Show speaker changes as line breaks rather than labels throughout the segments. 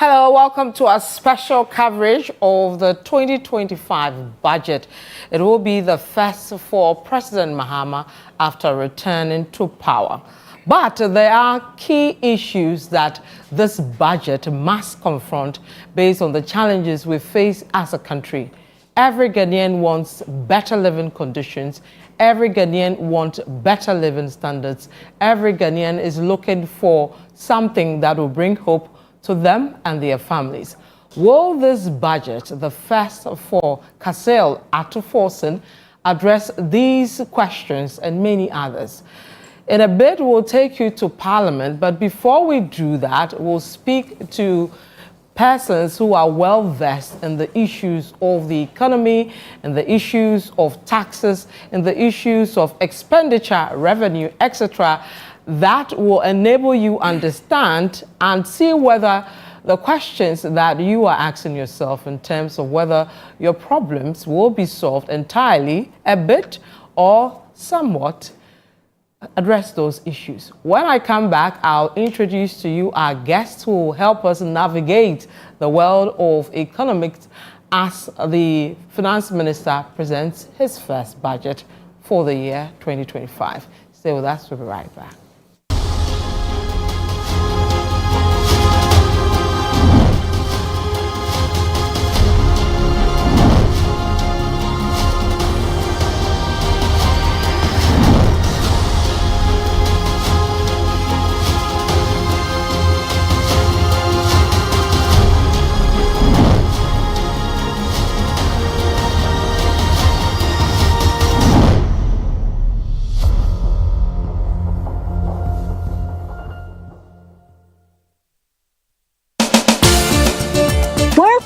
Hello, welcome to our special coverage of the 2025 budget. It will be the first for President Mahama after returning to power. But there are key issues that this budget must confront based on the challenges we face as a country. Every Ghanaian wants better living conditions. Every Ghanaian wants better living standards. Every Ghanaian is looking for something that will bring hope to them and their families. Will this budget, the first for Kasel Atuforsen, address these questions and many others? In a bit, we'll take you to Parliament, but before we do that, we'll speak to persons who are well versed in the issues of the economy, and the issues of taxes, and the issues of expenditure, revenue, etc., that will enable you understand and see whether the questions that you are asking yourself in terms of whether your problems will be solved entirely, a bit, or somewhat, address those issues. When I come back, I'll introduce to you our guests who will help us navigate the world of economics as the Finance Minister presents his first budget for the year 2025. Stay with us, we'll be right back.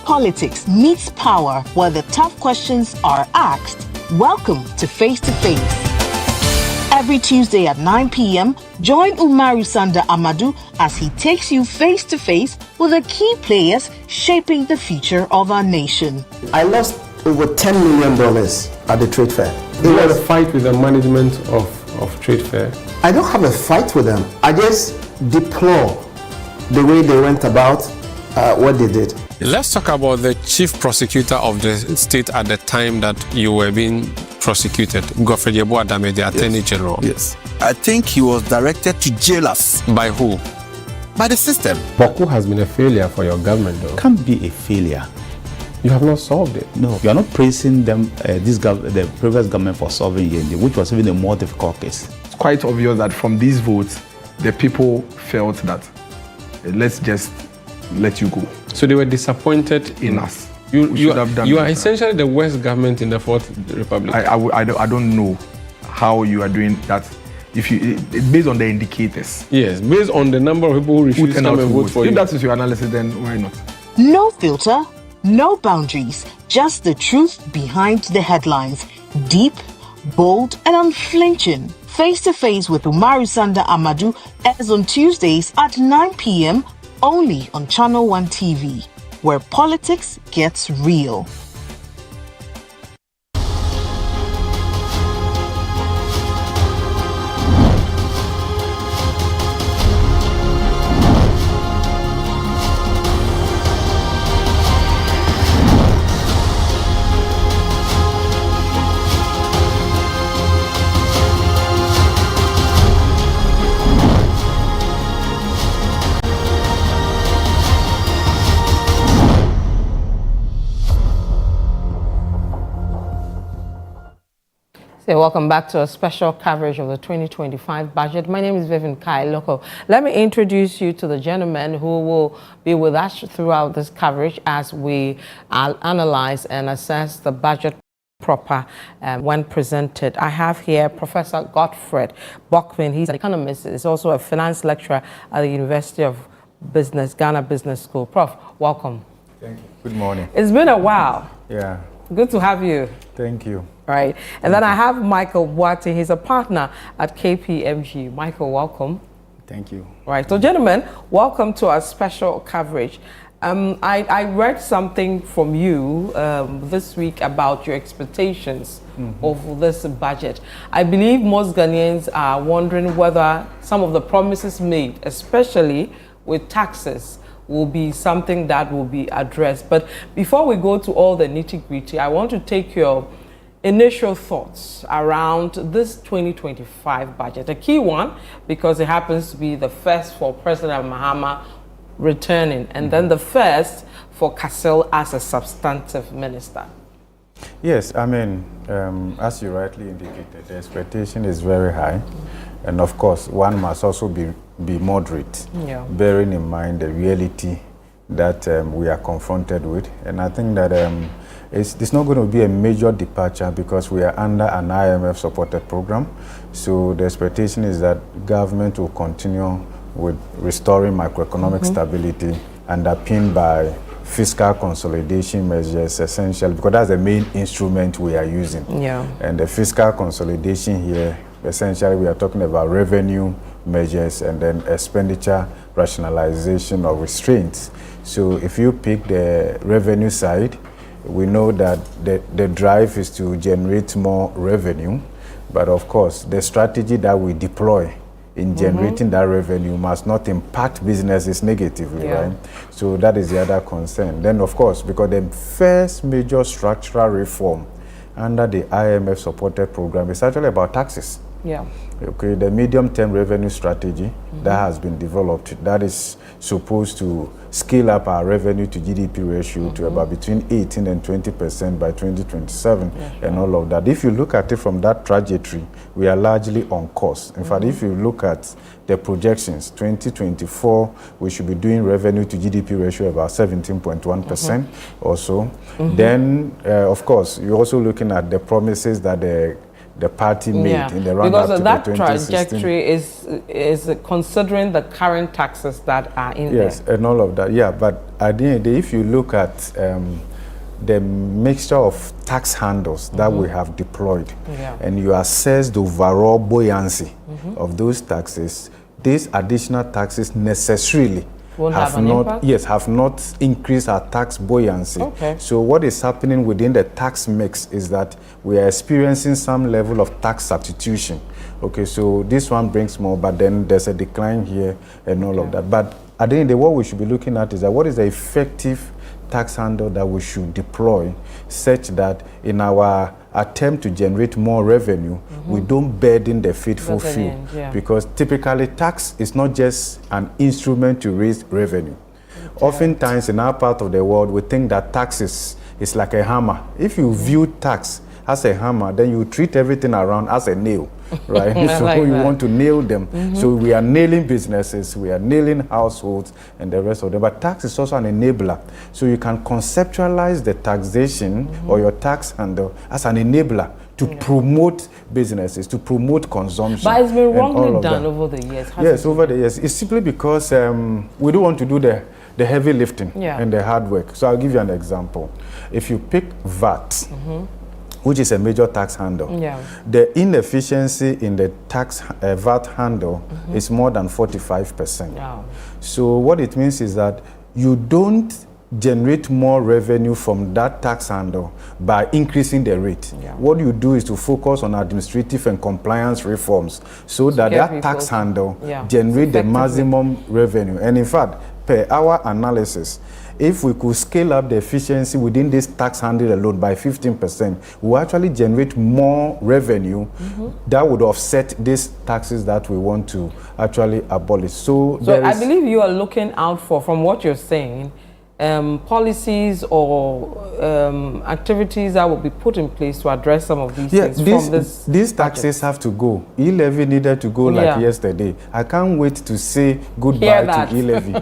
Politics meets power, where the tough questions are asked. Welcome to Face to Face. Every Tuesday at 9 p.m., join Umaru Sanda Amadou as he takes you face to face with the key players shaping the future of our nation.
I lost over $10 million at the trade fair.
You had a fight with the management of trade fair?
I don't have a fight with them. I just deplore the way they went about what they did.
Let's talk about the chief prosecutor of the state at the time that you were being prosecuted, Godfrey Yeboah-Dame, the Attorney General.
Yes. I think he was directed to jail us.
By who?
By the system.
Boku has been a failure for your government, though.
Can't be a failure.
You have not solved it.
No, you are not praising them, the previous government for solving Yendi, which was even a more difficult case.
It's quite obvious that from these votes, the people felt that let's just let you go.
So they were disappointed in
us.
You are essentially the worst government in the Fourth Republic.
I don't know how you are doing that. If you based on the indicators.
Yes, based on the number of people who refuse to come and vote for you.
If that is your analysis, then why not?
No filter, no boundaries, just the truth behind the headlines. Deep, bold, and unflinching. Face to Face with Umaru Sanda Amadou airs on Tuesdays at 9 p.m. only on Channel 1 TV, where politics gets real.
Welcome back to a special coverage of the 2025 budget. My name is Vivian Kai Loco. Let me introduce you to the gentlemen who will be with us throughout this coverage as we analyze and assess the budget proper when presented. I have here Professor Godfrey Bokwin. He's an economist. He's also a finance lecturer at the University of Business, Ghana Business School. Prof, welcome.
Thank you. Good morning.
It's been a while.
Yeah.
Good to have you.
Thank you.
Right. And then I have Michael Boate. He's a partner at KPMG. Michael, welcome.
Thank you.
Right. So, gentlemen, welcome to our special coverage. I read something from you this week about your expectations of this budget. I believe most Ghanaians are wondering whether some of the promises made, especially with taxes, will be something that will be addressed. But before we go to all the nitty-gritty, I want to take your initial thoughts around this 2025 budget. A key one, because it happens to be the first for President Mahama returning, and then the first for Kassil as a substantive minister.
Yes, I mean, as you rightly indicated, the expectation is very high. And of course, one must also be moderate, bearing in mind the reality that we are confronted with. And I think that it's not going to be a major departure because we are under an IMF-supported program. So the expectation is that government will continue with restoring macroeconomic stability, underpinned by fiscal consolidation measures, essentially, because that's the main instrument we are using. And the fiscal consolidation here, essentially, we are talking about revenue measures and then expenditure rationalization or restraints. So if you pick the revenue side, we know that the drive is to generate more revenue, but of course, the strategy that we deploy in generating that revenue must not impact businesses negatively, right? So that is the other concern. Then, of course, because the first major structural reform under the IMF-supported program is actually about taxes. Okay, the medium-term revenue strategy that has been developed, that is supposed to scale up our revenue to GDP ratio to about between 18 and 20% by 2027 and all of that. If you look at it from that trajectory, we are largely on course. In fact, if you look at the projections, 2024, we should be doing revenue to GDP ratio about 17.1% or so. Then, of course, you're also looking at the promises that the party made in the run up to the 2016.
Because that trajectory is considering the current taxes that are in there.
Yes, and all of that. Yeah, but at the end of the day, if you look at the mixture of tax handles that we have deployed, and you assess the overall buoyancy of those taxes, these additional taxes necessarily have not increased our tax buoyancy. So what is happening within the tax mix is that we are experiencing some level of tax substitution. Okay, so this one brings more, but then there's a decline here and all of that. But at the end of the day, what we should be looking at is that what is the effective tax handle that we should deploy such that in our attempt to generate more revenue, we don't burden the faithful few. Because typically tax is not just an instrument to raise revenue. Oftentimes in our part of the world, we think that tax is like a hammer. If you view tax as a hammer, then you treat everything around as a nail, right? So like you want to nail them. So we are nailing businesses, we are nailing households and the rest of them. But tax is also an enabler. So you can conceptualize the taxation or your tax handle as an enabler to promote businesses, to promote consumption.
But it's been wrongly done over the years.
Yes, over the years. It's simply because we don't want to do the heavy lifting and the hard work. So I'll give you an example. If you pick VAT, which is a major tax handle, the inefficiency in the tax VAT handle is more than 45%. So what it means is that you don't generate more revenue from that tax handle by increasing the rate. What you do is to focus on administrative and compliance reforms so that that tax handle generate the maximum revenue. And in fact, per our analysis, if we could scale up the efficiency within this tax handle alone by 15%, we actually generate more revenue that would offset these taxes that we want to actually abolish. So
I believe you are looking out for, from what you're saying, policies or activities that will be put in place to address some of these things.
These taxes have to go. E-levy needed to go like yesterday. I can't wait to say goodbye to e-levy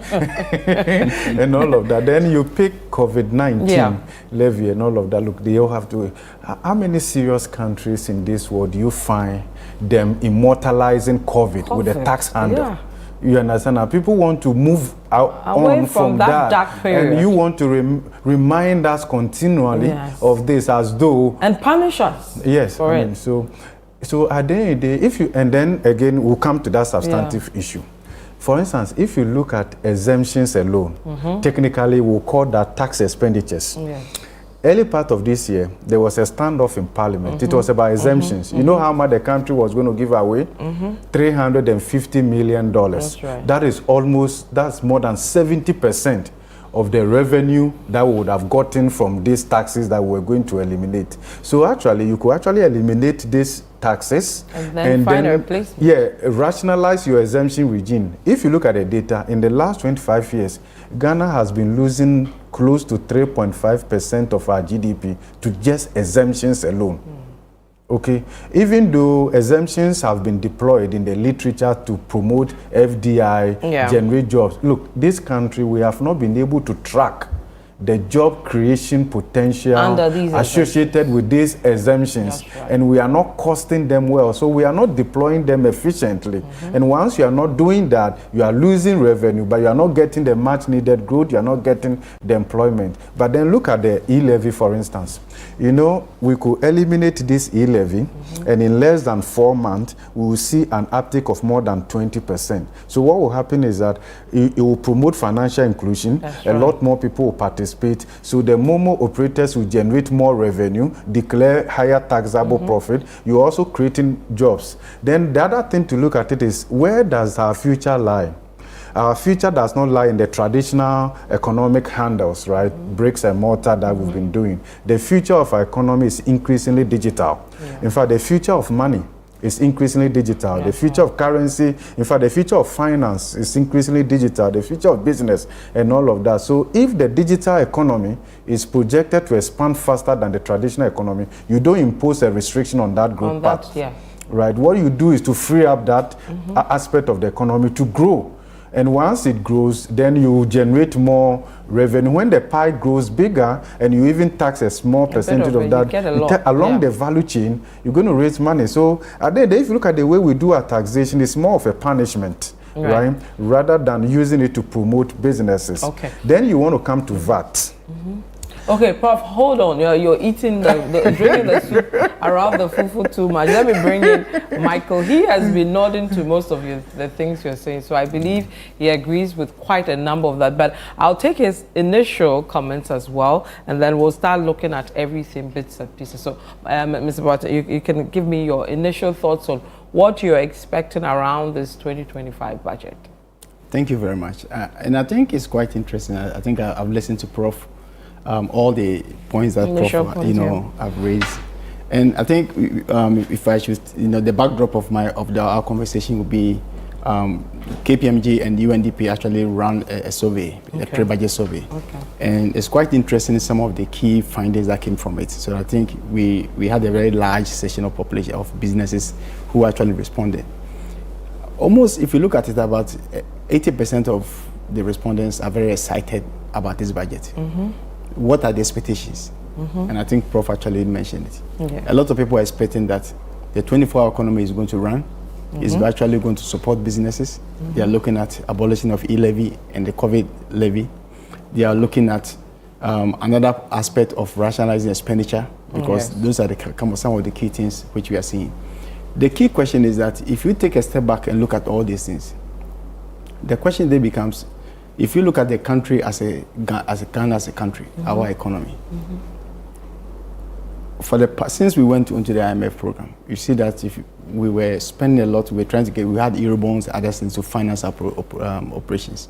and all of that. Then you pick COVID-19 levy and all of that. Look, they all have to. How many serious countries in this world do you find them immortalizing COVID with a tax handle? You understand? Now people want to move away from that dark period, and you want to remind us continually of this as though
and punish us.
Yes, for it. So at the end of the day, if you and then again we'll come to that substantive issue. For instance, if you look at exemptions alone, technically we'll call that tax expenditures. early part of this year, there was a standoff in Parliament. It was about exemptions. You know how much the country was going to give away? $350 million.
That's right.
That's more than 70% of the revenue that we would have gotten from these taxes that we were going to eliminate. So actually, you could actually eliminate these taxes
and find a replacement.
Yeah, rationalize your exemption regime. If you look at the data, in the last 25 years, Ghana has been losing close to 3.5% of our GDP to just exemptions alone. Okay, even though exemptions have been deployed in the literature to promote FDI, generate jobs. Look, this country, we have not been able to track the job creation potential associated with these exemptions, and we are not costing them well, so we are not deploying them efficiently. And once you are not doing that, you are losing revenue, but you are not getting the much needed growth, you are not getting the employment. But then look at the e-levy, for instance. You know, we could eliminate this e-levy, and in less than 4 months, we will see an uptake of more than 20%. So what will happen is that it will promote financial inclusion. A lot more people will participate. So the Momo operators will generate more revenue, declare higher taxable profit. You're also creating jobs. Then the other thing to look at it is, where does our future lie? Our future does not lie in the traditional economic handles, right? Bricks and mortar that we've been doing. The future of our economy is increasingly digital. In fact, the future of money is increasingly digital. The future of currency, in fact, the future of finance is increasingly digital. The future of business and all of that. So if the digital economy is projected to expand faster than the traditional economy, you don't impose a restriction on that growth path. Right? What you do is to free up that aspect of the economy to grow. And once it grows, then you generate more revenue. When the pie grows bigger and you even tax a small percentage of that, along the value chain, you're going to raise money. So at the end, if you look at the way we do our taxation, it's more of a punishment, right? Rather than using it to promote businesses. Then you want to come to VAT.
Okay, Prof, hold on. You're eating drinking the soup around the fufu too much. Let me bring in Michael. He has been nodding to most of the things you're saying, so I believe he agrees with quite a number of that. But I'll take his initial comments as well, and then we'll start looking at everything bits and pieces. So, Mr. Barter, you can give me your initial thoughts on what you're expecting around this 2025 budget.
Thank you very much. And I think it's quite interesting. I think I've listened to Prof. All the points that Prof, have raised, and I think if I should, the backdrop of our conversation would be KPMG and UNDP actually ran a survey, a pre-budget survey, and it's quite interesting some of the key findings that came from it. So I think we had a very large section of population of businesses who actually responded. Almost, if you look at it, about 80% of the respondents are very excited about this budget. What are the expectations? And I think Prof actually mentioned it. A lot of people are expecting that the 24-hour economy is going to run, is actually going to support businesses. They are looking at abolition of e-levy and the COVID levy. They are looking at another aspect of rationalizing expenditure, because those are some of the key things which we are seeing. The key question is that if you take a step back and look at all these things, the question then becomes, if you look at the country as a country, our economy, since we went into the IMF program, you see that if we were spending a lot, we were trying to we had Eurobonds, other things to finance our operations.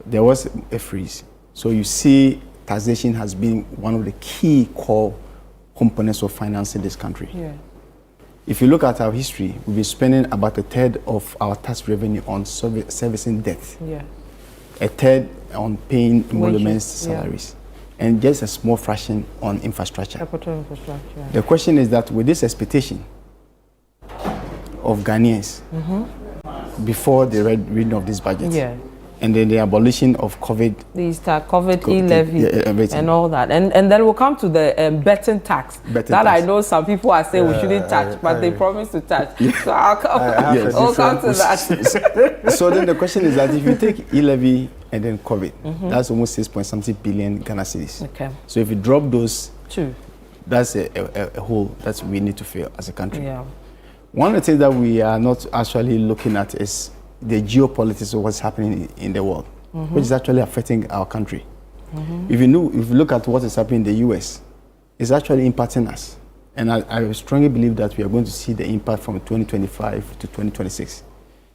There was a freeze. So you see taxation has been one of the key core components of financing this country. If you look at our history, we've been spending about a third of our tax revenue on servicing debt. A third on paying emoluments, salaries, and just a small fraction on infrastructure. The question is that with this expectation of Ghanaians before the reading of this budget, and then the abolition of COVID, e-levy,
and all that, and then we'll come to the betting tax. I know some people are saying we shouldn't touch, but they promise to touch. So I'll come to that.
So then the question is that if you take e-levy and then COVID, that's almost 6.something billion Ghana cedis. So if you drop those two, that's a hole that we need to fill as a country. One of the things that we are not actually looking at is the geopolitics of what's happening in the world, which is actually affecting our country. If you look at what is happening in the US, is actually impacting us. And I strongly believe that we are going to see the impact from 2025 to 2026.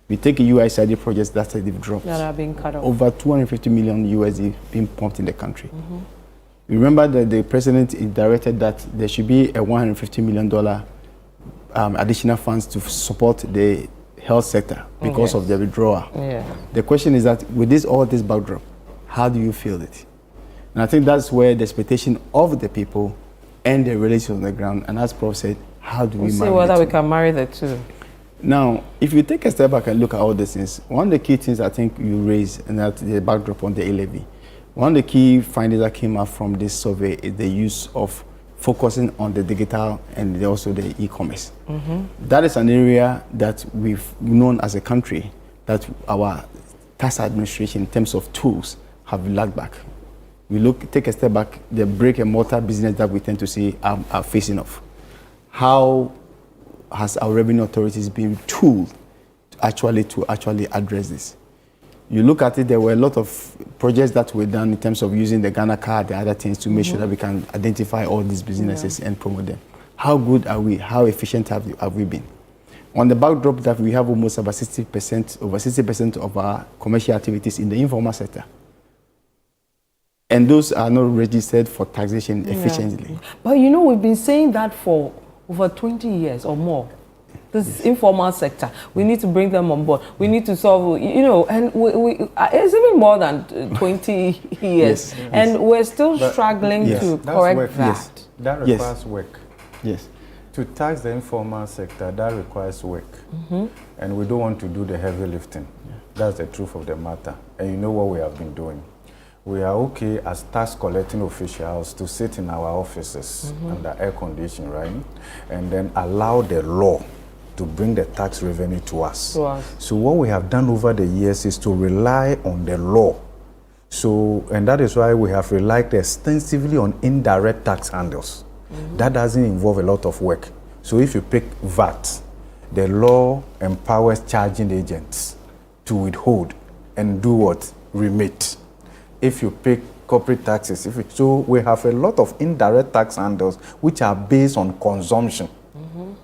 We take a USAID projects that they've dropped.
That are being cut off.
Over 250 million USD being pumped in the country. Remember that the president directed that there should be a $150 million additional funds to support the health sector because of the withdrawal. The question is that with all this backdrop, how do you feel it? And I think that's where the expectation of the people and the relations on the ground, and as Prof said, how do we
see
marry
whether
the
we
two?
can marry the two.
Now, if you take a step back and look at all these things, one of the key things I think you raised, and that the backdrop on the levy, one of the key findings that came out from this survey is the use of focusing on the digital and also the e-commerce. That is an area that we've known as a country that our tax administration in terms of tools have lagged back. We take a step back, the brick and mortar business that we tend to see are facing off. How has our revenue authorities been tooled to actually address this? You look at it, there were a lot of projects that were done in terms of using the Ghana card and other things to make sure that we can identify all these businesses and promote them. How good are we? How efficient have we been? On the backdrop that we have almost about 60% of our commercial activities in the informal sector. And those are not registered for taxation efficiently.
But you know, we've been saying that for over 20 years or more. This informal sector, we need to bring them on board. We need to solve, you know, and it's even more than 20 years. And we're still struggling to correct that.
That requires work. To tax the informal sector, that requires work. And we don't want to do the heavy lifting. That's the truth of the matter. And you know what we have been doing. We are okay as tax collecting officials to sit in our offices under air condition, right? And then allow the law to bring the tax revenue to us. So what we have done over the years is to rely on the law. So, and that is why we have relied extensively on indirect tax handles. That doesn't involve a lot of work. So if you pick VAT, the law empowers charging agents to withhold and do what? Remit. If you pick corporate taxes, so we have a lot of indirect tax handles which are based on consumption.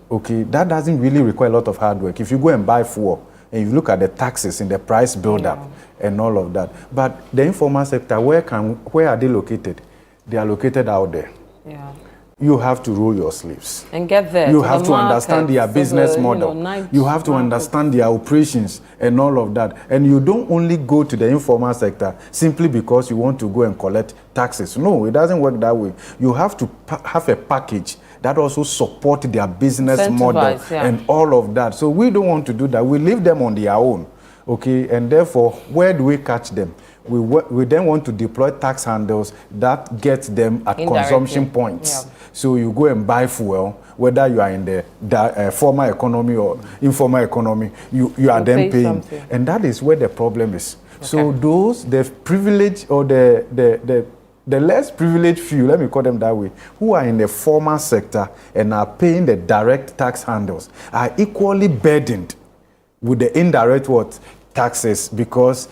Okay, that doesn't really require a lot of hard work. If you go and buy fuel and you look at the taxes in the price build-up and all of that, but the informal sector, where are they located? They are located out there. You have to roll your sleeves.
And get there.
You have to understand their business model. You have to understand their operations and all of that. And you don't only go to the informal sector simply because you want to go and collect taxes. No, it doesn't work that way. You have to have a package that also support their business model and all of that. So we don't want to do that. We leave them on their own. Okay, and therefore, where do we catch them? We then want to deploy tax handles that get them at consumption points. So you go and buy fuel, whether you are in the formal economy or informal economy, you are then paying. And that is where the problem is. So those, the privileged or the less privileged few, let me call them that way, who are in the formal sector and are paying the direct tax handles, are equally burdened with the indirect taxes because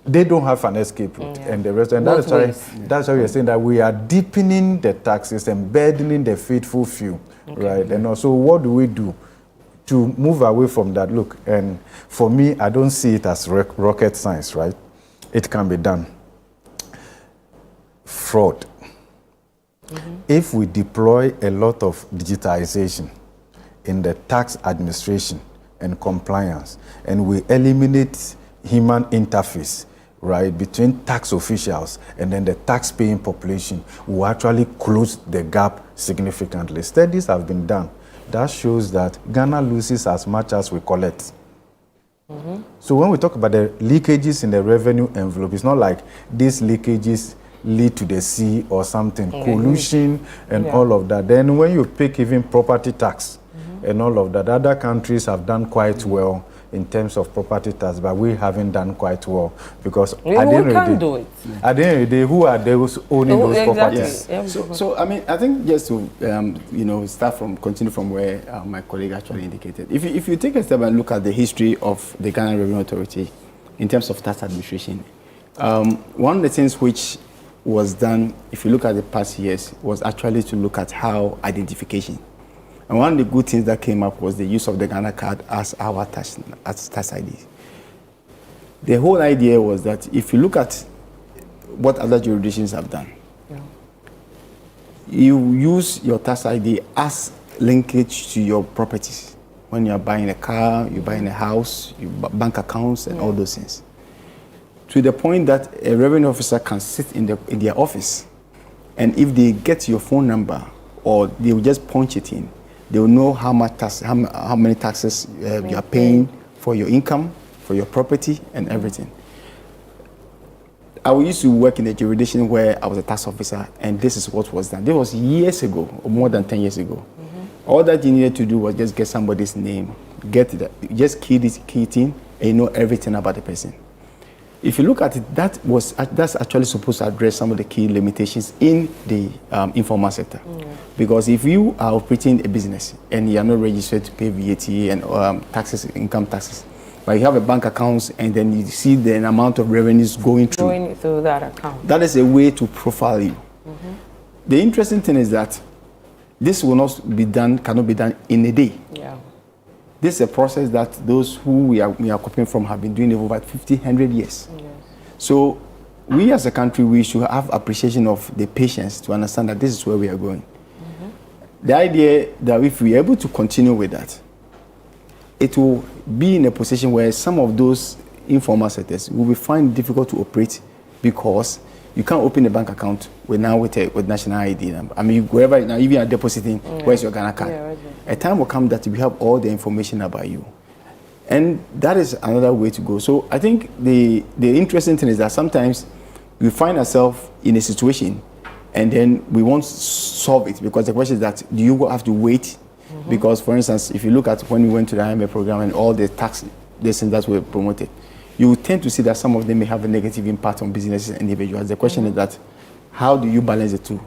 they don't have an escape route and the rest. And that's why we are saying that we are deepening the taxes and burdening the faithful few, right? And also, what do we do to move away from that? Look, and for me, I don't see it as rocket science, right? It can be done. Fraud. If we deploy a lot of digitization in the tax administration and compliance, and we eliminate human interface, right, between tax officials and then the tax-paying population, will actually close the gap significantly. Studies have been done that shows that Ghana loses as much as we collect. So when we talk about the leakages in the revenue envelope, it's not like these leakages lead to the sea or something, collusion and all of that. Then when you pick even property tax and all of that, other countries have done quite well in terms of property tax, but we haven't done quite well because at the end of the day, who are those owning those properties?
So I mean, I think just to continue from where my colleague actually indicated. If you take a step and look at the history of the Ghana Revenue Authority in terms of tax administration, one of the things which was done, if you look at the past years, was actually to look at how identification. And one of the good things that came up was the use of the Ghana card as our tax ID. The whole idea was that if you look at what other jurisdictions have done, you use your tax ID as linkage to your properties. When you are buying a car, you're buying a house, you bank accounts and all those things. To the point that a revenue officer can sit in their office, and if they get your phone number or they will just punch it in, they will know how many taxes you are paying for your income, for your property and everything. I used to work in a jurisdiction where I was a tax officer, and this is what was done. This was years ago, or more than 10 years ago. All that you needed to do was just get somebody's name, just key it in, and you know everything about the person. If you look at it, that's actually supposed to address some of the key limitations in the informal sector. Because if you are operating a business and you are not registered to pay VAT and taxes, income taxes, but you have a bank account and then you see the amount of revenues going through
that account,
that is a way to profile you. The interesting thing is that this will not be done, cannot be done in a day. This is a process that those who we are copying from have been doing it over 50, 100 years. So we as a country, we should have appreciation of the patience to understand that this is where we are going. The idea that if we are able to continue with that, it will be in a position where some of those informal sectors will be find difficult to operate because you can't open a bank account with national ID number. I mean, wherever now, if you are depositing, where's your Ghana card? A time will come that we have all the information about you, and that is another way to go. So I think the interesting thing is that sometimes we find ourselves in a situation, and then we won't solve it because the question is that do you have to wait? Because, for instance, if you look at when we went to the IMF program and all the tax lessons that were promoted, you tend to see that some of them may have a negative impact on businesses and individuals. The question is that how do you balance the two?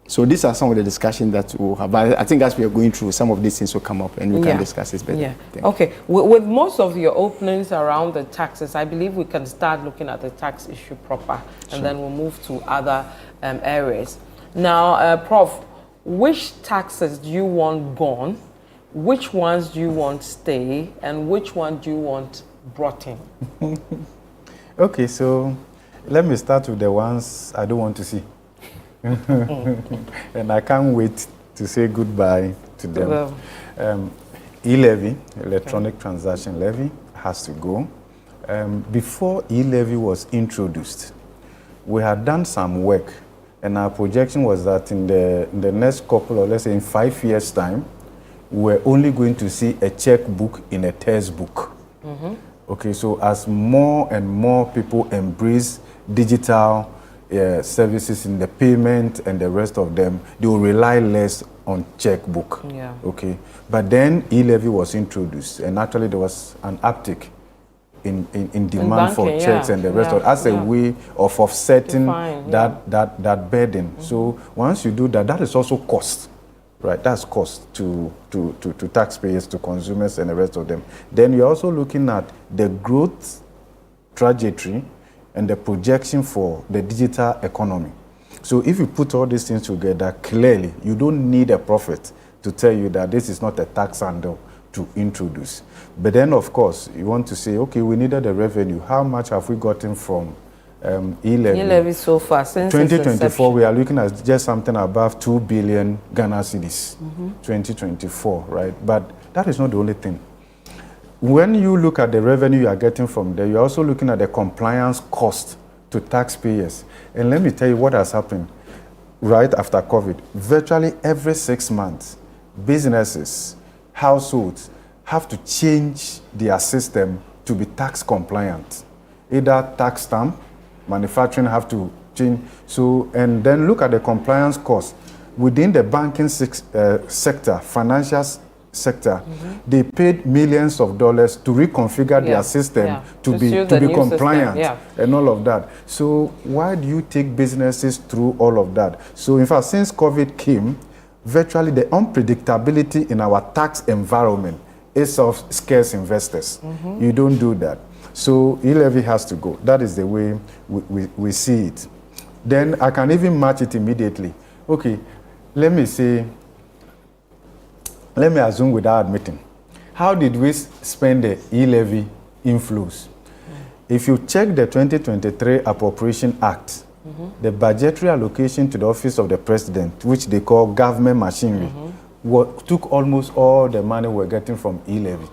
So these are some of the discussions that we'll have. But I think as we are going through, some of these things will come up and we can discuss it better.
Okay. With most of your openings around the taxes, I believe we can start looking at the tax issue proper, and then we'll move to other areas. Now, Prof, which taxes do you want gone? Which ones do you want stay? And which one do you want brought in?
Okay, so let me start with the ones I don't want to see. And I can't wait to say goodbye to them. E-Levy, electronic transaction levy, has to go. Before E-Levy was introduced, we had done some work, and our projection was that in the next couple, or let's say in 5 years' time, we're only going to see a checkbook in a textbook. Okay, so as more and more people embrace digital services in the payment and the rest of them, they will rely less on checkbook. Okay, but then E-Levy was introduced, and actually there was an uptick in demand for checks and the rest of as a way of offsetting that burden. So once you do that, that is also cost. Right, that's cost to taxpayers, to consumers, and the rest of them. Then you're also looking at the growth trajectory and the projection for the digital economy. So if you put all these things together, clearly, you don't need a prophet to tell you that this is not a tax handle to introduce. But then, of course, you want to say, okay, we needed the revenue. How much have we gotten from E-Levy?
E-Levy so far, since
2024, we are looking at just something above 2 billion Ghana cedis. 2024, right? But that is not the only thing. When you look at the revenue you are getting from there, you're also looking at the compliance cost to taxpayers. And let me tell you what has happened right after COVID. Virtually every 6 months, businesses, households have to change their system to be tax compliant. Either tax stamp, manufacturing have to change. So, and then look at the compliance cost. Within the banking sector, financial sector, they paid millions of dollars to reconfigure their system to be compliant and all of that. So why do you take businesses through all of that? So in fact, since COVID came, virtually the unpredictability in our tax environment is of scarce investors. You don't do that. So E-Levy has to go. That is the way we see it. Then I can even match it immediately. Okay, let me assume without admitting. How did we spend the e-levy inflows? If you check the 2023 Appropriation Act, the budgetary allocation to the Office of the President, which they call government machinery, took almost all the money we're getting from e-levy.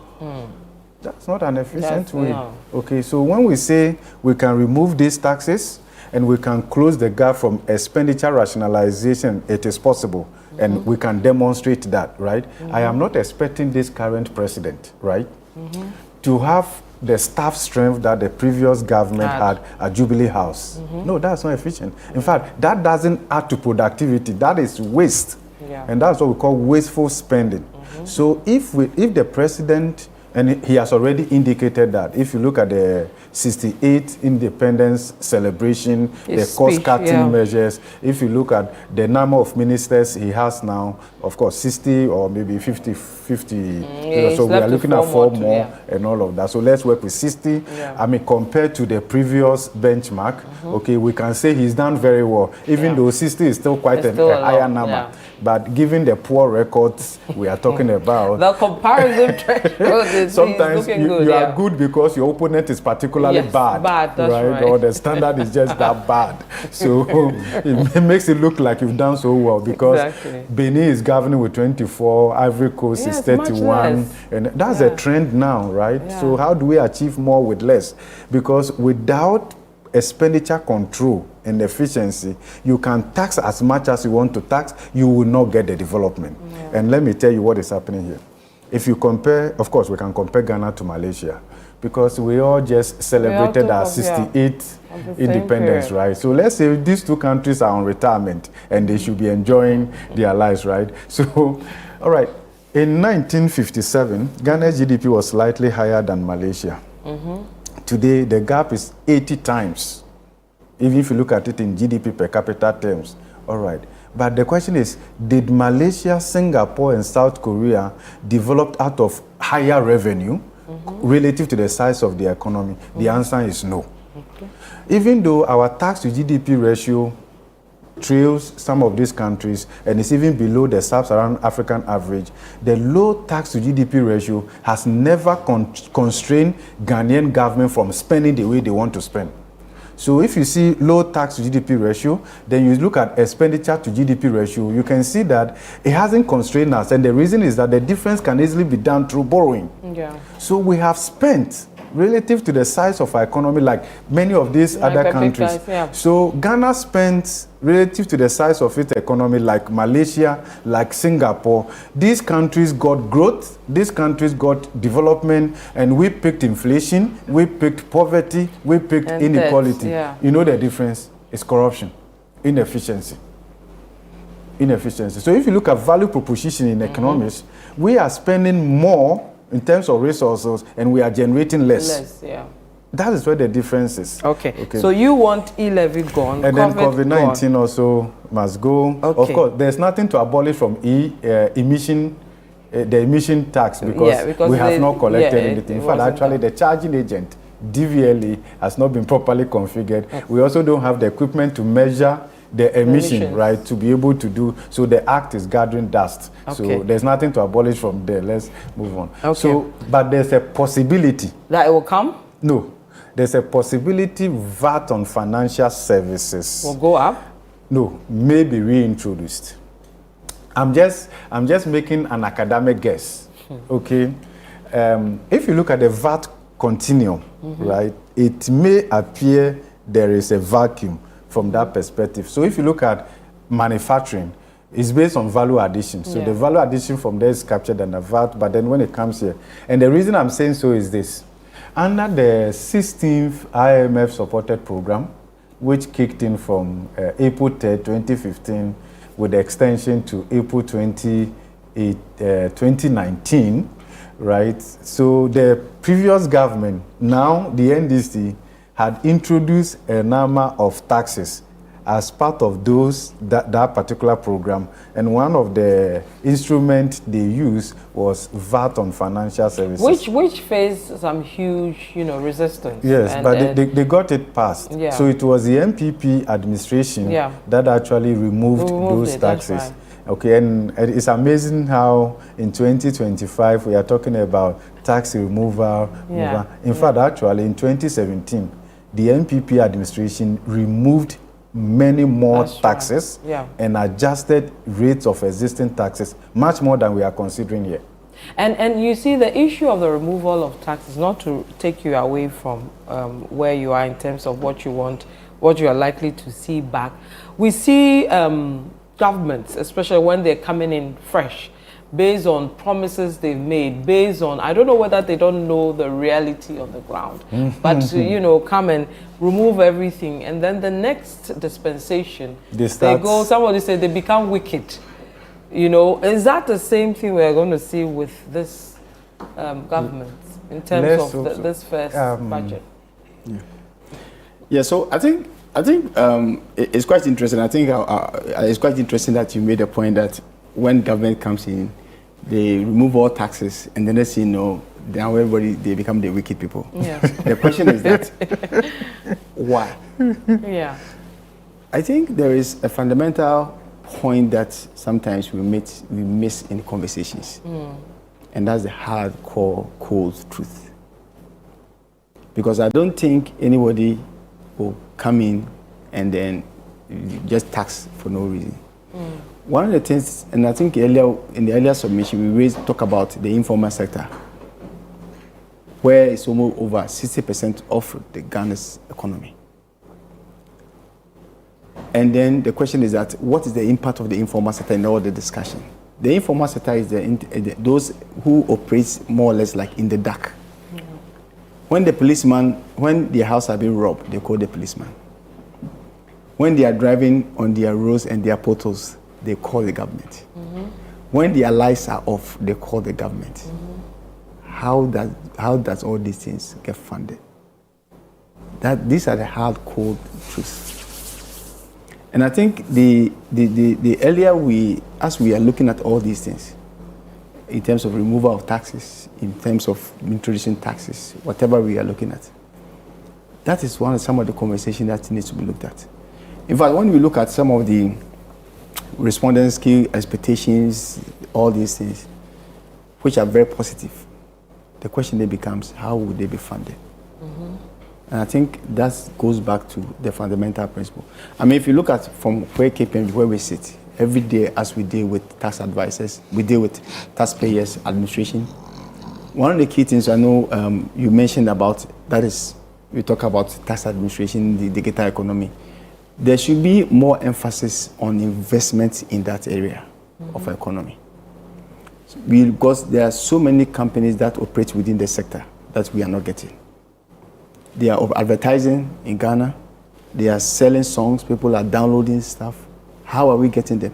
That's not an efficient way. No. Okay, so when we say we can remove these taxes and we can close the gap from expenditure rationalization, it is possible. And we can demonstrate that, right? I am not expecting this current president, right, to have the staff strength that the previous government had at Jubilee House. No, that's not efficient. In fact, that doesn't add to productivity. That is waste. And that's what we call wasteful spending. So if the president, and he has already indicated that, if you look at the 68 independence celebration, the cost-cutting measures, if you look at the number of ministers he has now, of course, 60 or maybe 50, so we are looking at 4 more and all of that. So let's work with 60. I mean, compared to the previous benchmark, okay, we can say he's done very well, even though 60 is still quite a higher number. But given the poor records we are talking about,
the comparison threshold is
sometimes
good,
you are good because your opponent is particularly bad,
that's right?
Or the standard is just that bad. So it makes it look like you've done so well because Benin is governing with 24, Ivory Coast is 31, and that's a trend now, right? So how do we achieve more with less? Because without expenditure control and efficiency, you can tax as much as you want to tax, you will not get the development. And let me tell you what is happening here. If you compare, of course, we can compare Ghana to Malaysia because we all just celebrated our 68 independence, right? So let's say these two countries are on retirement and they should be enjoying their lives, right? So, all right, in 1957, Ghana's GDP was slightly higher than Malaysia. Today, the gap is 80 times, even if you look at it in GDP per capita terms. All right. But the question is, did Malaysia, Singapore, and South Korea develop out of higher revenue relative to the size of the economy? The answer is no. Even though our tax to GDP ratio trails some of these countries and is even below the sub-Saharan African average, the low tax to GDP ratio has never constrained Ghanaian government from spending the way they want to spend. So if you see low tax to GDP ratio, then you look at expenditure to GDP ratio, you can see that it hasn't constrained us. And the reason is that the difference can easily be done through borrowing. So we have spent relative to the size of our economy, like many of these other countries. So Ghana spent relative to the size of its economy, like Malaysia, like Singapore. These countries got growth, these countries got development, and we picked inflation, we picked poverty, we picked inequality. You know the difference is corruption, inefficiency. So if you look at value proposition in economics, we are spending more in terms of resources, and we are generating less. That is where the difference is.
Okay. So you want e-levy gone,
and then COVID-19 also must go. Of course, there's nothing to abolish from the emission tax because we have not collected anything. In fact, actually, the charging agent, DVLE, has not been properly configured. We also don't have the equipment to measure the emission, right, to be able to do, so the act is gathering dust. So there's nothing to abolish from there. Let's move on. So, but there's a possibility.
That it will come?
No. There's a possibility VAT on financial services
will go up?
No, may be reintroduced. I'm just making an academic guess, okay? If you look at the VAT continuum, right, it may appear there is a vacuum from that perspective. So if you look at manufacturing, it's based on value addition. So the value addition from there is captured under VAT, but then when it comes here, and the reason I'm saying so is this. Under the 16th IMF supported program, which kicked in from April 3rd, 2015, with the extension to April 2019, right? So the previous government, now the NDC, had introduced a number of taxes as part of that particular program, and one of the instruments they used was VAT on financial services.
Which faced some huge, resistance.
Yes, but they got it passed.
Yeah.
So it was the MPP administration that actually removed those taxes.
Right.
Okay, and it's amazing how in 2025 we are talking about tax removal. In fact, actually in 2017, the MPP administration removed many more taxes and adjusted rates of existing taxes, much more than we are considering here.
And you see, the issue of the removal of taxes, not to take you away from where you are in terms of what you want, what you are likely to see back. We see governments, especially when they're coming in fresh, based on promises they've made, based on, I don't know whether they don't know the reality on the ground, but come and remove everything, and then the next dispensation, they go, somebody said they become wicked. Is that the same thing we're going to see with this government in terms of this first budget?
Yeah, so I think it's quite interesting. I think it's quite interesting that you made a point that when government comes in, they remove all taxes, and then they now everybody, they become the wicked people. Yeah. The question is that why?
Yeah.
I think there is a fundamental point that sometimes we miss in conversations, and that's the hardcore, cold truth. Because I don't think anybody will come in and then just tax for no reason. One of the things, and I think earlier in the earlier submission, we talk about the informal sector, where it's almost over 60% of the Ghana's economy. And then the question is that what is the impact of the informal sector in all the discussion? The informal sector is those who operate more or less like in the dark. When the policeman, when their house has been robbed, they call the policeman. When they are driving on their roads and their portals, they call the government. When their lights are off, they call the government. How does all these things get funded? These are the hard, cold truths. And I think the earlier as we are looking at all these things, in terms of removal of taxes, in terms of introducing taxes, whatever we are looking at, that is some of the conversation that needs to be looked at. In fact, when we look at some of the respondents' key expectations, all these things, which are very positive, the question then becomes, how would they be funded? And I think that goes back to the fundamental principle. I mean, if you look at from where KPMG, where we sit, every day as we deal with tax advisors, we deal with taxpayers, administration. One of the key things I know you mentioned about, that is, we talk about tax administration, the digital economy. There should be more emphasis on investment in that area of the economy. Because there are so many companies that operate within the sector that we are not getting. They are advertising in Ghana. They are selling songs. People are downloading stuff. How are we getting them?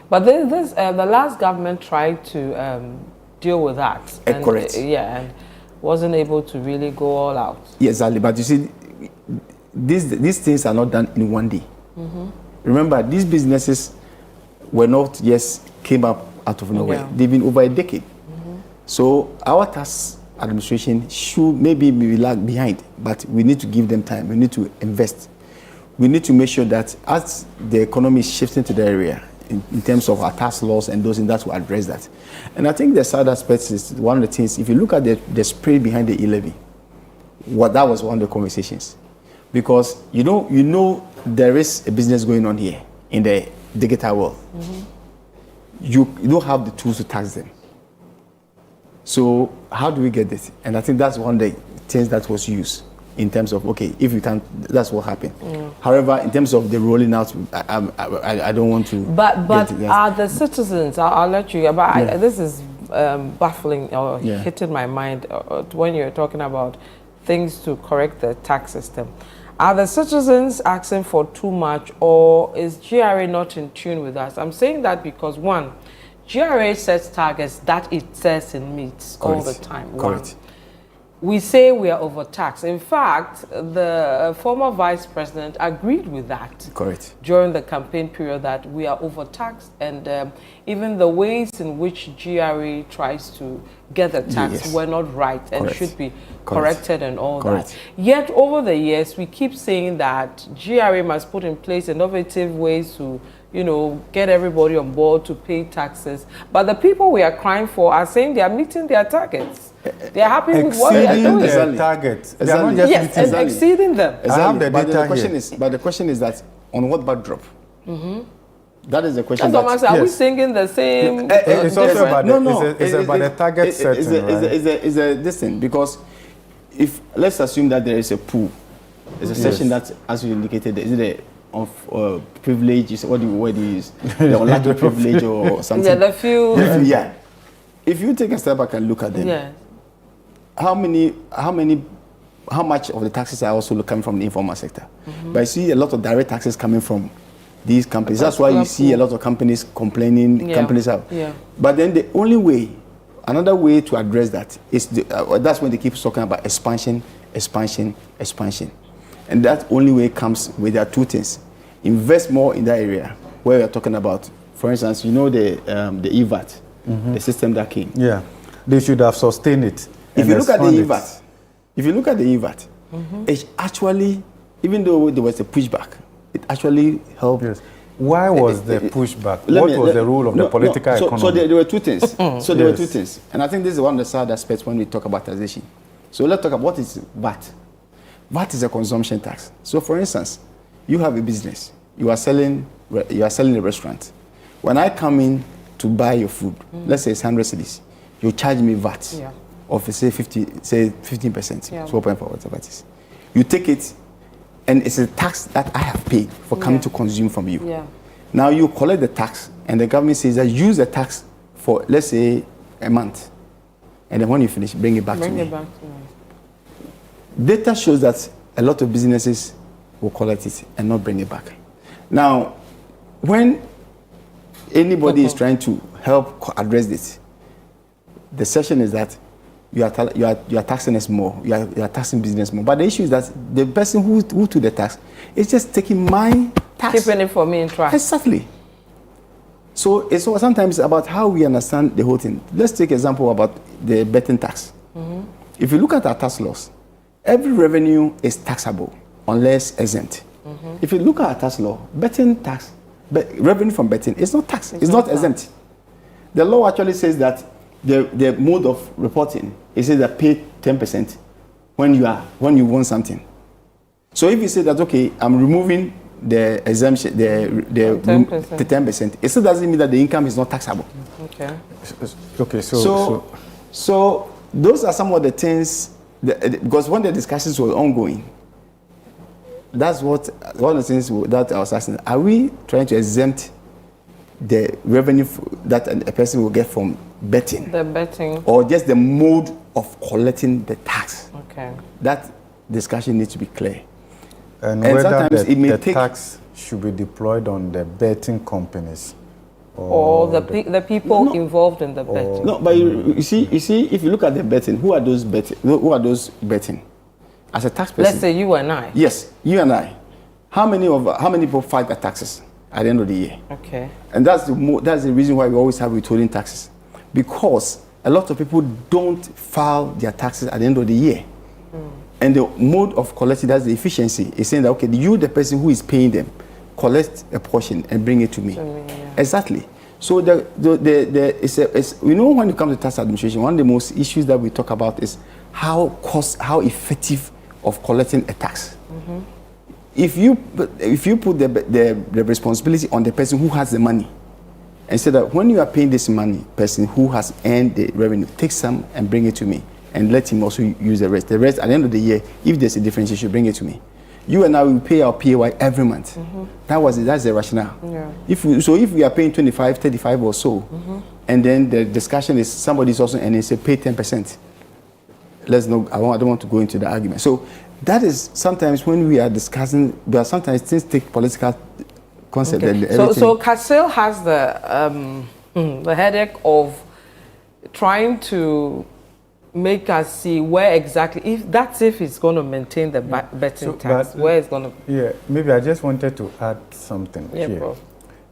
But the last government tried to deal with that.
Correct.
And wasn't able to really go all out.
Yes, exactly. But you see, these things are not done in one day. Remember, these businesses were not just came up out of nowhere. Yeah. They've been over a decade. So our tax administration should maybe be lag behind, but we need to give them time. We need to invest. We need to make sure that as the economy is shifting to the area, in terms of our tax laws and those things, that will address that. And I think the sad aspect is one of the things, if you look at the spirit behind the Levy, that was one of the conversations. Because you know there is a business going on here in the digital world. You don't have the tools to tax them. So how do we get this? And I think that's one of the things that was used in terms of, okay, if you can, that's what happened. However, in terms of the rolling out, I don't want to.
But are the citizens, I'll let you, but this is baffling or hitting my mind when you're talking about things to correct the tax system. Are the citizens asking for too much, or is GRA not in tune with us? I'm saying that because, one, GRA sets targets that it says it meets all the time.
Correct.
we say we are overtaxed. In fact, the former vice president agreed with that.
Correct.
During the campaign period, that we are overtaxed, and even the ways in which GRA tries to get the tax were not right and should be corrected and all that. Yet over the years, we keep saying that GRA must put in place innovative ways to, you know, get everybody on board to pay taxes. But the people we are crying for are saying they are meeting their targets. They are happy with what they are doing.
Their targets. They are not just
yes, and exceeding them.
Exactly. But the question is that on what backdrop? That is the question.
That's what I'm saying. Are we singing the same?
It's also about the target setting.
It's a this thing, because if let's assume that there is a pool, there's a section that, as you indicated, is it of privilege? Is what the word is the unlucky privilege or something?
Yeah, the few.
Yeah. If you take a step back and look at them, how much of the taxes are also coming from the informal sector? But I see a lot of direct taxes coming from these companies. That's why you see a lot of companies complaining. Companies have. But then the only way, another way to address that is that's when they keep talking about expansion, and that only way comes with their two things: invest more in that area where we are talking about. For instance, you know the EVAT, the system that came.
Yeah, they should have sustained it.
If you look at the EVAT, it actually, even though there was a pushback, it actually helped.
Yes. Why was the pushback? What was the role of the political economy?
So there were two things. There were two things. And I think this is one of the sad aspects when we talk about taxation. So let's talk about what is VAT. VAT is a consumption tax. So for instance, you have a business. You are selling a restaurant. When I come in to buy your food, let's say it's 100 cedis, you charge me VAT of say 15%, 12.4, whatever it is. You take it, and it's a tax that I have paid for coming to consume from you. Now you collect the tax, and the government says that use the tax for, let's say, a month, and then when you finish, bring it back to me. Data shows that a lot of businesses will collect it and not bring it back. Now, when anybody is trying to help address this, the session is that you are taxing us more, you are taxing business more. But the issue is that the person who took the tax is just taking my tax.
Keeping it for me in track.
Exactly. So it's sometimes about how we understand the whole thing. Let's take example about the betting tax. If you look at our tax laws, every revenue is taxable unless exempt. If you look at our tax law, betting tax, revenue from betting is not tax. It's not exempt. The law actually says that the mode of reporting, it says that pay 10% when you want something. So if you say that, okay, I'm removing the exemption, the 10%, it still doesn't mean that the income is not taxable.
Okay.
So those are some of the things because when the discussions were ongoing, that's one of the things that I was asking: are we trying to exempt the revenue that a person will get from betting?
The betting.
Or just the mode of collecting the tax?
Okay.
That discussion needs to be clear.
And whether the tax should be deployed on the betting companies
or the people involved in the betting.
No, but you see, if you look at the betting, who are those betting? As a tax person,
let's say you and I.
Yes, you and I. How many people fight the taxes at the end of the year?
Okay.
And that's the reason why we always have withholding taxes, because a lot of people don't file their taxes at the end of the year. And the mode of collecting, that's the efficiency, is saying that, okay, you, the person who is paying them, collect a portion and bring it to me. Exactly. So we know when it comes to tax administration, one of the most issues that we talk about is how effective of collecting a tax. If you put the responsibility on the person who has the money, and say that when you are paying this money, person who has earned the revenue, take some and bring it to me, and let him also use the rest. The rest, at the end of the year, if there's a difference, you should bring it to me. You and I will pay our PAY every month. That's the rationale. If we are paying 25, 35 or so, and then the discussion is somebody's also and they say pay 10%. Let's not. I don't want to go into the argument. So that is sometimes when we are discussing. There are sometimes things take political concept.
So Casil has the headache of trying to make us see where exactly, if it's going to maintain the betting tax, where it's going to...
Yeah, maybe I just wanted to add something here.
Prof.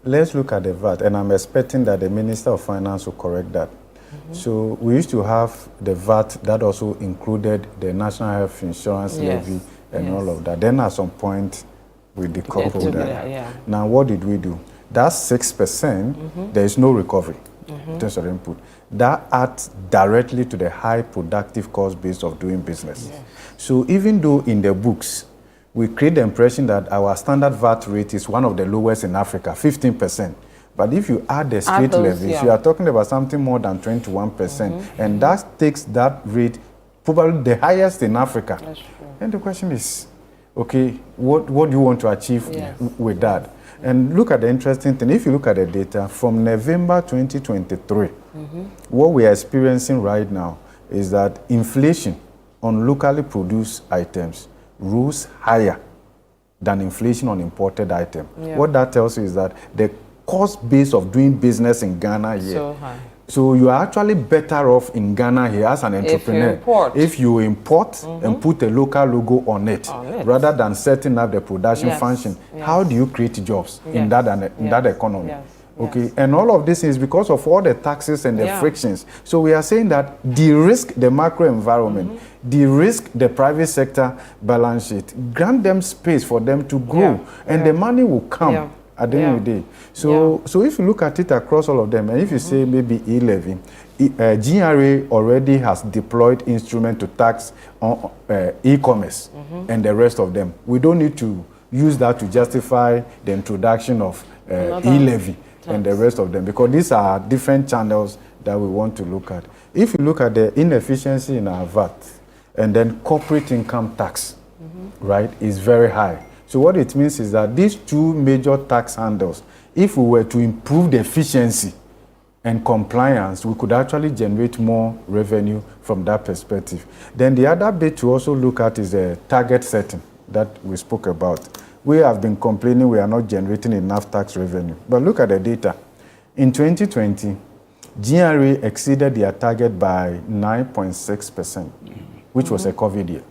Let's look at the VAT, and I'm expecting that the Minister of Finance will correct that. So we used to have the VAT that also included the National Health Insurance Levy and all of that. Then at some point, we decoupled that. Now, what did we do? That's 6%, there is no recovery in terms of input. That adds directly to the high productive cost base of doing business. So even though in the books, we create the impression that our standard VAT rate is one of the lowest in Africa, 15%. But if you add the state levies, you are talking about something more than 21%. And that takes that rate probably the highest in Africa.
That's true.
And the question is, okay, what do you want to achieve with that? And look at the interesting thing. If you look at the data from November 2023, what we are experiencing right now is that inflation on locally produced items rose higher than inflation on imported items. What that tells you is that the cost base of doing business in Ghana here.
So high.
So you are actually better off in Ghana here as an entrepreneur if you import and put a local logo on it, rather than setting up the production function. How do you create jobs in that economy? Okay, and all of this is because of all the taxes and the frictions. So we are saying that de-risk the macro environment, de-risk the private sector balance sheet, grant them space for them to grow, and the money will come. At the end of the day. So if you look at it across all of them, and if you say maybe e-levy, GRA already has deployed instrument to tax on e-commerce and the rest of them. We don't need to use that to justify the introduction of e-levy and the rest of them, because these are different channels that we want to look at. If you look at the inefficiency in our VAT, and then corporate income tax, right, is very high. So what it means is that these two major tax handles, if we were to improve the efficiency and compliance, we could actually generate more revenue from that perspective. Then the other bit to also look at is the target setting that we spoke about. We have been complaining we are not generating enough tax revenue. But look at the data. In 2020, GRA exceeded their target by 9.6%, which was a COVID year,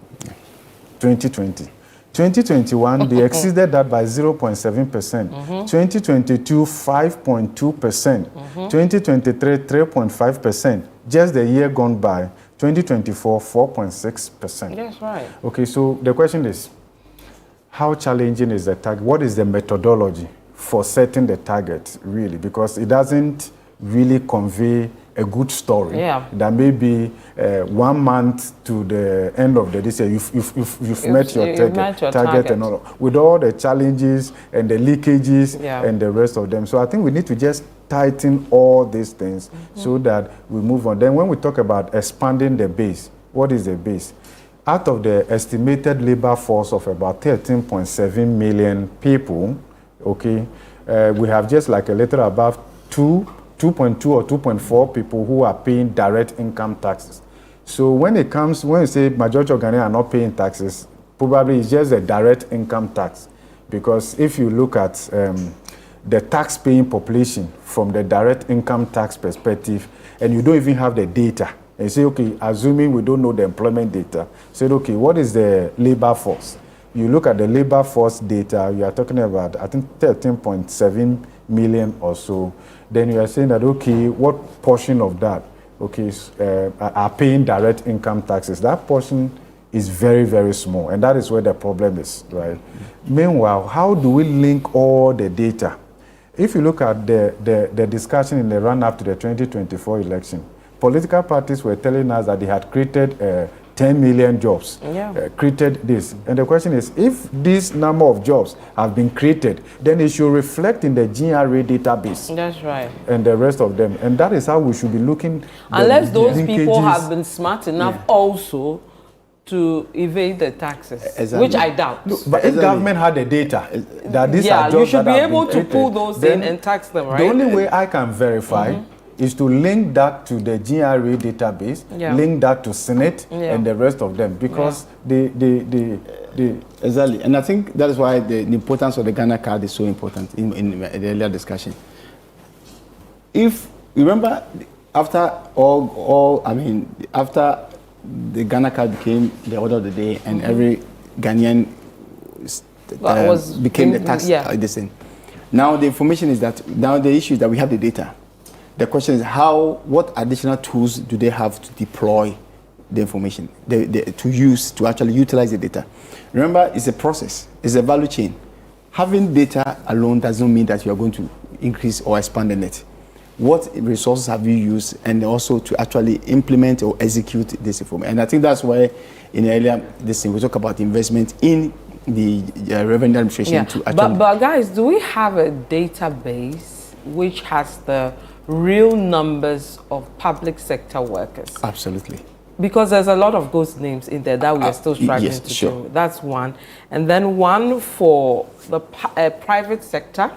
2020. 2021, they exceeded that by 0.7%. 2022, 5.2%. 2023, 3.5%. Just the year gone by, 2024, 4.6%.
That's right.
Okay, so the question is, how challenging is the target? What is the methodology for setting the target, really? Because it doesn't really convey a good story. That may be 1 month to the end of the this year, you've met your target and all, with all the challenges and the leakages and the rest of them. So I think we need to just tighten all these things so that we move on. Then when we talk about expanding the base, what is the base? Out of the estimated labor force of about 13.7 million people, okay, we have just like a little above 2.2 or 2.4 people who are paying direct income taxes. So when you say majority of Ghanaians are not paying taxes, probably it's just a direct income tax. Because if you look at the tax-paying population from the direct income tax perspective, and you don't even have the data, and you say, okay, assuming we don't know the employment data, say, okay, what is the labor force? You look at the labor force data, you are talking about, I think, 13.7 million or so. Then you are saying that, okay, what portion of that, okay, are paying direct income taxes? That portion is very, very small, and that is where the problem is, right? Meanwhile, how do we link all the data? If you look at the discussion in the run-up to the 2024 election, political parties were telling us that they had created 10 million jobs, created this. And the question is, if this number of jobs have been created, then it should reflect in the GRA database.
That's right.
And the rest of them. And that is how we should be looking.
Unless those people have been smart enough also to evade the taxes, which I doubt.
No, but if government had the data that these are jobs
you should
that
be
have
able
been
to
created,
pull those in and tax them, right?
The only way I can verify is to link that to the GRA database, link that to Senate and the rest of them, because they
exactly. And I think that is why the importance of the Ghana card is so important in the earlier discussion. If you remember, after after the Ghana card became the order of the day, and every Ghanaian became the tax this thing. Now the information is that now the issue is that we have the data. The question is what additional tools do they have to deploy the information, to actually utilize the data? Remember, it's a process, it's a value chain. Having data alone doesn't mean that you are going to increase or expand the net. What resources have you used, and also to actually implement or execute this information? And I think that's why in earlier this thing we talk about investment in the revenue administration to actually.
But guys, do we have a database which has the real numbers of public sector workers?
Absolutely.
Because there's a lot of ghost names in there that we are still struggling to show. That's one. And then one for the private sector,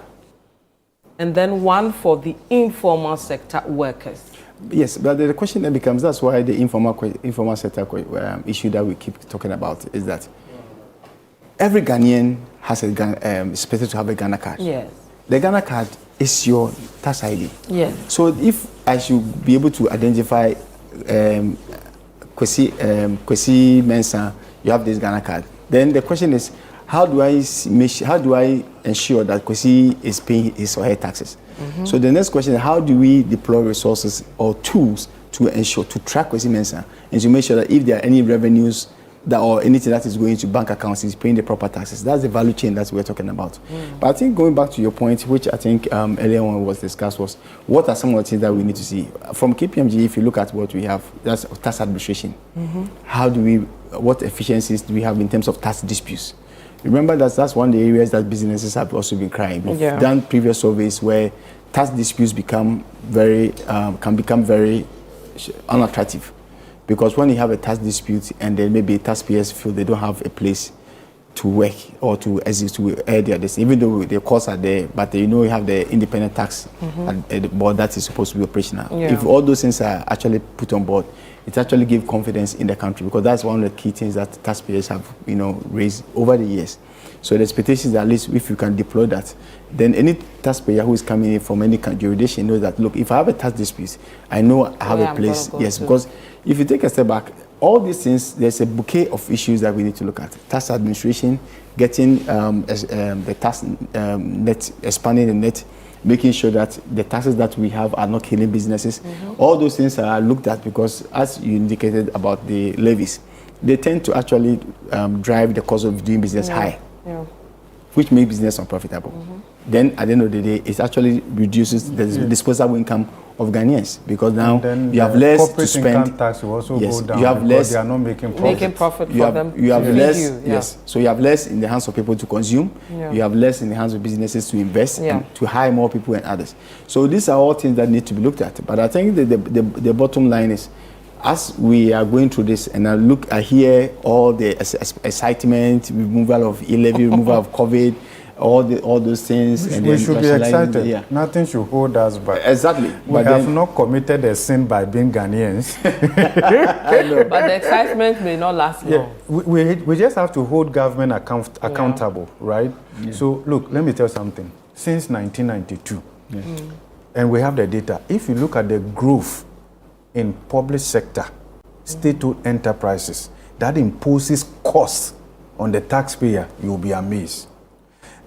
and then one for the informal sector workers.
Yes, but the question then becomes, that's why the informal sector issue that we keep talking about is that every Ghanaian has expected to have a Ghana card.
Yes.
The Ghana card is your tax ID.
Yes.
So if I should be able to identify Kwesi Mensah, you have this Ghana card, then the question is, how do I ensure that Kwesi is paying his or her taxes? So the next question is, how do we deploy resources or tools to ensure, to track Kwesi Mensah, and to make sure that if there are any revenues or anything that is going to bank accounts, is paying the proper taxes? That's the value chain that we're talking about. But I think going back to your point, which I think earlier on was discussed, was what are some of the things that we need to see from KPMG? If you look at what we have, that's tax administration. What efficiencies do we have in terms of tax disputes? Remember that's one of the areas that businesses have also been crying. We've done previous surveys where tax disputes can become very unattractive. Because when you have a tax dispute and then maybe taxpayers feel they don't have a place to work or to exist, to air their destiny, even though the costs are there, but you have the independent tax board that is supposed to be operational. If all those things are actually put on board, it actually gives confidence in the country, because that's one of the key things that taxpayers have raised over the years. So the expectation is that at least if you can deploy that, then any taxpayer who is coming in from any jurisdiction knows that, look, if I have a tax dispute, I know I have a place. Because if you take a step back, all these things, there's a bouquet of issues that we need to look at. Tax administration, getting the tax net, expanding the net, making sure that the taxes that we have are not killing businesses. All those things are looked at, because as you indicated about the levies, they tend to actually drive the cost of doing business high. Which makes business unprofitable. Then at the end of the day, it actually reduces the disposable income of Ghanaians, because now you have less to spend.
Income tax will also go down,
you have less.
They are not making profit.
Making profit for them.
You have less. So you have less in the hands of people to consume. You have less in the hands of businesses to invest and to hire more people and others. So these are all things that need to be looked at. But I think the bottom line is, as we are going through this, and I hear all the excitement, removal of Levy, removal of COVID, all those things.
We should be excited. Nothing should hold us back.
Exactly.
We have not committed a sin by being Ghanaians.
I know.
But the excitement may not last long.
We just have to hold government accountable, right? So look, let me tell you something. Since 1992, and we have the data, if you look at the growth in public sector, state-owned enterprises, that imposes costs on the taxpayer, you'll be amazed.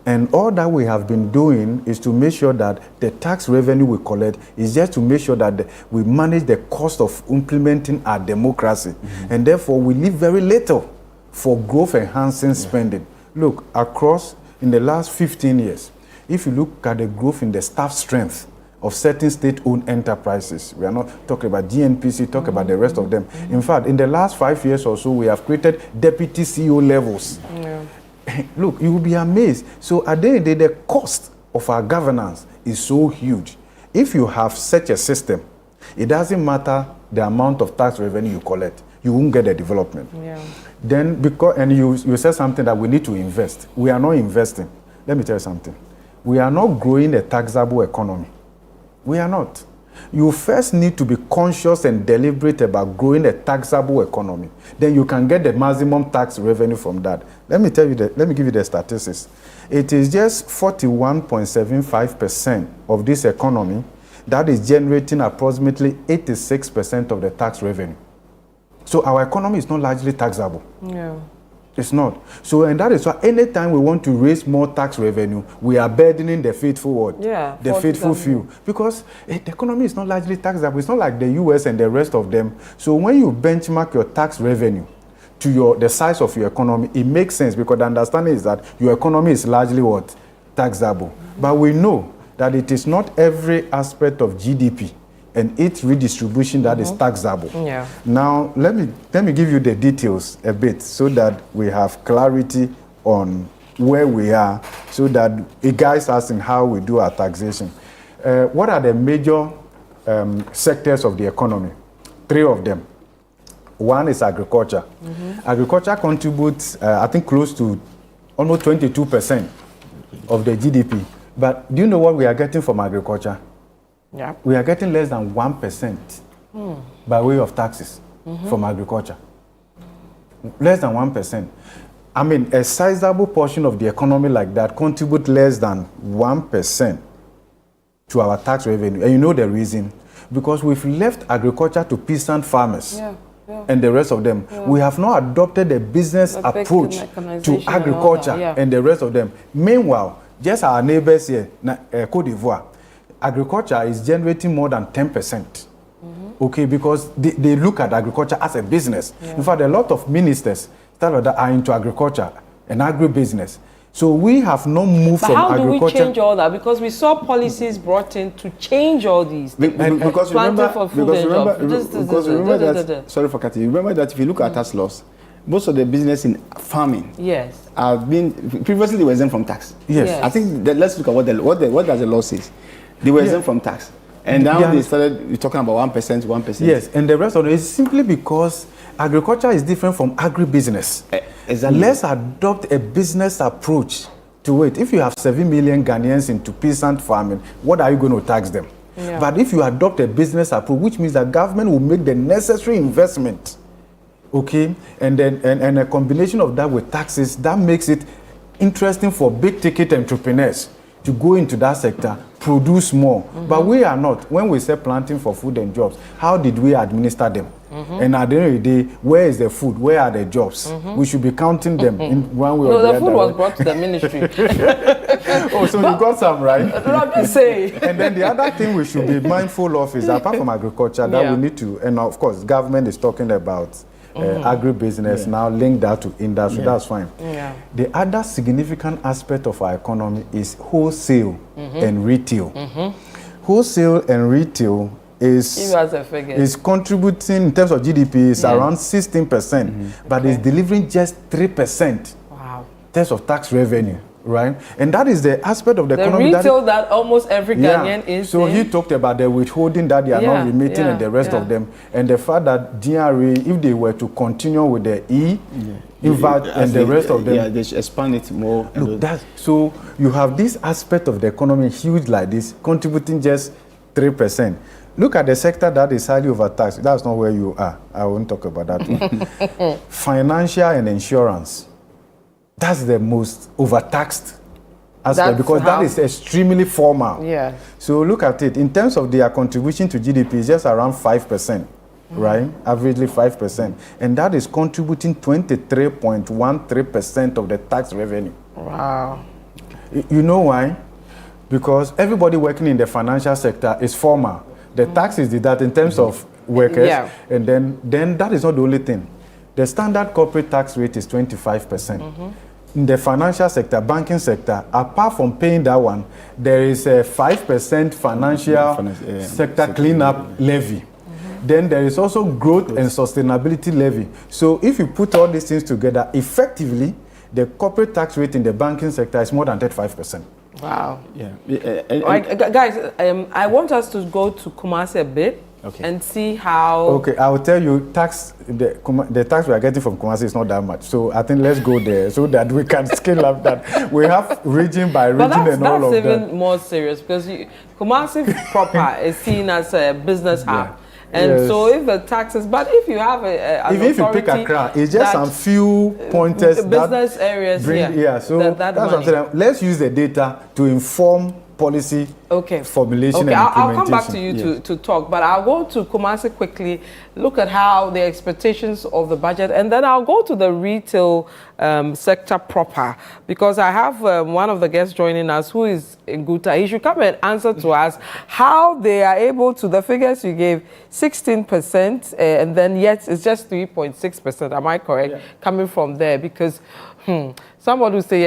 And all that we have been doing is to make sure that the tax revenue we collect is just to make sure that we manage the cost of implementing our democracy. And therefore, we leave very little for growth-enhancing spending. Look, across, in the last 15 years, if you look at the growth in the staff strength of certain state-owned enterprises. We are not talking about GNPC, talk about the rest of them. In fact, in the last 5 years or so, we have created deputy CEO levels. Look, you will be amazed. So at the end of the day, the cost of our governance is so huge. If you have such a system, it doesn't matter the amount of tax revenue you collect, you won't get the development. Then, you said something that we need to invest. We are not investing. Let me tell you something. We are not growing a taxable economy. We are not. You first need to be conscious and deliberate about growing a taxable economy. Then you can get the maximum tax revenue from that. Let me give you the statistics. It is just 41.75% of this economy that is generating approximately 86% of the tax revenue. So our economy is not largely taxable.
Yeah.
It's not. So, and that is why anytime we want to raise more tax revenue, we are burdening the faithful what?
Yeah.
The faithful few. Because the economy is not largely taxable. It's not like the US and the rest of them. So when you benchmark your tax revenue to the size of your economy, it makes sense because the understanding is that your economy is largely what? Taxable. But we know that it is not every aspect of GDP and its redistribution that is taxable.
Yeah.
Now, let me give you the details a bit so that we have clarity on where we are, so that it guides us in how we do our taxation. What are the major sectors of the economy? 3 of them. One is agriculture. Agriculture contributes, I think, close to almost 22% of the GDP. But do you know what we are getting from agriculture?
Yeah.
We are getting less than 1% by way of taxes from agriculture. Less than 1%. I mean, a sizable portion of the economy like that contribute less than 1% to our tax revenue. And you know the reason? Because we've left agriculture to peasant farmers. And the rest of them. We have not adopted a business approach to agriculture and the rest of them. Meanwhile, just our neighbors here, Côte d'Ivoire, agriculture is generating more than 10%. Okay, because they look at agriculture as a business. In fact, a lot of ministers that are into agriculture and agribusiness. So we have not moved from agriculture.
How do we change all that? Because we saw policies brought in to change all these.
Because remember that, sorry for cutting, remember that if you look at tax laws, most of the business in farming have been, previously they were exempt from tax. I think that, let's look at what does the law say. They were exempt from tax. And now they started talking about 1%.
Yes, and the rest of it is simply because agriculture is different from agribusiness.
Exactly.
Let's adopt a business approach to it. If you have 7 million Ghanaians into peasant farming, what are you going to tax them? But if you adopt a business approach, which means that government will make the necessary investment, okay, and then and a combination of that with taxes, that makes it interesting for big ticket entrepreneurs to go into that sector, produce more. But we are not. When we say planting for food and jobs, how did we administer them? And at the end of the day, where is the food? Where are the jobs? We should be counting them in one way or the other.
No, the food was brought to the ministry.
Oh, so you got some, right?
I'm just saying.
And then the other thing we should be mindful of is, apart from agriculture, that we need to, and of course, government is talking about agribusiness, now link that to industry, that's fine. The other significant aspect of our economy is wholesale and retail. Wholesale and retail is contributing, in terms of GDP, is around 16%, but is delivering just 3% in terms of tax revenue. Right, and that is the aspect of the economy.
The retail that almost every Ghanaian is.
So he talked about the withholding that they are not remitting and the rest of them, and the fact that GRA, if they were to continue with the IVAT and the rest of them,
they should expand it more.
Look, so you have this aspect of the economy huge like this, contributing just 3%. Look at the sector that is highly overtaxed. That's not where you are. I won't talk about that one. Financial and insurance. That's the most overtaxed aspect, because that is extremely formal. So look at it. In terms of their contribution to GDP, it's just around 5%, right? Averagely 5%. And that is contributing 23.13% of the tax revenue.
Wow.
You know why? Because everybody working in the financial sector is formal. The tax is that in terms of workers, and then that is not the only thing. The standard corporate tax rate is 25%. In the financial sector, banking sector, apart from paying that one, there is a 5% financial sector cleanup levy. Then there is also growth and sustainability levy. So if you put all these things together, effectively, the corporate tax rate in the banking sector is more than 35%.
Wow. Guys, I want us to go to Kumasi a bit. And see how. Okay,
I will tell you, the tax we are getting from Kumasi is not that much. So I think let's go there so that we can scale up that. We have region by region and all of that.
That's even more serious, because Kumasi proper is seen as a business hub. And so if the taxes, but if you have
even if you pick Accra, it's just some few pointers.
Business areas,
so that's what I'm saying. Let's use the data to inform policy formulation and implementation.
I'll come back to you to talk, but I'll go to Kumasi quickly, look at how the expectations of the budget, and then I'll go to the retail sector proper, because I have one of the guests joining us who is in Guta. He should come and answer to us how they are able to, the figures you gave, 16%, and then yet it's just 3.6%. Am I correct? Coming from there, because somebody will say,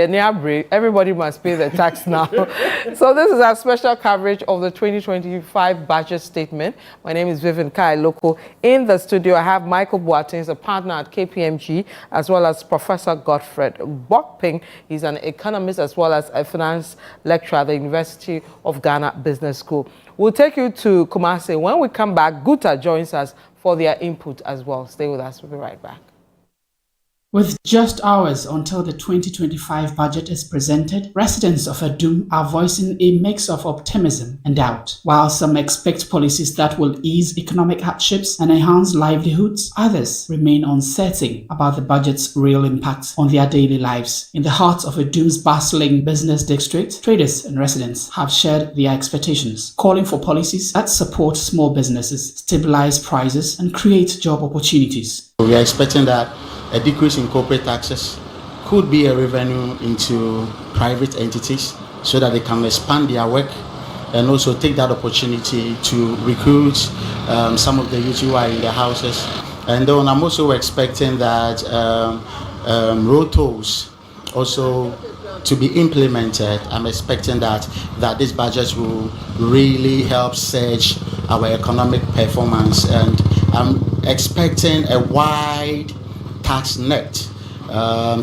everybody must pay the tax now. So this is our special coverage of the 2025 budget statement. My name is Vivian Kai Loko. In the studio, I have Michael Boateng, a partner at KPMG, as well as Professor Godfred Bokping. He's an economist as well as a finance lecturer at the University of Ghana Business School. We'll take you to Kumasi. When we come back, Guta joins us for their input as well. Stay with us. We'll be right back.
With just hours until the 2025 budget is presented, residents of Adum are voicing a mix of optimism and doubt. While some expect policies that will ease economic hardships and enhance livelihoods, others remain uncertain about the budget's real impact on their daily lives. In the heart of Adum's bustling business district, traders and residents have shared their expectations, calling for policies that support small businesses, stabilize prices, and create job opportunities.
We are expecting that a decrease in corporate taxes could be a revenue into private entities so that they can expand their work and also take that opportunity to recruit some of the youth who are in their houses. And then I'm also expecting that road tolls also to be implemented. I'm expecting that this budget will really help surge our economic performance, and I'm expecting a wide tax net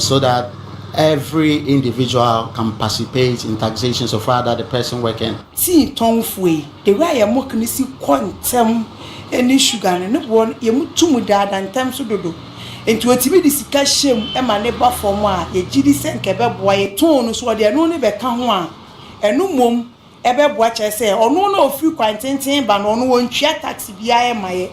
so that every individual can participate in taxation so far that the person working.
See, Tongfui, the way I am working is quantum any sugar and no one, you too much and time to do. And to a TV discussion, and my neighbor for moi, a GD sent kebab boy, tone, so they are no never come one. And no mum, ever watch I say, or no few quantum, but no one share taxi via my.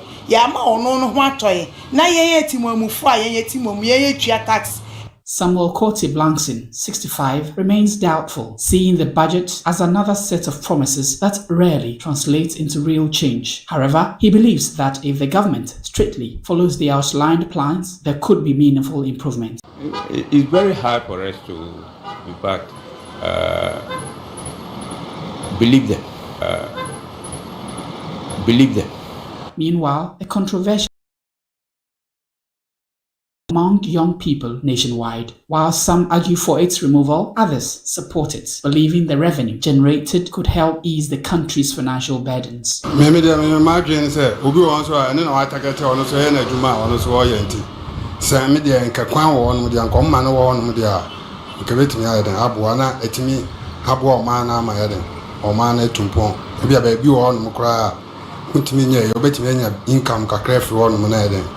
Samuel Kote Blankson, 65, remains doubtful, seeing the budget as another set of promises that rarely translates into real change. However, he believes that if the government strictly follows the outlined plans, there could be meaningful improvement.
It's very hard for us to, in fact, believe them.
Meanwhile, a controversial among young people nationwide. While some argue for its removal, others support it, believing the revenue generated could help ease the country's financial burdens.
Income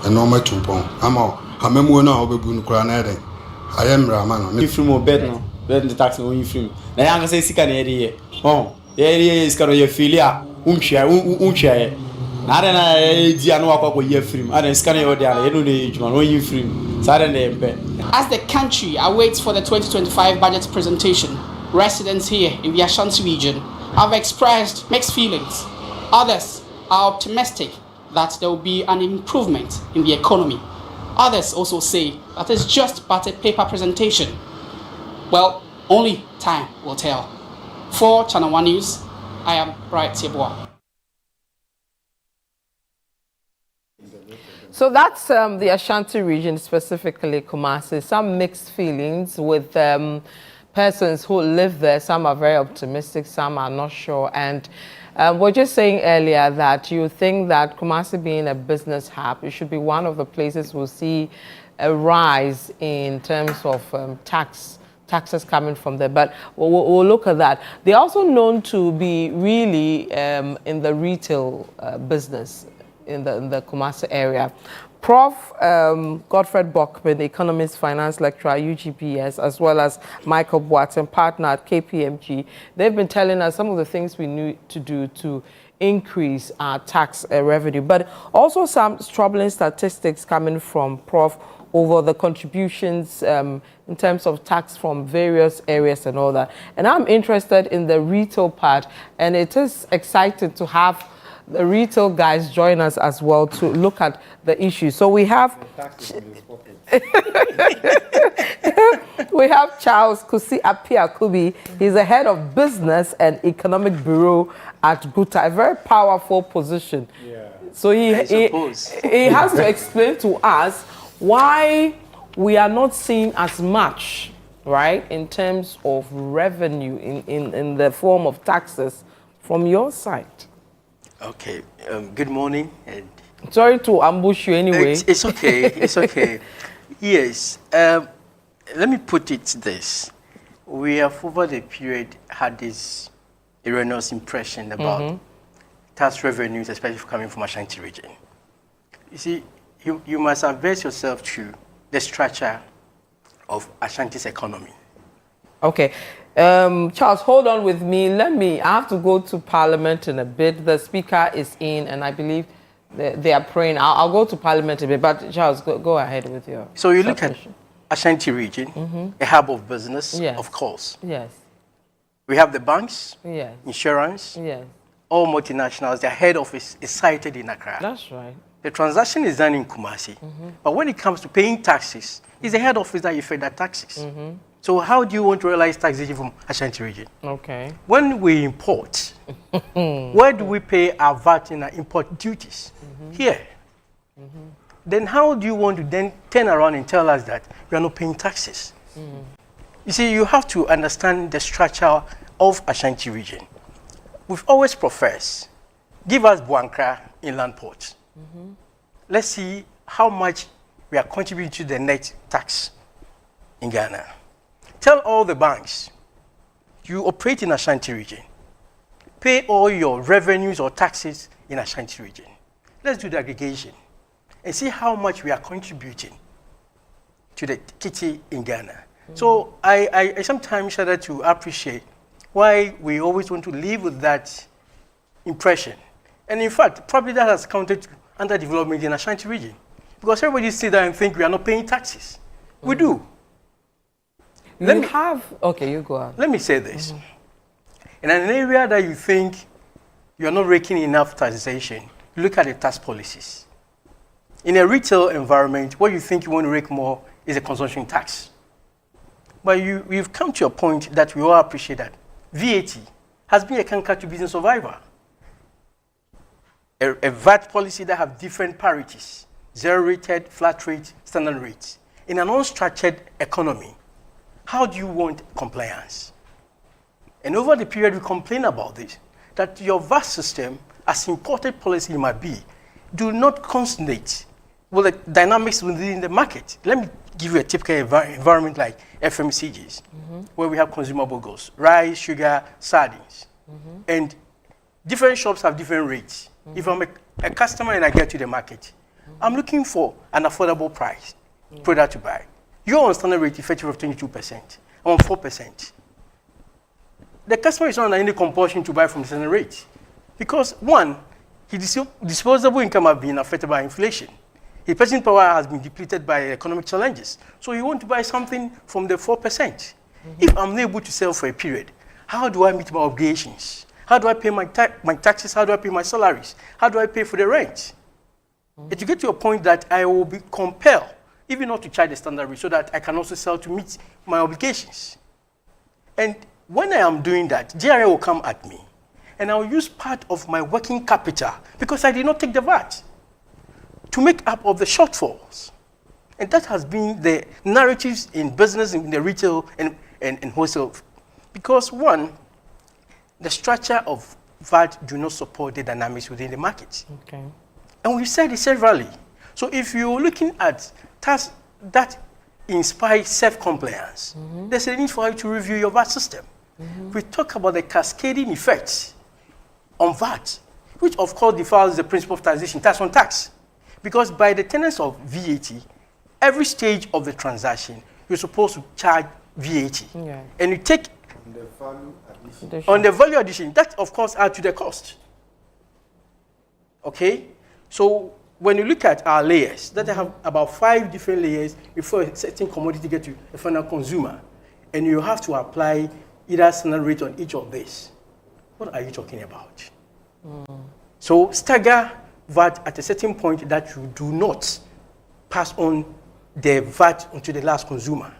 and normal tumpon. Hamemo na obebun kura na eden ayemra ma no
ifrim obed no bed the tax no ifrim na yanga say sika na yede oh ye sika no ye filia unhwia na ade na edi anu akwa ye ifrim ade sika na ye ode ala ye no ne ejuma no ifrim sa ade na embe.
As the country awaits for the 2025 budget presentation, residents here in the Ashanti region have expressed mixed feelings. Others are optimistic that there will be an improvement in the economy. Others also say that it's just but a paper presentation. Well, only time will tell. For Channel 1 News, I am Bright Tieboa.
So that's the Ashanti region, specifically Kumasi. Some mixed feelings with persons who live there. Some are very optimistic, some are not sure. And we're just saying earlier that you think that Kumasi being a business hub, it should be one of the places we'll see a rise in terms of taxes coming from there. But we'll look at that. They're also known to be really in the retail business in the Kumasi area. Prof. Godfred Bokping, the Economist, finance lecturer at UGPS, as well as Michael Boateng, partner at KPMG, they've been telling us some of the things we need to do to increase our tax revenue, but also some troubling statistics coming from Prof. over the contributions in terms of tax from various areas and all that. And I'm interested in the retail part, and it is exciting to have the retail guys join us as well to look at the issue. So we have we have Charles Kusi Apia-Kubi. He's the head of business and economic bureau at Guta, a very powerful position. Yeah. So he has to explain to us why we are not seeing as much, right, in terms of revenue in the form of taxes from your side.
Okay, good morning.
Sorry to ambush you anyway.
It's okay, it's okay. Yes, let me put it this. We have over the period had this erroneous impression about tax revenues, especially coming from Ashanti region. You see, you must adverse yourself to the structure of Ashanti's economy.
Okay. Charles, hold on with me. I have to go to Parliament in a bit. The Speaker is in, and I believe they are praying. I'll go to Parliament a bit, but Charles, go ahead with your
So you look at Ashanti region, a hub of business, of course.
Yes.
We have the banks,
yes,
insurance,
yes,
all multinationals. Their head office is sited in Accra.
That's right.
The transaction is done in Kumasi. But when it comes to paying taxes, it's the head office that you pay that taxes. So how do you want to realize taxation from Ashanti region?
Okay.
When we import, where do we pay our VAT and our import duties? Here. Then how do you want to then turn around and tell us that we are not paying taxes? You see, you have to understand the structure of Ashanti region. We've always professed, give us Buankra inland port. Let's see how much we are contributing to the net tax in Ghana. Tell all the banks, you operate in Ashanti region. Pay all your revenues or taxes in Ashanti region. Let's do the aggregation and see how much we are contributing to the kitty in Ghana. So I sometimes shudder to appreciate why we always want to live with that impression. And in fact, probably that has counted to underdevelopment in Ashanti region. Because everybody sit there and think we are not paying taxes. We do.
Okay, you go on.
Let me say this. In an area that you think you are not raking enough taxation, you look at the tax policies. In a retail environment, what you think you want to rake more is a consumption tax. But we've come to a point that we all appreciate that VAT has been a canker to business survivor. A VAT policy that have different parities, zero rated, flat rate, standard rates. In an unstructured economy, how do you want compliance? And over the period we complain about this, that your VAT system, as important policy it might be, do not consonate with the dynamics within the market. Let me give you a typical environment like FMCGs, where we have consumable goods, rice, sugar, sardines. And different shops have different rates. If I'm a customer and I get to the market, I'm looking for an affordable price product to buy. You're on standard rate effective of 22%. I'm on 4%. The customer is not under any compulsion to buy from the standard rate. Because one, his disposable income has been affected by inflation. His purchasing power has been depleted by economic challenges. So you want to buy something from the 4%. If I'm not able to sell for a period, how do I meet my obligations? How do I pay my taxes? How do I pay my salaries? How do I pay for the rent? And to get to a point that I will be compelled even not to charge the standard rate so that I can also sell to meet my obligations. And when I am doing that, GRA will come at me and I'll use part of my working capital because I did not take the VAT to make up of the shortfalls. And that has been the narratives in business, in the retail and wholesale. Because one, the structure of VAT do not support the dynamics within the market.
Okay.
And we've said it severally. So if you're looking at tasks that inspire self-compliance, there's a need for you to review your VAT system. We talk about the cascading effects on VAT, which of course defiles the principle of taxation, tax on tax. Because by the tenets of VAT, every stage of the transaction, you're supposed to charge VAT. Yeah. And you take on the value addition. On the value addition, that of course adds to the cost. Okay? So when you look at our layers, that have about 5 different layers before a certain commodity gets to a final consumer, and you have to apply either standard rate on each of these, what are you talking about? So stagger VAT at a certain point that you do not pass on the VAT onto the last consumer.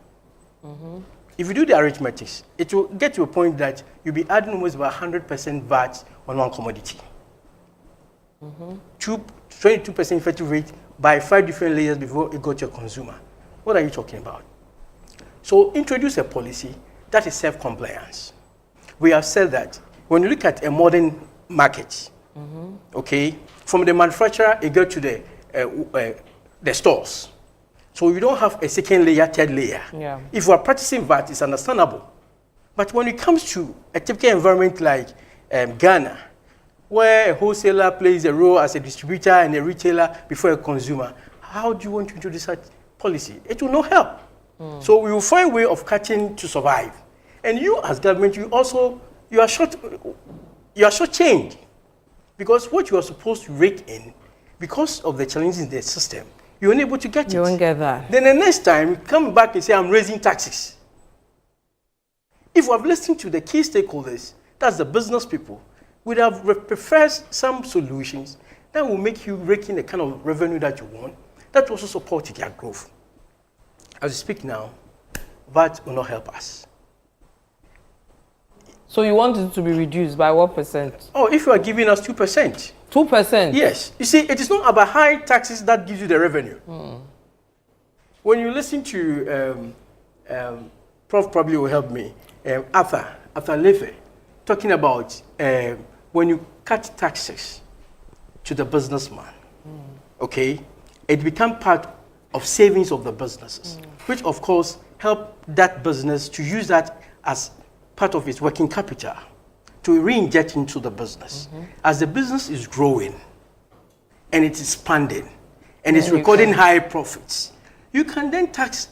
If you do the arithmetic, it will get to a point that you'll be adding almost about 100% VAT on one commodity. 22% effective rate by 5 different layers before it got to a consumer. What are you talking about? So introduce a policy that is self-compliance. We have said that when you look at a modern market, okay, from the manufacturer, it goes to the stores. So you don't have a second layer, third layer.
Yeah.
If you are practicing VAT, it's understandable. But when it comes to a typical environment like Ghana, where a wholesaler plays a role as a distributor and a retailer before a consumer, how do you want to introduce that policy? It will not help. So we will find a way of cutting to survive. And you as government, you are shortchanged. Because what you are supposed to rake in, because of the challenges in the system, you're unable to get it.
You won't get that.
Then the next time, you come back and say, I'm raising taxes. If we have listened to the key stakeholders, that's the business people, would have preferred some solutions that will make you rake in the kind of revenue that you want, that will also support their growth. As we speak now, VAT will not help us.
So you want it to be reduced by what percent?
Oh, if you are giving us 2%.
2%?
Yes. You see, it is not about high taxes that gives you the revenue. When you listen to, Prof probably will help me, Arthur Levy, talking about when you cut taxes to the businessman, okay, it becomes part of savings of the businesses, which of course help that business to use that as part of its working capital to re-inject into the business. As the business is growing and it is expanding and it's recording high profits, you can then tax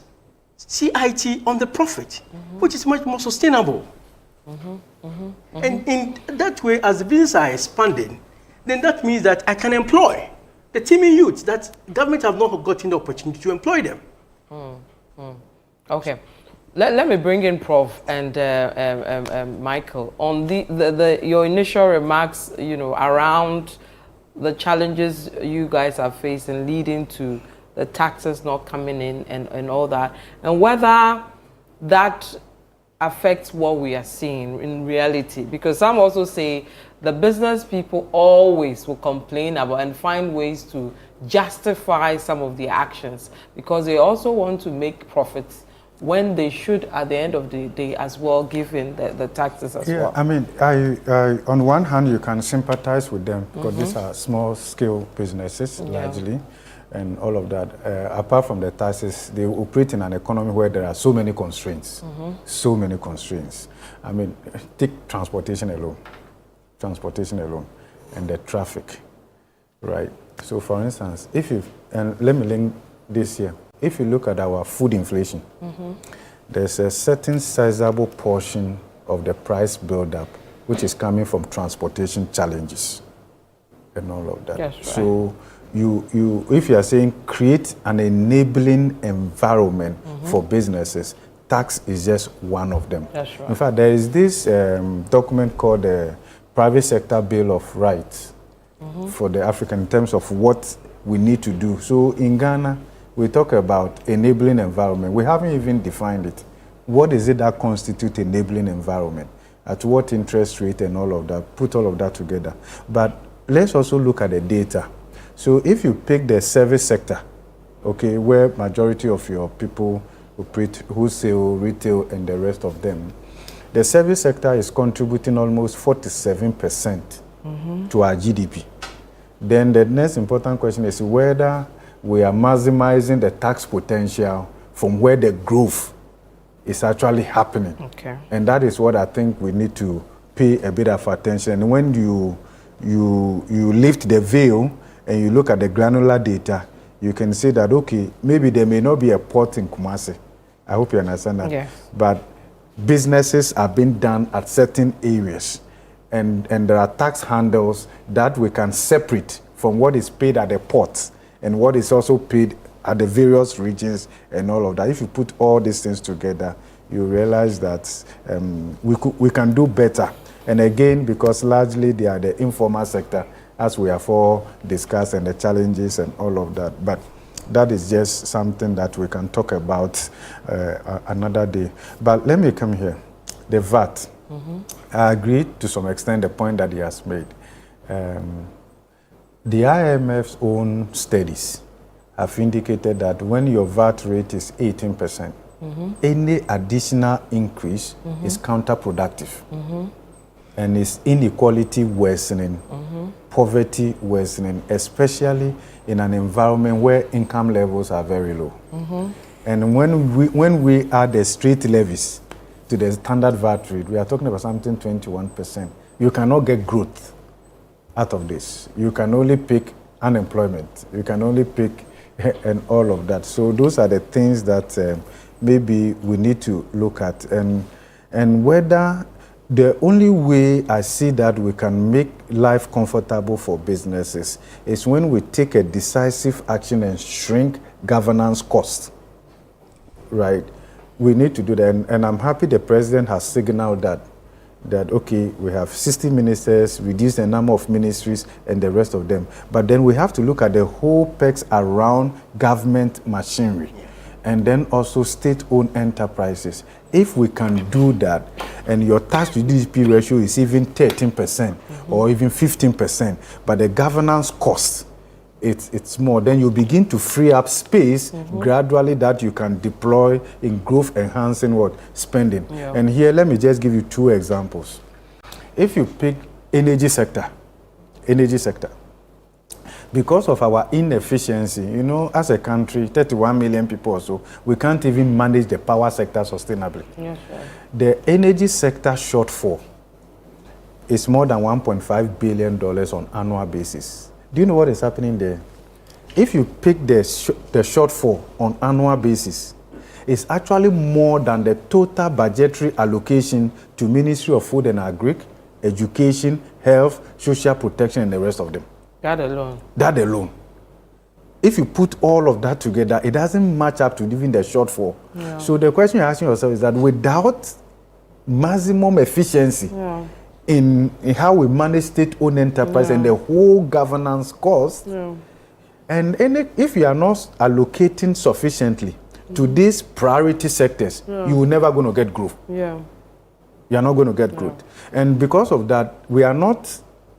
CIT on the profit, which is much more sustainable. And in that way, as the business are expanding, then that means that I can employ the teeming youths that government have not gotten the opportunity to employ them.
Okay. Let me bring in Prof and Michael on your initial remarks, around the challenges you guys are facing leading to the taxes not coming in and all that, and whether that affects what we are seeing in reality. Because some also say the business people always will complain about and find ways to justify some of the actions because they also want to make profits when they should, at the end of the day, as well, give in the taxes as well.
I mean, on one hand, you can sympathize with them because these are small-scale businesses, largely, and all of that. Apart from the taxes, they operate in an economy where there are so many constraints, so many constraints. I mean, take transportation alone, and the traffic, right? So, for instance, and let me link this here. If you look at our food inflation, there's a certain sizable portion of the price build-up which is coming from transportation challenges and all of that.
That's right.
So if you are saying create an enabling environment for businesses, tax is just one of them.
That's right.
In fact, there is this document called the Private Sector Bill of Rights for the African in terms of what we need to do. So in Ghana, we talk about enabling environment. We haven't even defined it. What is it that constitutes enabling environment? At what interest rate and all of that? Put all of that together. But let's also look at the data. So if you pick the service sector, okay, where majority of your people operate, wholesale, retail, and the rest of them, the service sector is contributing almost 47% to our GDP. Then the next important question is whether we are maximizing the tax potential from where the growth is actually happening.
Okay.
And that is what I think we need to pay a bit of attention. And when you lift the veil and you look at the granular data, you can see that, okay, maybe there may not be a port in Kumasi. I hope you understand that.
Yes.
But businesses are being done at certain areas. And there are tax handles that we can separate from what is paid at the ports and what is also paid at the various regions and all of that. If you put all these things together, you realize that we can do better. And again, because largely they are the informal sector, as we have all discussed, and the challenges and all of that. But that is just something that we can talk about another day. But let me come here. The VAT. I agree to some extent the point that he has made. The IMF's own studies have indicated that when your VAT rate is 18%, any additional increase is counterproductive. And it's inequality worsening, poverty worsening, especially in an environment where income levels are very low. And when we add the straight levies to the standard VAT rate, we are talking about something 21%. You cannot get growth out of this. You can only pick unemployment. You can only pick and all of that. So those are the things that maybe we need to look at. And whether the only way I see that we can make life comfortable for businesses is when we take a decisive action and shrink governance costs, right? We need to do that. And I'm happy the president has signaled that okay, we have 60 ministers, reduce the number of ministries and the rest of them. But then we have to look at the whole pegs around government machinery. And then also state-owned enterprises. If we can do that, and your tax to GDP ratio is even 13% or even 15%, but the governance cost, it's more, then you begin to free up space gradually that you can deploy in growth-enhancing spending. And here, let me just give you two examples. If you pick energy sector, because of our inefficiency, you know, as a country, 31 million people or so, we can't even manage the power sector sustainably. Yes, sir. The energy sector shortfall is more than $1.5 billion on annual basis. Do you know what is happening there? If you pick the shortfall on annual basis, it's actually more than the total budgetary allocation to Ministry of Food and Agric, Education, Health, Social Protection, and the rest of them.
That alone.
That alone. If you put all of that together, it doesn't match up to even the shortfall. Yeah. So the question you're asking yourself is that without maximum efficiency in how we manage state-owned enterprise and the whole governance cost, and if you are not allocating sufficiently to these priority sectors, you will never going to get growth. You are not going to get growth. And because of that, we are not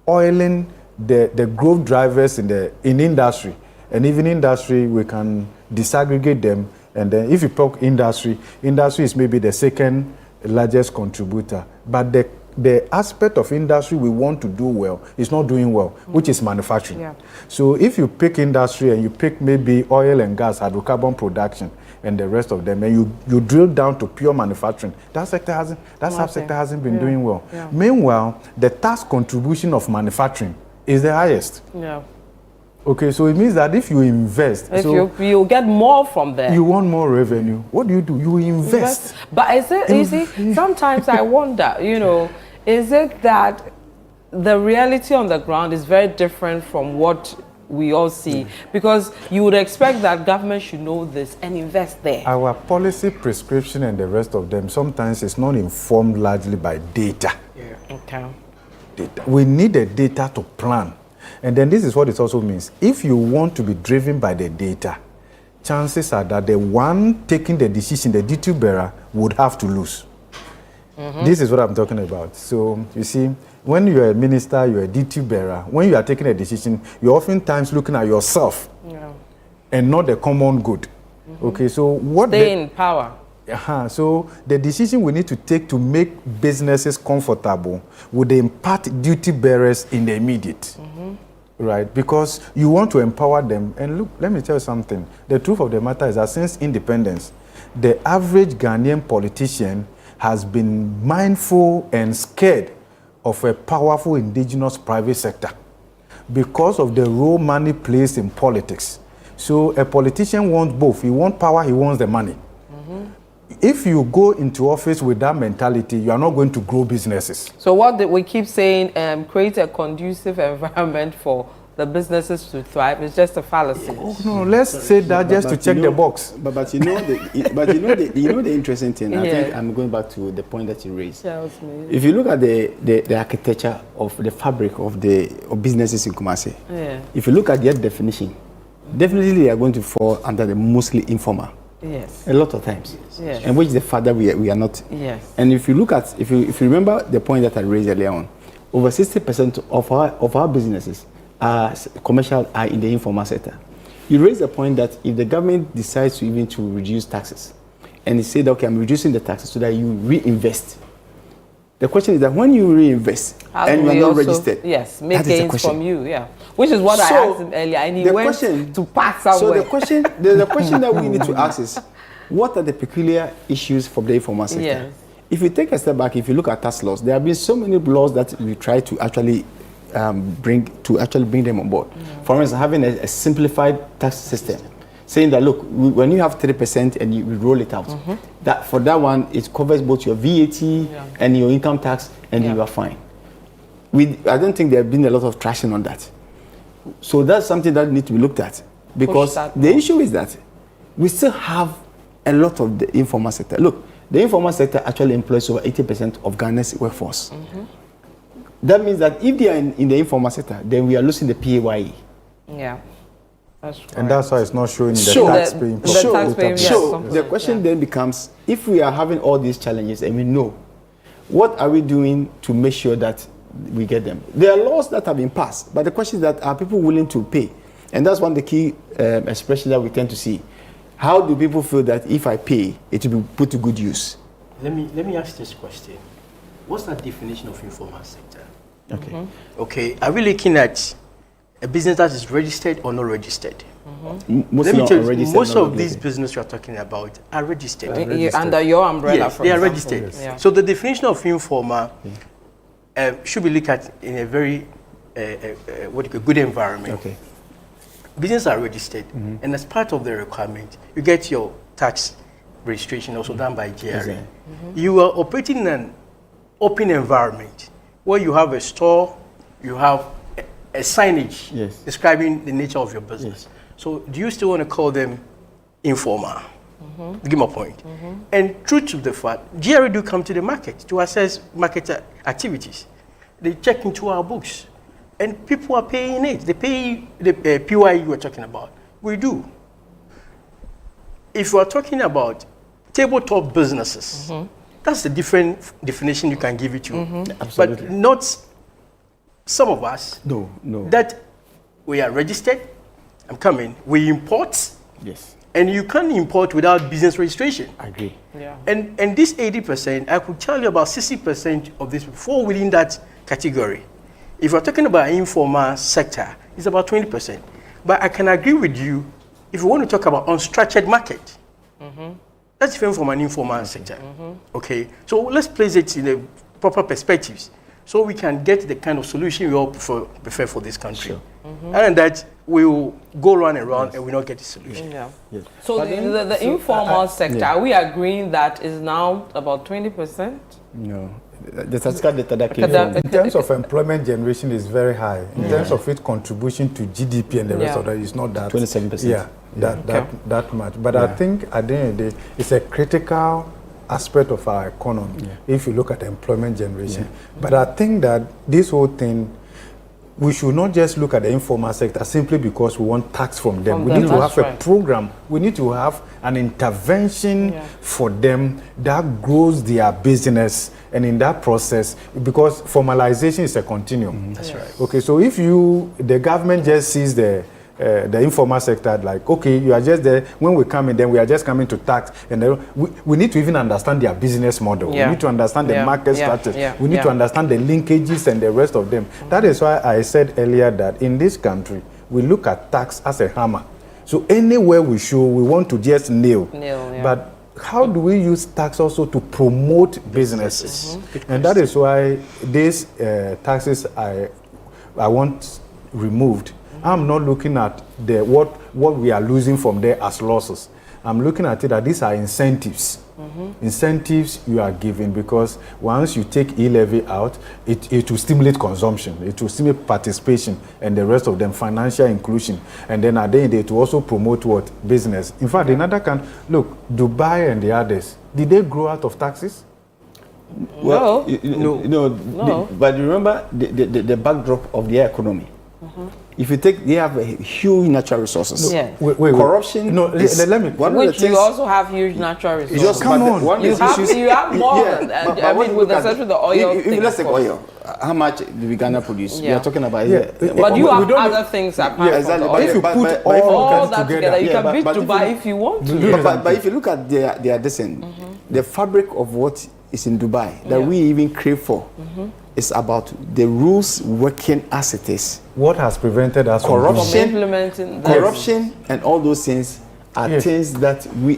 oiling the growth drivers in industry. And even industry, we can disaggregate them. And then if you talk industry is maybe the second largest contributor. But the aspect of industry we want to do well is not doing well, which is manufacturing. So if you pick industry and you pick maybe oil and gas, hydrocarbon production, and the rest of them, and you drill down to pure manufacturing, that subsector hasn't been doing well. Meanwhile, the tax contribution of manufacturing is the highest. Okay, so it means that if you invest,
you get more from there.
You want more revenue. What do? You invest.
But is it, you see, sometimes I wonder, you know, is it that the reality on the ground is very different from what we all see? Because you would expect that government should know this and invest there.
Our policy prescription and the rest of them sometimes is not informed largely by data.
Okay.
Data. We need the data to plan. And then this is what it also means. If you want to be driven by the data, chances are that the one taking the decision, the duty bearer, would have to lose. This is what I'm talking about. So, you see, when you're a minister, you're a duty bearer, when you are taking a decision, you're oftentimes looking at yourself and not the common good. Okay, so what...
Stay in power.
So the decision we need to take to make businesses comfortable would impact duty bearers in the immediate. Right? Because you want to empower them. And look, let me tell you something. The truth of the matter is that since independence, the average Ghanaian politician has been mindful and scared of a powerful indigenous private sector because of the role money plays in politics. So a politician wants both. He wants power, he wants the money. If you go into office with that mentality, you are not going to grow businesses.
So what we keep saying, create a conducive environment for the businesses to thrive is just a fallacy.
Oh, no, let's say that just to check the box.
But you know the interesting thing. I think I'm going back to the point that you raised. If you look at the architecture of the fabric of businesses in Kumasi, if you look at their definition, definitely they are going to fall under the mostly informal.
Yes.
A lot of times.
Yes.
And which the further we are not.
Yes.
And if you look at, if you remember the point that I raised earlier on, over 60% of our businesses are commercial are in the informal sector. You raised the point that if the government decides to reduce taxes, and they say that, okay, I'm reducing the taxes so that you reinvest. The question is that when you reinvest and you are not registered,
yes, make gains from you, which is what I asked him earlier, and he went to pass somewhere.
So the question that we need to ask is, what are the peculiar issues for the informal sector?
Yes.
If you take a step back, if you look at tax laws, there have been so many laws that we try to actually bring them on board. For instance, having a simplified tax system, saying that, look, when you have 3% and you roll it out, that for that one, it covers both your VAT and your income tax, and you are fine. I don't think there have been a lot of traction on that. So that's something that needs to be looked at, because the issue is that we still have a lot of the informal sector. Look, the informal sector actually employs over 80% of Ghana's workforce. That means that if they are in the informal sector, then we are losing the PAYE.
Yeah. That's right.
And that's why it's not showing the tax paying.
So the question then becomes, if we are having all these challenges and we know, what are we doing to make sure that we get them? There are laws that have been passed, but the question is that are people willing to pay? And that's one of the key expressions that we tend to see. How do people feel that if I pay, it will be put to good use?
Let me ask this question. What's the definition of informal sector?
Okay.
Okay, are we looking at a business that is registered or not registered?
Let me tell you,
most of these businesses you're talking about are registered.
Under your umbrella,
yes, they are registered. Yes. So the definition of informal should be looked at in a very good environment.
Okay.
Businesses are registered, and as part of the requirement, you get your tax registration also done by GRA. You are operating in an open environment where you have a store, you have a signage describing the nature of your business. So do you still want to call them informal? Give me a point. And true to the fact, GRA do come to the market to assess market activities. They check into our books, and people are paying it. They pay the PYE you were talking about. We do. If we are talking about tabletop businesses, that's a different definition you can give it to. But not some of us.
No.
That we are registered. I'm coming. We import.
Yes.
And you can't import without business registration.
I agree.
Yeah.
And this 80%, I could tell you about 60% of this fall within that category. If we're talking about informal sector, it's about 20%. But I can agree with you, if we want to talk about unstructured market, that's different from an informal sector. Okay, so let's place it in the proper perspectives so we can get the kind of solution we all prefer for this country. And that we will go round and round and we not get the solution.
So the informal sector, are we agreeing that is now about 20%?
No. The statistical data that came from.
In terms of employment generation is very high. In terms of its contribution to GDP and the rest of that, it's not that
27%.
Yeah, that much. But I think at the end of the day, it's a critical aspect of our economy if you look at employment generation. But I think that this whole thing, we should not just look at the informal sector simply because we want tax from them. We need to have a program. We need to have an intervention for them that grows their business. And in that process, because formalization is a continuum.
That's right.
Okay, so if the government just sees the informal sector like, okay, you are just there, when we come in, then we are just coming to tax, and then we need to even understand their business model. We need to understand the market status. We need to understand the linkages and the rest of them. That is why I said earlier that in this country, we look at tax as a hammer. So anywhere we show, we want to just nail. But how do we use tax also to promote businesses? And that is why these taxes I want removed. I'm not looking at what we are losing from there as losses. I'm looking at it that these are incentives. Incentives you are given because once you take e-levy out, it will stimulate consumption, it will stimulate participation, and the rest of them financial inclusion. And then at the end, it will also promote what? Business. In fact, another can look, Dubai and the others, did they grow out of taxes?
Well,
no.
But remember the backdrop of their economy. If you take, they have a huge natural resources.
Yes.
Wait.
Corruption.
No, let me.
Which you also have huge natural resources.
Just come on.
You have more. I mean, with the oil.
Let's take oil. How much do we Ghana produce? We are talking about
But you have other things apart from the oil.
If you put
all that together, you can beat Dubai if you want to.
But if you look at their descent, the fabric of what is in Dubai that we even crave for is about the rules working as it is.
What has prevented us
from
implementing corruption and all those things are things that we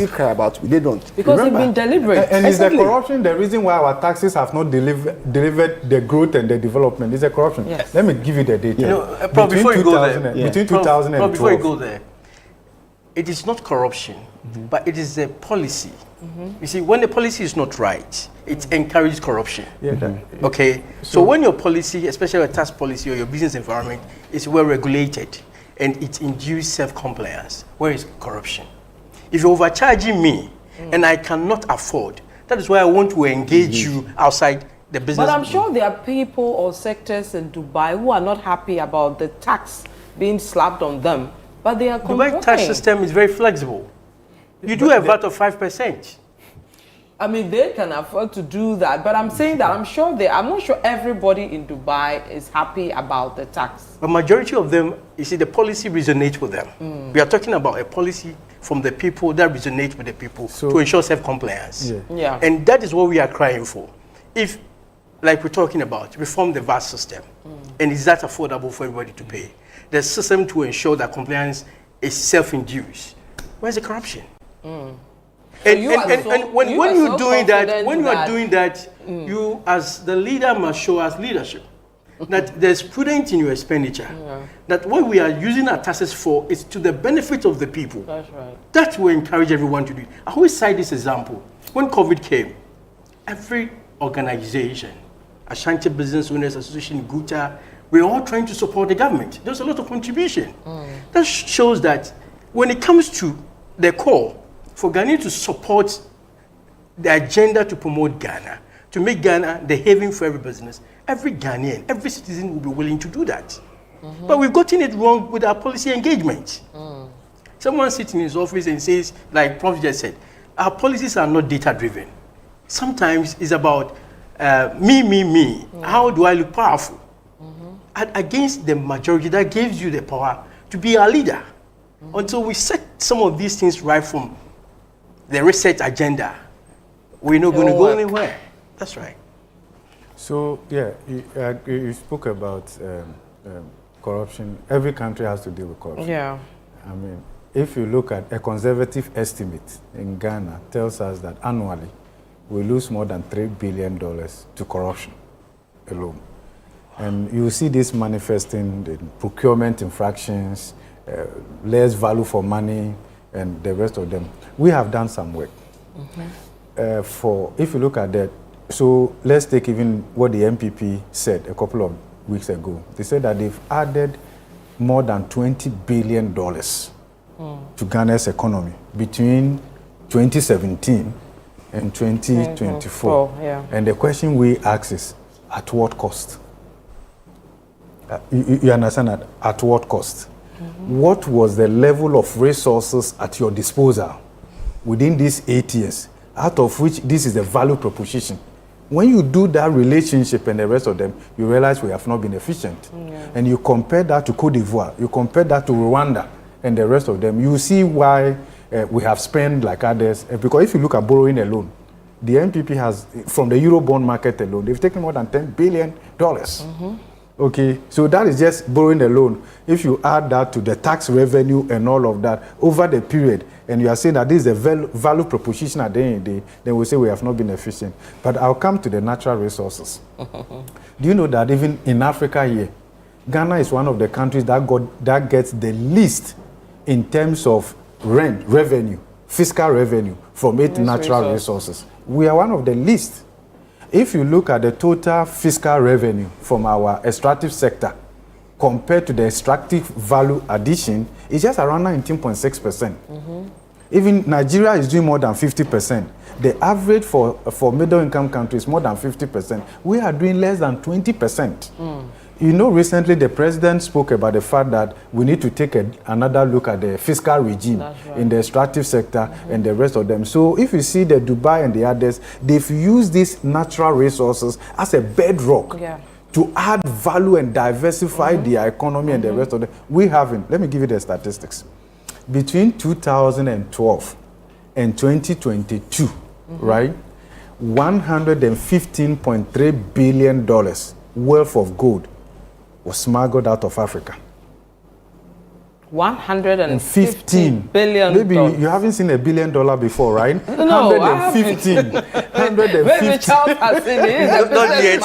cry about, they don't.
Because they've been deliberate.
And is the corruption the reason why our taxes have not delivered the growth and the development? Is the corruption?
Yes.
Let me give you the data.
Before you go there,
between 2012.
Before you go there, it is not corruption, but it is a policy. You see, when the policy is not right, it encourages corruption. Okay? So when your policy, especially your tax policy or your business environment, is well regulated and it induces self-compliance, where is corruption? If you're overcharging me and I cannot afford, that is why I want to engage you outside the business.
But I'm sure there are people or sectors in Dubai who are not happy about the tax being slapped on them, but they are complaining.
Dubai tax system is very flexible. You do a VAT of 5%.
I mean, they can afford to do that, but I'm saying that I'm not sure everybody in Dubai is happy about the tax.
The majority of them, you see, the policy resonates with them. We are talking about a policy from the people that resonates with the people to ensure self-compliance. And that is what we are crying for. If, like we're talking about, reform the VAT system, and is that affordable for everybody to pay? The system to ensure that compliance is self-induced. Where's the corruption? And when you're doing that, you as the leader must show us leadership. That there's prudence in your expenditure. That what we are using our taxes for is to the benefit of the people.
That's right.
That will encourage everyone to do it. I always cite this example. When COVID came, every organization, Ashanti Business Owners Association, GUTA, we're all trying to support the government. There's a lot of contribution. That shows that when it comes to the core, for Ghana to support the agenda to promote Ghana, to make Ghana the haven for every business, every Ghanaian, every citizen will be willing to do that. But we've gotten it wrong with our policy engagement. Someone sits in his office and says, like Prof just said, our policies are not data-driven. Sometimes it's about me. How do I look powerful? Against the majority that gives you the power to be our leader. Until we set some of these things right from the research agenda, we're not going to go anywhere. That's right.
So, you spoke about corruption. Every country has to deal with corruption.
Yeah.
I mean, if you look at a conservative estimate in Ghana, tells us that annually we lose more than $3 billion to corruption alone. And you see this manifesting in procurement infractions, less value for money, and the rest of them. We have done some work. If you look at that, so let's take even what the MPP said a couple of weeks ago. They said that they've added more than $20 billion to Ghana's economy between 2017 and 2024. And the question we ask is, at what cost? You understand that? At what cost? What was the level of resources at your disposal within these 8 years, out of which this is a value proposition? When you do that relationship and the rest of them, you realize we have not been efficient. And you compare that to Cote d'Ivoire, you compare that to Rwanda and the rest of them, you see why we have spent like others. Because if you look at borrowing alone, the NPP has, from the Eurobond market alone, they've taken more than $10 billion. Okay, so that is just borrowing alone. If you add that to the tax revenue and all of that over the period, and you are saying that this is a value proposition at the end of the day, then we say we have not been efficient. But I'll come to the natural resources. Do you know that even in Africa here, Ghana is one of the countries that gets the least in terms of revenue fiscal revenue from its natural resources. We are one of the least. If you look at the total fiscal revenue from our extractive sector compared to the extractive value addition, it's just around 19.6%. Even Nigeria is doing more than 50%. The average for middle-income countries is more than 50%. We are doing less than 20%. You know, recently the president spoke about the fact that we need to take another look at the fiscal regime in the extractive sector and the rest of them. So if you see the Dubai and the others, they've used these natural resources as a bedrock to add value and diversify their economy and the rest of them. We haven't. Let me give you the statistics. Between 2012 and 2022, right, $115.3 billion worth of gold was smuggled out of Africa.
115 billion.
Maybe you haven't seen $1 billion before, right?
No,
115. 115.
Maybe Charles has seen it.
Not yet.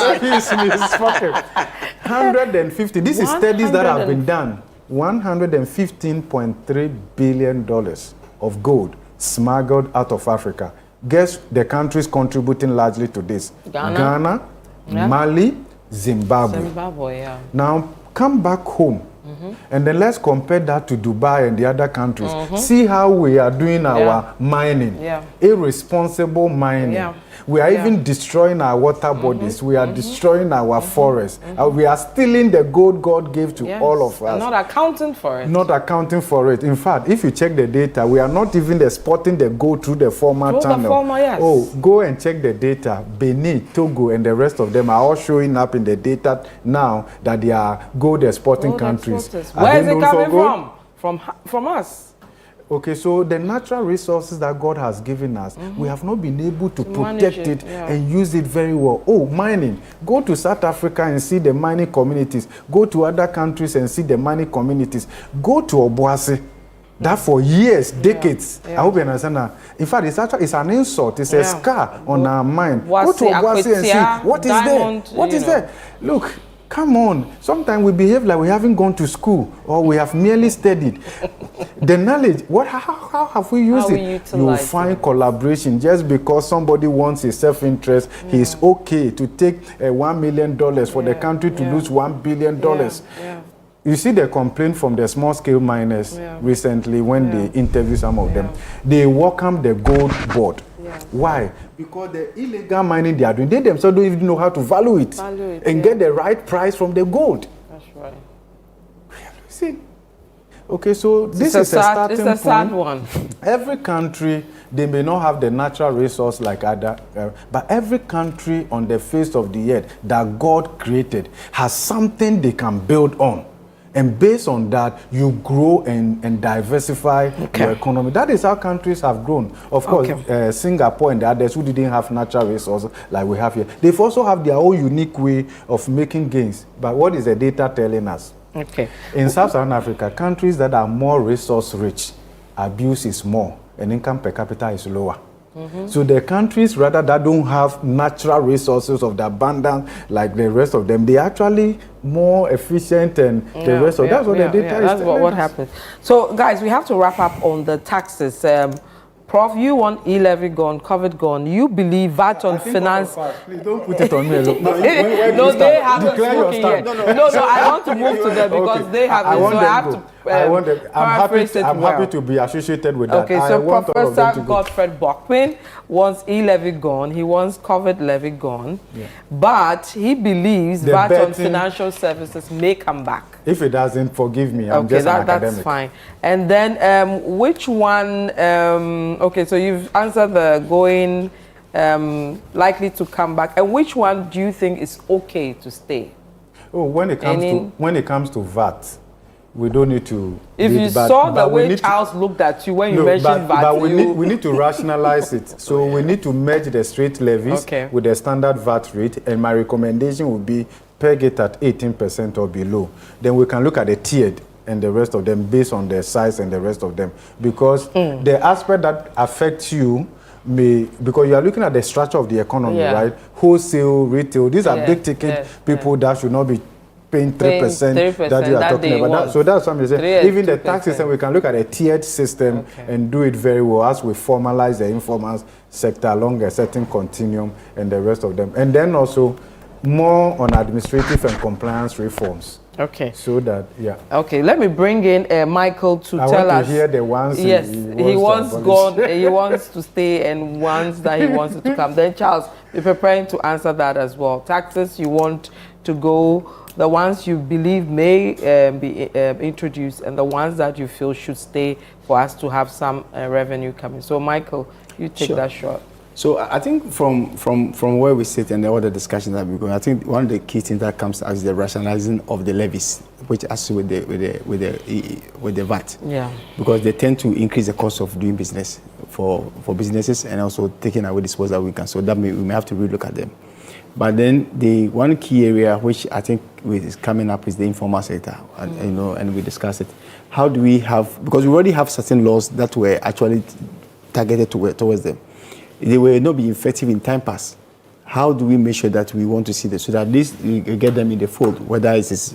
150. This is studies that have been done. $115.3 billion of gold smuggled out of Africa. Guess the countries contributing largely to this? Ghana, Mali, Zimbabwe. Now come back home and then let's compare that to Dubai and the other countries. See how we are doing our mining, irresponsible mining. We are even destroying our water bodies. We are destroying our forests. We are stealing the gold God gave to all of us.
Not accounting for it.
Not accounting for it. In fact, if you check the data, we are not even exporting the gold through the former channel. Oh, go and check the data. Benin, Togo, and the rest of them are all showing up in the data now that they are gold exporting countries.
Where is it coming from? From us.
Okay, so the natural resources that God has given us, we have not been able to protect it and use it very well. Oh, mining. Go to South Africa and see the mining communities. Go to other countries and see the mining communities. Go to Obuasi. That for years, decades. I hope you understand that. In fact, it's an insult. It's a scar on our mind. Go to Obuasi and see what is there. What is there? Look. Come on. Sometimes we behave like we haven't gone to school or we have merely studied. The knowledge, how have we used it? You find collaboration. Just because somebody wants his self-interest, he's okay to take $1 million for the country to lose $1 billion. You see the complaint from the small-scale miners recently when they interview some of them. They welcome the gold board. Why? Because the illegal mining they are doing, they themselves don't even know how to value it and get the right price from the gold.
That's right.
See? Okay, so this is a starting point.
It's a sad one.
Every country, they may not have the natural resource like other, but every country on the face of the earth that God created has something they can build on. And based on that, you grow and diversify your economy. That is how countries have grown. Of course, Singapore and the others who didn't have natural resources like we have here, they've also have their own unique way of making gains. But what is the data telling us? In Sub-Saharan Africa, countries that are more resource rich, abuse is more and income per capita is lower. So the countries rather that don't have natural resources of the abundance like the rest of them, they actually more efficient and the rest of that's what the data is.
That's what happens. So guys, we have to wrap up on the taxes. Prof, you want e-levy gone, COVID gone. You believe VAT on finance.
Please don't put it on me. Look,
no, they haven't spoken yet. No, I want to move to them because they have.
I want
so
them
I have to.
I'm happy to be associated with that.
Okay, so Professor Godfred Bokpin wants e-levy gone. He wants COVID levy gone, but he believes VAT on financial services may come back.
If it doesn't, forgive me. I'm just an academic.
That's fine. And then which one? Okay, so you've answered the going likely to come back. And which one do you think is okay to stay?
Oh, when it comes to VAT. We don't need to.
If you saw the way Charles looked at you when you mentioned VAT,
but we need to rationalize it. So we need to merge the straight levies with the standard VAT rate. And my recommendation would be peg it at 18% or below. Then we can look at the tiered and the rest of them based on their size and the rest of them. Because the aspect that affects you because you are looking at the structure of the economy, right? Wholesale, retail. These are big ticket people that should not be paying 3% that you are talking about. So that's what I'm saying. Even the tax system, we can look at a tiered system and do it very well as we formalize the informal sector along a certain continuum and the rest of them. And then also more on administrative and compliance reforms.
Okay.
So that, yeah.
Okay, let me bring in Michael to tell us.
I want to hear the ones
yes, he wants gone, he wants to stay, and ones that he wants to come. Then Charles, be preparing to answer that as well. Taxes you want to go, the ones you believe may be introduced, and the ones that you feel should stay for us to have some revenue coming. So Michael, you take that shot.
So I think from where we sit and all the discussions that we're going, I think one of the key things that comes as the rationalizing of the levies, which has to with the VAT.
Yeah.
Because they tend to increase the cost of doing business for businesses and also taking away disposable income. So that we may have to relook at them. But then the one key area which I think is coming up is the informal sector, and we discussed it. How do we have, because we already have certain laws that were actually targeted towards them. They will not be effective in time pass. How do we make sure that we want to see this so that at least we get them in the fold, whether it is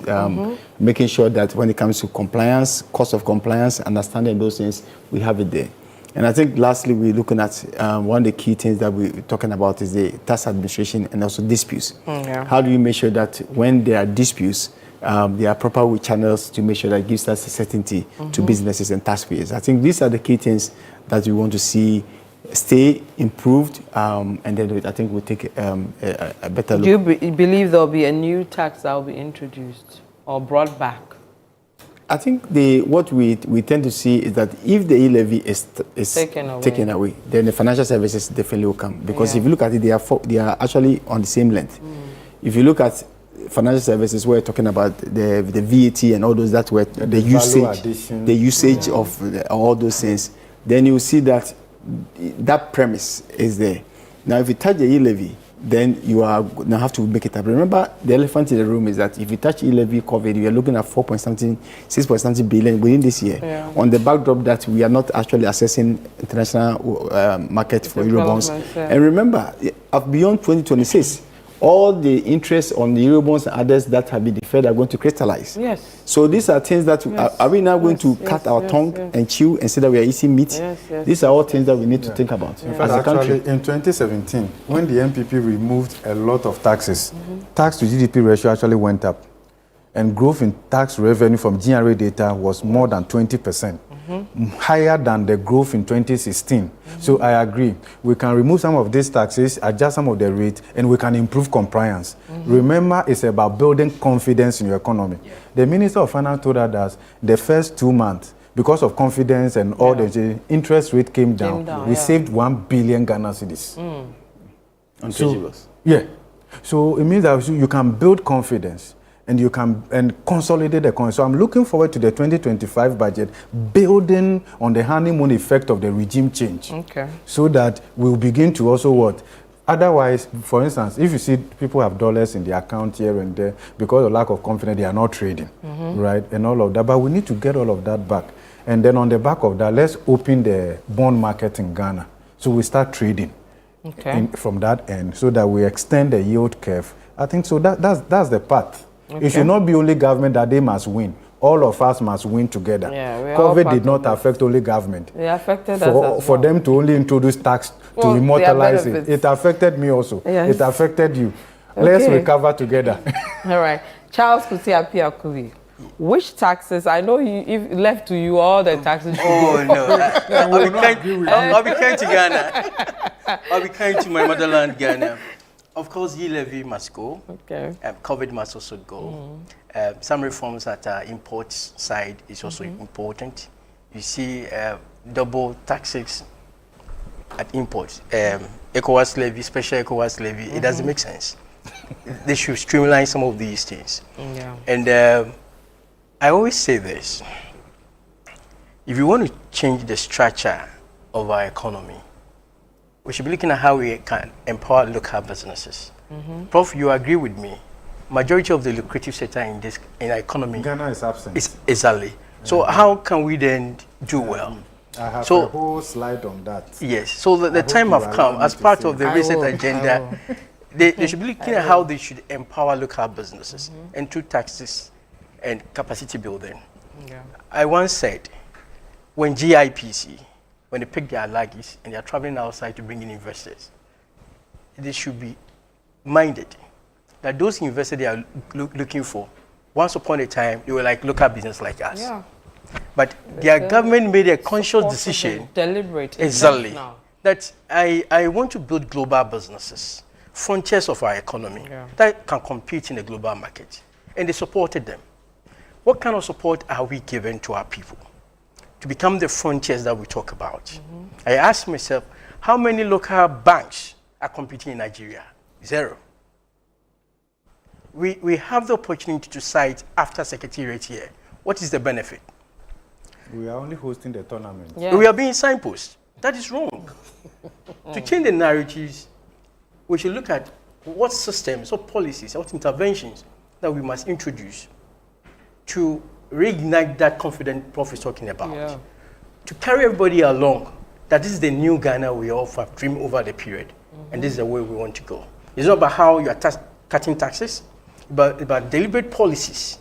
making sure that when it comes to compliance, cost of compliance, understanding those things, we have it there. And I think lastly, we're looking at one of the key things that we're talking about is the tax administration and also disputes. How do we make sure that when there are disputes, there are proper channels to make sure that gives us certainty to businesses and taxpayers. I think these are the key things that we want to see stay improved, and then I think we'll take a better look.
Do you believe there'll be a new tax that will be introduced or brought back?
I think what we tend to see is that if the e-levy is taken away, then the financial services definitely will come. Because if you look at it, they are actually on the same length. If you look at financial services, we're talking about the VAT and all those that were the usage of all those things, then you will see that that premise is there. Now, if you touch the e-levy, then you are now have to make it up. Remember, the elephant in the room is that if you touch e-levy COVID, you are looking at 6.something billion within this year. On the backdrop that we are not actually assessing international market for Eurobonds. And remember, beyond 2026, all the interest on the Eurobonds and others that have been deferred are going to crystallize.
Yes.
So these are things that are we now going to cut our tongue and chew and say that we are eating meat? These are all things that we need to think about as a country.
In 2017, when the MPP removed a lot of taxes, tax to GDP ratio actually went up, and growth in tax revenue from GRA data was more than 20%. Higher than the growth in 2016. So I agree. We can remove some of these taxes, adjust some of the rates, and we can improve compliance. Remember, it's about building confidence in your economy. The Minister of Finance told us that the first 2 months, because of confidence and all the interest rate came down, we saved 1 billion Ghana cedis. So it means that you can build confidence and you can consolidate the economy. So I'm looking forward to the 2025 budget, building on the honeymoon effect of the regime change. So that we'll begin to also what? Otherwise, for instance, if you see people have dollars in their account here and there, because of lack of confidence, they are not trading, right? And all of that. But we need to get all of that back. And then on the back of that, let's open the bond market in Ghana. So we start trading from that end so that we extend the yield curve. I think so that's the path. It should not be only government that they must win. All of us must win together. COVID did not affect only government.
It affected us
for them to only introduce tax to immortalize it. It affected me also. It affected you. Let's recover together.
All right. Charles Kusi, which taxes? I know if left to you, all the taxes.
Oh no! I'll be kind to Ghana. I'll be kind to my motherland, Ghana. Of course, e-levy must go. COVID must also go. Some reforms at import side is also important. You see, double taxes at imports. ECOWAS levy, special ECOWAS levy. It doesn't make sense. They should streamline some of these things. And I always say this: if you want to change the structure of our economy, we should be looking at how we can empower local businesses. Prof, you agree with me? Majority of the lucrative sector in our economy,
Ghana is absent.
Exactly. So how can we then do well?
I have a whole slide on that.
Yes. So the time have come as part of the recent agenda. They should be looking at how they should empower local businesses and through taxes and capacity building.
Yeah.
I once said, when GIPC, when they pick their luggage and they are traveling outside to bring in investors, they should be minded that those investors they are looking for, once upon a time, they were like local business like us.
Yeah.
But their government made a conscious decision,
deliberate,
exactly, that I want to build global businesses, frontiers of our economy that can compete in the global market. And they supported them. What kind of support are we giving to our people to become the frontiers that we talk about? I asked myself, how many local banks are competing in Nigeria? Zero. We have the opportunity to cite after Secretariat here. What is the benefit?
We are only hosting the tournament.
Yeah. We are being signposted. That is wrong. To change the narratives, we should look at what systems, what policies, what interventions that we must introduce to reignite that confidence Prof is talking about. Yeah. To carry everybody along, that this is the new Ghana we all have dreamed over the period, and this is the way we want to go. It's not about how you are cutting taxes, but about deliberate policies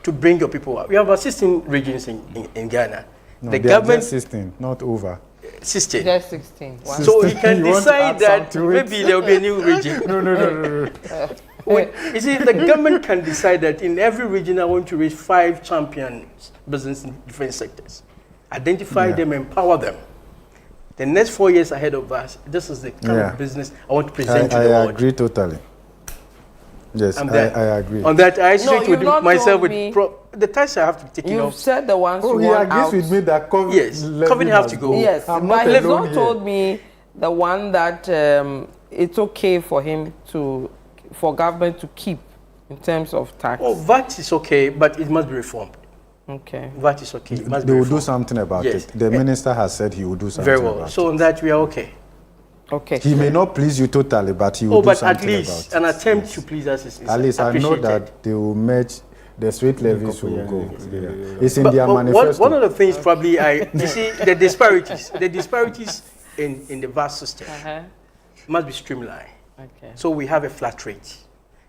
to bring your people up. We have about 16 regions in Ghana.
No,
the government
just 16, not over.
16.
Just 16. Wow.
So you can decide that maybe there will be a new region.
No.
You see, the government can decide that in every region I want to reach 5 champions business in different sectors. Identify them, empower them. The next 4 years ahead of us, this is the kind of business I want to present to the world.
I agree totally. Yes, I agree.
On that, I agree with myself with the tax I have to take.
You've said the ones
who want out. He agrees with me that COVID.
Yes, COVID have to go.
Yes, but he's not told me the one that it's okay for him for government to keep in terms of tax.
Oh, VAT is okay, but it must be reformed.
Okay.
VAT is okay. It must
they
be
will do something about it. The minister has said he will do something
very well.
About
so on that we are okay.
Okay.
He may not please you totally, but he will do something about it.
But at least an attempt to please us is
at least I know that they will merge the straight levies will go. It's in their manifesto.
One of the things probably you see the disparities in the VAT system must be streamlined.
Okay.
So we have a flat rate,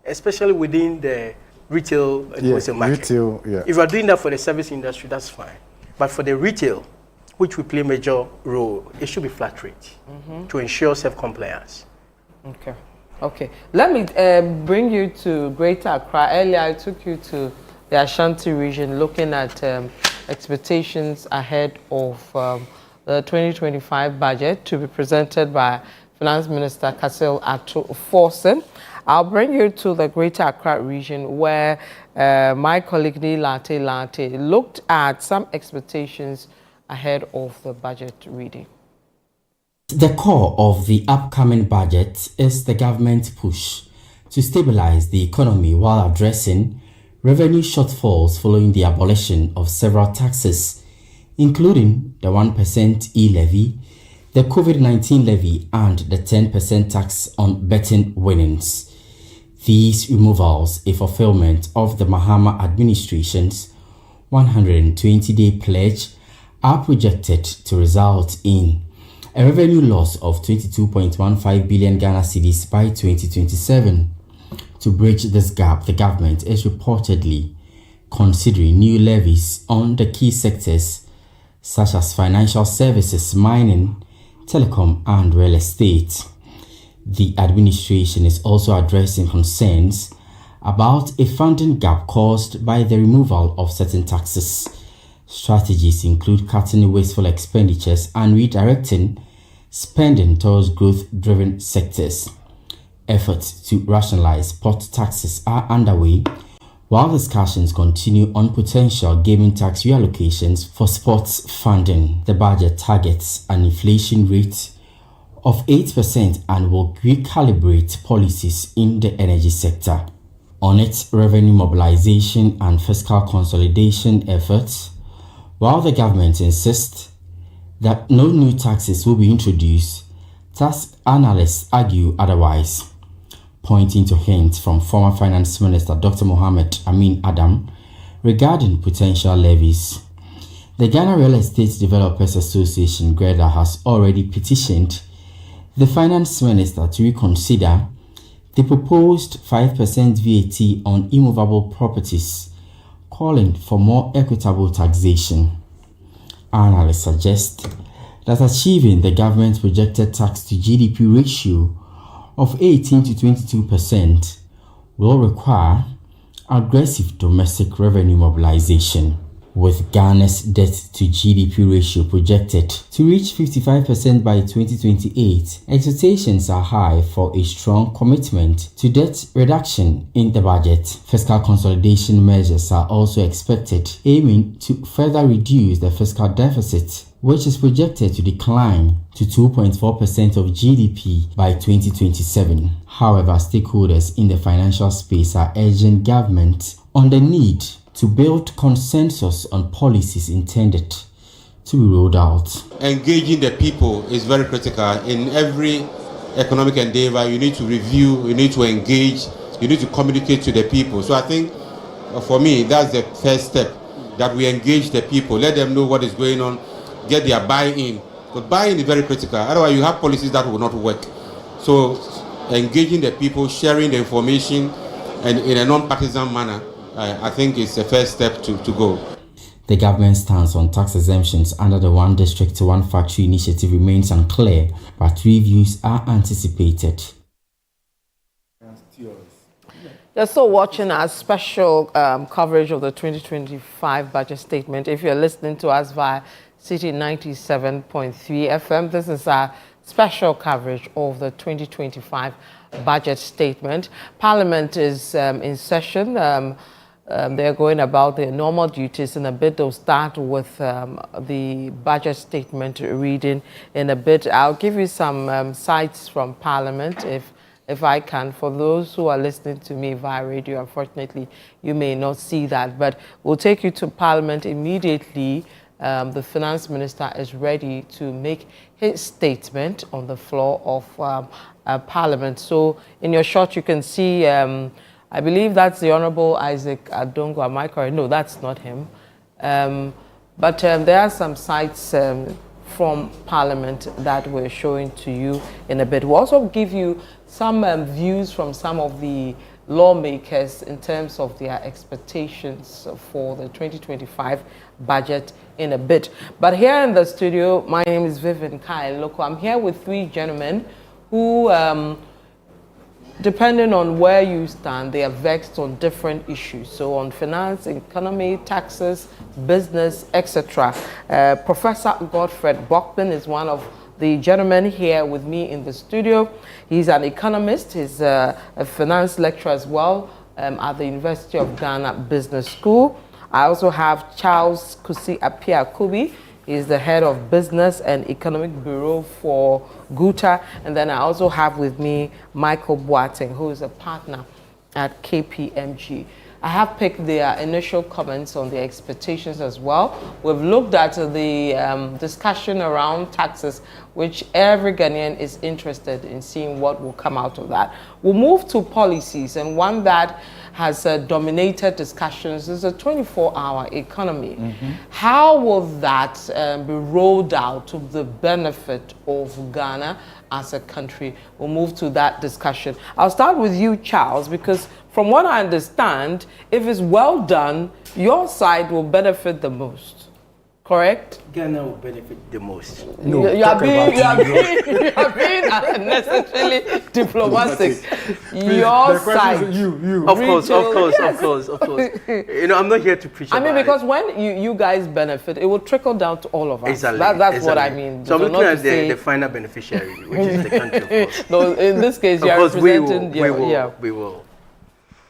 especially within the retail and wholesale market.
Retail,
If you are doing that for the service industry, that's fine. But for the retail, which we play a major role, it should be flat rate to ensure self-compliance.
Okay. Let me bring you to Greater Accra. Earlier, I took you to the Ashanti region, looking at expectations ahead of the 2025 budget to be presented by Finance Minister Kasil Ato-Forsen. I'll bring you to the Greater Accra region, where my colleague Neil Late looked at some expectations ahead of the budget reading.
The core of the upcoming budget is the government's push to stabilize the economy while addressing revenue shortfalls following the abolition of several taxes, including the 1% e-levy, the COVID-19 levy, and the 10% tax on betting winnings. These removals, a fulfillment of the Mahama administration's 120-day pledge, are projected to result in a revenue loss of 22.15 billion Ghana cedis by 2027. To bridge this gap, the government is reportedly considering new levies on the key sectors such as financial services, mining, telecom, and real estate. The administration is also addressing concerns about a funding gap caused by the removal of certain taxes. Strategies include cutting wasteful expenditures and redirecting spending towards growth-driven sectors. Efforts to rationalize port taxes are underway, while discussions continue on potential gaming tax reallocations for sports funding. The budget targets an inflation rate of 8% and will recalibrate policies in the energy sector. On its revenue mobilization and fiscal consolidation efforts, while the government insists that no new taxes will be introduced, tax analysts argue otherwise, pointing to hints from former Finance Minister Dr. Mohamed Amin Adam regarding potential levies. The Ghana Real Estate Developers Association, GREDA, has already petitioned the Finance Minister to reconsider They proposed 5% VAT on immovable properties, calling for more equitable taxation. Analysts suggest that achieving the government's projected tax to GDP ratio of 18 to 22% will require aggressive domestic revenue mobilization. With Ghana's debt to GDP ratio projected to reach 55% by 2028, expectations are high for a strong commitment to debt reduction in the budget. Fiscal consolidation measures are also expected, aiming to further reduce the fiscal deficit, which is projected to decline to 2.4% of GDP by 2027. However, stakeholders in the financial space are urging government on the need to build consensus on policies intended to be rolled out.
Engaging the people is very critical. In every economic endeavor, you need to review, you need to engage, you need to communicate to the people. So I think, for me, that's the first step, that we engage the people, let them know what is going on, get their buy-in. But buy-in is very critical. Otherwise, you have policies that will not work. So engaging the people, sharing the information, and in a non-partisan manner, I think it's the first step to go.
The government's stance on tax exemptions under the One District to One Factory initiative remains unclear, but reviews are anticipated.
You're still watching our special coverage of the 2025 budget statement. If you're listening to us via City 97.3 FM, this is our special coverage of the 2025 budget statement. Parliament is in session. They're going about their normal duties. In a bit, they'll start with the budget statement reading in a bit. I'll give you some sites from Parliament if I can. For those who are listening to me via radio, unfortunately, you may not see that, but we'll take you to Parliament immediately. The Finance Minister is ready to make his statement on the floor of Parliament. So in your shot, you can see I believe that's the Honorable Isaac Adongo. Am I correct? No, that's not him. But there are some sites from Parliament that we're showing to you in a bit. We'll also give you some views from some of the lawmakers in terms of their expectations for the 2025 budget in a bit. But here in the studio, my name is Vivian Kai Loko. I'm here with three gentlemen who depending on where you stand, they are vexed on different issues. So on finance, economy, taxes, business, etc. Professor Godfred Bokpin is one of the gentlemen here with me in the studio. He's an economist. He's a finance lecturer as well at the University of Ghana Business School. I also have Charles Kusi Apia Kubi. He's the head of business and economic bureau for GUTA. And then I also have with me Michael Boateng, who is a partner at KPMG. I have picked their initial comments on their expectations as well. We've looked at the discussion around taxes, which every Ghanaian is interested in seeing what will come out of that. We'll move to policies, and one that has dominated discussions is a 24-hour economy. How will that be rolled out to the benefit of Ghana as a country? We'll move to that discussion. I'll start with you, Charles, because from what I understand, if it's well done, your side will benefit the most. Correct?
Ghana will benefit the most.
No, you are being unnecessarily diplomatic. Your side.
Of course. You know, I'm not here to preach.
I mean, because when you guys benefit, it will trickle down to all of us.
Exactly.
That's what I mean.
So I'm looking at the final beneficiary, which is the country, of course.
No, in this case, you are representing.
We will.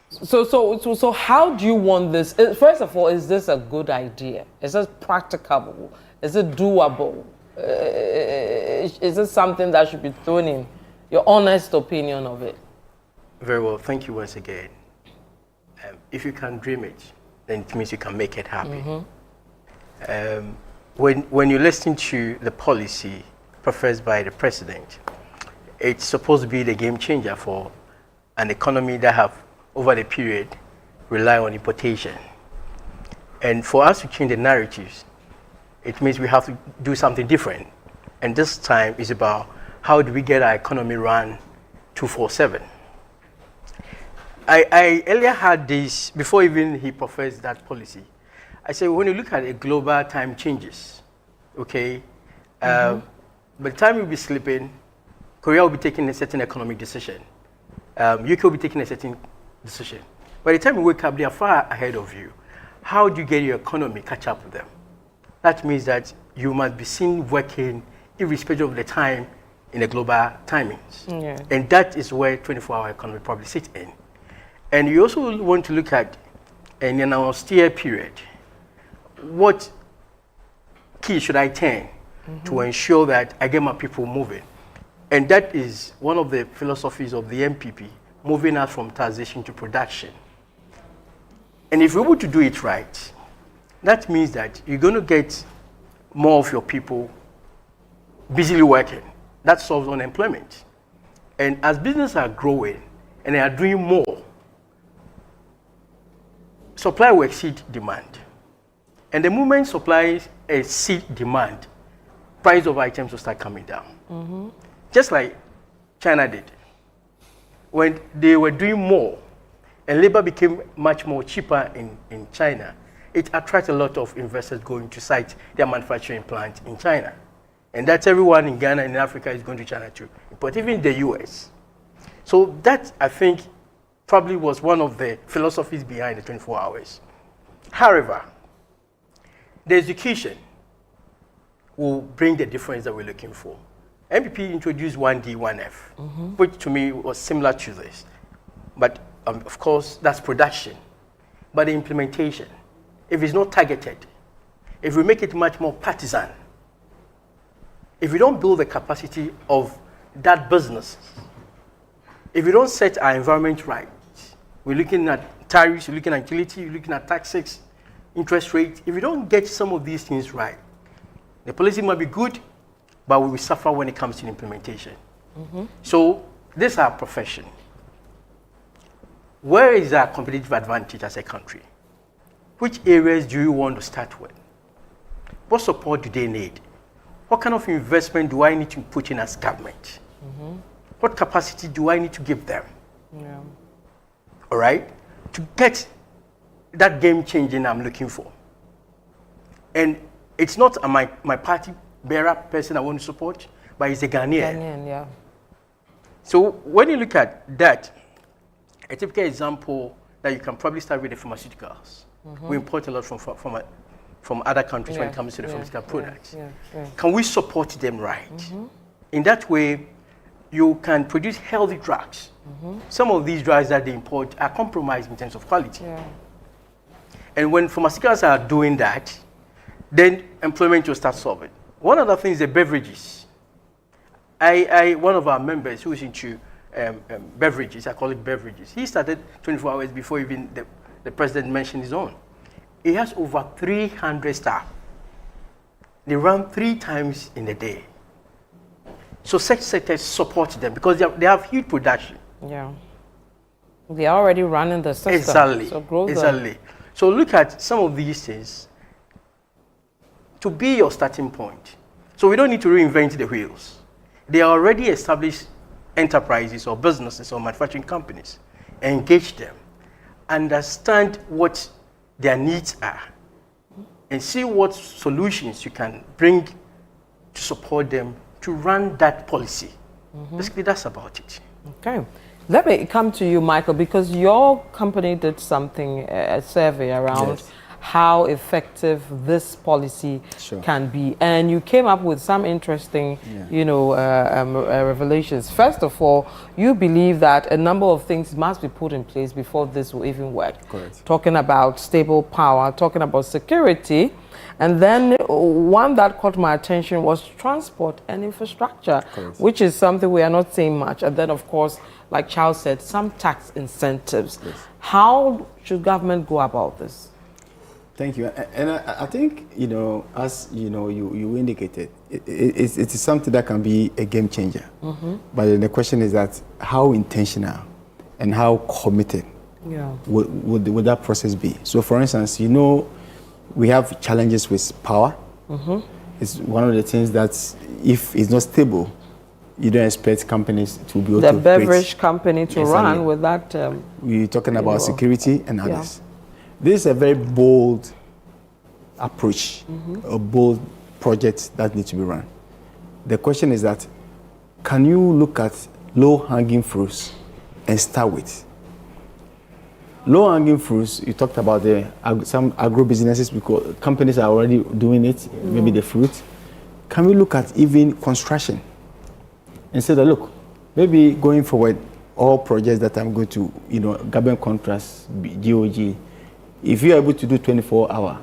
So how do you want this? First of all, is this a good idea? Is this practicable? Is it doable? Is it something that should be thrown in? Your honest opinion of it.
Very well. Thank you once again. If you can dream it, then it means you can make it happen. When you listen to the policy professed by the president, it's supposed to be the game changer for an economy that have, over the period, rely on importation. And for us to change the narratives, it means we have to do something different. And this time is about how do we get our economy run 24/7. I earlier had this, before even he professed that policy. I said, when you look at a global time changes, okay, by the time you'll be sleeping, Korea will be taking a certain economic decision. UK will be taking a certain decision. By the time you wake up, they are far ahead of you. How do you get your economy catch up with them? That means that you must be seen working irrespective of the time in the global timings.
Yeah.
And that is where 24-hour economy probably sits in. And you also want to look at, in an austere period, what key should I turn to ensure that I get my people moving? And that is one of the philosophies of the MPP, moving us from taxation to production. And if you're able to do it right, that means that you're going to get more of your people busily working. That solves unemployment. And as businesses are growing and they are doing more, supply will exceed demand. And the moment supply exceeds demand, price of items will start coming down. Just like China did. When they were doing more and labor became much more cheaper in China, it attracts a lot of investors going to site their manufacturing plant in China. And that's everyone in Ghana and in Africa is going to China too, but even the US. So that, I think, probably was one of the philosophies behind the 24 hours. However, the execution will bring the difference that we're looking for. MPP introduced 1D, 1F, which to me was similar to this. But of course, that's production. But the implementation, if it's not targeted, if we make it much more partisan, if we don't build the capacity of that business, if we don't set our environment right, we're looking at tariffs, we're looking at utility, we're looking at taxes, interest rate. If we don't get some of these things right, the policy might be good, but we will suffer when it comes to implementation. So this is our profession. Where is our competitive advantage as a country? Which areas do you want to start with? What support do they need? What kind of investment do I need to put in as government? What capacity do I need to give them? All right? To get that game changing I'm looking for. And it's not my party bearer person I want to support, but it's a Ghanaian. So when you look at that, a typical example that you can probably start with the pharmaceuticals. We import a lot from other countries when it comes to the pharmaceutical products. Can we support them right? In that way, you can produce healthy drugs. Some of these drugs that they import are compromised in terms of quality. And when pharmaceuticals are doing that, then employment will start solving. One of the things, the beverages. One of our members who is into beverages, I call it beverages, he started 24 hours before even the president mentioned his own. He has over 300 staff. They run 3 times in a day. So such sectors support them because they have huge production.
They are already running the system.
Exactly.
So grow
exactly. So look at some of these things to be your starting point. So we don't need to reinvent the wheels. They are already established enterprises or businesses or manufacturing companies. Engage them. Understand what their needs are. And see what solutions you can bring to support them to run that policy. Basically, that's about it.
Okay. Let me come to you, Michael, because your company did something, a survey around how effective this policy can be. And you came up with some interesting, revelations. First of all, you believe that a number of things must be put in place before this will even work.
Correct.
Talking about stable power, talking about security. And then one that caught my attention was transport and infrastructure, which is something we are not seeing much. And then, of course, like Charles said, some tax incentives. How should government go about this?
Thank you. And I think, as you indicated, it is something that can be a game changer. But then the question is that how intentional and how committed would that process be? So, for instance, we have challenges with power. It's one of the things that if it's not stable, you don't expect companies to be able
the
to
beverage company to run with that.
We're talking about security and others. This is a very bold approach, a bold project that needs to be run. The question is that, can you look at low-hanging fruits and start with? Low-hanging fruits, you talked about some agro-businesses, because companies are already doing it, maybe the fruit. Can we look at even construction and say that, look, maybe going forward, all projects that I'm going to, government contracts, GOG, if you're able to do 24-hour,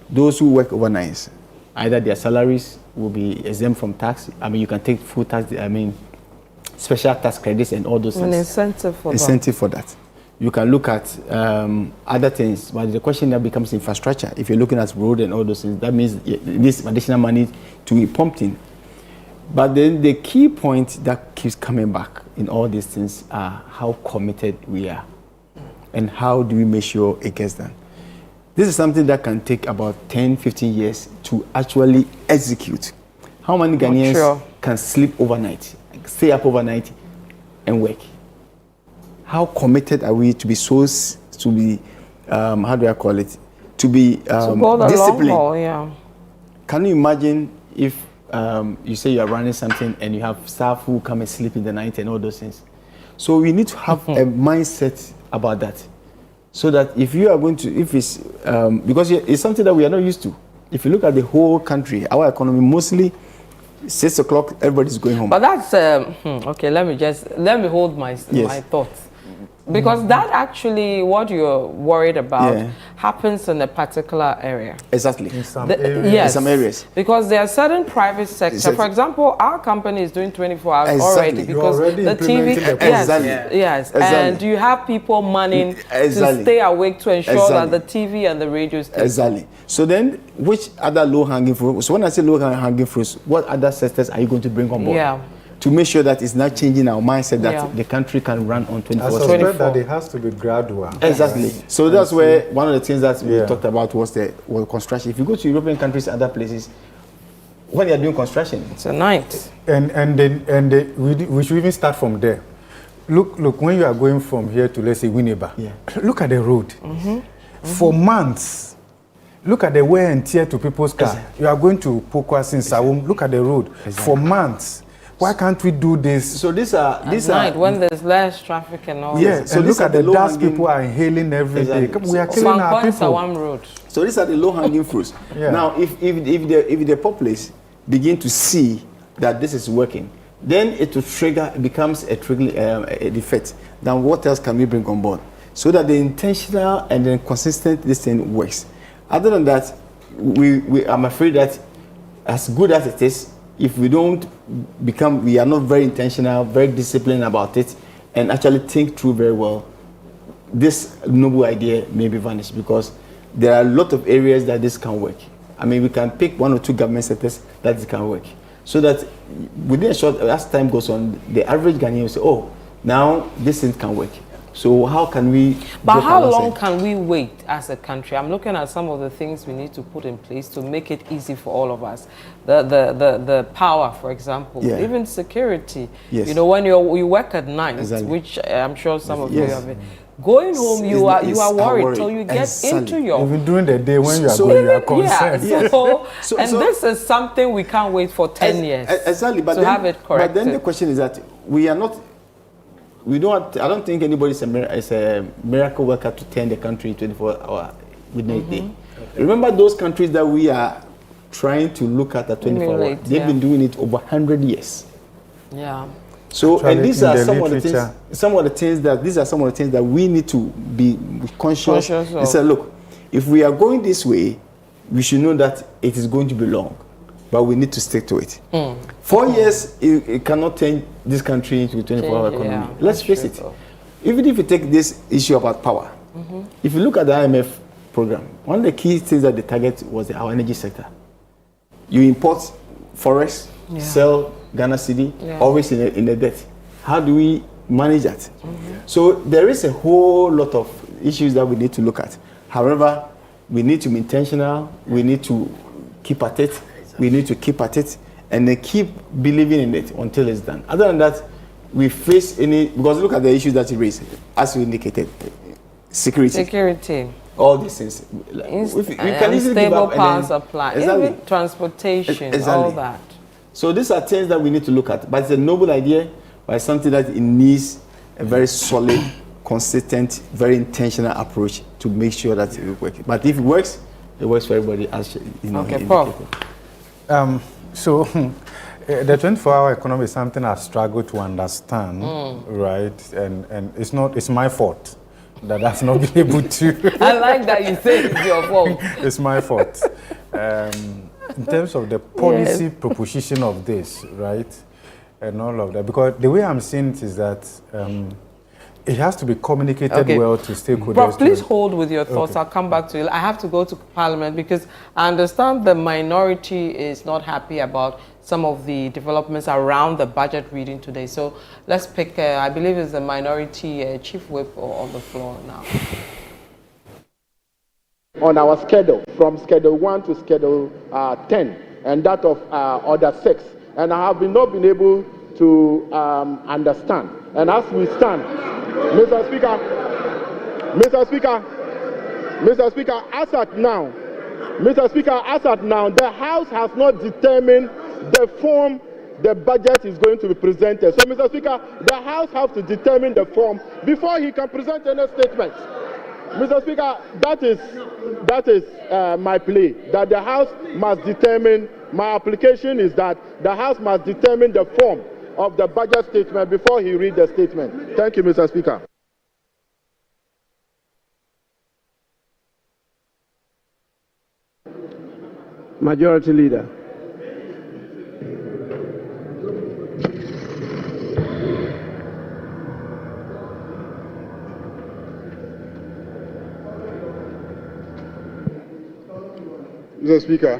those who work overnight, either their salaries will be exempt from tax. I mean, you can take full tax, special tax credits and all those things.
An incentive
for that. You can look at other things, but the question that becomes infrastructure. If you're looking at road and all those things, that means this additional money to be pumped in. But then the key point that keeps coming back in all these things are how committed we are and how do we make sure it gets done. This is something that can take about 10, 15 years to actually execute. How many Ghanaians can sleep overnight, stay up overnight and work? How committed are we to be how do I call it? To be disciplined. Can you imagine if you say you are running something and you have staff who come and sleep in the night and all those things? So we need to have a mindset about that. So that if you are going to, because it's something that we are not used to. If you look at the whole country, our economy, mostly 6 o'clock, everybody's going home.
But that's, okay, let me hold my thoughts. Because that actually, what you're worried about happens in a particular area.
Exactly.
In some areas. Because there are certain private sectors. For example, our company is doing 24 hours already. Because the TV, yes. And you have people manning to stay awake to ensure that the TV and the radio stay.
Exactly. So then, which other low-hanging fruits? So when I say low-hanging fruits, what other sectors are you going to bring on board?
Yeah.
To make sure that it's not changing our mindset that the country can run on 24 hours.
I suspect that it has to be gradual.
Exactly. So that's where one of the things that we talked about was construction. If you go to European countries, other places, when they are doing construction,
it's a night.
We should even start from there. Look, when you are going from here to, let's say, Winneba, look at the road. For months, look at the wear and tear to people's cars. You are going to Pokwas in Sawum, look at the road. For months. Why can't we do this?
So these are
when there's less traffic and all.
Yeah, so look at the dust people are inhaling every day. We are killing our people.
Road.
So these are the low-hanging fruits. Now, if the populace begin to see that this is working, then it will trigger. It becomes a defect. Then what else can we bring on board so that the intentional and then consistent this thing works? Other than that, I'm afraid that as good as it is, if we are not very intentional, very disciplined about it, and actually think through very well, this noble idea may be vanished because there are a lot of areas that this can work. I mean, we can pick 1 or 2 government sectors that it can work. So that within a short, as time goes on, the average Ghanaian will say, oh, now this thing can work. So how can we...
But how long can we wait as a country? I'm looking at some of the things we need to put in place to make it easy for all of us. The power, for example, even security.
Yes.
When you work at night, which I'm sure some of you have been. Going home, you are worried till you get into your...
Even during the day when you are going, you are concerned.
This is something we can't wait for 10 years
exactly, but
have it corrected.
But then the question is that we are not... I don't think anybody is a miracle worker to turn the country 24 hours within a day. Remember those countries that we are trying to look at 24 hours? They've been doing it over 100 years.
Yeah.
So, and these are some of the things that we need to be conscious and say, look, if we are going this way, we should know that it is going to be long, but we need to stick to it. 4 years, it cannot turn this country into a 24-hour economy. Let's face it. Even if you take this issue about power, if you look at the IMF program, one of the key things that they target was our energy sector. You import forex, sell Ghana cedi, always in the debt. How do we manage that? So there is a whole lot of issues that we need to look at. However, we need to be intentional. We need to keep at it. We need to keep at it. and they keep believing in it until it's done. Other than that, we face any, because look at the issues that you raised, as you indicated, security. All these things. We can easily give up
power supply, even transportation, all that.
So these are things that we need to look at. But it's a noble idea, but it's something that it needs a very solid, consistent, very intentional approach to make sure that it works. But if it works for everybody, as you know.
Okay, Paul.
So the 24-hour economy is something I've struggled to understand, right? And it's my fault that I've not been able to.
I like that you say it's your fault.
It's my fault. In terms of the policy proposition of this, right? And all of that. Because the way I'm seeing it is that it has to be communicated well to stakeholders.
But please hold with your thoughts. I'll come back to you. I have to go to Parliament because I understand the minority is not happy about some of the developments around the budget reading today. So let's pick, I believe it's the minority chief whip on the floor now.
On our schedule, from Schedule 1 to Schedule 10, and that of Order 6. And I have not been able to understand. And as we stand, Mr. Speaker, as at now, the House has not determined the form the budget is going to be presented. So, Mr. Speaker, the House has to determine the form before he can present any statements. Mr. Speaker, that is my plea, that the House must determine, my application is that the House must determine the form of the budget statement before he reads the statement. Thank you, Mr. Speaker.
Majority Leader.
Mr. Speaker,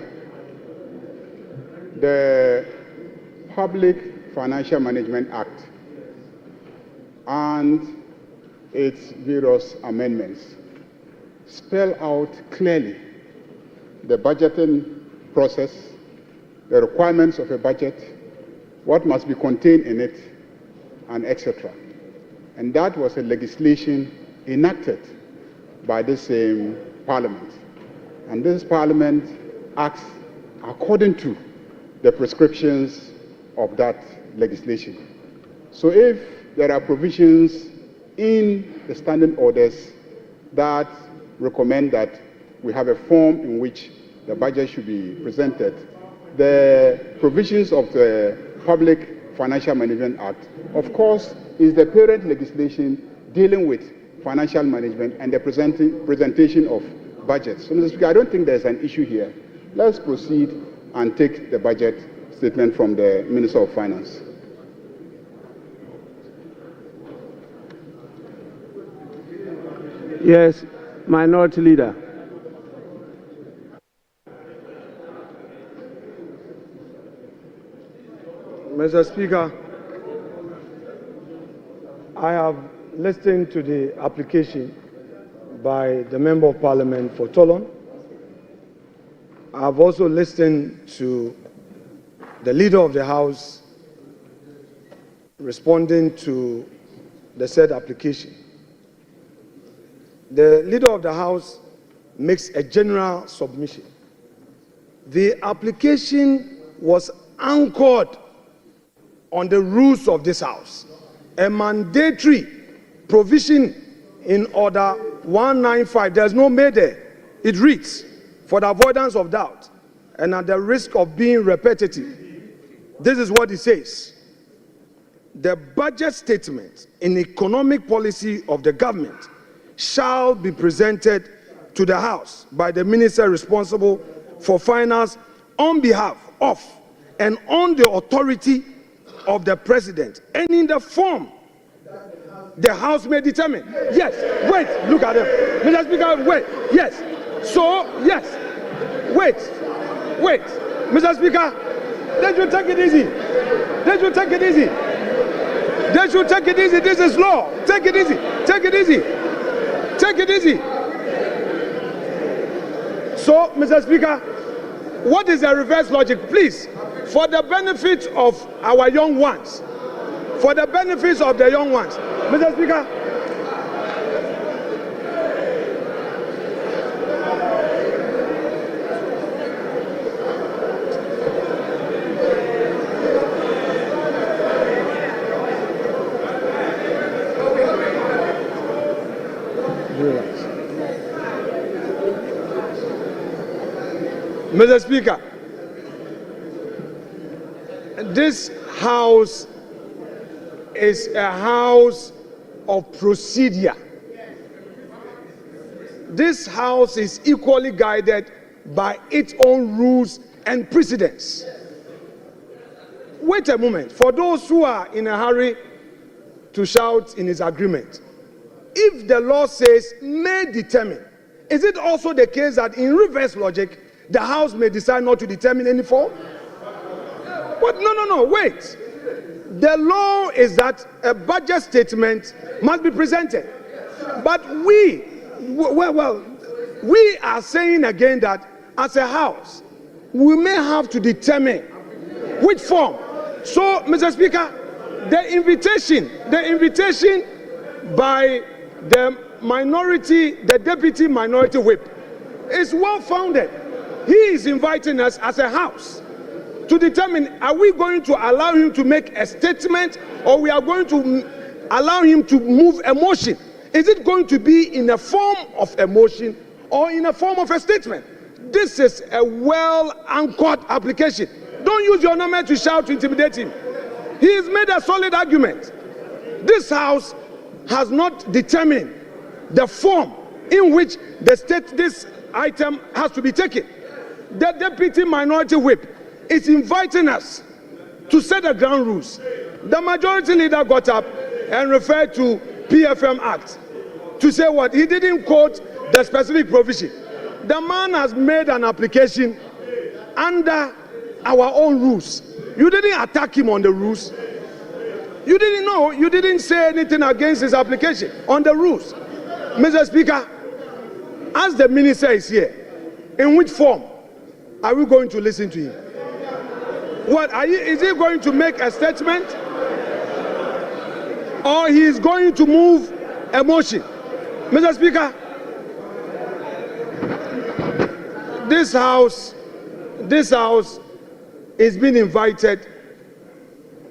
the Public Financial Management Act and its various amendments spell out clearly the budgeting process, the requirements of a budget, what must be contained in it, and etc. And that was a legislation enacted by the same Parliament. And this Parliament acts according to the prescriptions of that legislation. So if there are provisions in the standing orders that recommend that we have a form in which the budget should be presented, the provisions of the Public Financial Management Act, of course, is the parent legislation dealing with financial management and the presentation of budgets. So, Mr. Speaker, I don't think there's an issue here. Let's proceed and take the budget statement from the Minister of Finance.
Yes, Minority Leader.
Mr. Speaker, I have listened to the application by the Member of Parliament for Toulon. I have also listened to the Leader of the House responding to the said application. The Leader of the House makes a general submission. The application was anchored on the rules of this House, a mandatory provision in Order 195. There's no may there. It reads, for the avoidance of doubt and at the risk of being repetitive, this is what it says. The budget statement in economic policy of the government shall be presented to the House by the Minister responsible for finance on behalf of and on the authority of the President, and in the form the House may determine. Yes, wait, look at them. Mr. Speaker, wait, yes. So, yes, wait. Mr. Speaker, they should take it easy. They should take it easy. They should take it easy. This is law. Take it easy. Take it easy. Take it easy. So, Mr. Speaker, what is the reverse logic? Please, for the benefit of our young ones, for the benefits of the young ones. Mr. Speaker, Mr. Speaker, this House is a house of procedure. This House is equally guided by its own rules and precedents. Wait a moment. For those who are in a hurry to shout in his agreement, if the law says may determine, is it also the case that in reverse logic, the House may decide not to determine any form? But no, wait. The law is that a budget statement must be presented. But we are saying again that as a House, we may have to determine which form. So, Mr. Speaker, the invitation by the minority, the deputy minority whip, is well founded. He is inviting us as a House to determine, are we going to allow him to make a statement, or we are going to allow him to move a motion? Is it going to be in a form of a motion or in a form of a statement? This is a well-anchored application. Don't use your number to shout to intimidate him. He has made a solid argument. This House has not determined the form in which this item has to be taken. The deputy minority whip is inviting us to set the ground rules. The majority leader got up and referred to PFM Act to say what? He didn't quote the specific provision. The man has made an application under our own rules. You didn't attack him on the rules. You didn't know. You didn't say anything against his application on the rules. Mr. Speaker, as the minister is here, in which form are we going to listen to him? Is he going to make a statement, or he is going to move a motion? Mr. Speaker, this House is being invited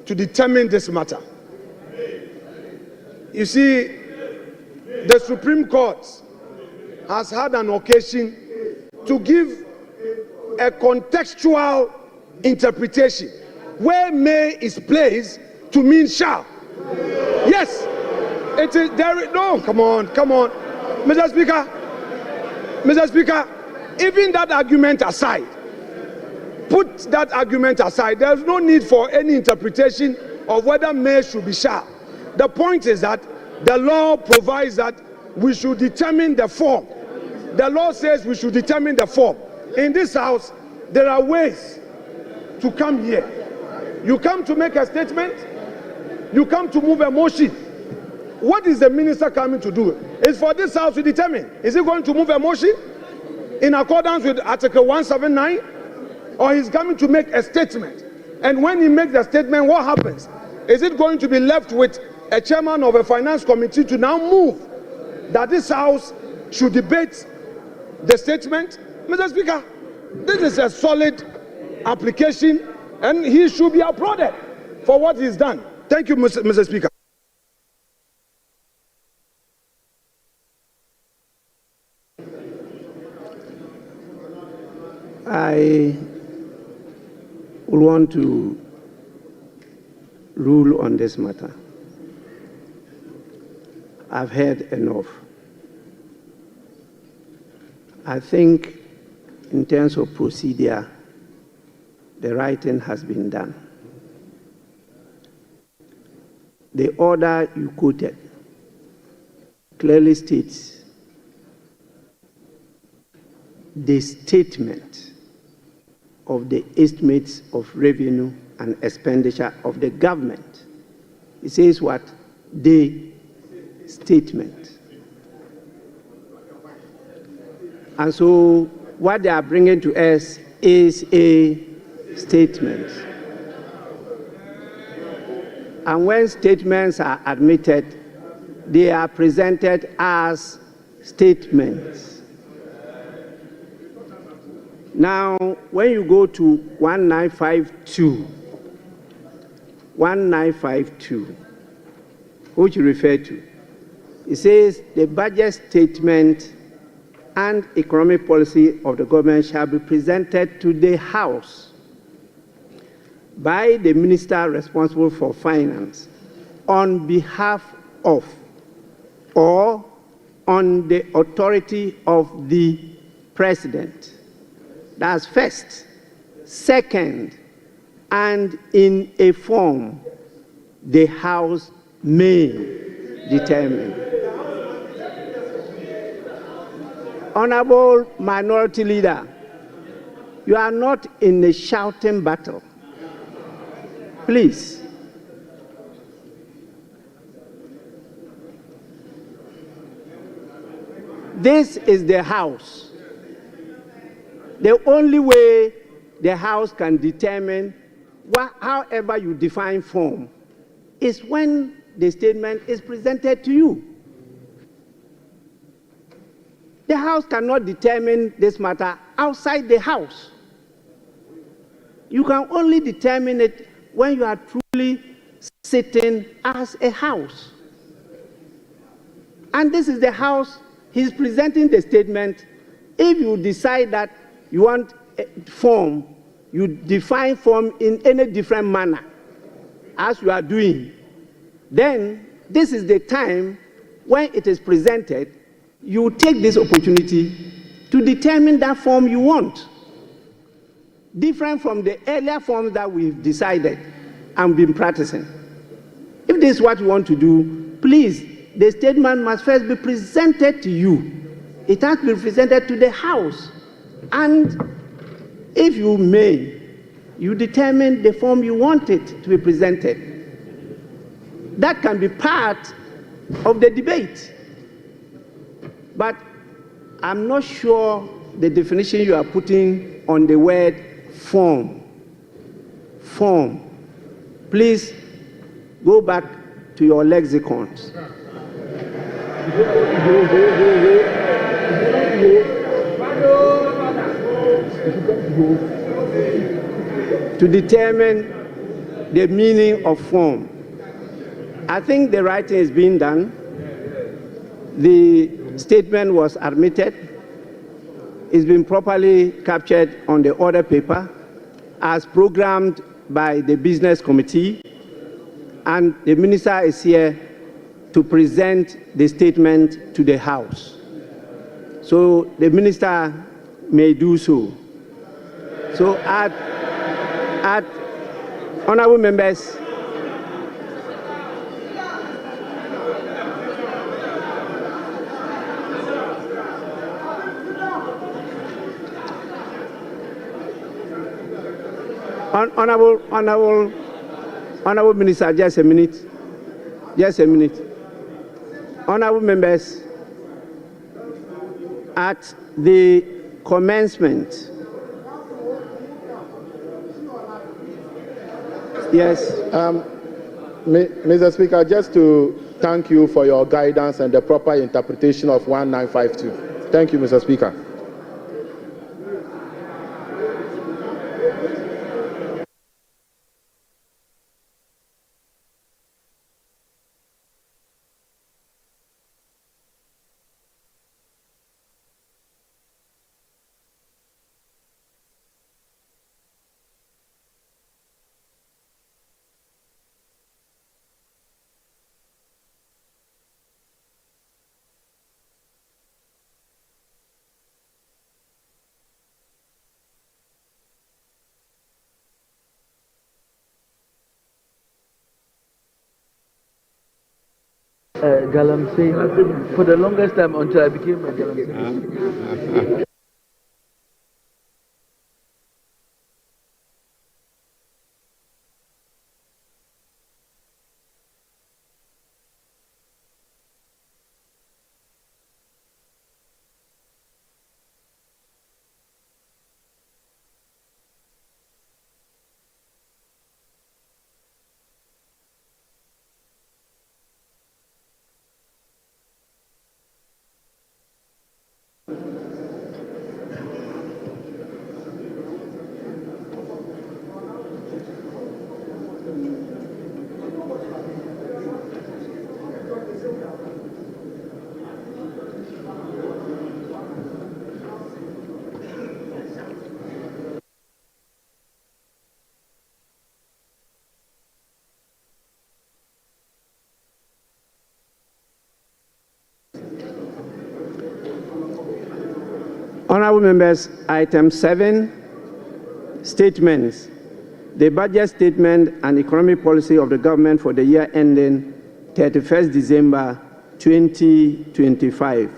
to determine this matter. You see, the Supreme Court has had an occasion to give a contextual interpretation where may is placed to mean shall. Yes, it is there. No, come on, Mr. Speaker, even that argument aside, put that argument aside. There's no need for any interpretation of whether may should be shall. The point is that the law provides that we should determine the form. The law says we should determine the form. In this House, there are ways to come here. You come to make a statement, you come to move a motion. What is the minister coming to do? It's for this House to determine. Is he going to move a motion in accordance with Article 179? Or he's coming to make a statement? And when he makes the statement, what happens? Is it going to be left with a chairman of a finance committee to now move that this House should debate the statement? Mr. Speaker, this is a solid application, and he should be applauded for what he's done. Thank you, Mr. Speaker.
I would want to rule on this matter. I've heard enough. I think in terms of procedure, the right thing has been done. The order you quoted clearly states the statement of the estimates of revenue and expenditure of the government. It says what? The statement. And so what they are bringing to us is a statements. And when statements are admitted, they are presented as statements. Now, when you go to 1952, which you refer to, it says the budget statement and economic policy of the government shall be presented to the House by the minister responsible for finance on behalf of or on the authority of the president. That's first. Second, and in a form the House may determine. Honorable Minority Leader, you are not in a shouting battle. Please. This is the House. The only way the House can determine however you define form is when the statement is presented to you. The House cannot determine this matter outside the House. You can only determine it when you are truly sitting as a House. And this is the House. He's presenting the statement. If you decide that you want a form, you define form in any different manner as you are doing, then this is the time when it is presented, you take this opportunity to determine that form you want, different from the earlier forms that we've decided and been practicing. If this is what you want to do, please, the statement must first be presented to you. It has to be presented to the House. And if you may, you determine the form you want it to be presented. That can be part of the debate. But I'm not sure the definition you are putting on the word form. Form. Please go back to your lexicons. To determine the meaning of form. I think the writing is being done. The statement was admitted. It's been properly captured on the order paper as programmed by the business committee, and the minister is here to present the statement to the House. So the minister may do so. So honorable members, Honorable Minister, just a minute. Just a minute. Honorable members, at the commencement, yes.
Mr. Speaker, just to thank you for your guidance and the proper interpretation of 1952. Thank you, Mr. Speaker.
Galamsey for the longest time until I became a Galamsey.
Honorable members, item 7, statements. The budget statement and economic policy of the government for the year ending 31st December 2025.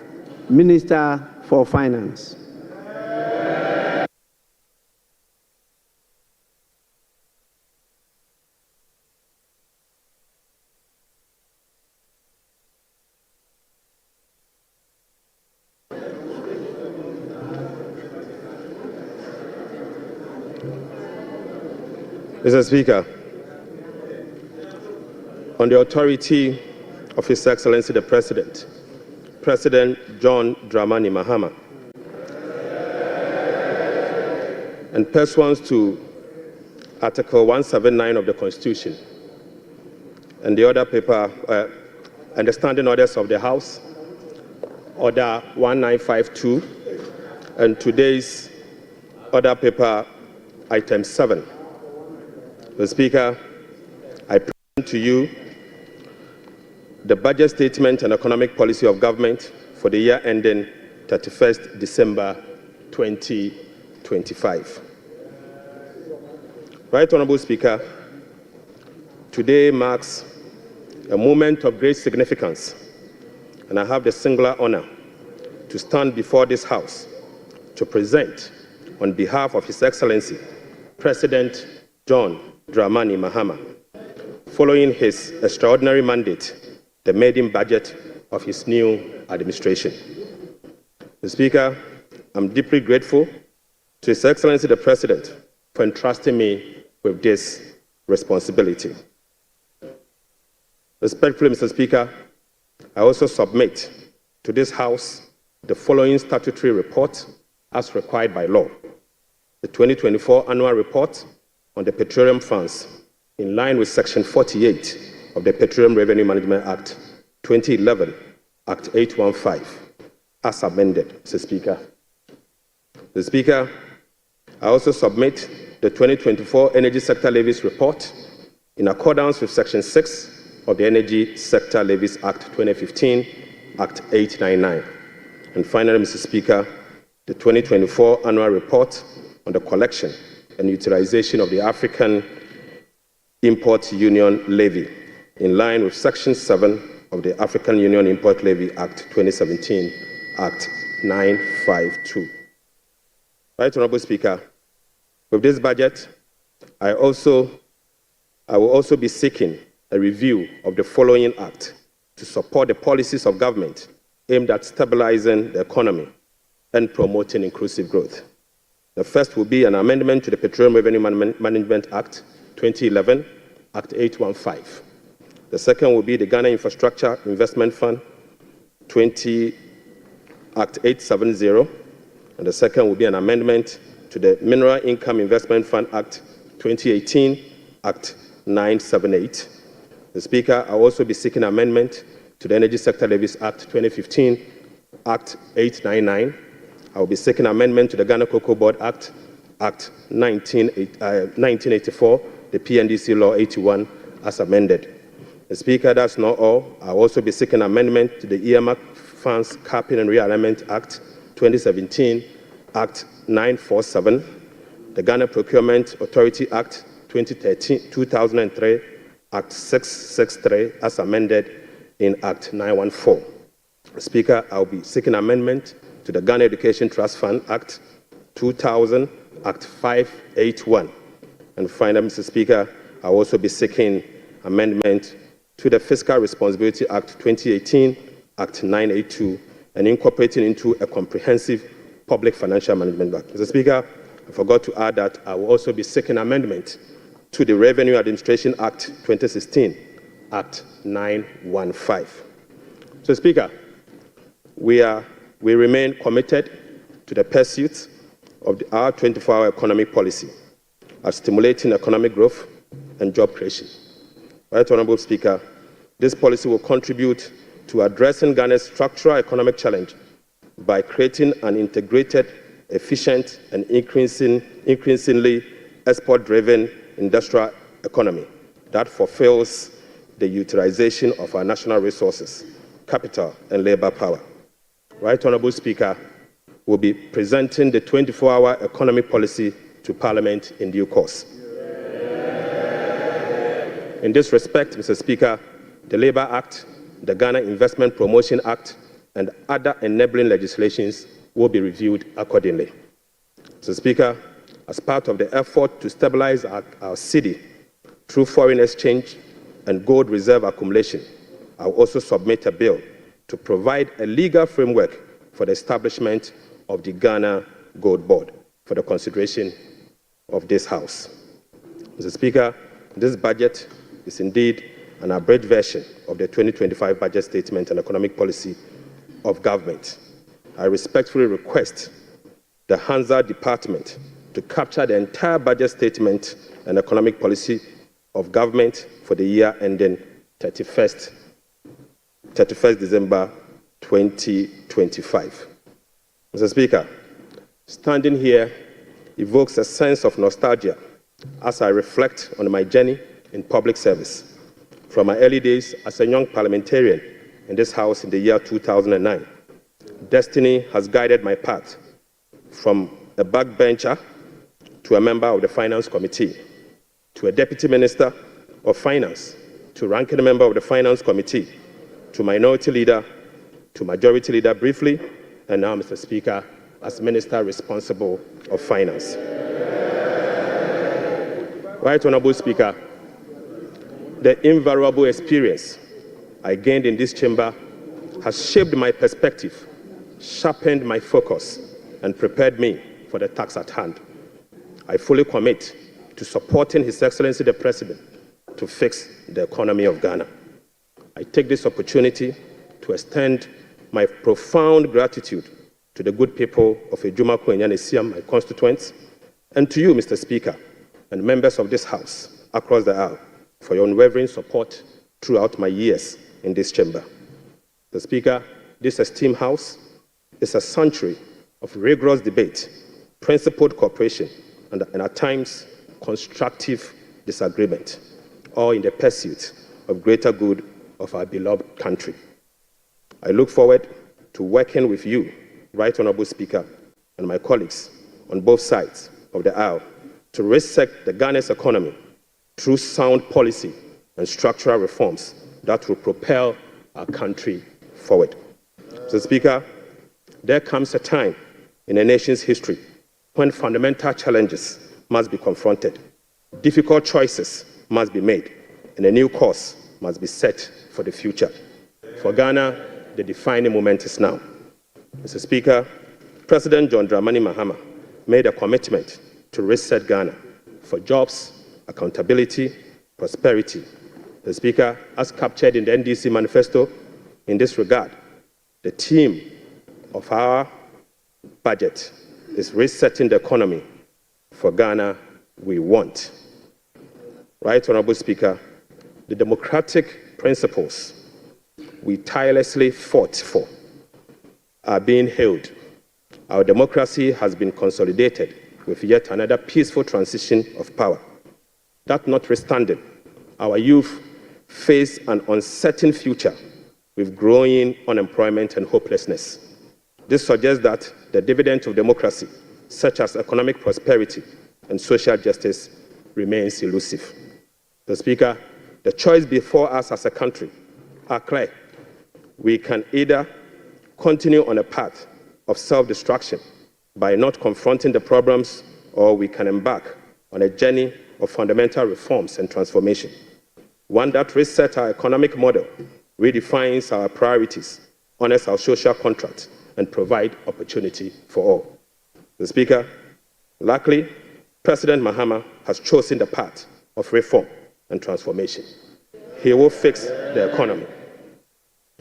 Minister for Finance.
Mr. Speaker, on the authority of His Excellency the President, President John Dramani Mahama, and pursuant to Article 179 of the Constitution and the other paper and the standing orders of the House, Order 1952, and today's order paper, item 7. Mr. Speaker, I present to you the budget statement and economic policy of government for the year ending 31st December 2025. Right Honorable Speaker, today marks a moment of great significance, and I have the singular honor to stand before this House to present, on behalf of His Excellency, President John Dramani Mahama, following his extraordinary mandate, the maiden budget of his new administration. Mr. Speaker, I'm deeply grateful to His Excellency the President for entrusting me with this responsibility. Respectfully, Mr. Speaker, I also submit to this House the following statutory report as required by law. The 2024 annual report on the petroleum funds, in line with Section 48 of the Petroleum Revenue Management Act 2011, Act 815, as amended, Mr. Speaker. Mr. Speaker, I also submit the 2024 Energy Sector Levies report in accordance with Section 6 of the Energy Sector Levies Act 2015, Act 899. And finally, Mr. Speaker, the 2024 annual report on the collection and utilization of the African Import Union Levy, in line with Section 7 of the African Union Import Levy Act 2017, Act 952. Right Honorable Speaker, with this budget, I will also be seeking a review of the following act to support the policies of government aimed at stabilizing the economy and promoting inclusive growth. The first will be an amendment to the Petroleum Revenue Management Act 2011, Act 815. The second will be the Ghana Infrastructure Investment Fund Act 870. And the second will be an amendment to the Mineral Income Investment Fund Act 2018, Act 978. The Speaker, I will also be seeking amendment to the Energy Sector Levies Act 2015, Act 899. I will be seeking amendment to the Ghana Cocoa Board Act, Act 1984, the PNDC Law 81, as amended. The Speaker, that's not all. I will also be seeking amendment to the Earmark Funds Capping and Realignment Act 2017, Act 947, the Ghana Procurement Authority Act 2003, Act 663, as amended in Act 914. Speaker, I will be seeking amendment to the Ghana Education Trust Fund Act 2000, Act 581. And finally, Mr. Speaker, I will also be seeking amendment to the Fiscal Responsibility Act 2018, Act 982, and incorporating into a comprehensive public financial management act. Mr. Speaker, I forgot to add that I will also be seeking amendment to the Revenue Administration Act 2016, Act 915. So, Speaker, we remain committed to the pursuit of our 24-hour economic policy of stimulating economic growth and job creation. Right Honorable Speaker, this policy will contribute to addressing Ghana's structural economic challenge by creating an integrated, efficient, and increasingly export-driven industrial economy that fulfills the utilization of our national resources, capital, and labor power. Right Honorable Speaker, will be presenting the 24-hour economy policy to Parliament in due course. In this respect, Mr. Speaker, the Labour Act, the Ghana Investment Promotion Act, and other enabling legislations will be reviewed accordingly. Mr. Speaker, as part of the effort to stabilize our cedi through foreign exchange and gold reserve accumulation, I will also submit a bill to provide a legal framework for the establishment of the Ghana Gold Board for the consideration of this House. Mr. Speaker, this budget is indeed an abridged version of the 2025 budget statement and economic policy of government. I respectfully request the Hansa Department to capture the entire budget statement and economic policy of government for the year ending 31st December 2025. Mr. Speaker, standing here evokes a sense of nostalgia as I reflect on my journey in public service. From my early days as a young parliamentarian in this House in the year 2009, destiny has guided my path from a backbencher to a member of the Finance Committee, to a Deputy Minister of Finance, to ranking member of the Finance Committee, to Minority Leader, to Majority Leader briefly, and now, Mr. Speaker, as Minister responsible of Finance. Right Honourable Speaker, the invaluable experience I gained in this chamber has shaped my perspective, sharpened my focus, and prepared me for the task at hand. I fully commit to supporting His Excellency the President to fix the economy of Ghana. I take this opportunity to extend my profound gratitude to the good people of Ejuma Kwenyane, my constituents, and to you, Mr. Speaker, and members of this House across the aisle for your unwavering support throughout my years in this chamber. Mr. Speaker, this esteemed House is a sanctuary of rigorous debate, principled cooperation, and at times constructive disagreement, all in the pursuit of greater good of our beloved country. I look forward to working with you, Right Honourable Speaker, and my colleagues on both sides of the aisle to reset the Ghana's economy through sound policy and structural reforms that will propel our country forward. Mr. Speaker, there comes a time in a nation's history when fundamental challenges must be confronted, difficult choices must be made, and a new course must be set for the future. For Ghana, the defining moment is now. Mr. Speaker, President John Dramani Mahama made a commitment to reset Ghana for jobs, accountability, prosperity. The Speaker, as captured in the NDC manifesto, in this regard, the theme of our budget is resetting the economy for Ghana we want. Right Honourable Speaker, the democratic principles we tirelessly fought for are being held. Our democracy has been consolidated with yet another peaceful transition of power. That notwithstanding, our youth face an uncertain future with growing unemployment and hopelessness. This suggests that the dividend of democracy, such as economic prosperity and social justice, remains elusive. Mr. Speaker, the choice before us as a country are clear. We can either continue on a path of self-destruction by not confronting the problems, or we can embark on a journey of fundamental reforms and transformation, one that resets our economic model, redefines our priorities, honors our social contract, and provides opportunity for all. Mr. Speaker, luckily, President Mahama has chosen the path of reform and transformation. He will fix the economy.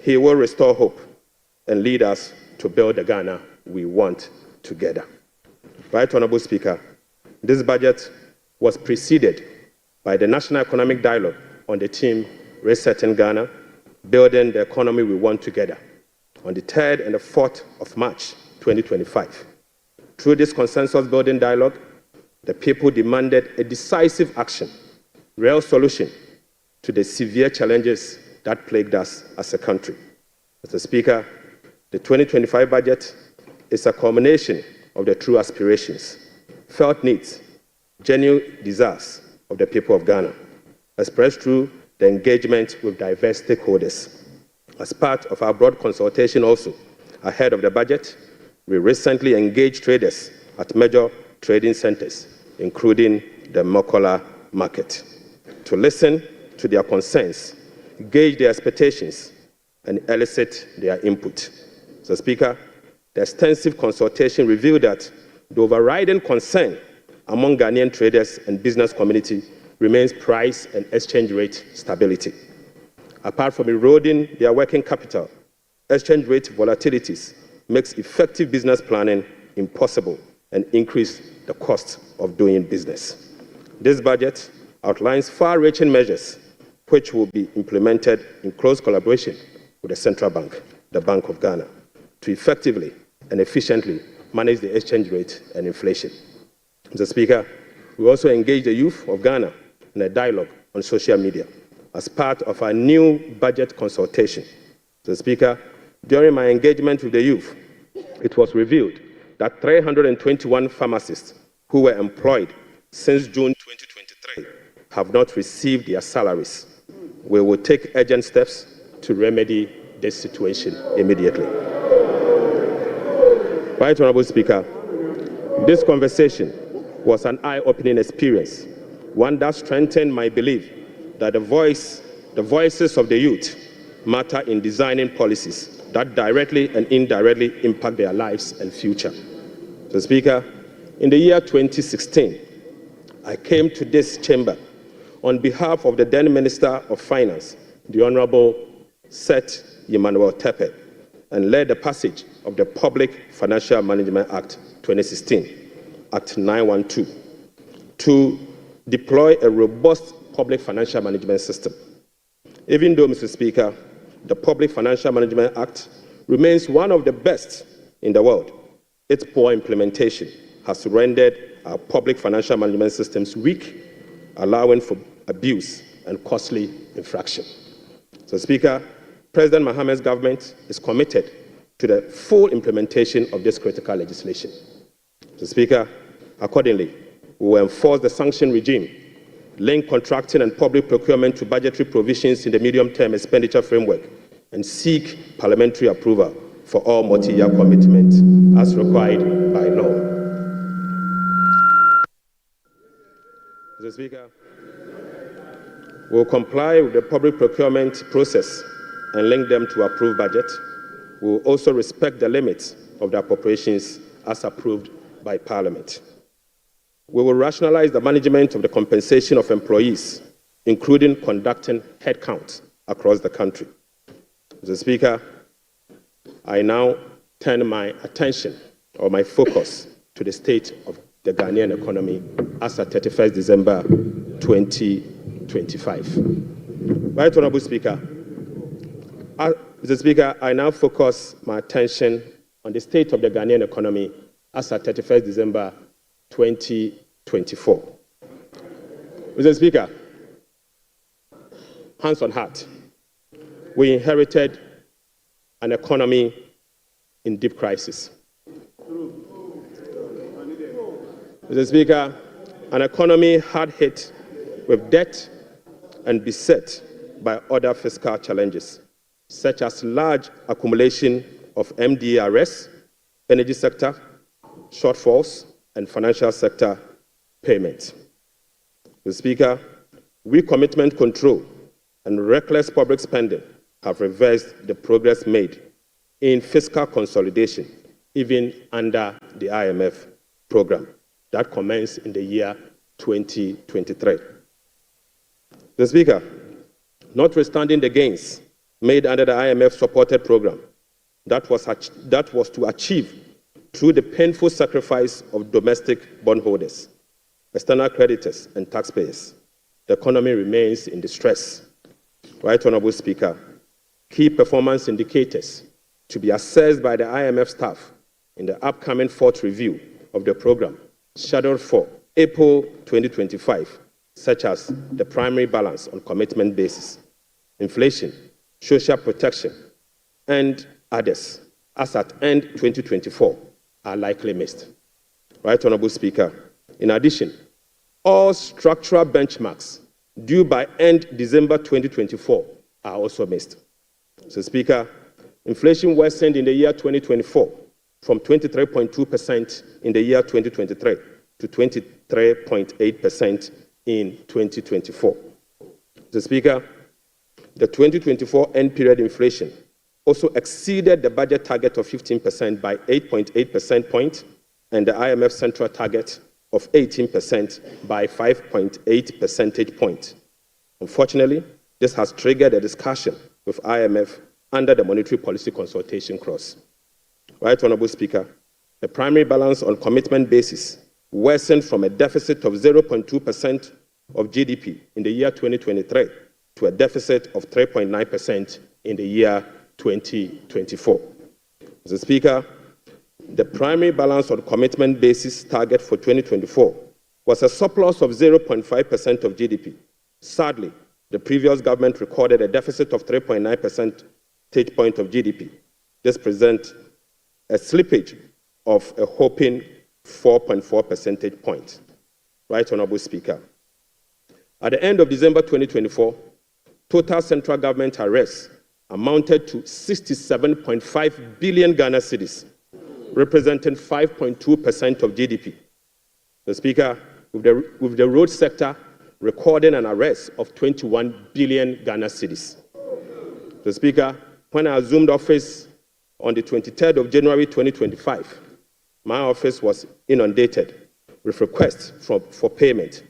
He will restore hope and lead us to build the Ghana we want together. Right Honourable Speaker, this budget was preceded by the National Economic Dialogue on the theme Resetting Ghana, Building the Economy We Want Together, on the 3rd and the 4th of March 2025. Through this consensus-building dialogue, the people demanded a decisive action, real solution to the severe challenges that plagued us as a country. Mr. Speaker, the 2025 budget is a culmination of the true aspirations, felt needs, genuine desires of the people of Ghana, expressed through the engagement with diverse stakeholders. As part of our broad consultation also, ahead of the budget, we recently engaged traders at major trading centers, including the Mokola market, to listen to their concerns, gauge their expectations, and elicit their input. So, Speaker, the extensive consultation revealed that the overriding concern among Ghanaian traders and business community remains price and exchange rate stability. Apart from eroding their working capital, exchange rate volatilities makes effective business planning impossible and increase the cost of doing business. This budget outlines far-reaching measures which will be implemented in close collaboration with the Central Bank, the Bank of Ghana, to effectively and efficiently manage the exchange rate and inflation. Mr. Speaker, we also engage the youth of Ghana in a dialogue on social media as part of our new budget consultation. Mr. Speaker, during my engagement with the youth, it was revealed that 321 pharmacists who were employed since June 2023 have not received their salaries. We will take urgent steps to remedy this situation immediately. Right Honorable Speaker, this conversation was an eye-opening experience, one that strengthened my belief that the voices of the youth matter in designing policies that directly and indirectly impact their lives and future. So, Speaker, in the year 2016, I came to this chamber on behalf of the then Minister of Finance, the Honorable Seth Emmanuel Tepe, and led the passage of the Public Financial Management Act 2016, Act 912, to deploy a robust public financial management system. Even though, Mr. Speaker, the Public Financial Management Act remains one of the best in the world, its poor implementation has rendered our public financial management systems weak, allowing for abuse and costly infraction. So, Speaker, President Mahama's government is committed to the full implementation of this critical legislation. So, Speaker, accordingly, we will enforce the sanction regime, link contracting and public procurement to budgetary provisions in the medium-term expenditure framework, and seek parliamentary approval for all multi-year commitments as required by law. Mr. Speaker, we will comply with the public procurement process and link them to approved budget. We will also respect the limits of the appropriations as approved by Parliament. We will rationalize the management of the compensation of employees, including conducting headcount across the country. Mr. Speaker, I now turn my attention or my focus to the state of the Ghanaian economy as at 31st December 2025. Right Honorable Speaker, Mr. Speaker, I now focus my attention on the state of the Ghanaian economy as at 31st December 2024. Mr. Speaker, hands on heart, we inherited an economy in deep crisis. Mr. Speaker, an economy hard hit with debt and beset by other fiscal challenges, such as large accumulation of MDRS, energy sector, shortfalls, and financial sector payments. Mr. Speaker, weak commitment control and reckless public spending have reversed the progress made in fiscal consolidation, even under the IMF program that commenced in the year 2023. Mr. Speaker, notwithstanding the gains made under the IMF-supported program that was to achieve through the painful sacrifice of domestic bondholders, external creditors, and taxpayers, the economy remains in distress. Right Honorable Speaker, key performance indicators to be assessed by the IMF staff in the upcoming fourth review of the program, scheduled for April 2025, such as the primary balance on commitment basis, inflation, social protection, and others, as at end 2024, are likely missed. Right Honorable Speaker, in addition, all structural benchmarks due by end December 2024 are also missed. So, Speaker, inflation worsened in the year 2024 from 23.2% in the year 2023 to 23.8% in 2024. So, Speaker, the 2024 end period inflation also exceeded the budget target of 15% by 8.8 percentage points and the IMF central target of 18% by 5.8 percentage points. Unfortunately, this has triggered a discussion with IMF under the monetary policy consultation clause. Right Honorable Speaker, the primary balance on commitment basis worsened from a deficit of 0.2% of GDP in the year 2023 to a deficit of 3.9% in the year 2024. Mr. Speaker, the primary balance on commitment basis target for 2024 was a surplus of 0.5% of GDP. Sadly, the previous government recorded a deficit of 3.9 percentage point of GDP. This presents a slippage of a whopping 4.4 percentage points. Right Honorable Speaker, at the end of December 2024, total central government arrests amounted to 67.5 billion Ghana cedis, representing 5.2% of GDP. The Speaker, with the road sector recording an arrest of 21 billion Ghana cedis. The Speaker, when I assumed office on the 23rd of January 2025, my office was inundated with requests for payment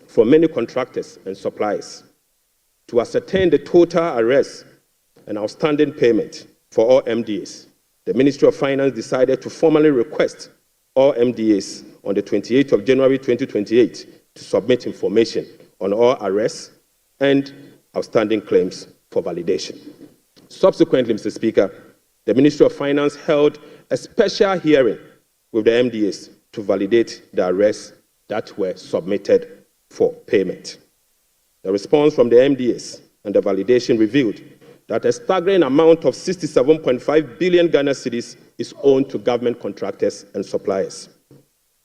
from many contractors and suppliers. To ascertain the total arrests and outstanding payment for all MDAs, the Ministry of Finance decided to formally request all MDAs on the 28th of January 2028 to submit information on all arrests and outstanding claims for validation. Subsequently, Mr. Speaker, the Ministry of Finance held a special hearing with the MDAs to validate the arrests that were submitted for payment. The response from the MDAs and the validation revealed that a staggering amount of 67.5 billion Ghana cedis is owed to government contractors and suppliers.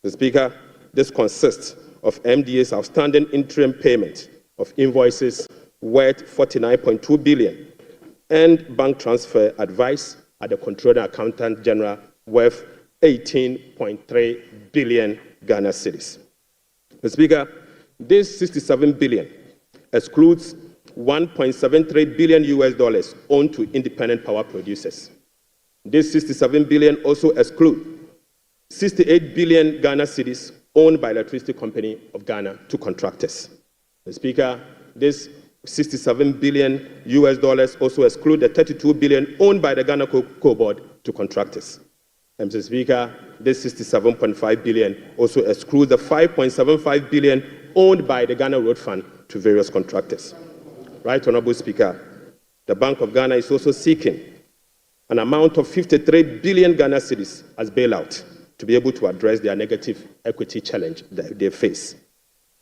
Mr. Speaker, this consists of MDA's outstanding interim payment of invoices worth 49.2 billion and bank transfer advice at the Controller Accountant General worth 18.3 billion Ghana cedis. Mr. Speaker, this 67 billion excludes $1.73 billion owed to independent power producers. This 67 billion also excludes 68 billion Ghana cedis owned by Electricity Company of Ghana to contractors. Mr. Speaker, this 67 billion also exclude the 32 billion owned by the Ghana Cocoa Board to contractors. And Mr. Speaker, this 67.5 billion also excludes the 5.75 billion owned by the Ghana Road Fund to various contractors. Right Honorable Speaker, the Bank of Ghana is also seeking an amount of 53 billion Ghana cedis as bailout to be able to address their negative equity challenge that they face.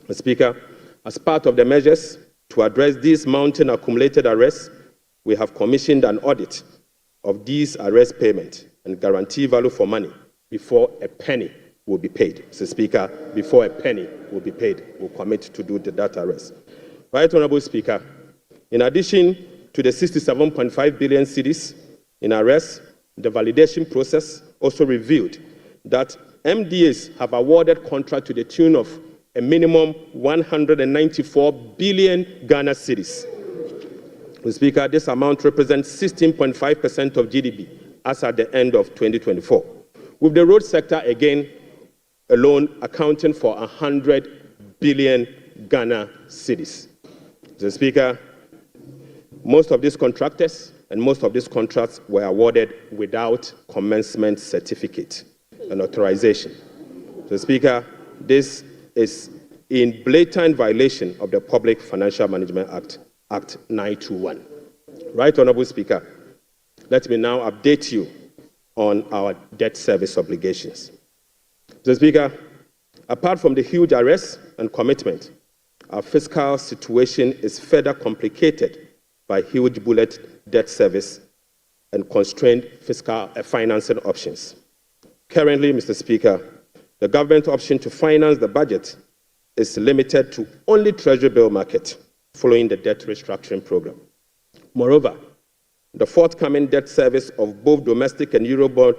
Mr. Speaker, as part of the measures to address these mounting accumulated arrests, we have commissioned an audit of these arrest payments and guarantee value for money before a penny will be paid. Mr. Speaker, before a penny will be paid, we'll commit to do that arrest. Right Honorable Speaker, in addition to the 67.5 billion cedis in arrests, the validation process also revealed that MDAs have awarded contract to the tune of a minimum 194 billion Ghana cedis. Mr. Speaker, this amount represents 16.5% of GDP as at the end of 2024, with the road sector again alone accounting for 100 billion Ghana cedis. Mr. Speaker, most of these contractors and most of these contracts were awarded without commencement certificate and authorization. Mr. Speaker, this is in blatant violation of the Public Financial Management Act 921. Right Honorable Speaker, let me now update you on our debt service obligations. Mr. Speaker, apart from the huge arrests and commitment, our fiscal situation is further complicated by huge bullet debt service and constrained fiscal financing options. Currently, Mr. Speaker, the government option to finance the budget is limited to only Treasury bill market following the debt restructuring program. Moreover, the forthcoming debt service of both domestic and Eurobond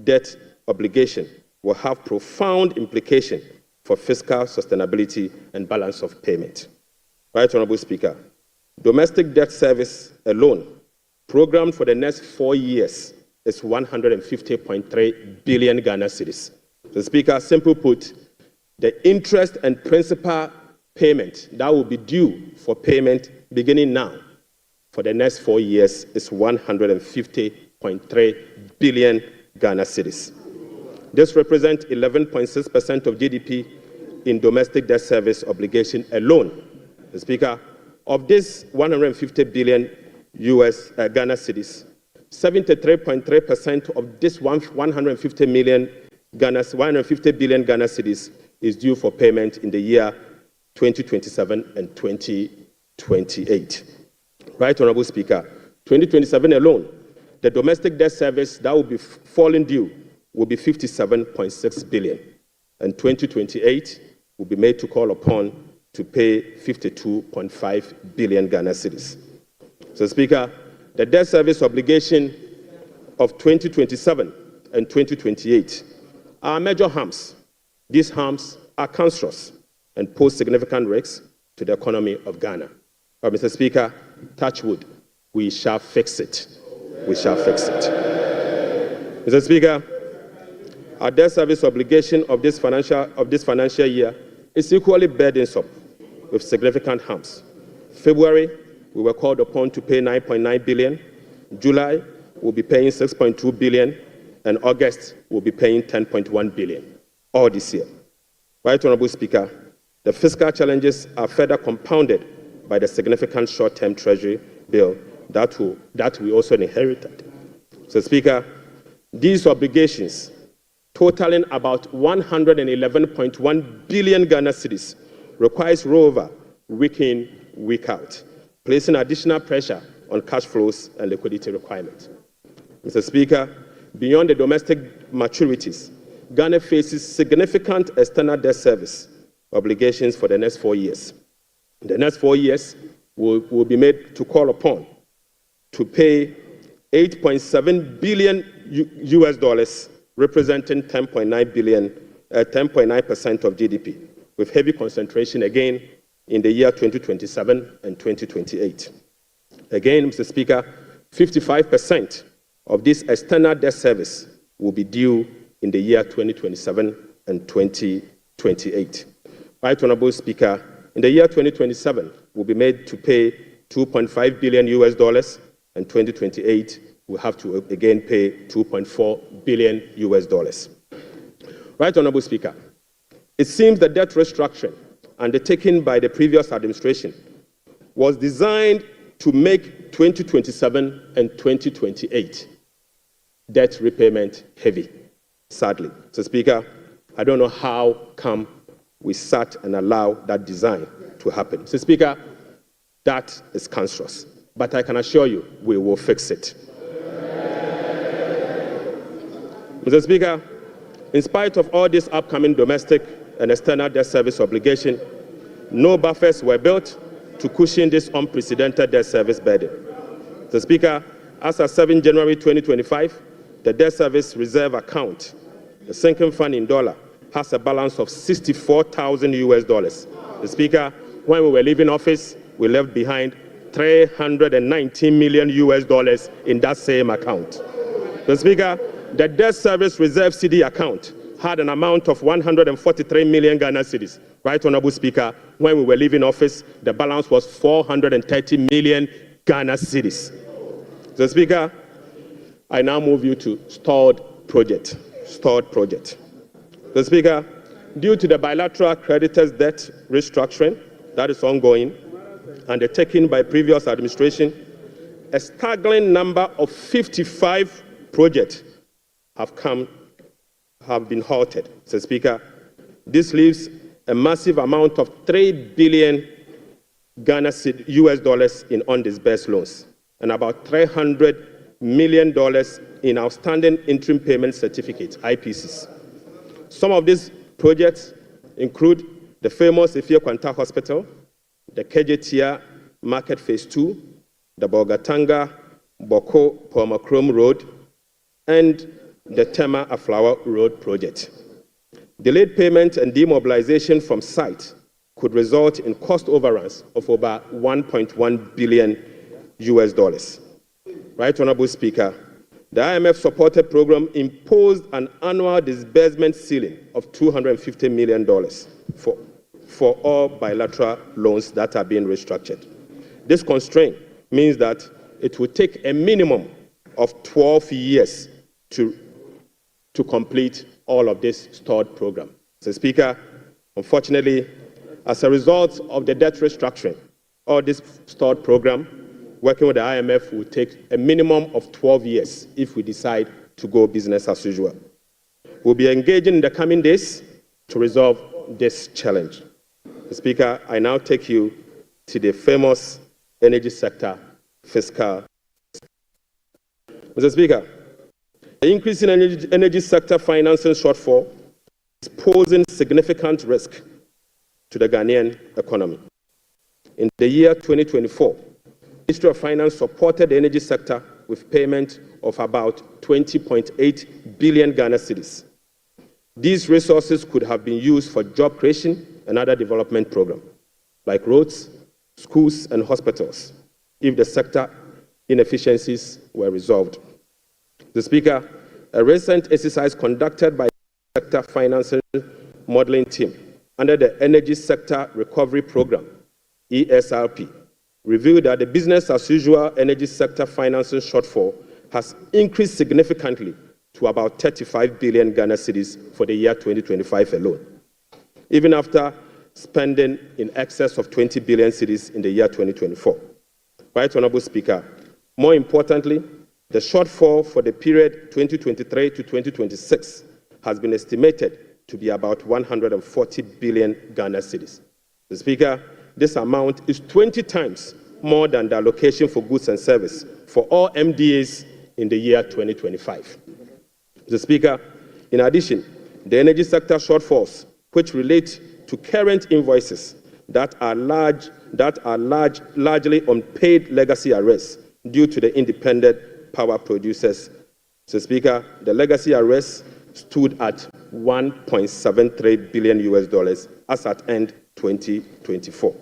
debt obligation will have profound implications for fiscal sustainability and balance of payment. Right, Honorable Speaker, domestic debt service alone, programmed for the next 4 years, is 150.3 billion Ghana cedis. So, Speaker, simply put, the interest and principal payment that will be due for payment beginning now for the next 4 years is 150.3 billion Ghana cedis. This represents 11.6% of GDP in domestic debt service obligation alone. The Speaker, of this 150 billion Ghana cedis, 73.3% of this 150 billion Ghana cedis is due for payment in the year 2027 and 2028. Right, Honorable Speaker, 2027 alone, the domestic debt service that will be falling due will be 57.6 billion, and 2028 will be made to call upon to pay 52.5 billion Ghana cedis. So, Speaker, the debt service obligation of 2027 and 2028 are major harms. These harms are cancerous and pose significant risks to the economy of Ghana. But, Mr. Speaker, touch wood, we shall fix it. We shall fix it. Mr. Speaker, our debt service obligation of this financial year is equally burdensome with significant harms. February, we were called upon to pay 9.9 billion. July, we'll be paying 6.2 billion. And August, we'll be paying 10.1 billion, all this year. Right, Honorable Speaker, the fiscal challenges are further compounded by the significant short-term Treasury bill that we also inherited. So, Speaker, these obligations, totaling about 111.1 billion Ghana cedis, requires rollover week in, week out, placing additional pressure on cash flows and liquidity requirements. Mr. Speaker, beyond the domestic maturities, Ghana faces significant external debt service obligations for the next 4 years. The next 4 years will be made to call upon to pay $8.7 billion US dollars, representing 10.9% of GDP, with heavy concentration again in the year 2027 and 2028. Again, Mr. Speaker, 55% of this external debt service will be due in the year 2027 and 2028. Right, Honorable Speaker, in the year 2027, we'll be made to pay $2.5 billion US dollars, and 2028, we'll have to again pay $2.4 billion US dollars. Right, Honorable Speaker, it seems the debt restructuring undertaken by the previous administration was designed to make 2027 and 2028 debt repayment heavy, sadly. So, Speaker, I don't know how come we sat and allowed that design to happen. So, Speaker, that is cancerous. But I can assure you, we will fix it. Mr. Speaker, in spite of all this upcoming domestic and external debt service obligation, no buffers were built to cushion this unprecedented debt service burden. Mr. Speaker, as of 7 January 2025, the debt service reserve account, the sinking fund in dollar, has a balance of 64,000 US dollars. Mr. Speaker, when we were leaving office, we left behind 319 million US dollars in that same account. Mr. Speaker, the debt service reserve CD account had an amount of 143 million Ghana cedis. Right, Honorable Speaker, when we were leaving office, the balance was 430 million Ghana cedis. Mr. Speaker, I now move you to stalled project. Mr. Speaker, due to the bilateral creditors' debt restructuring that is ongoing, undertaken by previous administration, a staggering number of 55 projects have been halted. Mr. Speaker, this leaves a massive amount of 3 billion Ghana US dollars in undisbursed loans and about 300 million in outstanding interim payment certificates, IPCs. Some of these projects include the famous Ifia Kwanta Hospital, the Kejetia Market Phase 2, the Bogatanga Boko Pomacrom Road, and the Tema Aflawa Road project. Delayed payment and demobilization from site could result in cost overruns of over $1.1 billion. Right, Honorable Speaker, the IMF-supported program imposed an annual disbursement ceiling of $250 million for all bilateral loans that are being restructured. This constraint means that it will take a minimum of 12 years to complete all of this stalled program. So, Speaker, unfortunately, as a result of the debt restructuring, all this stalled program, working with the IMF will take a minimum of 12 years if we decide to go business as usual. We'll be engaging in the coming days to resolve this challenge. Speaker, I now take you to the famous energy sector, Fiscal. Mr. Speaker, the increase in energy sector financing shortfall is posing significant risk to the Ghanaian economy. In the year 2024, the Ministry of Finance supported the energy sector with payment of about 20.8 billion Ghana cedis. These resources could have been used for job creation and other development programs, like roads, schools, and hospitals, if the sector inefficiencies were resolved. The Speaker, a recent exercise conducted by the Sector Financing Modeling Team under the Energy Sector Recovery Program, ESRP, revealed that the business-as-usual energy sector financing shortfall has increased significantly to about 35 billion Ghana cedis for the year 2025 alone, even after spending in excess of 20 billion cedis in the year 2024. Right, Honorable Speaker, more importantly, the shortfall for the period 2023 to 2026 has been estimated to be about 140 billion Ghana cedis. The Speaker, this amount is 20 times more than the allocation for goods and service for all MDAs in the year 2025. The Speaker, in addition, the energy sector shortfalls, which relate to current invoices that are largely unpaid legacy arrests due to the independent power producers. So, Speaker, the legacy arrests stood at $1.73 billion as at end 2024.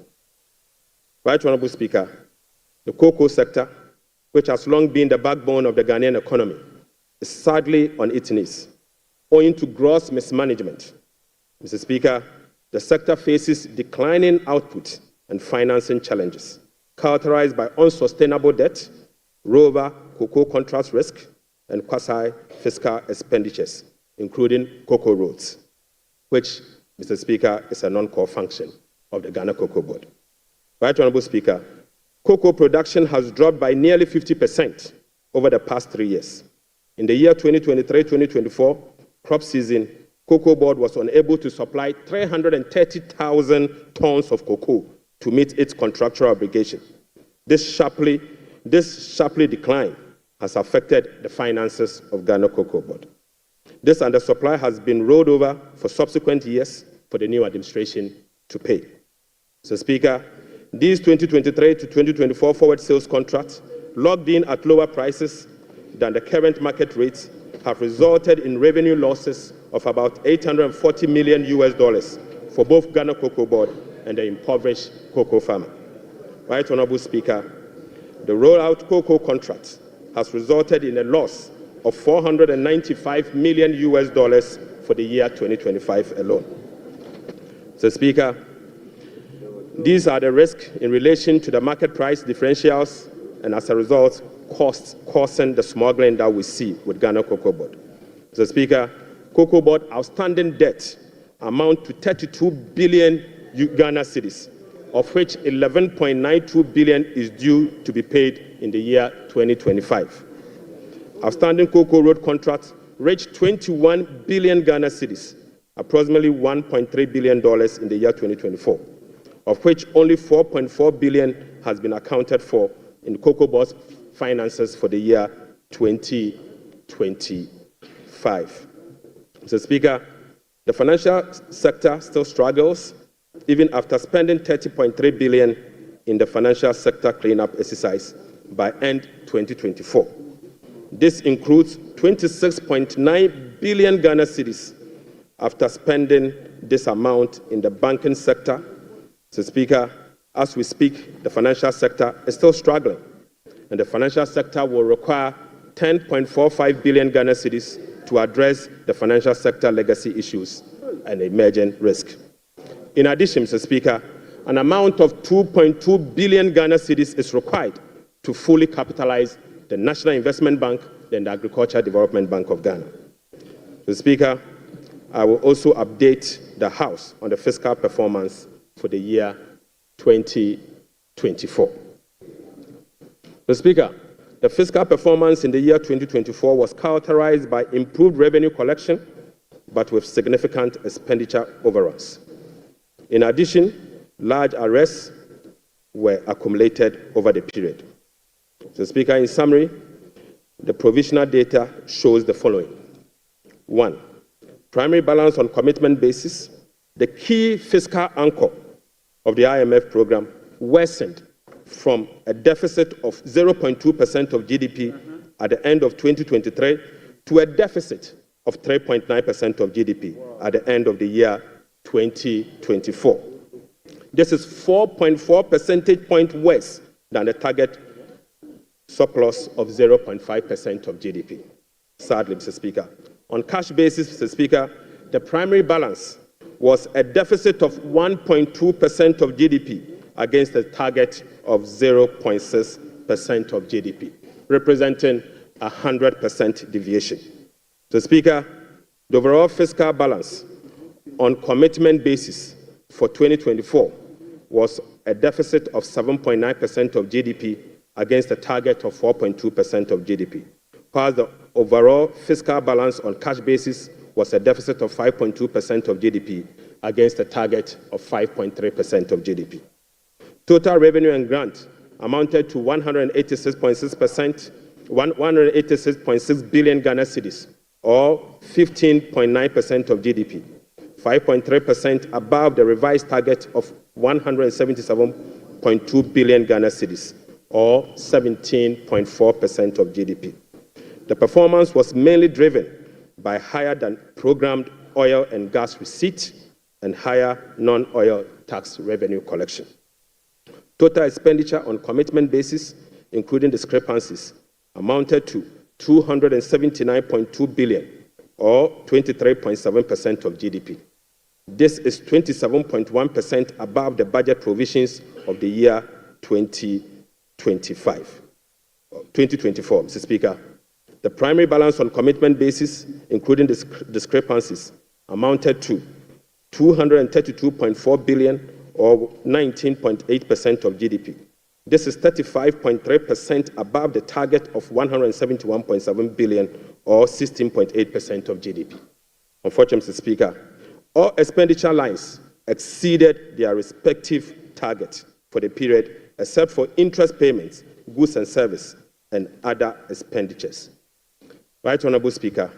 Right, Honorable Speaker, the cocoa sector, which has long been the backbone of the Ghanaian economy, is sadly on its knees, owing to gross mismanagement. Mr. Speaker, the sector faces declining output and financing challenges, characterized by unsustainable debt, rover cocoa contract risk, and quasi-fiscal expenditures, including cocoa roads, which, Mr. Speaker, is a non-core function of the Ghana Cocoa Board. Right, Honorable Speaker, cocoa production has dropped by nearly 50% over the past 3 years. In the year 2023-2024 crop season, Cocoa Board was unable to supply 330,000 tons of cocoa to meet its contractual obligation. This sharply decline has affected the finances of Ghana Cocoa Board. This undersupply has been rolled over for subsequent years for the new administration to pay. So, Speaker, these 2023 to 2024 forward sales contracts, locked in at lower prices than the current market rates, have resulted in revenue losses of about $840 million for both Ghana Cocoa Board and the impoverished cocoa farmer. Right, Honorable Speaker, the rollout cocoa contract has resulted in a loss of $495 million for the year 2025 alone. So, Speaker, these are the risks in relation to the market price differentials and, as a result, costs causing the smuggling that we see with Ghana Cocoa Board. So, Speaker, Cocoa Board outstanding debt amount to 32 billion Ghana cedis, of which 11.92 billion is due to be paid in the year 2025. Outstanding cocoa road contracts reached 21 billion Ghana cedis, approximately $1.3 billion in the year 2024, of which only 4.4 billion has been accounted for in Cocoa Board's finances for the year 2025. Mr. Speaker, the financial sector still struggles even after spending $30.3 billion in the financial sector cleanup exercise by end 2024. This includes 26.9 billion Ghana cedis after spending this amount in the banking sector. Mr. Speaker, as we speak, the financial sector is still struggling, and the financial sector will require 10.45 billion Ghana cedis to address the financial sector legacy issues and emerging risk. In addition, Mr. Speaker, an amount of 2.2 billion Ghana cedis is required to fully capitalize the National Investment Bank and the Agricultural Development Bank of Ghana. Mr. Speaker, I will also update the House on the fiscal performance for the year 2024. Mr. Speaker, the fiscal performance in the year 2024 was characterized by improved revenue collection, but with significant expenditure overruns. In addition, large arrests were accumulated over the period. Mr. Speaker, in summary, the provisional data shows the following. 1. Primary balance on commitment basis, the key fiscal anchor of the IMF program, worsened from a deficit of 0.2% of GDP at the end of 2023 to a deficit of 3.9% of GDP at the end of the year 2024. This is 4.4 percentage points worse than the target surplus of 0.5% of GDP. Sadly, Mr. Speaker, on cash basis, Mr. Speaker, the primary balance was a deficit of 1.2% of GDP against a target of 0.6% of GDP, representing a 100% deviation. Mr. Speaker, the overall fiscal balance on commitment basis for 2024 was a deficit of 7.9% of GDP against a target of 4.2% of GDP, while the overall fiscal balance on cash basis was a deficit of 5.2% of GDP against a target of 5.3% of GDP. Total revenue and grant amounted to 186.6 billion Ghana cedis, or 15.9% of GDP, 5.3% above the revised target of 177.2 billion Ghana cedis, or 17.4% of GDP. The performance was mainly driven by higher than programmed oil and gas receipt and higher non-oil tax revenue collection. Total expenditure on commitment basis, including discrepancies, amounted to 279.2 billion, or 23.7% of GDP. This is 27.1% above the budget provisions of the year 2024, Mr. Speaker. The primary balance on commitment basis, including discrepancies, amounted to 232.4 billion, or 19.8% of GDP. This is 35.3% above the target of 171.7 billion, or 16.8% of GDP. Unfortunately, Mr. Speaker, all expenditure lines exceeded their respective target for the period, except for interest payments, goods and service, and other expenditures. Right Honorable Speaker,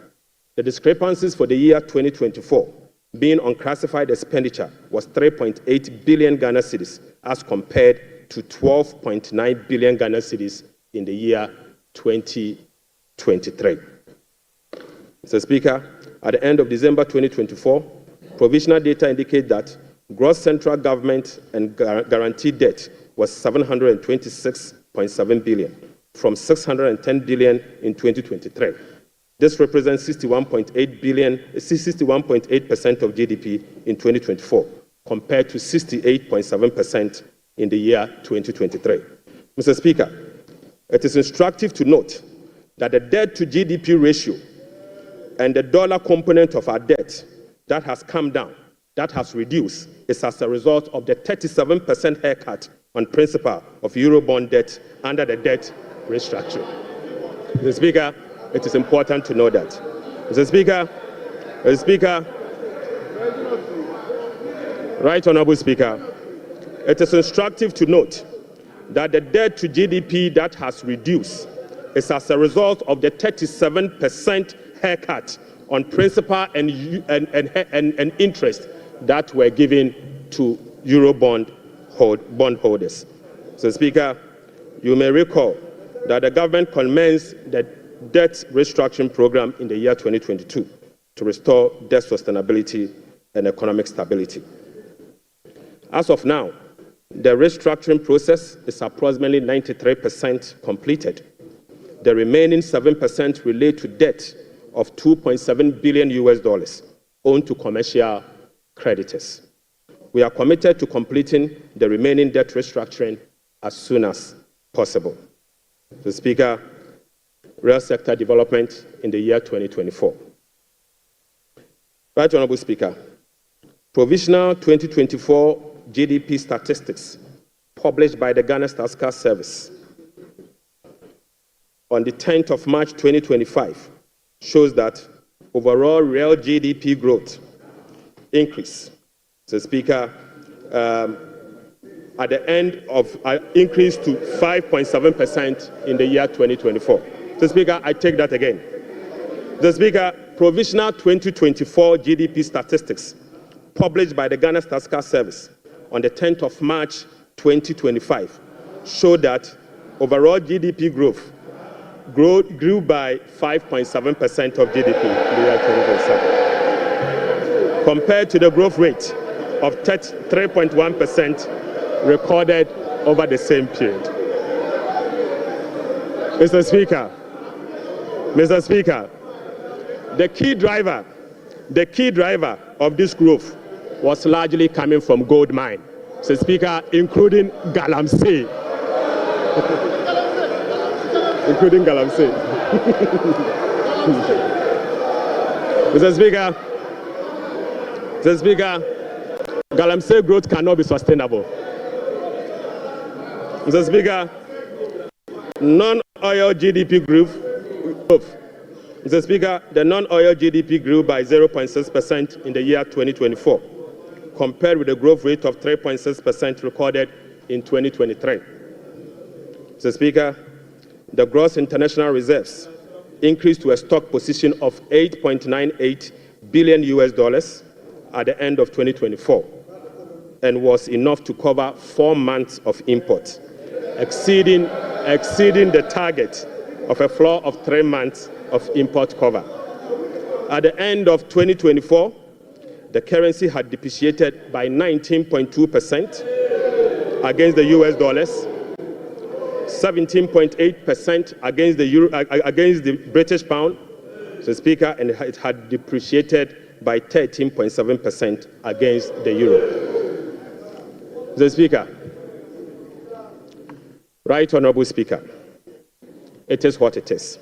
the discrepancies for the year 2024 being unclassified expenditure was 3.8 billion Ghana cedis as compared to 12.9 billion Ghana cedis in the year 2023. Mr. Speaker, at the end of December 2024, provisional data indicate that gross central government and guaranteed debt was 726.7 billion from 610 billion in 2023. This represents 61.8% of GDP in 2024, compared to 68.7% in the year 2023. Mr. Speaker, it is instructive to note that the debt to GDP ratio and the dollar component of our debt that has come down, that has reduced, is as a result of the 37% haircut on principal of Eurobond debt under the debt restructuring. Mr. Speaker, it is important to know that. Mr. Speaker, Right Honorable Speaker, it is instructive to note that the debt to GDP that has reduced is as a result of the 37% haircut on principal and interest that were given to Euro bondholders. So, Speaker, you may recall that the government commenced the debt restructuring program in the year 2022 to restore debt sustainability and economic stability. As of now, the restructuring process is approximately 93% completed. The remaining 7% relate to debt of $2.7 billion owed to commercial creditors. We are committed to completing the remaining debt restructuring as soon as possible. So, Speaker, real sector development in the year 2024. Right Honourable Speaker, provisional 2024 GDP statistics published by the Ghana Statistical Service on the 10th of March 2025 shows that overall real GDP growth increase. So, Speaker, at the end of increased to 5.7% in the year 2024. So, Speaker, I take that again. The Speaker, provisional 2024 GDP statistics published by the Ghana Statistical Service on the 10th of March 2025 showed that overall GDP growth grew by 5.7% of GDP in the year 2027, compared to the growth rate of 3.1% recorded over the same period. Mr. Speaker, the key driver of this growth was largely coming from gold mine. So, Speaker, including Galamsey. Including Galamsey. Mr. Speaker, Galamsey growth cannot be sustainable. Mr. Speaker, non-oil GDP growth. Mr. Speaker, the non-oil GDP grew by 0.6% in the year 2024, compared with the growth rate of 3.6% recorded in 2023. Mr. Speaker, the gross international reserves increased to a stock position of $8.98 billion at the end of 2024, and was enough to cover 4 months of import, exceeding the target of a floor of 3 months of import cover. At the end of 2024, the currency had depreciated by 19.2% against the US dollars, 17.8% against the euro, against the British pound, so, Speaker, and it had depreciated by 13.7% against the euro. So, Speaker, Right Honourable Speaker, it is what it is.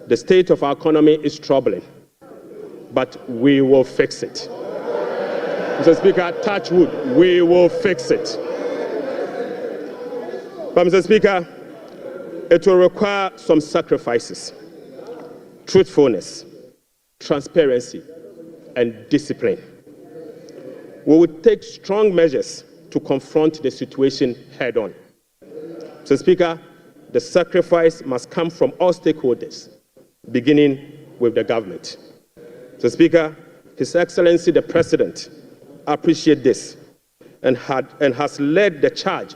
The state of our economy is troubling, but we will fix it. Mr. Speaker, touch wood, we will fix it. But, Mr. Speaker, it will require some sacrifices, truthfulness, transparency, and discipline. We will take strong measures to confront the situation head-on. Mr. Speaker, the sacrifice must come from all stakeholders, beginning with the government. So, Speaker, His Excellency the President appreciates this and has led the charge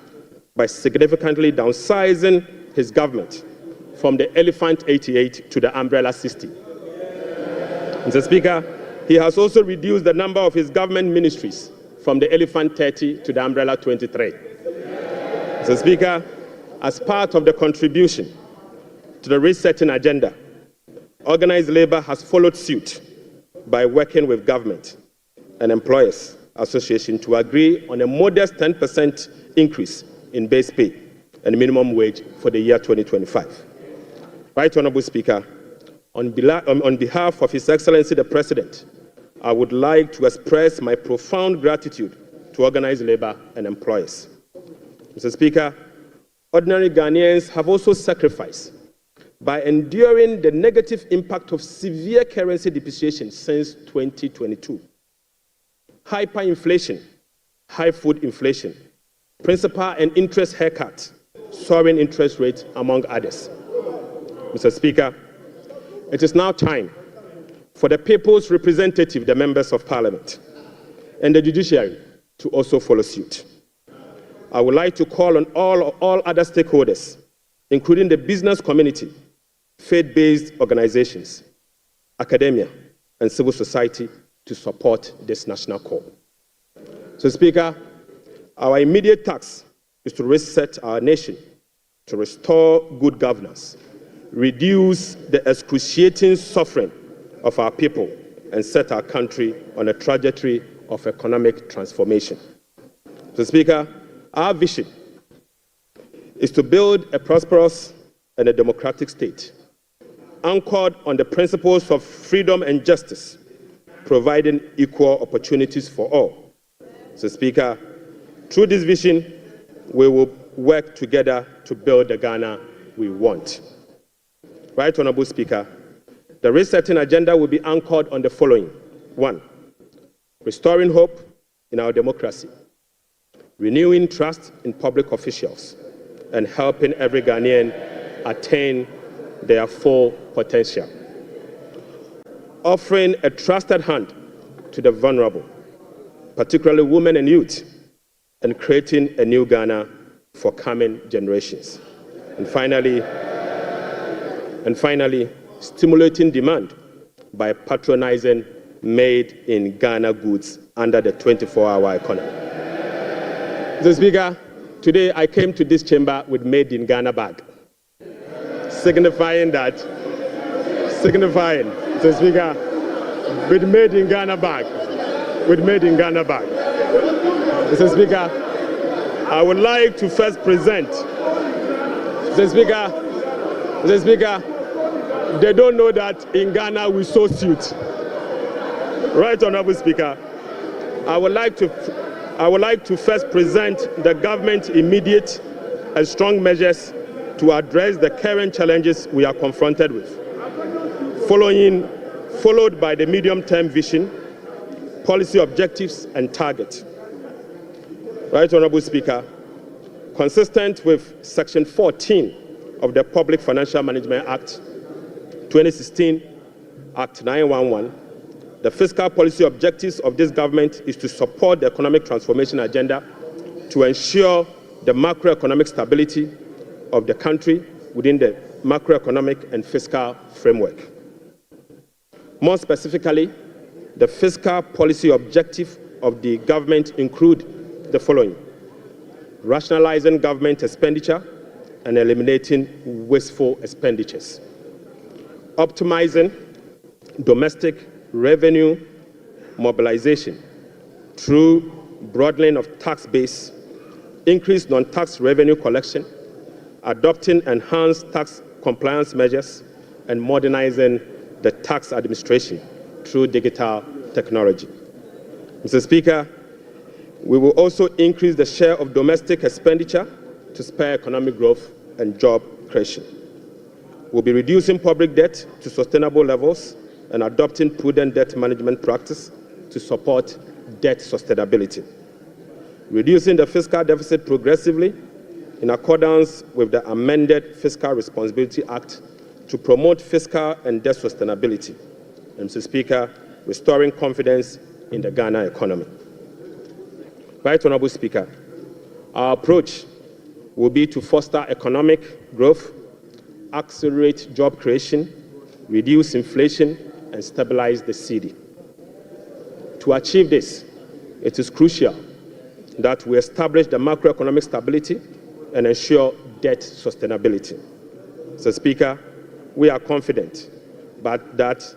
by significantly downsizing his government from the Elephant 88 to the Umbrella 60. Mr. Speaker, he has also reduced the number of his government ministries from the Elephant 30 to the Umbrella 23. Mr. Speaker, as part of the contribution to the resetting agenda, organized labor has followed suit by working with government and employers association to agree on a modest 10% increase in base pay and minimum wage for the year 2025. Right Honourable Speaker, on behalf of His Excellency the President, I would like to express my profound gratitude to organized labor and employers. Mr. Speaker, ordinary Ghanaians have also sacrificed by enduring the negative impact of severe currency depreciation since 2022. Hyperinflation, high food inflation, principal and interest haircut, soaring interest rates, among others. Mr. Speaker, it is now time for the people's representative, the members of Parliament, and the judiciary to also follow suit. I would like to call on all other stakeholders, including the business community, faith-based organizations, academia, and civil society to support this national call. So, Speaker, our immediate task is to reset our nation, to restore good governance, reduce the excruciating suffering of our people, and set our country on a trajectory of economic transformation. So, Speaker, our vision is to build a prosperous and a democratic state, anchored on the principles of freedom and justice, providing equal opportunities for all. So, Speaker, through this vision, we will work together to build the Ghana we want. Right Honourable Speaker, the resetting agenda will be anchored on the following. 1, restoring hope in our democracy, renewing trust in public officials, and helping every Ghanaian attain their full potential. Offering a trusted hand to the vulnerable, particularly women and youth, and creating a new Ghana for coming generations. And finally, stimulating demand by patronizing made-in-Ghana goods under the 24-hour economy. Mr. Speaker, today I came to this chamber with made-in-Ghana bag, signifying, Mr. Speaker, with made-in-Ghana bag, Mr. Speaker, I would like to first present, Mr. Speaker, they don't know that in Ghana we sew suit. Right, Honourable Speaker, I would like to first present the government's immediate and strong measures to address the current challenges we are confronted with, followed by the medium-term vision, policy objectives, and targets. Right, Honourable Speaker, consistent with Section 14 of the Public Financial Management Act 2016, Act 911, the fiscal policy objectives of this government is to support the economic transformation agenda to ensure the macroeconomic stability of the country within the macroeconomic and fiscal framework. More specifically, the fiscal policy objective of the government include the following: rationalizing government expenditure and eliminating wasteful expenditures, optimizing domestic revenue mobilization through broadening of tax base, increased non-tax revenue collection, adopting enhanced tax compliance measures, and modernizing the tax administration through digital technology. Mr. Speaker, we will also increase the share of domestic expenditure to spur economic growth and job creation. We'll be reducing public debt to sustainable levels and adopting prudent debt management practice to support debt sustainability. Reducing the fiscal deficit progressively in accordance with the amended Fiscal Responsibility Act to promote fiscal and debt sustainability. And Mr. Speaker, restoring confidence in the Ghana economy. Right, Honourable Speaker, our approach will be to foster economic growth, accelerate job creation, reduce inflation, and stabilize the cedi. To achieve this, it is crucial that we establish the macroeconomic stability and ensure debt sustainability. Mr. Speaker, we are confident that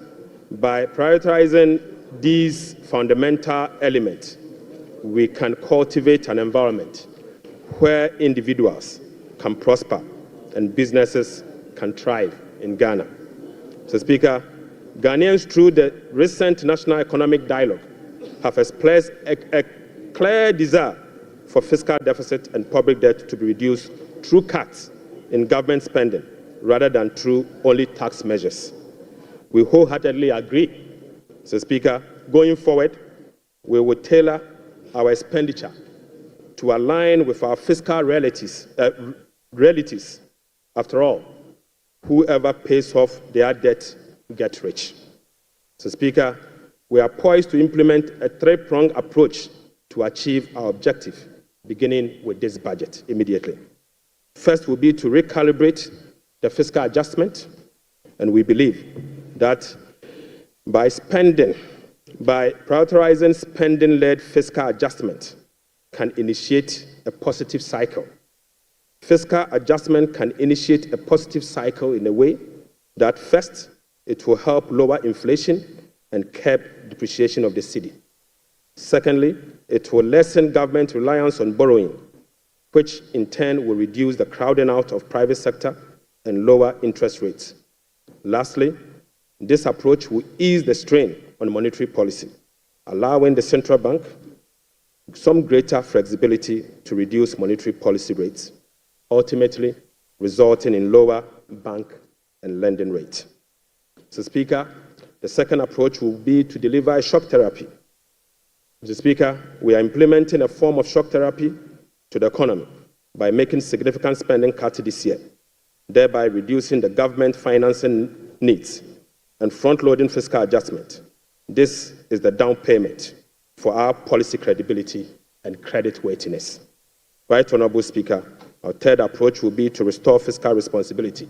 by prioritizing these fundamental elements, we can cultivate an environment where individuals can prosper and businesses can thrive in Ghana. Mr. Speaker, Ghanaians, through the recent National Economic Dialogue, have expressed a clear desire for fiscal deficit and public debt to be reduced through cuts in government spending rather than through only tax measures. We wholeheartedly agree, Mr. Speaker, going forward, we will tailor our expenditure to align with our fiscal realities. After all, whoever pays off their debt gets rich. Mr. Speaker, we are poised to implement a three-pronged approach to achieve our objective, beginning with this budget immediately. First will be to recalibrate the fiscal adjustment, and we believe that by prioritizing spending-led fiscal adjustment can initiate a positive cycle. Fiscal adjustment can initiate a positive cycle in a way that first, it will help lower inflation and curb depreciation of the cedi. Secondly, it will lessen government reliance on borrowing, which in turn will reduce the crowding out of private sector and lower interest rates. Lastly, this approach will ease the strain on monetary policy, allowing the central bank some greater flexibility to reduce monetary policy rates, ultimately resulting in lower bank and lending rates. Mr. Speaker, the second approach will be to deliver a shock therapy. Mr. Speaker, we are implementing a form of shock therapy to the economy by making significant spending cuts this year, thereby reducing the government financing needs and front-loading fiscal adjustment. This is the down payment for our policy credibility and creditworthiness. Right Honourable Speaker, our third approach will be to restore fiscal responsibility.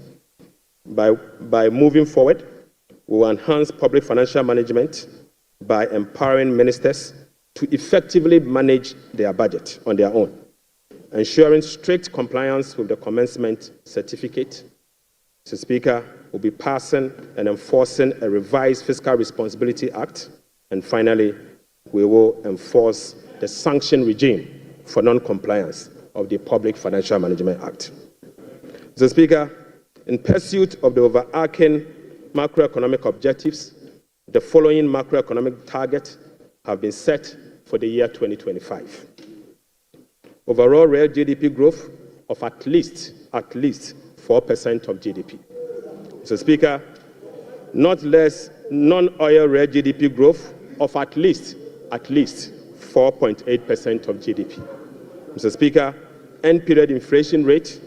By moving forward, we will enhance public financial management by empowering ministers to effectively manage their budget on their own, ensuring strict compliance with the commencement certificate. Mr. Speaker, we'll be passing and enforcing a revised Fiscal Responsibility Act. And finally, we will enforce the sanction regime for non-compliance of the Public Financial Management Act. Mr. Speaker, in pursuit of the overarching macroeconomic objectives, the following macroeconomic targets have been set for the year 2025. Overall real GDP growth of at least 4% of GDP. Mr. Speaker, not less non-oil real GDP growth of at least 4.8% of GDP. Mr. Speaker, end period inflation rate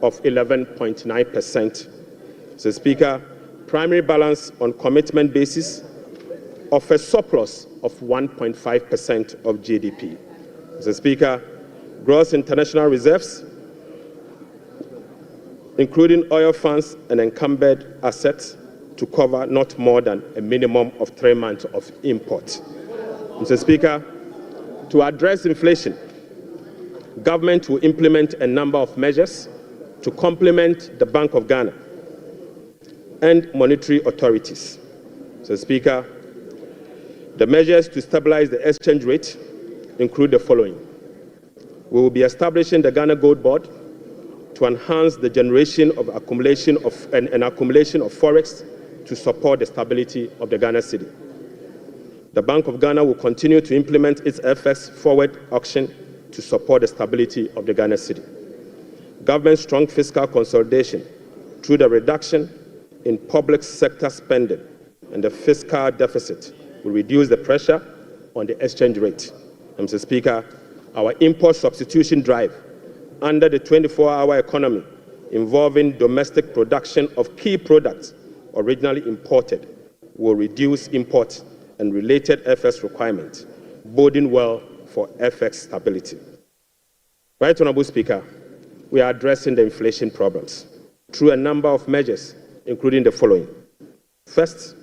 of 11.9%. Mr. Speaker, primary balance on commitment basis of a surplus of 1.5% of GDP. Mr. Speaker, gross international reserves, including oil funds and encumbered assets, to cover not more than a minimum of 3 months of import. Mr. Speaker, to address inflation, government will implement a number of measures to complement the Bank of Ghana and monetary authorities. Mr. Speaker, the measures to stabilize the exchange rate include the following. We will be establishing the Ghana Gold Board to enhance the generation of accumulation of forex to support the stability of the Ghana cedi. The Bank of Ghana will continue to implement its FX forward auction to support the stability of the Ghana cedi. Government's strong fiscal consolidation through the reduction in public sector spending and the fiscal deficit will reduce the pressure on the exchange rate. And Mr. Speaker, our import substitution drive under the 24-hour economy involving domestic production of key products originally imported will reduce import and related FX requirements, boding well for FX stability. Right Honourable Speaker, we are addressing the inflation problems through a number of measures, including the following. First,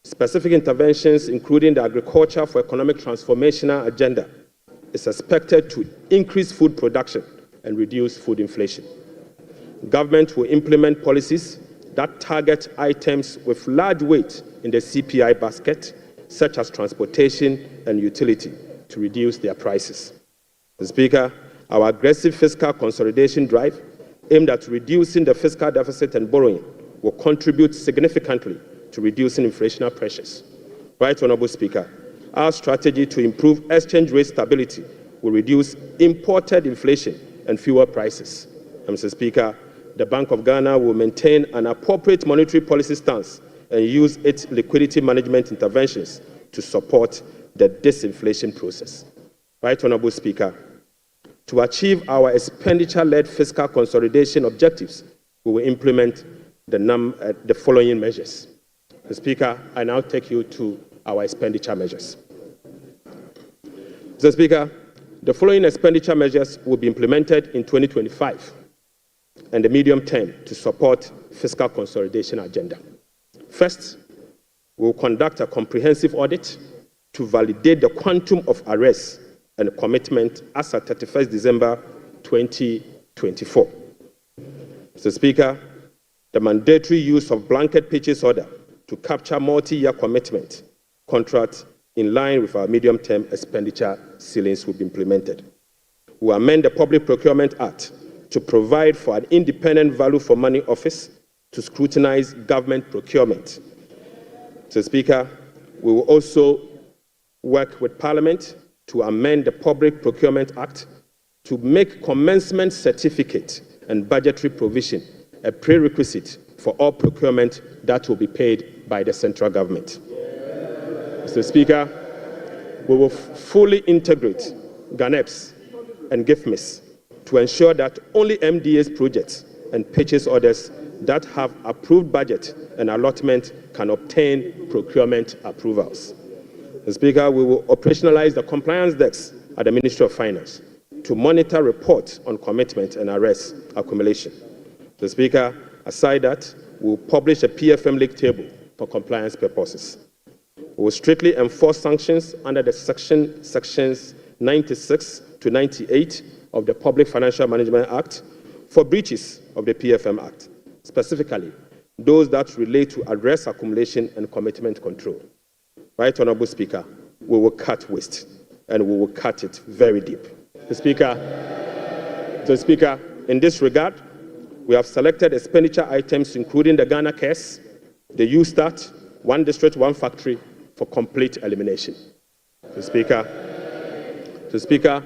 specific interventions, including the Agriculture for Economic Transformational Agenda, is expected to increase food production and reduce food inflation. Government will implement policies that target items with large weight in the CPI basket, such as transportation and utility, to reduce their prices. Mr. Speaker, our aggressive fiscal consolidation drive aimed at reducing the fiscal deficit and borrowing will contribute significantly to reducing inflationary pressures. Right Honourable Speaker, our strategy to improve exchange rate stability will reduce imported inflation and fuel prices. And Mr. Speaker, the Bank of Ghana will maintain an appropriate monetary policy stance and use its liquidity management interventions to support the disinflation process. Right Honourable Speaker, to achieve our expenditure-led fiscal consolidation objectives, we will implement the following measures. Mr. Speaker, I now take you to our expenditure measures. Mr. Speaker, the following expenditure measures will be implemented in 2025 and the medium term to support fiscal consolidation agenda. First, we will conduct a comprehensive audit to validate the quantum of arrests and commitment as at 31st December 2024. Mr. Speaker, the mandatory use of blanket purchase order to capture multi-year commitment contracts in line with our medium-term expenditure ceilings will be implemented. We will amend the Public Procurement Act to provide for an independent value for money office to scrutinize government procurement. Mr. Speaker, we will also work with Parliament to amend the Public Procurement Act to make commencement certificate and budgetary provision a prerequisite for all procurement that will be paid by the central government. Mr. Speaker, we will fully integrate GANEPS and GIFMIS to ensure that only MDA's projects and purchase orders that have approved budget and allotment can obtain procurement approvals. Mr. Speaker, we will operationalize the compliance desk at the Ministry of Finance to monitor reports on commitment and arrest accumulation. Mr. Speaker, aside that, we will publish a PFM league table for compliance purposes. We will strictly enforce sanctions under the sections 96 to 98 of the Public Financial Management Act for breaches of the PFM Act, specifically those that relate to arrest accumulation and commitment control. Right, Honourable Speaker, we will cut waste, and we will cut it very deep. Mr. Speaker, in this regard, we have selected expenditure items including the Ghana Cares, the U-Start, One District, One Factory, for complete elimination. Mr. Speaker,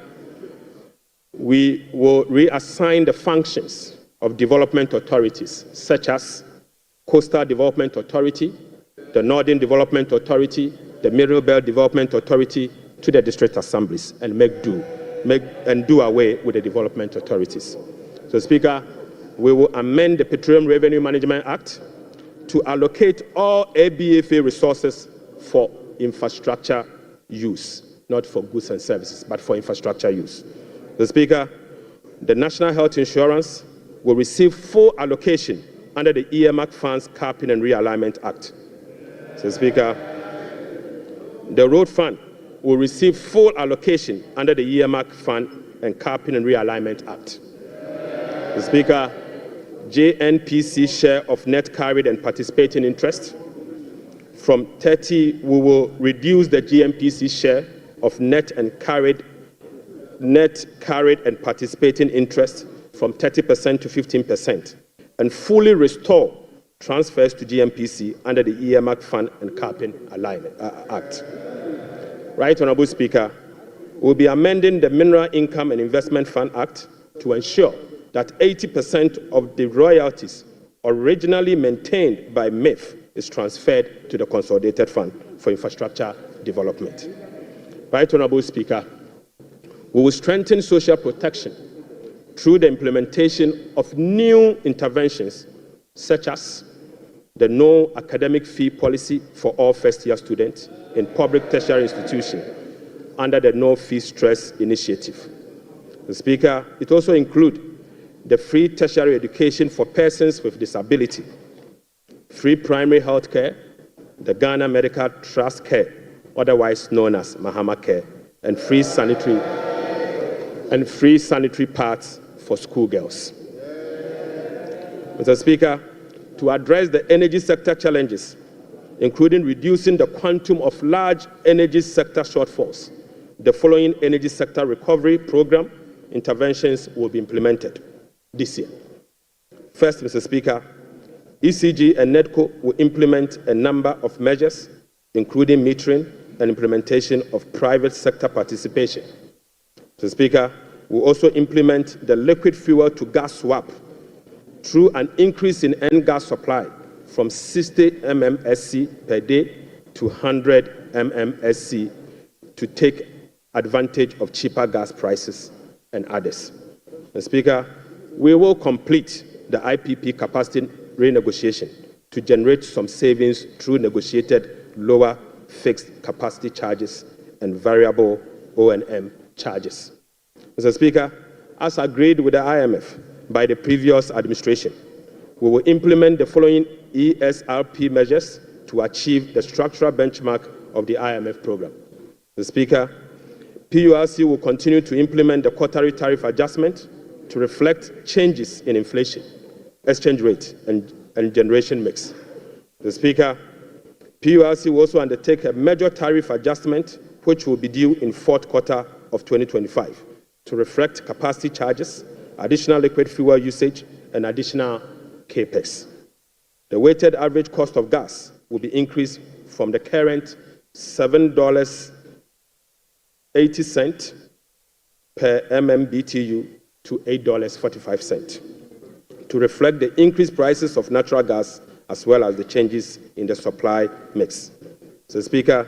we will reassign the functions of development authorities, such as Coastal Development Authority, the Northern Development Authority, the Middle Belt Development Authority, to the district assemblies and do away with the development authorities. So, Speaker, we will amend the Petroleum Revenue Management Act to allocate all ABFA resources for infrastructure use, not for goods and services, but for infrastructure use. The Speaker, the National Health Insurance will receive full allocation under the earmark funds capping and realignment act. So, Speaker, the Road Fund will receive full allocation under the earmark fund and capping and realignment act. The Speaker, JNPC share of net carried and participating interest from 30, we will reduce the GNPC share of net carried and participating interest from 30% to 15%, and fully restore transfers to GNPC under the earmark fund and capping alignment act. Right, Honourable Speaker, we'll be amending the Mineral Income and Investment Fund Act to ensure that 80% of the royalties originally maintained by MIF is transferred to the Consolidated Fund for Infrastructure Development. Right, Honourable Speaker, we will strengthen social protection through the implementation of new interventions such as the no academic fee policy for all first-year students in public tertiary institutions under the No Fee Stress Initiative. The Speaker, it also includes the free tertiary education for persons with disability, free primary health care, the Ghana Medical Trust Care, otherwise known as Mahama Care, and free sanitary pads for schoolgirls. Mr. Speaker, to address the energy sector challenges, including reducing the quantum of large energy sector shortfalls, the following energy sector recovery program interventions will be implemented this year. First, Mr. Speaker, ECG and NEDCO will implement a number of measures, including metering and implementation of private sector participation. Mr. Speaker, we'll also implement the liquid fuel to gas swap through an increase in N-gas supply from 60 MMSC per day to 100 MMSC to take advantage of cheaper gas prices and others. Mr. Speaker, we will complete the IPP capacity renegotiation to generate some savings through negotiated lower fixed capacity charges and variable O&M charges. Mr. Speaker, as agreed with the IMF by the previous administration, we will implement the following ESRP measures to achieve the structural benchmark of the IMF program. Mr. Speaker, PURC will continue to implement the quarterly tariff adjustment to reflect changes in inflation, exchange rate, and generation mix. Mr. Speaker, PURC will also undertake a major tariff adjustment which will be due in fourth quarter of 2025 to reflect capacity charges, additional liquid fuel usage, and additional capex. The weighted average cost of gas will be increased from the current $7.80 per MMBTU to $8.45 to reflect the increased prices of natural gas as well as the changes in the supply mix. Mr. Speaker,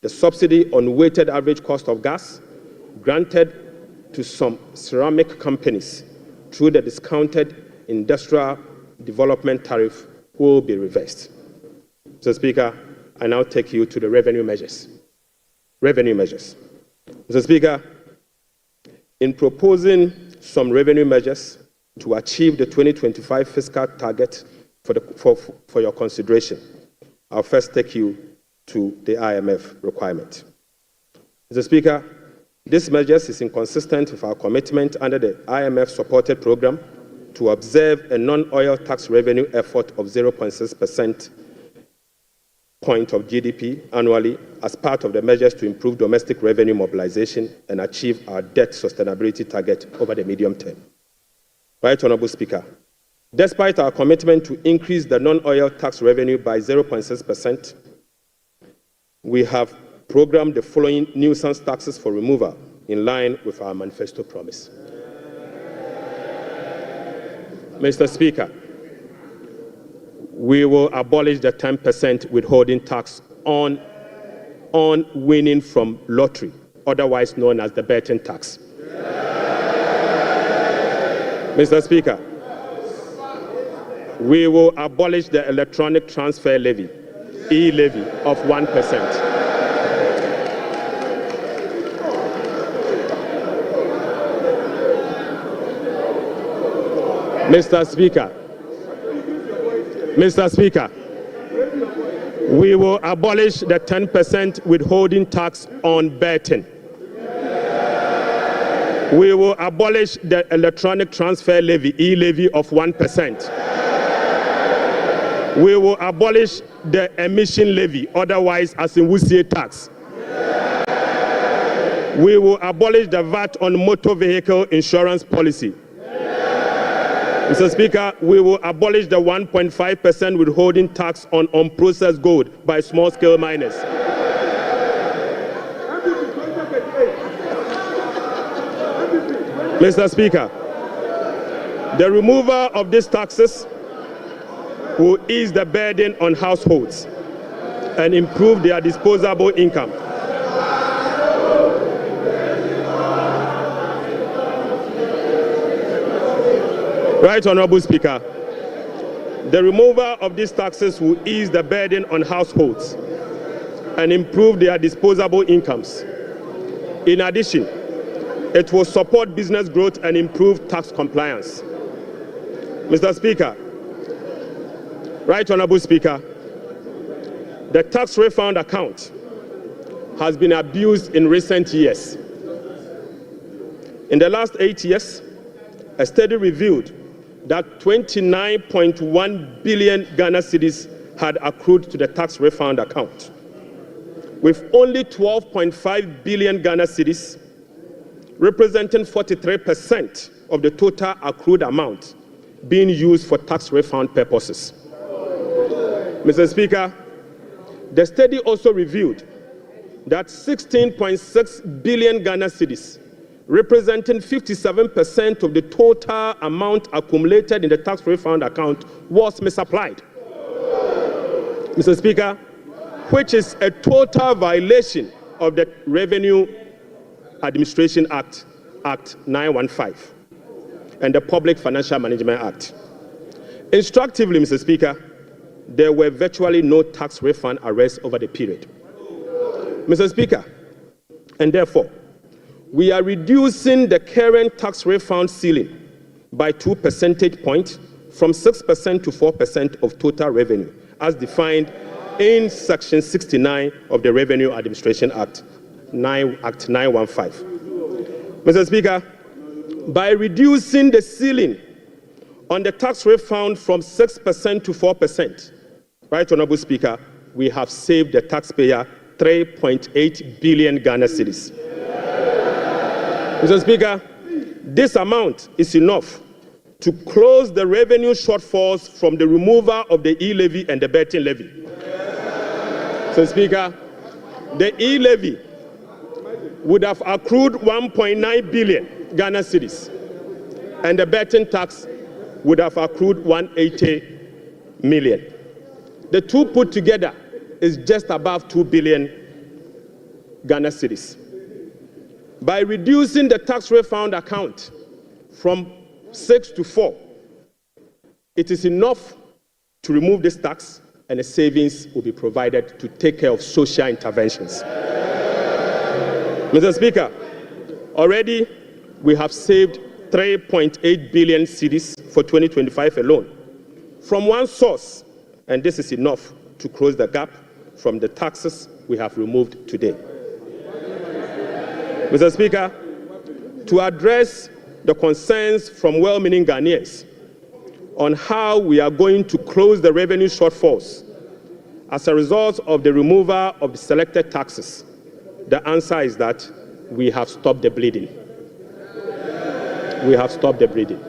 the subsidy on weighted average cost of gas granted to some ceramic companies through the discounted industrial development tariff will be reversed. Mr. Speaker, I now take you to the revenue measures. Mr. Speaker, in proposing some revenue measures to achieve the 2025 fiscal target for your consideration, I'll first take you to the IMF requirement. Mr. Speaker, this measures is inconsistent with our commitment under the IMF-supported program to observe a non-oil tax revenue effort of 0.6% point of GDP annually as part of the measures to improve domestic revenue mobilization and achieve our debt sustainability target over the medium term. Right, Honorable Speaker, despite our commitment to increase the non-oil tax revenue by 0.6%, we have programmed the following nuisance taxes for removal in line with our manifesto promise. Mr. Speaker, we will abolish the 10% withholding tax on winning from lottery, otherwise known as the betting tax. Mr. Speaker, we will abolish the electronic transfer levy, e-levy, of 1%. Mr. Speaker, we will abolish the 10% withholding tax on betting. We will abolish the electronic transfer levy, e-levy, of 1%. We will abolish the emission levy, otherwise as in Wusie tax. We will abolish the VAT on motor vehicle insurance policy. Mr. Speaker, we will abolish the 1.5% withholding tax on unprocessed gold by small-scale miners. Mr. Speaker, the removal of these taxes will ease the burden on households and improve their disposable income. Right, Honorable Speaker, the removal of these taxes will ease the burden on households and improve their disposable incomes. In addition, it will support business growth and improve tax compliance. Mr. Speaker, Right, Honorable Speaker, the tax refund account has been abused in recent years. In the last 8 years, a study revealed that 29.1 billion Ghana cedis had accrued to the tax refund account, with only 12.5 billion Ghana cedis, representing 43% of the total accrued amount, being used for tax refund purposes. Mr. Speaker, the study also revealed that 16.6 billion Ghana cedis, representing 57% of the total amount accumulated in the tax refund account, was misapplied. Mr. Speaker, which is a total violation of the Revenue Administration Act, Act 915, and the Public Financial Management Act. Instructively, Mr. Speaker, there were virtually no tax refund arrests over the period. Mr. Speaker, and therefore, we are reducing the current tax refund ceiling by 2 percentage points from 6% to 4% of total revenue, as defined in Section 69 of the Revenue Administration Act 915. Mr. Speaker, by reducing the ceiling on the tax refund from 6% to 4%, Right Honorable Speaker, we have saved the taxpayer 3.8 billion Ghana cedis. Mr. Speaker, this amount is enough to close the revenue shortfalls from the removal of the e-levy and the betting levy. Mr. Speaker, the e-levy would have accrued 1.9 billion Ghana cedis, and the betting tax would have accrued 180 million. The two put together is just above 2 billion Ghana cedis. By reducing the tax refund account from 6 to 4, it is enough to remove this tax, and a savings will be provided to take care of social interventions. Mr. Speaker, already we have saved 3.8 billion cedis for 2025 alone from one source, and this is enough to close the gap from the taxes we have removed today. Mr. Speaker, to address the concerns from well-meaning Ghanaians on how we are going to close the revenue shortfalls as a result of the removal of the selected taxes, the answer is that we have stopped the bleeding. We have stopped the bleeding.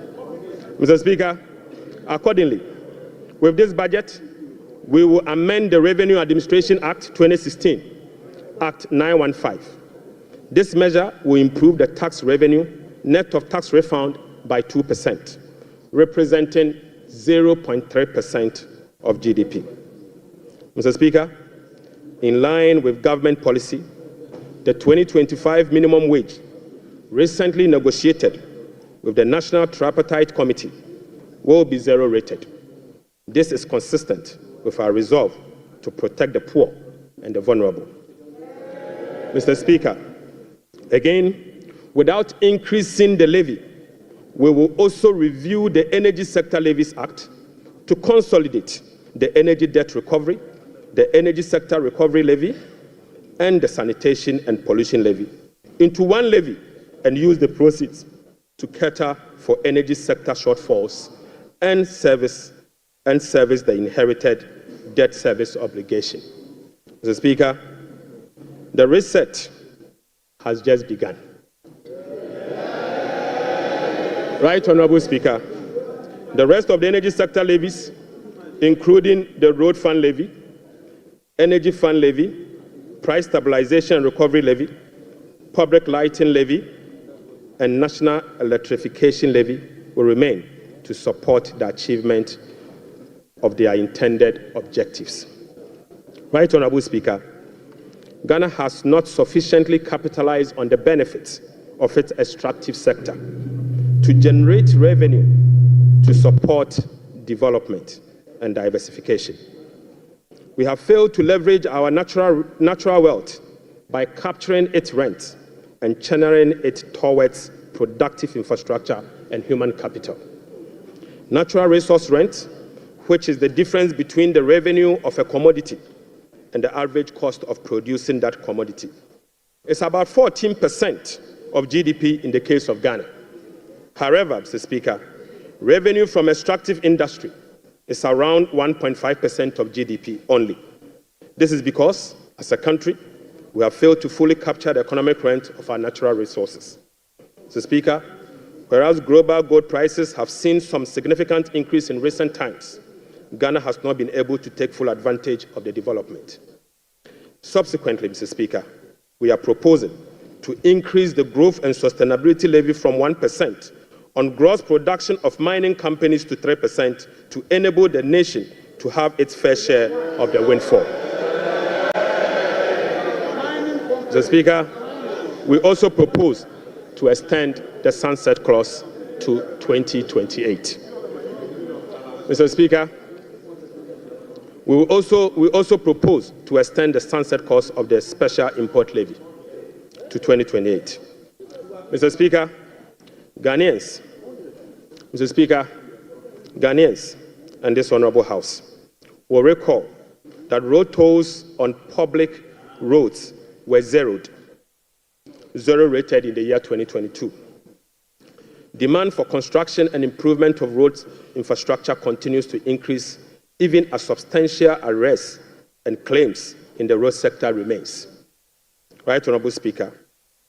Mr. Speaker, accordingly, with this budget, we will amend the Revenue Administration Act 2016, Act 915. This measure will improve the tax revenue net of tax refund by 2%, representing 0.3% of GDP. Mr. Speaker, in line with government policy, the 2025 minimum wage recently negotiated with the National Tripartite Committee will be zero-rated. This is consistent with our resolve to protect the poor and the vulnerable. Mr. Speaker, again, without increasing the levy, we will also review the Energy Sector Levies Act to consolidate the energy debt recovery, the Energy Sector Recovery Levy, and the Sanitation and Pollution Levy into one levy and use the proceeds to cater for energy sector shortfalls and service the inherited debt service obligation. Mr. Speaker, the reset has just begun. Right Honorable Speaker, the rest of the energy sector levies, including the Road Fund Levy, Energy Fund Levy, Price Stabilization and Recovery Levy, Public Lighting Levy, and National Electrification Levy will remain to support the achievement of their intended objectives. Right Honorable Speaker, Ghana has not sufficiently capitalized on the benefits of its extractive sector to generate revenue to support development and diversification. We have failed to leverage our natural wealth by capturing its rent and channeling it towards productive infrastructure and human capital. Natural resource rent, which is the difference between the revenue of a commodity and the average cost of producing that commodity, is about 14% of GDP in the case of Ghana. However, Mr. Speaker, revenue from extractive industry is around 1.5% of GDP only. This is because, as a country, we have failed to fully capture the economic rent of our natural resources. Mr. Speaker, whereas global gold prices have seen some significant increase in recent times, Ghana has not been able to take full advantage of the development. Subsequently, Mr. Speaker, we are proposing to increase the Growth and Sustainability Levy from 1% on gross production of mining companies to 3% to enable the nation to have its fair share of the windfall. Mr. Speaker, we also propose to extend the sunset clause to 2028. Mr. Speaker, we also propose to extend the sunset cost of the special import levy to 2028. Mr. Speaker, Ghanaians and this Honorable House will recall that road tolls on public roads were zero rated in the year 2022. Demand for construction and improvement of road infrastructure continues to increase, even as substantial arrests and claims in the road sector remains. Right, Honorable Speaker,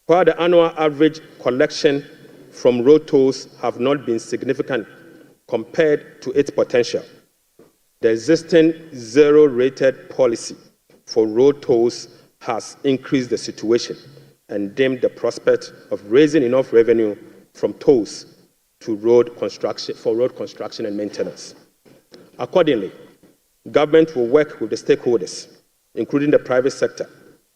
while the annual average collection from road tolls have not been significant compared to its potential, the existing zero-rated policy for road tolls has increased the situation and dimmed the prospect of raising enough revenue from tolls to road construction and maintenance. Accordingly, government will work with the stakeholders, including the private sector,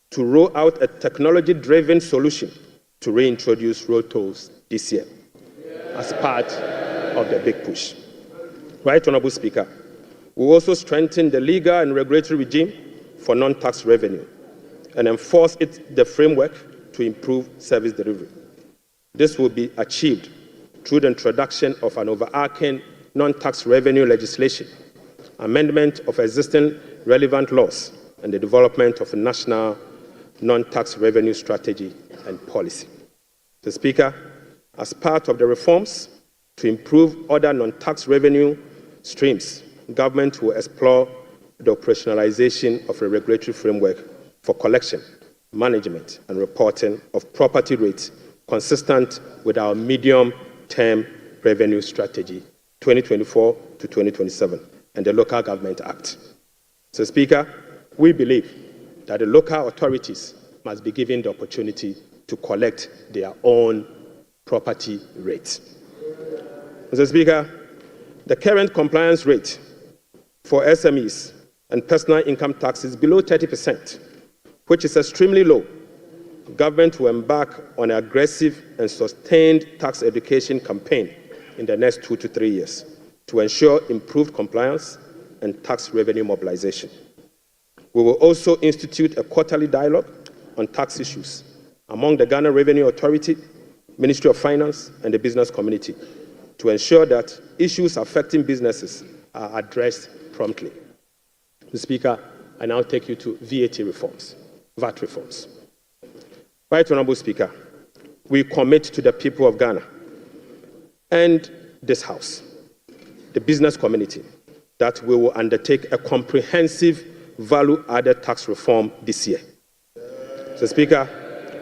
to roll out a technology-driven solution to reintroduce road tolls this year as part of the big push. Right, Honorable Speaker, we will also strengthen the legal and regulatory regime for non-tax revenue and enforce the framework to improve service delivery. This will be achieved through the introduction of an overarching non-tax revenue legislation, amendment of existing relevant laws, and the development of a national non-tax revenue strategy and policy. Mr. Speaker, as part of the reforms to improve other non-tax revenue streams, government will explore the operationalization of a regulatory framework for collection, management, and reporting of property rates consistent with our medium-term revenue strategy 2024 to 2027 and the Local Government Act. Mr. Speaker, we believe that the local authorities must be given the opportunity to collect their own property rates. Mr. Speaker, the current compliance rate for SMEs and personal income tax is below 30%, which is extremely low. Government will embark on an aggressive and sustained tax education campaign in the next 2 to 3 years to ensure improved compliance and tax revenue mobilization. We will also institute a quarterly dialogue on tax issues among the Ghana Revenue Authority, Ministry of Finance, and the business community to ensure that issues affecting businesses are addressed promptly. Mr. Speaker, I now take you to VAT reforms. Right, Honorable Speaker, we commit to the people of Ghana and this House, the business community, that we will undertake a comprehensive value-added tax reform this year. Mr. Speaker,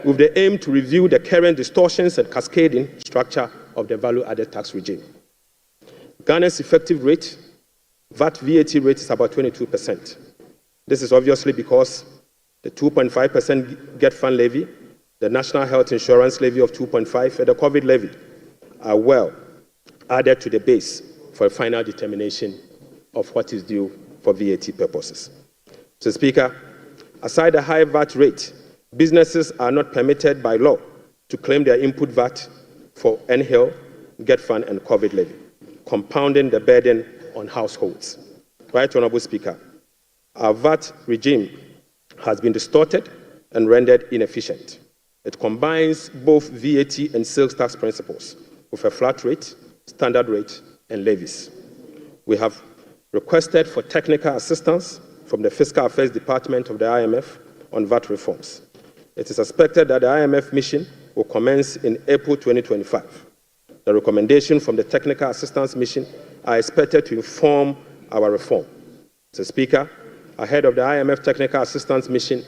with the aim to review the current distortions and cascading structure of the value-added tax regime. Ghana's effective rate, VAT rate, is about 22%. This is obviously because the 2.5% Get Fund levy, the National Health Insurance levy of 2.5%, and the COVID levy are well added to the base for a final determination of what is due for VAT purposes. Mr. Speaker, aside the high VAT rate, businesses are not permitted by law to claim their input VAT for NHIL, Get Fund, and COVID levy, compounding the burden on households. Right, Honorable Speaker, our VAT regime has been distorted and rendered inefficient. It combines both VAT and sales tax principles with a flat rate, standard rate, and levies. We have requested for technical assistance from the Fiscal Affairs Department of the IMF on VAT reforms. It is expected that the IMF mission will commence in April 2025. The recommendations from the Technical Assistance Mission are expected to inform our reform. Mr. Speaker, ahead of the IMF Technical Assistance Mission,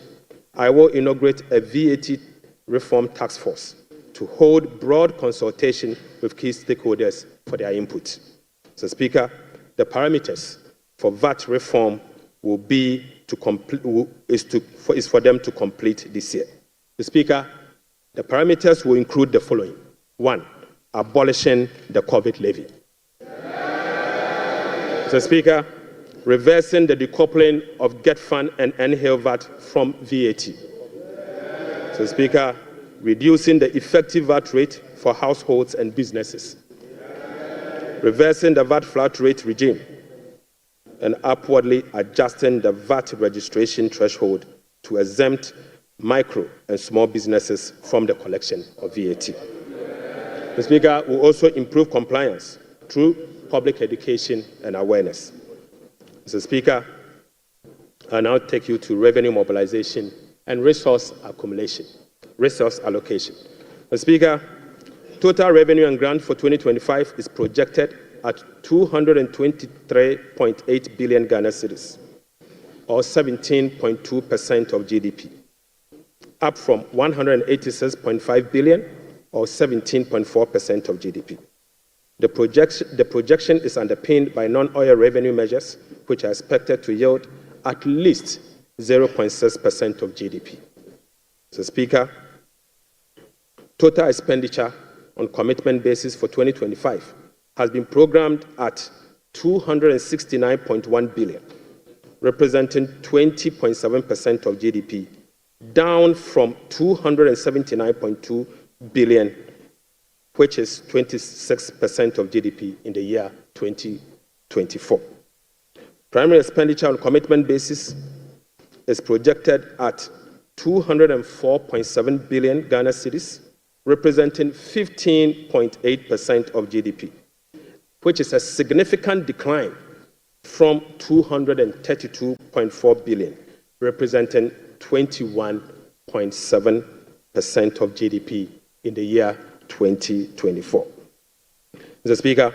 I will inaugurate a VAT reform task force to hold broad consultation with key stakeholders for their input. Mr. Speaker, the parameters for VAT reform will be is for them to complete this year. Mr. Speaker, the parameters will include the following. 1, abolishing the COVID levy. Mr. Speaker, reversing the decoupling of Get Fund and NHIL VAT from VAT. Mr. Speaker, reducing the effective VAT rate for households and businesses. Reversing the VAT flat rate regime and upwardly adjusting the VAT registration threshold to exempt micro and small businesses from the collection of VAT. Mr. Speaker, will also improve compliance through public education and awareness. Mr. Speaker, I now take you to revenue mobilization and resource allocation. Mr. Speaker, total revenue and grant for 2025 is projected at 223.8 billion Ghana cedis, or 17.2% of GDP, up from 186.5 billion, or 17.4% of GDP. The projection is underpinned by non-oil revenue measures, which are expected to yield at least 0.6% of GDP. Mr. Speaker, total expenditure on commitment basis for 2025 has been programmed at 269.1 billion, representing 20.7% of GDP, down from 279.2 billion, which is 26% of GDP in the year 2024. Primary expenditure on commitment basis is projected at 204.7 billion Ghana cedis, representing 15.8% of GDP, which is a significant decline from 232.4 billion, representing 21.7% of GDP in the year 2024. Mr. Speaker,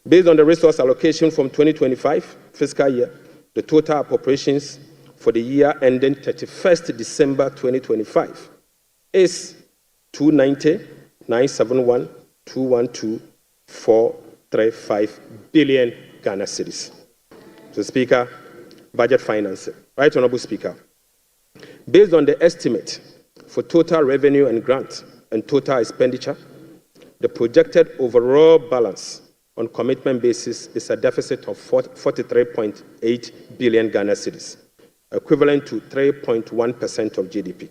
based on the resource allocation from 2025 fiscal year, the total appropriations for the year ending 31st December 2025 is 290,971,212,435 billion Ghana cedis. Mr. Speaker, budget financing. Right Honorable Speaker, based on the estimate for total revenue and grant and total expenditure, the projected overall balance on commitment basis is a deficit of 43.8 billion Ghana cedis, equivalent to 3.1% of GDP.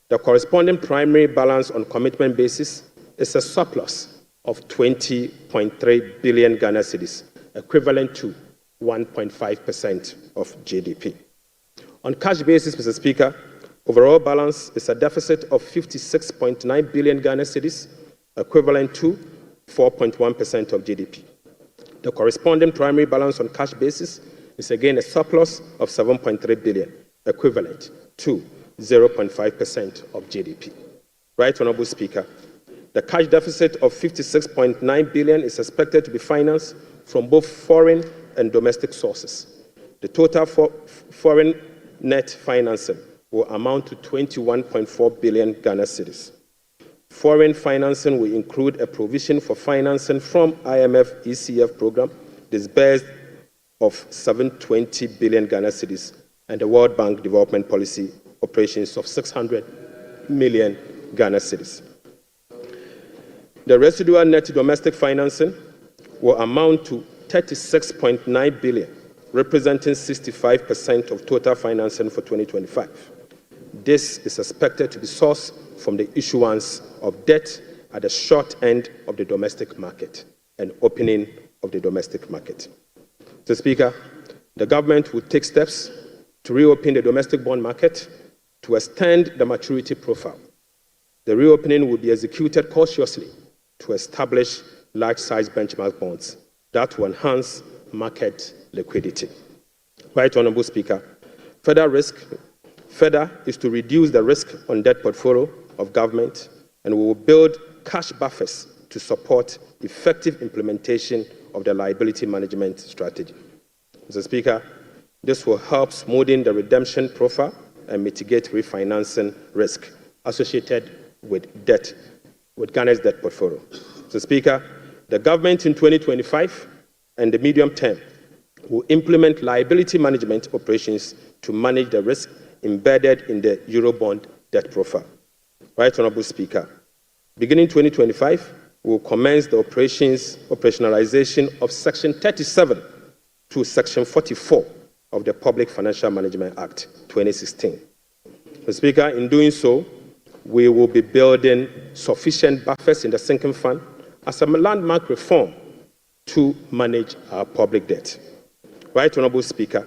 The corresponding primary balance on commitment basis is a surplus of 20.3 billion Ghana cedis, equivalent to 1.5% of GDP. On cash basis, Mr. Speaker, overall balance is a deficit of 56.9 billion Ghana cedis, equivalent to 4.1% of GDP. The corresponding primary balance on cash basis is again a surplus of 7.3 billion, equivalent to 0.5% of GDP. Right Honorable Speaker, the cash deficit of 56.9 billion is expected to be financed from both foreign and domestic sources. The total foreign net financing will amount to 21.4 billion Ghana cedis. Foreign financing will include a provision for financing from IMF ECF program disbursed of 720 billion Ghana cedis and the World Bank Development Policy operations of 600 million Ghana cedis. The residual net domestic financing will amount to 36.9 billion, representing 65% of total financing for 2025. This is expected to be sourced from the issuance of debt at the short end of the domestic market and opening of the domestic market. Mr. Speaker, the government will take steps to reopen the domestic bond market to extend the maturity profile. The reopening will be executed cautiously to establish large-size benchmark bonds that will enhance market liquidity. Right Honorable Speaker, further is to reduce the risk on debt portfolio of government, and we will build cash buffers to support effective implementation of the liability management strategy. Mr. Speaker, this will help smoothing the redemption profile and mitigate refinancing risk associated with Ghana's debt portfolio. Mr. Speaker, the government in 2025 and the medium term will implement liability management operations to manage the risk embedded in the Eurobond debt profile. Right Honorable Speaker, beginning 2025, we will commence the operationalization of Section 37 to Section 44 of the Public Financial Management Act 2016. Mr. Speaker, in doing so, we will be building sufficient buffers in the sinking fund as a landmark reform to manage our public debt. Right Honourable Speaker,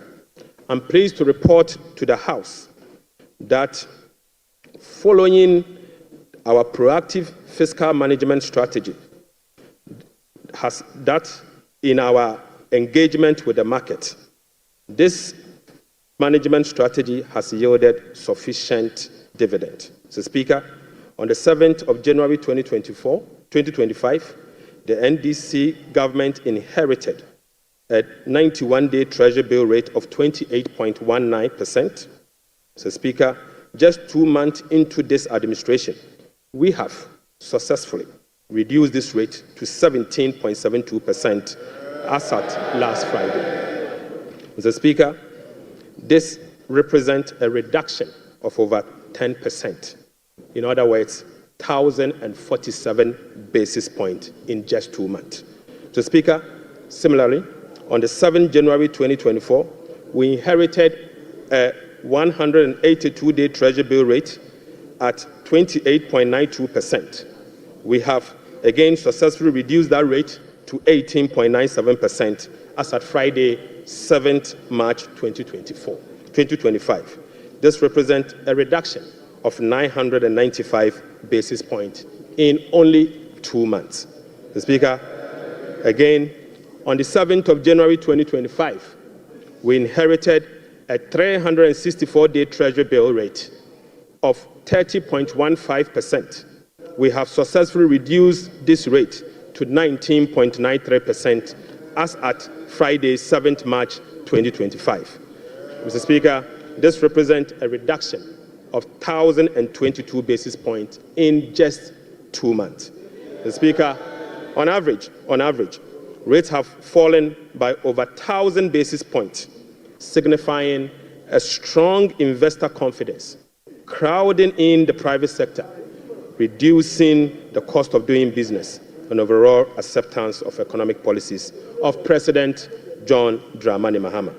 I'm pleased to report to the House that following our proactive fiscal management strategy, in our engagement with the market, this management strategy has yielded sufficient dividend. Mr. Speaker, on the 7th of January 2025, the NDC government inherited a 91-day Treasury bill rate of 28.19%. Mr. Speaker, just 2 months into this administration, we have successfully reduced this rate to 17.72% as at last Friday. Mr. Speaker, this represents a reduction of over 10%. In other words, 1,047 basis points in just 2 months. Mr. Speaker, similarly, on the 7th January 2024, we inherited a 182-day Treasury bill rate at 28.92%. We have again successfully reduced that rate to 18.97% as at Friday, 7th March 2025. This represents a reduction of 995 basis points in only 2 months. Mr. Speaker, again, on the 7th of January 2025, we inherited a 364-day Treasury bill rate of 30.15%. We have successfully reduced this rate to 19.93% as at Friday, 7th March 2025. Mr. Speaker, this represents a reduction of 1,022 basis points in just 2 months. Mr. Speaker, on average, rates have fallen by over 1,000 basis points, signifying a strong investor confidence, crowding in the private sector, reducing the cost of doing business, and overall acceptance of economic policies of President John Dramani Mahama,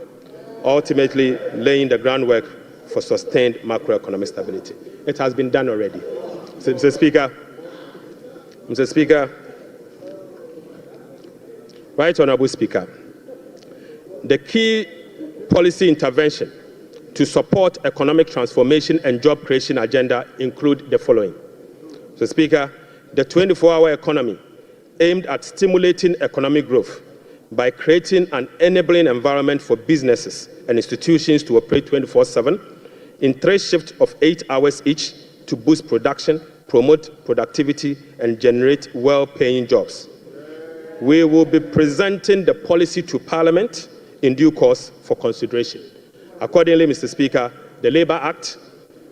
ultimately laying the groundwork for sustained macroeconomic stability. It has been done already. Mr. Speaker, Right Honourable Speaker, the key policy intervention to support economic transformation and job creation agenda include the following. Mr. Speaker, the 24-hour economy aimed at stimulating economic growth by creating an enabling environment for businesses and institutions to operate 24/7 in 3 shifts of 8 hours each to boost production, promote productivity, and generate well-paying jobs. We will be presenting the policy to Parliament in due course for consideration. Accordingly, Mr. Speaker, the Labour Act,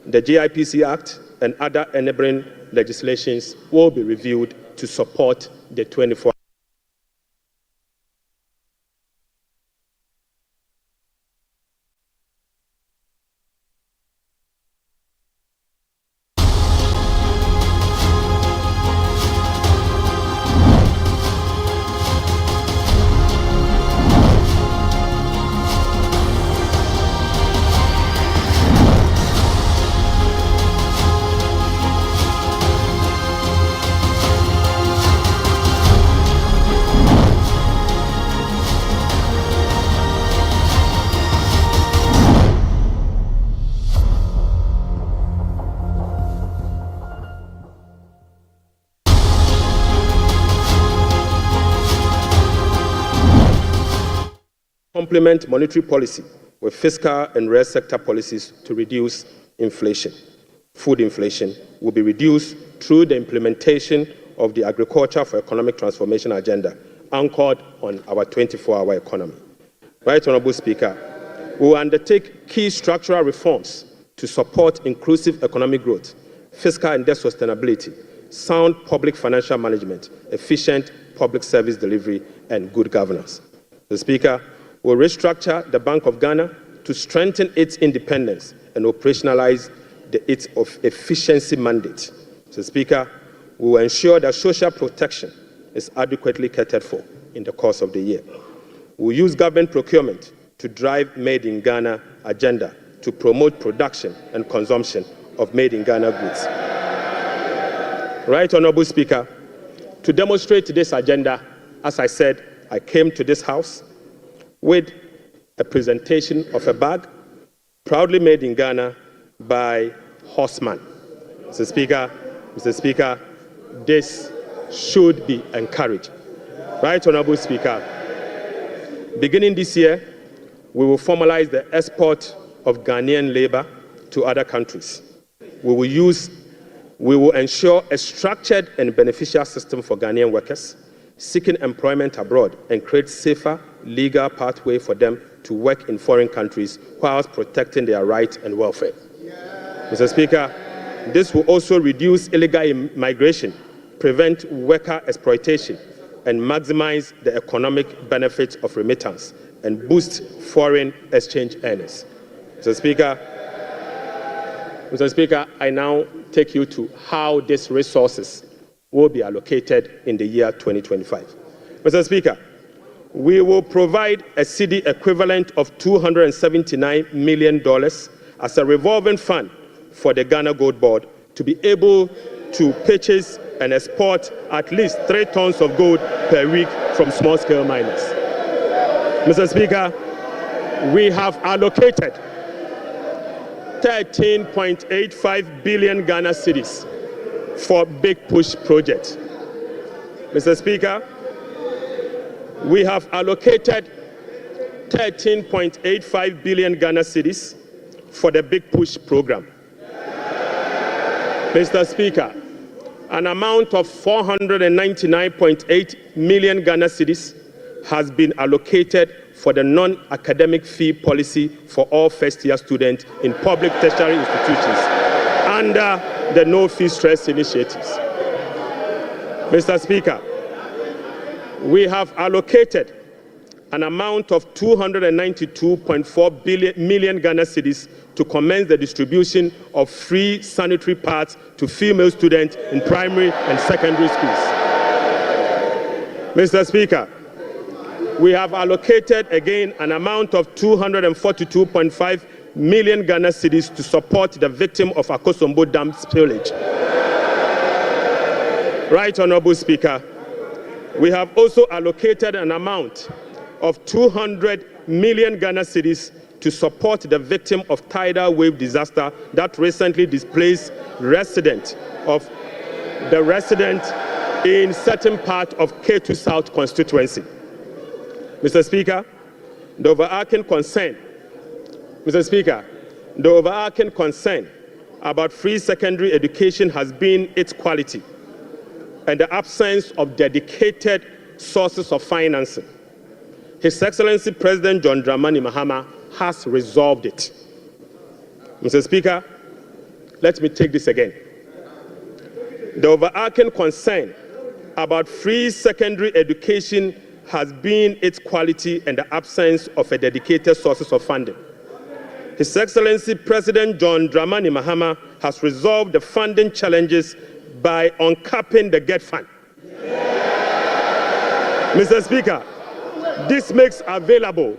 the GIPC Act, and other enabling legislations will be reviewed to support the 24. Complement monetary policy with fiscal and real sector policies to reduce inflation. Food inflation will be reduced through the implementation of the Agriculture for Economic Transformation agenda, anchored on our 24-hour economy. Right Honourable Speaker, we will undertake key structural reforms to support inclusive economic growth, fiscal and debt sustainability, sound public financial management, efficient public service delivery, and good governance. The Speaker, will restructure the Bank of Ghana to strengthen its independence and operationalize its efficiency mandate. Mr. Speaker, we will ensure that social protection is adequately catered for in the course of the year. We will use government procurement to drive Made in Ghana agenda to promote production and consumption of Made in Ghana goods. Right Honourable Speaker, to demonstrate this agenda, as I said, I came to this House with a presentation of a bag proudly made in Ghana by Horseman. Mr. Speaker, this should be encouraged. Right, Honorable Speaker, beginning this year, we will formalize the export of Ghanaian labor to other countries. We will ensure a structured and beneficial system for Ghanaian workers seeking employment abroad and create safer legal pathway for them to work in foreign countries whilst protecting their rights and welfare. Mr. Speaker, this will also reduce illegal migration, prevent worker exploitation, and maximize the economic benefits of remittance and boost foreign exchange earnings. Mr. Speaker, I now take you to how these resources will be allocated in the year 2025. Mr. Speaker, we will provide a cedi equivalent of $279 million as a revolving fund for the Ghana Gold Board to be able to purchase and export at least 3 tons of gold per week from small-scale miners. Mr. Speaker, we have allocated 13.85 billion Ghana cedis for Big Push project. Mr. Speaker, we have allocated 13.85 billion Ghana cedis for the Big Push program. Mr. Speaker, an amount of 499.8 million Ghana cedis has been allocated for the non-academic fee policy for all first-year students in public tertiary institutions under the No Fee Stress initiatives. Mr. Speaker, we have allocated an amount of 292.4 million Ghana cedis to commence the distribution of free sanitary pads to female students in primary and secondary schools. Mr. Speaker, we have allocated again an amount of 242.5 million Ghana cedis to support the victim of Akosombo Dam spillage. Right, Honorable Speaker, we have also allocated an amount of 200 million Ghana cedis to support the victim of tidal wave disaster that recently displaced resident in certain part of K2 South constituency. Mr. Speaker, the overarching concern about free secondary education has been its quality and the absence of dedicated sources of financing. His Excellency President John Dramani Mahama has resolved it. Mr. Speaker, let me take this again. The overarching concern about free secondary education has been its quality and the absence of a dedicated sources of funding. His Excellency President John Dramani Mahama has resolved the funding challenges by uncapping the GET fund. Mr. Speaker, this makes available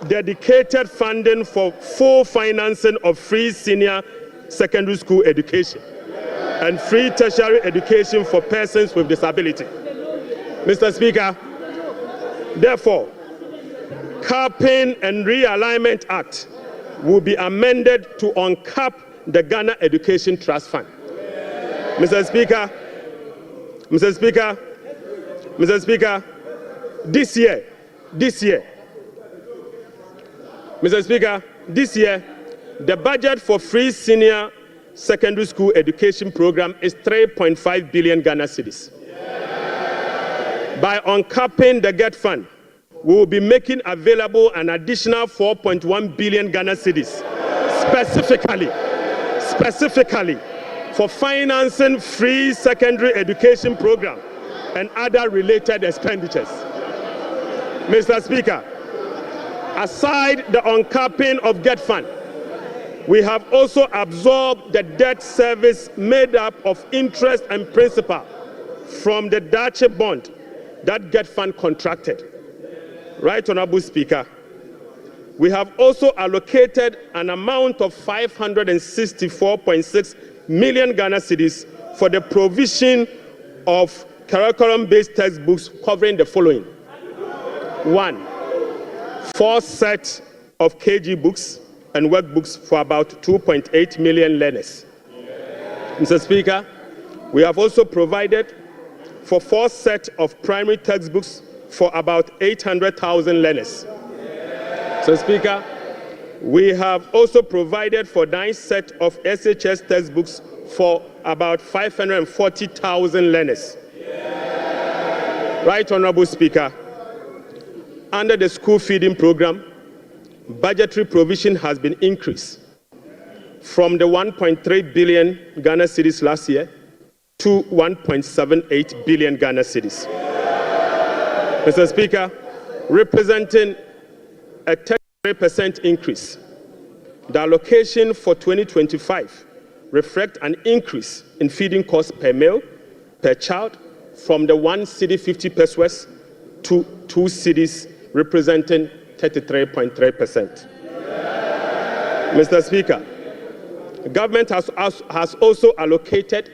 dedicated funding for full financing of free senior secondary school education and free tertiary education for persons with disability. Mr. Speaker, therefore, Capping and Realignment Act will be amended to uncap the Ghana Education Trust Fund. Mr. Speaker, this year, the budget for free senior secondary school education program is 3.5 billion Ghana cedis. By uncapping the GET fund, we will be making available an additional 4.1 billion Ghana cedis specifically for financing free secondary education program and other related expenditures. Mr. Speaker, aside the uncapping of GET fund, we have also absorbed the debt service made up of interest and principal from the Dache bond that GET fund contracted. Right, Honorable Speaker, we have also allocated an amount of 564.6 million Ghana cedis for the provision of curriculum-based textbooks covering the following. 1. 4 sets of KG books and workbooks for about 2.8 million learners. Mr. Speaker, we have also provided for 4 sets of primary textbooks for about 800,000 learners. Mr. Speaker, we have also provided for 9 sets of SHS textbooks for about 540,000 learners. Right, Honorable Speaker, under the school feeding program, budgetary provision has been increased from the 1.3 billion Ghana cedis last year to 1.78 billion Ghana cedis. Mr. Speaker, representing a 33% increase. The allocation for 2025 reflects an increase in feeding costs per meal, per child, from the 1 cedi 50 pesos to 2 cedis, representing 33.3%. Mr. Speaker, the government has also allocated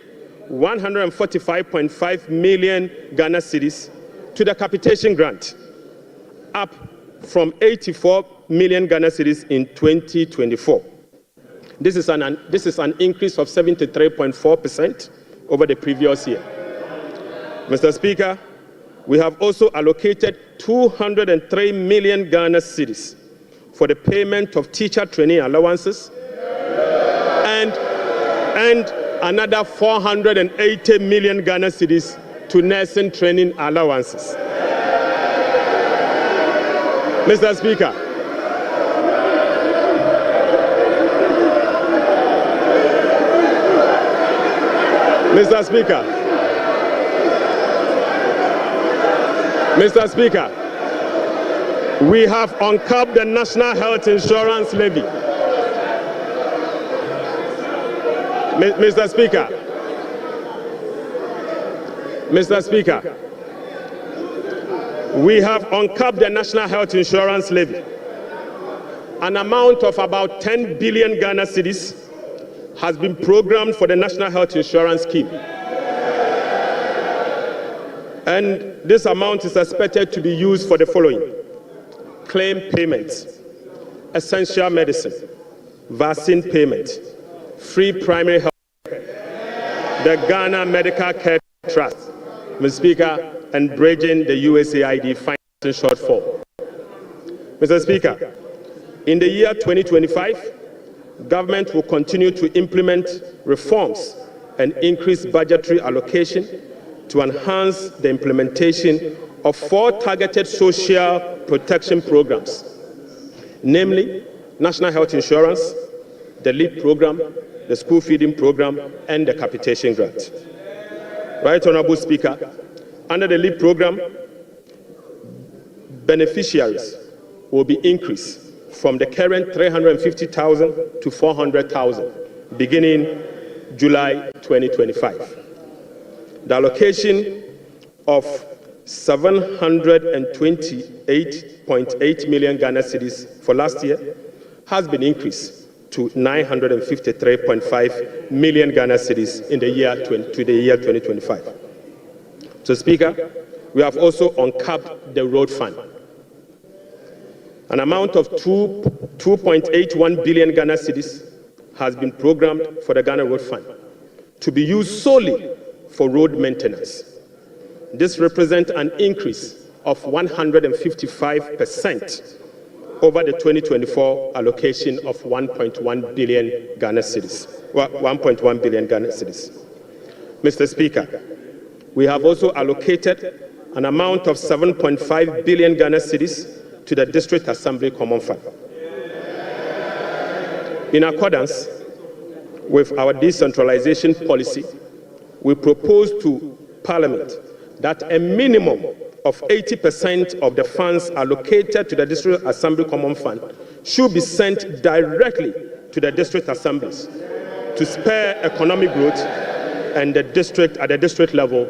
145.5 million Ghana cedis to the capitation grant, up from 84 million Ghana cedis in 2024. This is an increase of 73.4% over the previous year. Mr. Speaker, we have also allocated 203 million Ghana cedis for the payment of teacher training allowances and another 480 million Ghana cedis to nursing training allowances. Mr. Speaker, Mr. Speaker, Mr. Speaker, we have uncapped the National Health Insurance Levy. Mr. Speaker, Mr. Speaker, we have uncapped the National Health Insurance Levy. An amount of about 10 billion Ghana cedis has been programmed for the National Health Insurance Scheme. And this amount is expected to be used for the following: claim payments, essential medicine, vaccine payment, free primary health care, the Ghana Medical Care Trust, Mr. Speaker, and bridging the USAID financing shortfall. Mr. Speaker, in the year 2025, government will continue to implement reforms and increase budgetary allocation to enhance the implementation of 4 targeted social protection programs, namely National Health Insurance, the LEAP program, the school feeding program, and the capitation grant. Right, Honorable Speaker, under the LEAP program, beneficiaries will be increased from the current 350,000 to 400,000, beginning July 2025. The allocation of 728.8 million Ghana cedis for last year has been increased to 953.5 million Ghana cedis in the year 2025. So, Speaker, we have also uncapped the road fund. An amount of 2.81 billion Ghana cedis has been programmed for the Ghana Road Fund to be used solely for road maintenance. This represents an increase of 155% over the 2024 allocation of 1.1 billion Ghana cedis. 1.1 billion Ghana cedis. Mr. Speaker, we have also allocated an amount of 7.5 billion Ghana cedis to the District Assembly Common Fund. In accordance with our decentralization policy, we propose to Parliament that a minimum of 80% of the funds allocated to the District Assembly Common Fund should be sent directly to the district assemblies to spur economic growth and at the district level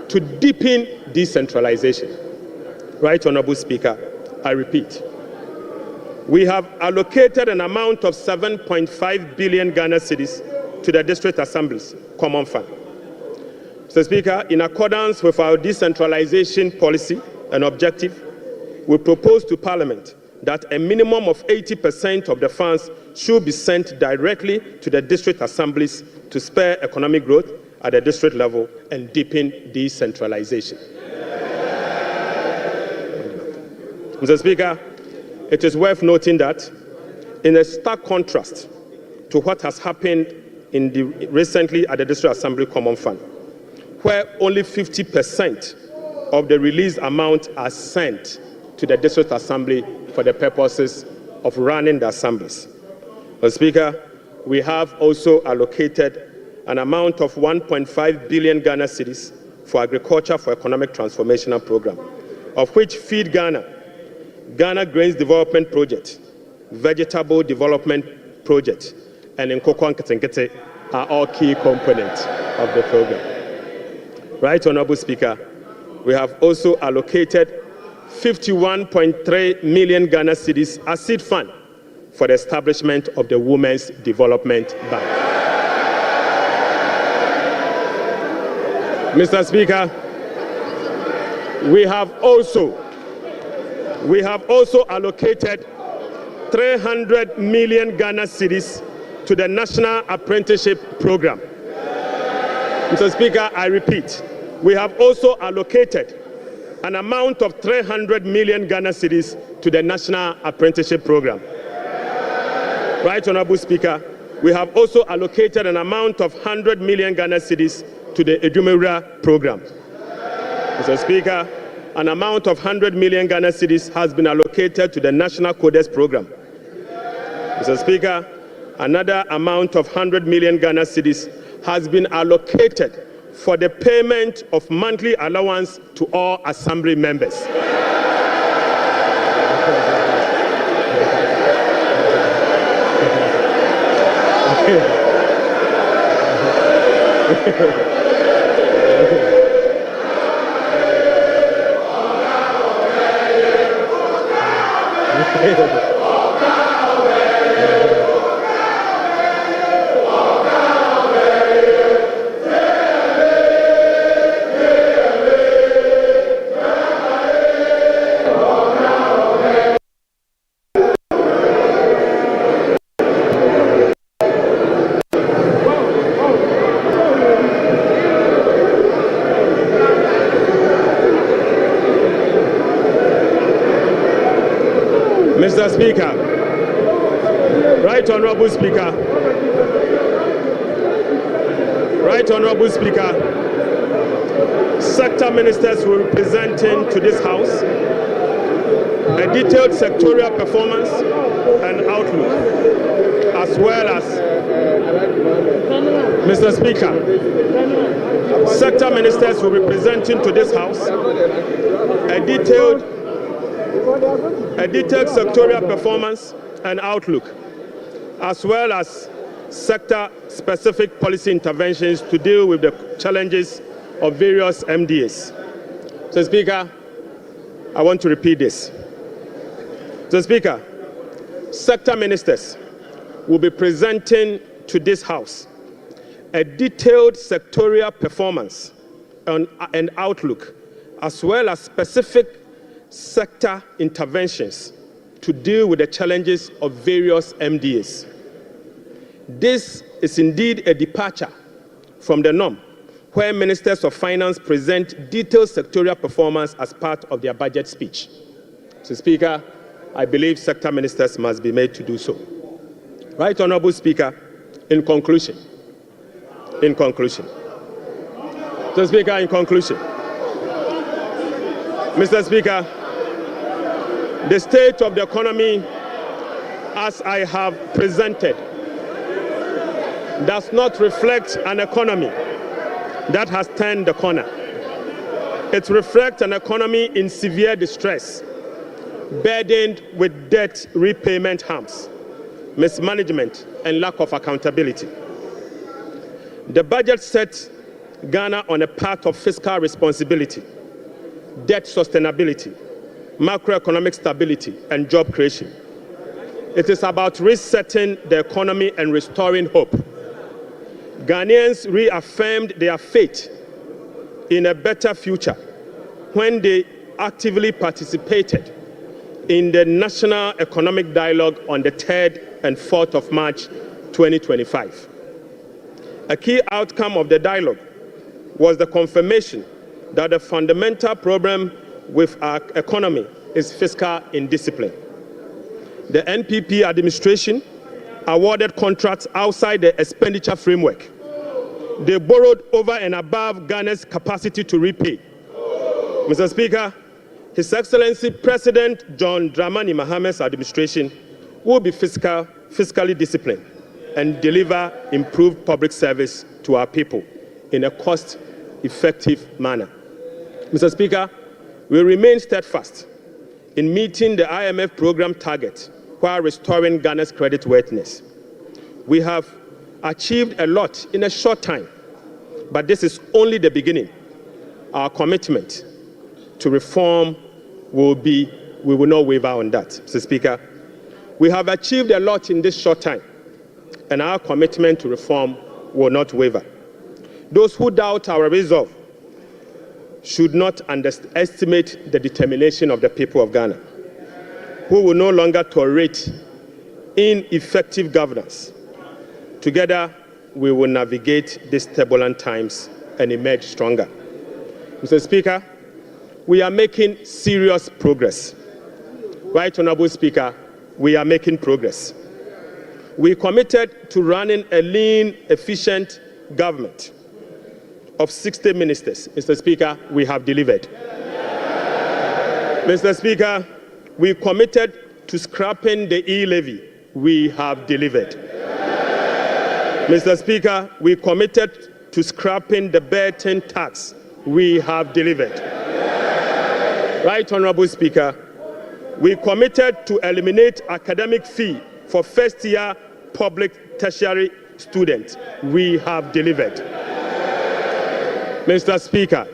to deepen decentralization. Right, Honorable Speaker, I repeat, we have allocated an amount of 7.5 billion Ghana cedis to the district assemblies common fund. Mr. Speaker, in accordance with our decentralization policy and objective, we propose to Parliament that a minimum of 80% of the funds should be sent directly to the district assemblies to spur economic growth at the district level and deepen decentralization. Mr. Speaker, it is worth noting that in a stark contrast to what has happened recently at the District Assembly Common Fund, where only 50% of the released amount are sent to the District Assembly for the purposes of running the assemblies. Mr. Speaker, we have also allocated an amount of 1.5 billion Ghana cedis for Agriculture for Economic Transformation Program, of which Feed Ghana, Ghana Grains Development Project, Vegetable Development Project, and Nkoko Nketenkete are all key components of the program. Right, Honorable Speaker, we have also allocated 51.3 million Ghana cedis as seed fund for the establishment of the Women's Development Bank. Mr. Speaker, we have also allocated 300 million Ghana cedis to the National Apprenticeship Program. Mr. Speaker, I repeat, we have also allocated an amount of 300 million Ghana cedis to the National Apprenticeship Program. Right, Honorable Speaker, we have also allocated an amount of 100 million Ghana cedis to the Edumewura Program. Mr. Speaker, an amount of 100 million Ghana cedis has been allocated to the National Codes Program. Mr. Speaker, another amount of 100 million Ghana cedis has been allocated for the payment of monthly allowance to all assembly members. Mr. Speaker, Right Honorable Speaker, sector ministers will be presenting to this House a detailed sectorial performance and outlook, as well as, Mr. Speaker, sector ministers will be presenting to this House a detailed sectorial performance and outlook, as well as sector-specific policy interventions to deal with the challenges of various MDAs. So, Speaker, I want to repeat this. So, Speaker, sector ministers will be presenting to this House a detailed sectorial performance and outlook, as well as specific sector interventions to deal with the challenges of various MDAs. This is indeed a departure from the norm, where ministers of finance present detailed sectorial performance as part of their budget speech. So, Speaker, I believe sector ministers must be made to do so. Right Honorable Speaker, in conclusion. So, Speaker, in conclusion. Mr. Speaker, the state of the economy, as I have presented, does not reflect an economy that has turned the corner. It reflects an economy in severe distress, burdened with debt repayment harms, mismanagement, and lack of accountability. The budget sets Ghana on a path of fiscal responsibility, debt sustainability, macroeconomic stability, and job creation. It is about resetting the economy and restoring hope. Ghanaians reaffirmed their faith in a better future when they actively participated in the National Economic Dialogue on the 3rd and 4th of March 2025. A key outcome of the dialogue was the confirmation that the fundamental problem with our economy is fiscal indiscipline. The NPP administration awarded contracts outside the expenditure framework. They borrowed over and above Ghana's capacity to repay. Mr. Speaker, His Excellency President John Dramani Mahama's administration will be fiscally disciplined and deliver improved public service to our people in a cost-effective manner. Mr. Speaker, we remain steadfast in meeting the IMF program target while restoring Ghana's creditworthiness. We have achieved a lot in a short time, but this is only the beginning. Our commitment to reform we will not waver on that, Mr. Speaker. We have achieved a lot in this short time, and our commitment to reform will not waver. Those who doubt our resolve should not underestimate the determination of the people of Ghana, who will no longer tolerate ineffective governance. Together, we will navigate these turbulent times and emerge stronger. Mr. Speaker, we are making serious progress. Right, Honorable Speaker, we are making progress. We committed to running a lean, efficient government of 60 ministers. Mr. Speaker, we have delivered. Mr. Speaker, we committed to scrapping the e-levy. We have delivered. Mr. Speaker, we committed to scrapping the burden tax. We have delivered. Right, Honorable Speaker, we committed to eliminate academic fee for first-year public tertiary students. We have delivered. Mr. Speaker,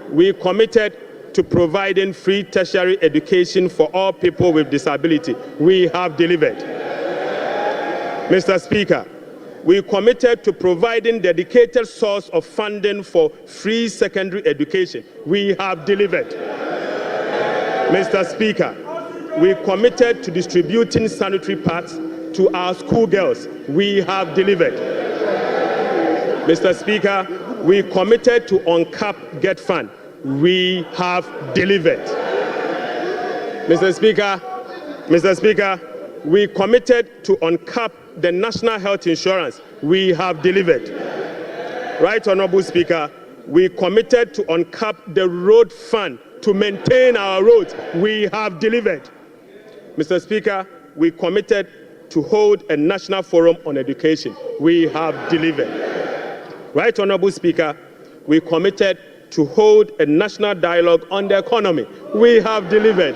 we committed to providing free tertiary education for all people with disability. We have delivered. Mr. Speaker, we committed to providing dedicated source of funding for free secondary education. We have delivered. Mr. Speaker, we committed to distributing sanitary pads to our schoolgirls. We have delivered. Mr. Speaker, we committed to uncap Get Fund. We have delivered. Mr. Speaker, we committed to uncap the National Health Insurance. We have delivered. Right, Honorable Speaker, we committed to uncap the road fund to maintain our roads. We have delivered. Mr. Speaker, we committed to hold a national forum on education. We have delivered. Right, Honorable Speaker, we committed to hold a national dialogue on the economy. We have delivered.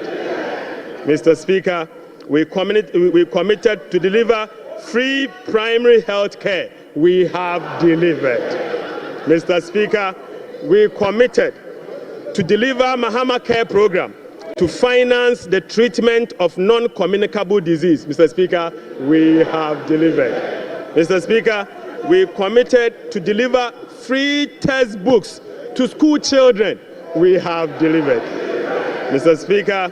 Mr. Speaker, we committed to deliver free primary health care. We have delivered. Mr. Speaker, we committed to deliver Mahama Care Program to finance the treatment of non-communicable disease. Mr. Speaker, we have delivered. Mr. Speaker, we committed to deliver free textbooks to school children. We have delivered. Mr. Speaker,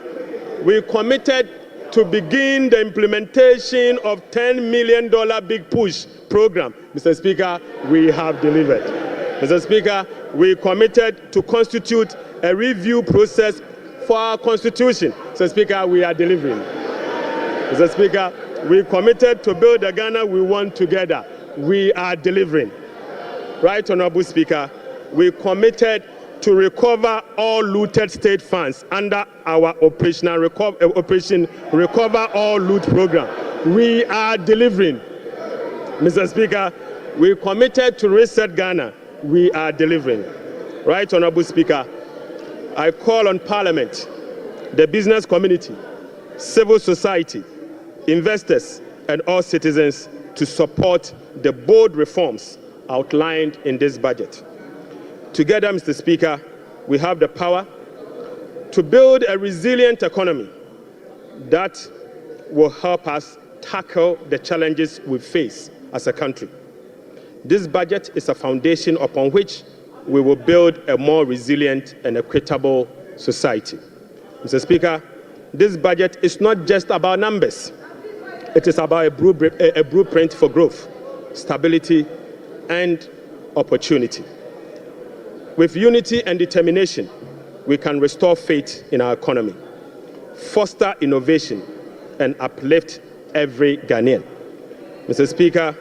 we committed to begin the implementation of $10 million Big Push program. Mr. Speaker, we have delivered. Mr. Speaker, we committed to constitute a review process for our constitution. Mr. Speaker, we are delivering. Mr. Speaker, we committed to build the Ghana we want together. We are delivering. Right, Honorable Speaker, we committed to recover all looted state funds under our Operation Recover All Loot program. We are delivering. Mr. Speaker, we committed to reset Ghana. We are delivering. Right, Honorable Speaker, I call on Parliament, the business community, civil society, investors, and all citizens to support the bold reforms outlined in this budget. Together, Mr. Speaker, we have the power to build a resilient economy that will help us tackle the challenges we face as a country. This budget is a foundation upon which we will build a more resilient and equitable society. Mr. Speaker, this budget is not just about numbers. It is about a blueprint for growth, stability, and opportunity. With unity and determination, we can restore faith in our economy, foster innovation, and uplift every Ghanaian. Mr. Speaker,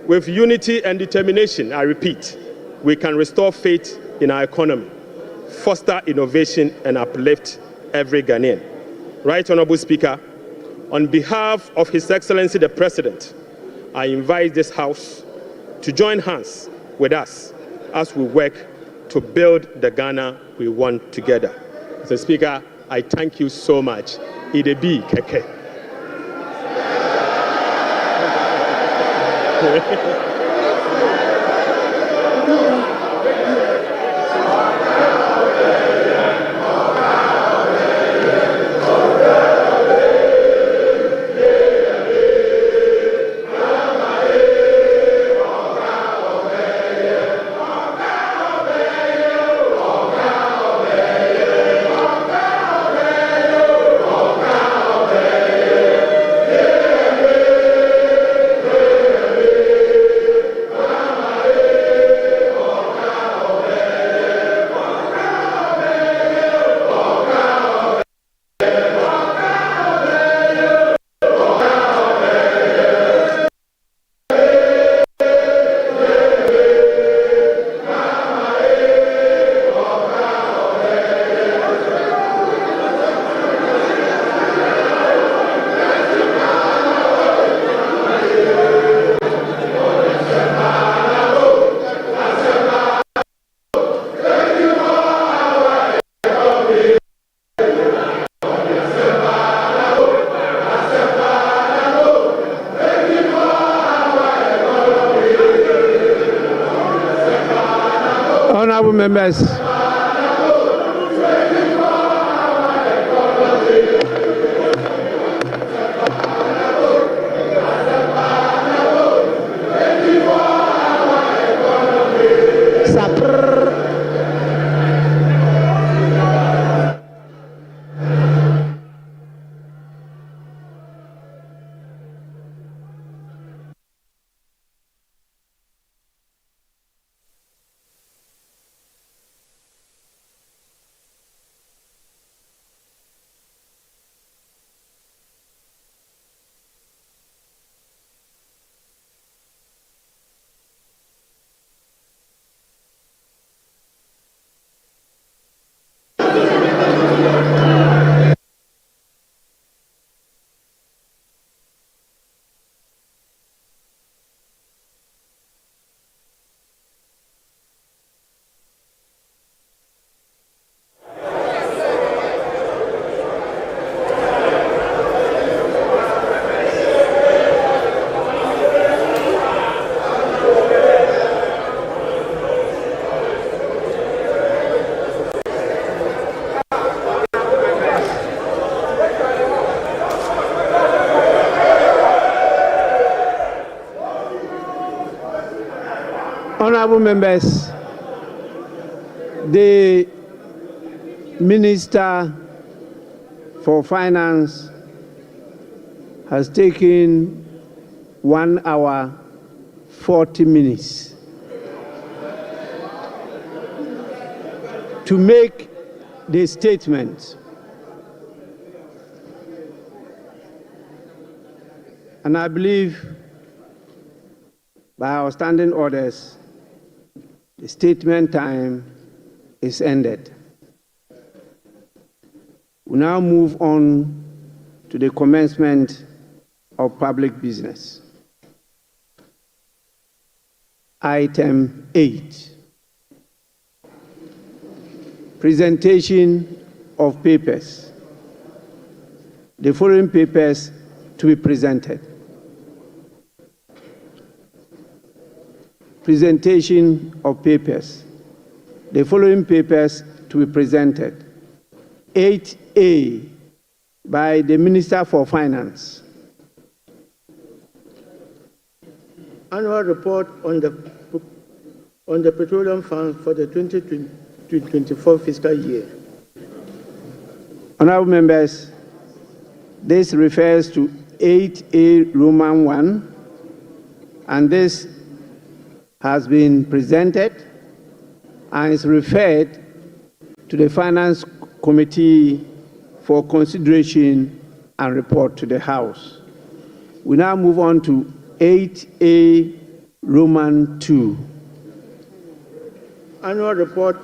with unity and determination, I repeat, we can restore faith in our economy, foster innovation, and uplift every Ghanaian. Right Honorable Speaker, on behalf of His Excellency the President, I invite this House to join hands with us as we work to build the Ghana we want together. Mr. Speaker, I thank you so much. Idebi Keke.
Honourable members, Honourable members, the Minister for Finance has taken 1 hour 40 minutes to make the statement. And I believe by our standing orders, the statement time is ended. We now move on to the commencement of public business. Item 8, presentation of papers. The following papers to be presented. Presentation of papers. The following papers to be presented. 8A by the Minister for Finance.
Annual report on the Petroleum Fund for the 2024 fiscal year.
Honourable members, This refers to 8A Roman 1, and this has been presented and is referred to the Finance Committee for consideration and report to the House. We now move on to 8A Roman 2. Annual report.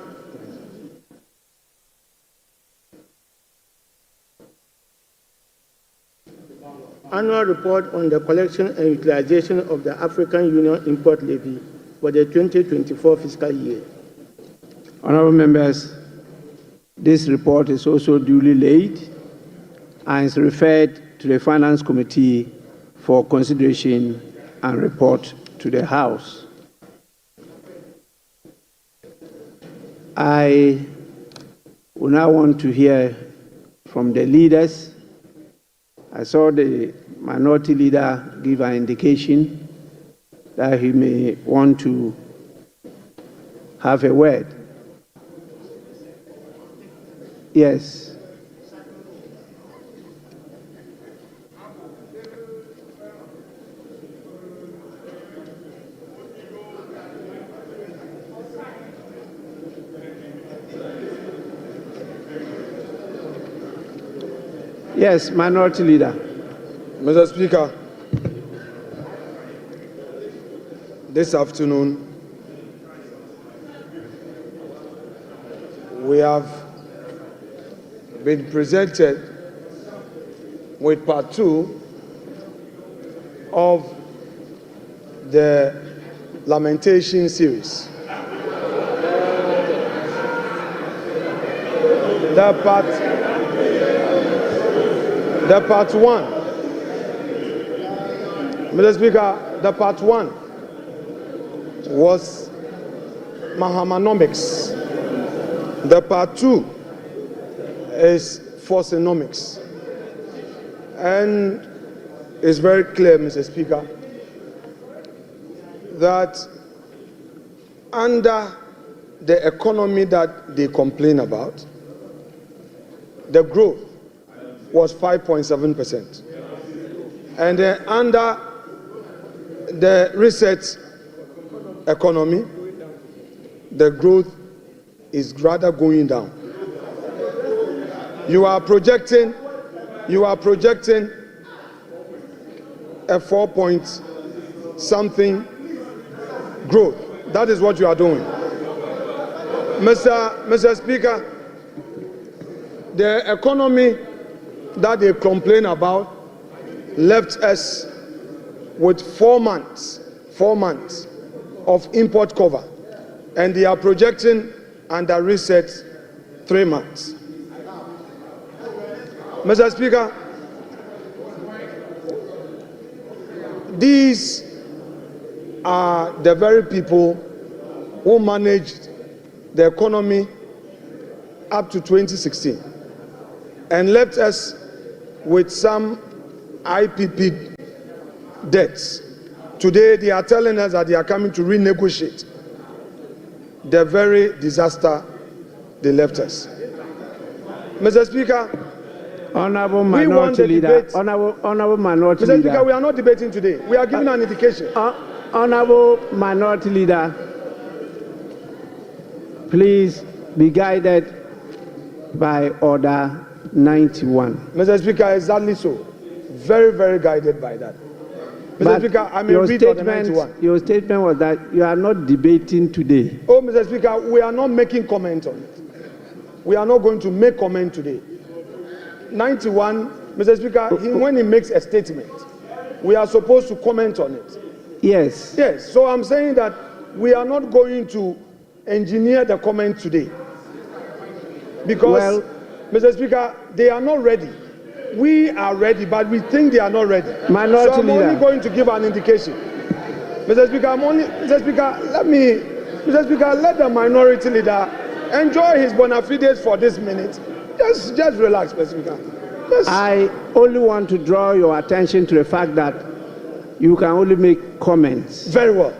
Annual report on the collection and utilization of the African Union Import Levy for the 2024 fiscal year.
Honorable members, this report is also duly laid and is referred to the Finance Committee for consideration and report to the House. I would now want to hear from the leaders. I saw the minority leader give an indication that he may want to have a word. Yes. Yes, minority leader.
Mr. Speaker, this afternoon we have been presented with part 2 of the lamentation series. The part 1, Mr. Speaker, the part 1 was Mahamanomics. The part 2 is Forcenomics. And it's very clear, Mr. Speaker, that under the economy that they complain about, the growth was 5.7%. And under the reset economy, the growth is rather going down. You are projecting a 4-point-something growth. That is what you are doing. Mr. Speaker, the economy that they complain about left us with 4 months of import cover, and they are projecting under reset 3 months. Mr. Speaker, these are the very people who managed the economy up to 2016 and left us with some IPP debts. Today they are telling us that they are coming to renegotiate the very disaster they left us. Mr. Speaker,
Honorable Minority Leader, Honorable Minority Leader.
Mr. Speaker, we are not debating today. We are giving an indication.
Honorable Minority Leader, please be guided by Order 91.
Mr. Speaker, exactly so. Very, very guided by that. Mr. Speaker, I may read Order 91.
Your statement was that you are not debating today.
Oh, Mr. Speaker, we are not making comment on it. We are not going to make comment today. 91, Mr. Speaker, when he makes a statement, we are supposed to comment on it.
Yes.
Yes, so I'm saying that we are not going to engineer the comment today. Because, Mr. Speaker, they are not ready. We are ready, but we think they are not ready.
Minority
so I'm
Leader.
only going to give an indication. Mr. Speaker, Mr. Speaker, let the minority leader enjoy his bona fides for this minute. Just relax, Mr. Speaker.
I only want to draw your attention to the fact that you can only make comments.
Very well.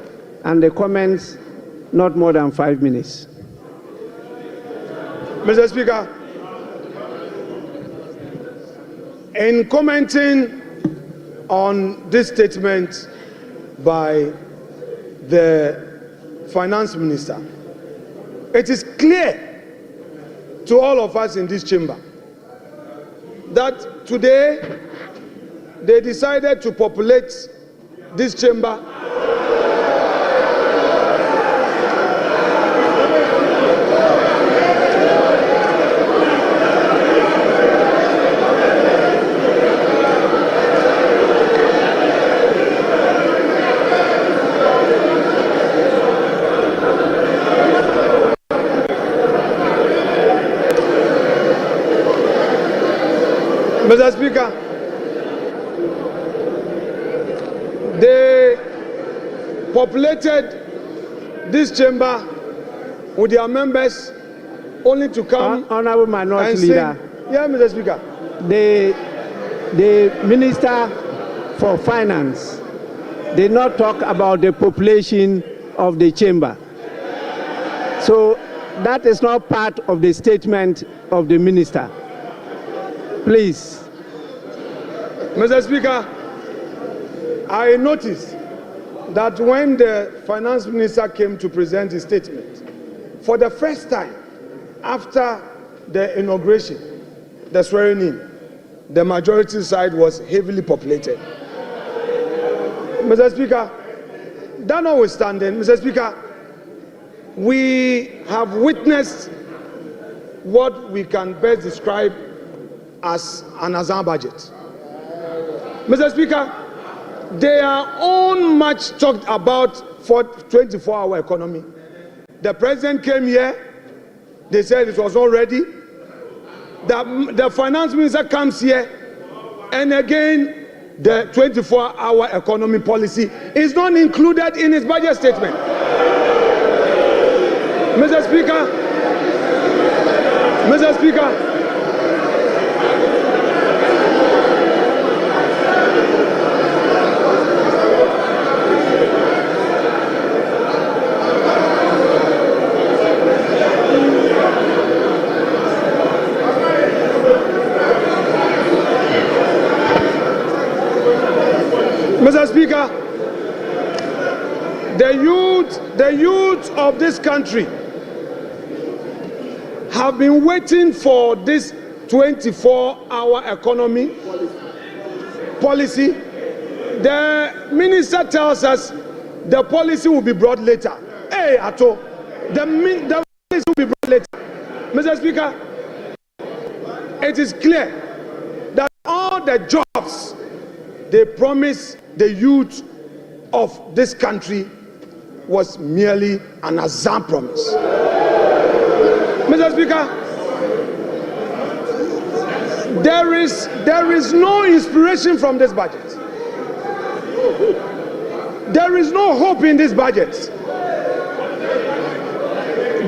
And the comments, not more than 5 minutes.
Mr. Speaker,
In commenting on this statement by the Finance Minister, it is clear to all of us in this chamber that today they decided to populate this chamber Mr. Speaker, they populated this chamber with their members only to come.
Honorable Minority Leader.
Yeah, Mr. Speaker.
The Minister for Finance did not talk about the population of the chamber. So that is not part of the statement of the Minister. Please.
Mr. Speaker, I noticed that when the Finance Minister came to present his statement, for the first time after the inauguration, the swearing in, the majority side was heavily populated. Mr. Speaker, that notwithstanding, Mr. Speaker, we have witnessed what we can best describe as an Azan budget. Mr. Speaker, they are all much talked about for 24-hour economy. The president came here, they said it was all ready. The finance minister comes here, and again, the 24-hour economy policy is not included in his budget statement. Mr. Speaker, Mr. Speaker, Mr. Speaker, the youth of this country have been waiting for this 24-hour economy policy. The minister tells us the policy will be brought later. Hey, Ato, the policy will be brought later. Mr. Speaker, it is clear that all the jobs they promised the youth of this country was merely an Azan promise. Mr. Speaker, there is no inspiration from this budget. There is no hope in this budget.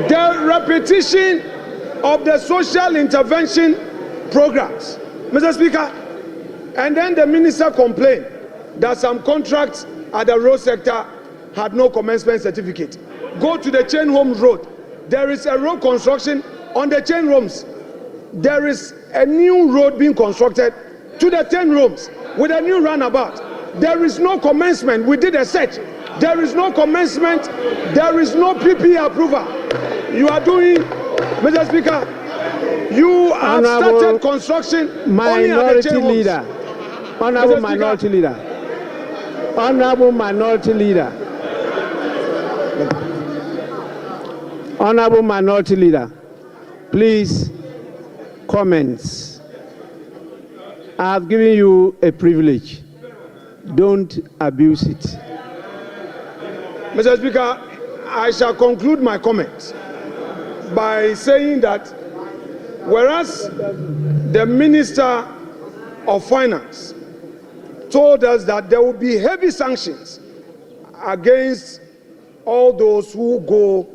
The repetition of the social intervention programs, Mr. Speaker, and then the minister complained that some contracts at the road sector had no commencement certificate. Go to the Chain Homes Road. There is a road construction on the Chain Homes. There is a new road being constructed to the 10 rooms with a new runabout. There is no commencement. We did a search. There is no commencement. There is no PP approval. You are doing, Mr. Speaker, you have started construction only at the Chain Homes.
Honorable Minority Leader. Honorable Minority Leader. Honorable Minority Leader. Please, comments. I have given you a privilege. Don't abuse it.
Mr. Speaker, I shall conclude my comments by saying that whereas the Minister of Finance told us that there will be heavy sanctions against all those who go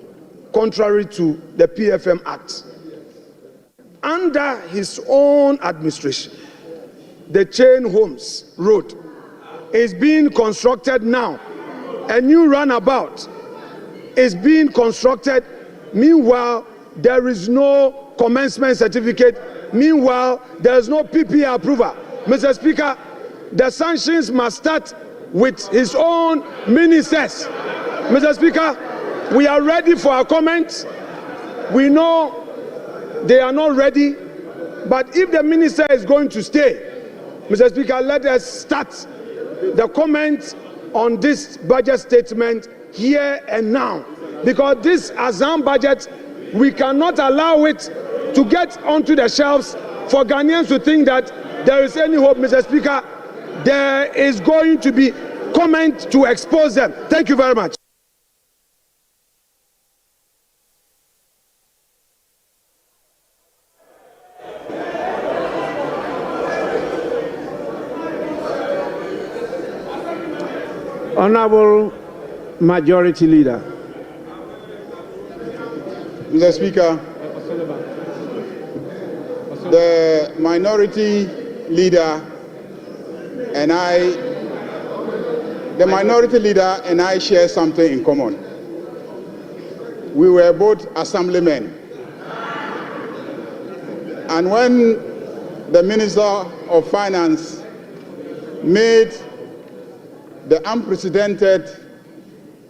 contrary to the PFM Act. Under his own administration, the Chain Homes Road is being constructed now. A new runabout is being constructed. Meanwhile, there is no commencement certificate. Meanwhile, there is no PP approval. Mr. Speaker, the sanctions must start with his own ministers. Mr. Speaker, we are ready for our comments. We know they are not ready, but if the minister is going to stay, Mr. Speaker, let us start the comments on this budget statement here and now, because this Azam budget, we cannot allow it to get onto the shelves for Ghanaians to think that there is any hope. Mr. Speaker, there is going to be comment to expose them. Thank you very much.
Honorable Majority Leader.
Mr. Speaker, the minority leader and I share something in common. We were both assemblymen. And when the Minister of Finance made the unprecedented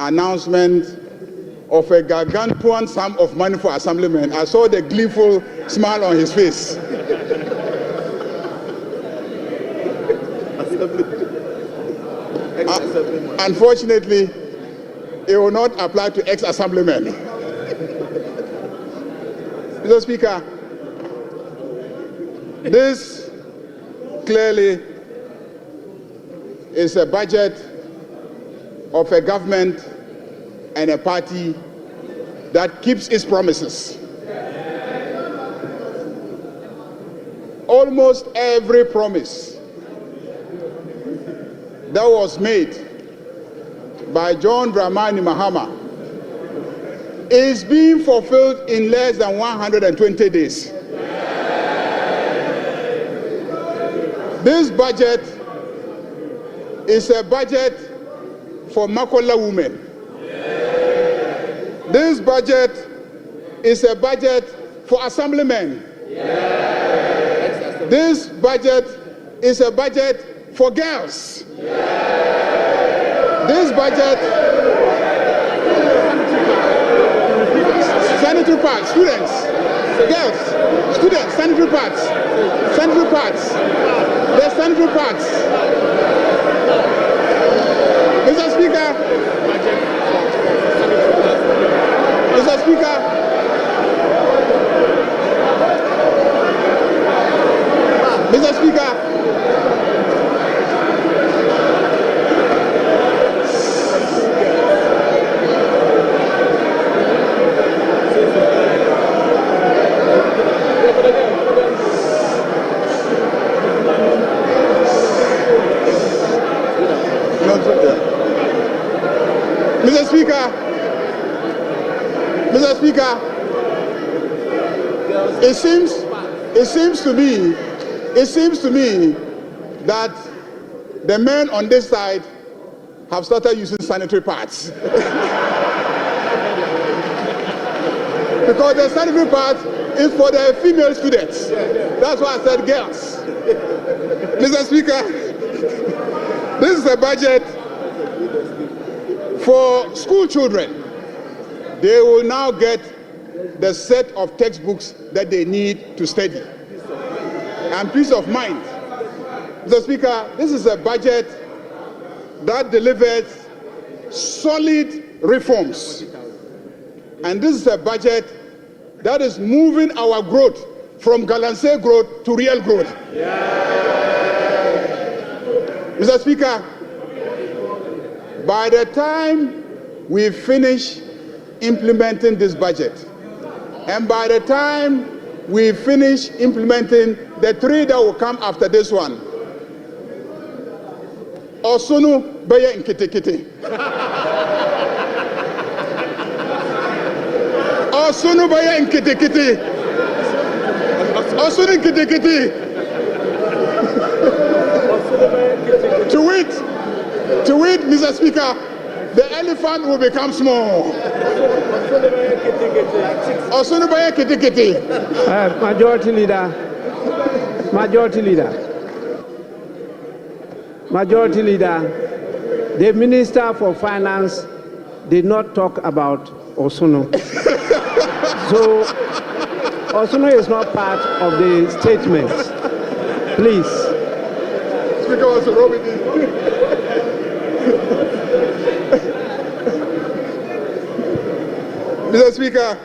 announcement of a gargantuan sum of money for assemblymen, I saw the gleeful smile on his face. Unfortunately, it will not apply to ex-assemblymen. Mr. Speaker, this clearly is a budget of a government and a party that keeps its promises. Almost every promise that was made by John Dramani Mahama is being fulfilled in less than 120 days. This budget is a budget for Makola women. This budget is a budget for assemblymen. This budget is a budget for girls. This budget, sanitary pads, students, girls, students, sanitary pads, there's sanitary pads. Mr. Speaker, Mr. Speaker, Mr. Speaker, Mr. Speaker, it seems to me that the men on this side have started using sanitary pads. Because the sanitary pads is for the female students. That's why I said girls. Mr. Speaker, this is a budget for school children. They will now get the set of textbooks that they need to study. And peace of mind. Mr. Speaker, this is a budget that delivers solid reforms. And this is a budget that is moving our growth from Galamsey growth to real growth. Mr. Speaker, by the time we finish implementing this budget, and by the time we finish implementing the three that will come after this one, Osunu Baya Nkitikiti. Osunu Baya Nkitikiti. Osunu Nkitikiti. To wait, Mr. Speaker, the elephant will become small. Osunu Baya Nkitikiti.
Majority Leader. Majority Leader, the Minister for Finance did not talk about Osono. So Osono is not part of the statement. Please.
Speaker Osono. Mr. Speaker,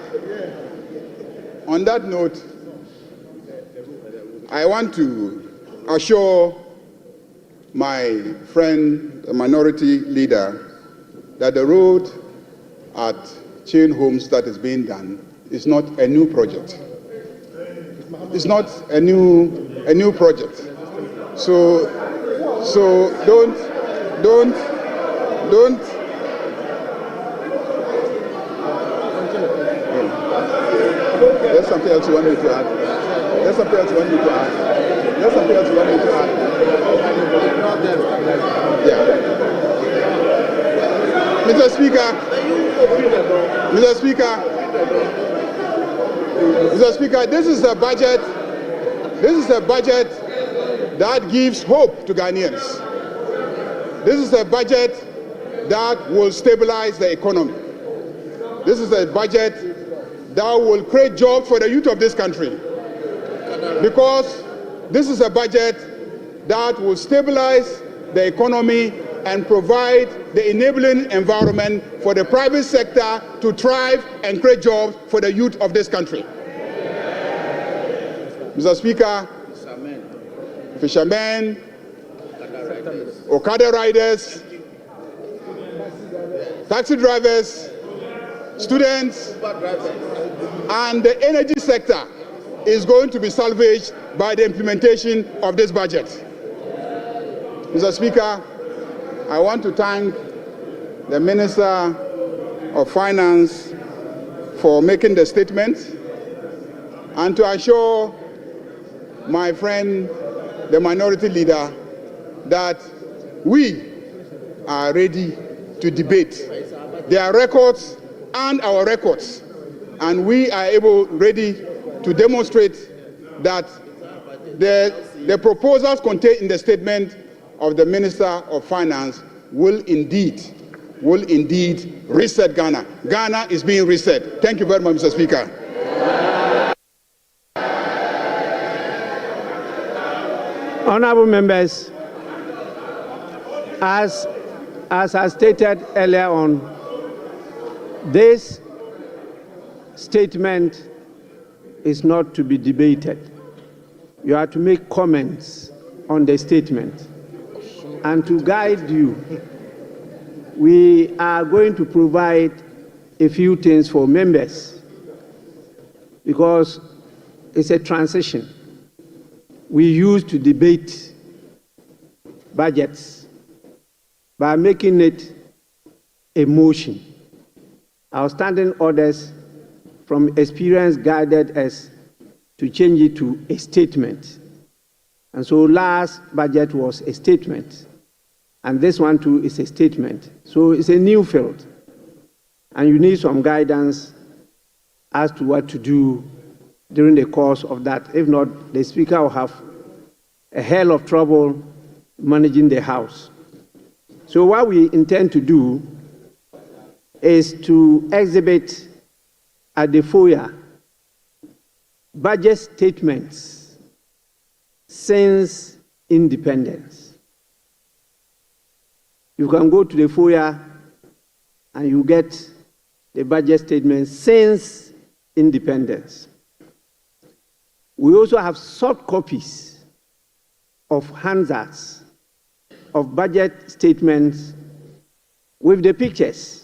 on that note, I want to assure my friend, the Minority Leader, that the road at Chain Homes that is being done is not a new project. It's not a new project. So don't. There's something else you want me to add. There's something else you want me to add. There's something else you want me to add. Yeah. Mr. Speaker, this is a budget. This is a budget that gives hope to Ghanaians. This is a budget that will stabilize the economy. This is a budget that will create jobs for the youth of this country. Because this is a budget that will stabilize the economy and provide the enabling environment for the private sector to thrive and create jobs for the youth of this country. Mr. Speaker, fishermen, Okada riders, taxi drivers, students, and the energy sector is going to be salvaged by the implementation of this budget. Mr. Speaker, I want to thank the Minister of Finance for making the statement and to assure my friend, the Minority Leader, that we are ready to debate their records and our records, and we are ready to demonstrate that the proposals contained in the statement of the Minister of Finance will indeed reset Ghana. Ghana is being reset. Thank you very much, Mr. Speaker.
Honorable members, as I stated earlier on, this statement is not to be debated. You are to make comments on the statement. And to guide you, we are going to provide a few things for members because it's a transition. We used to debate budgets by making it a motion. Our standing orders from experience guided us to change it to a statement. And so last budget was a statement. And this one too is a statement. So it's a new field. And you need some guidance as to what to do during the course of that. If not, the Speaker will have a hell of trouble managing the House. So what we intend to do is to exhibit at the foyer budget statements since independence. You can go to the foyer and you get the budget statements since independence. We also have soft copies of handouts of budget statements with the pictures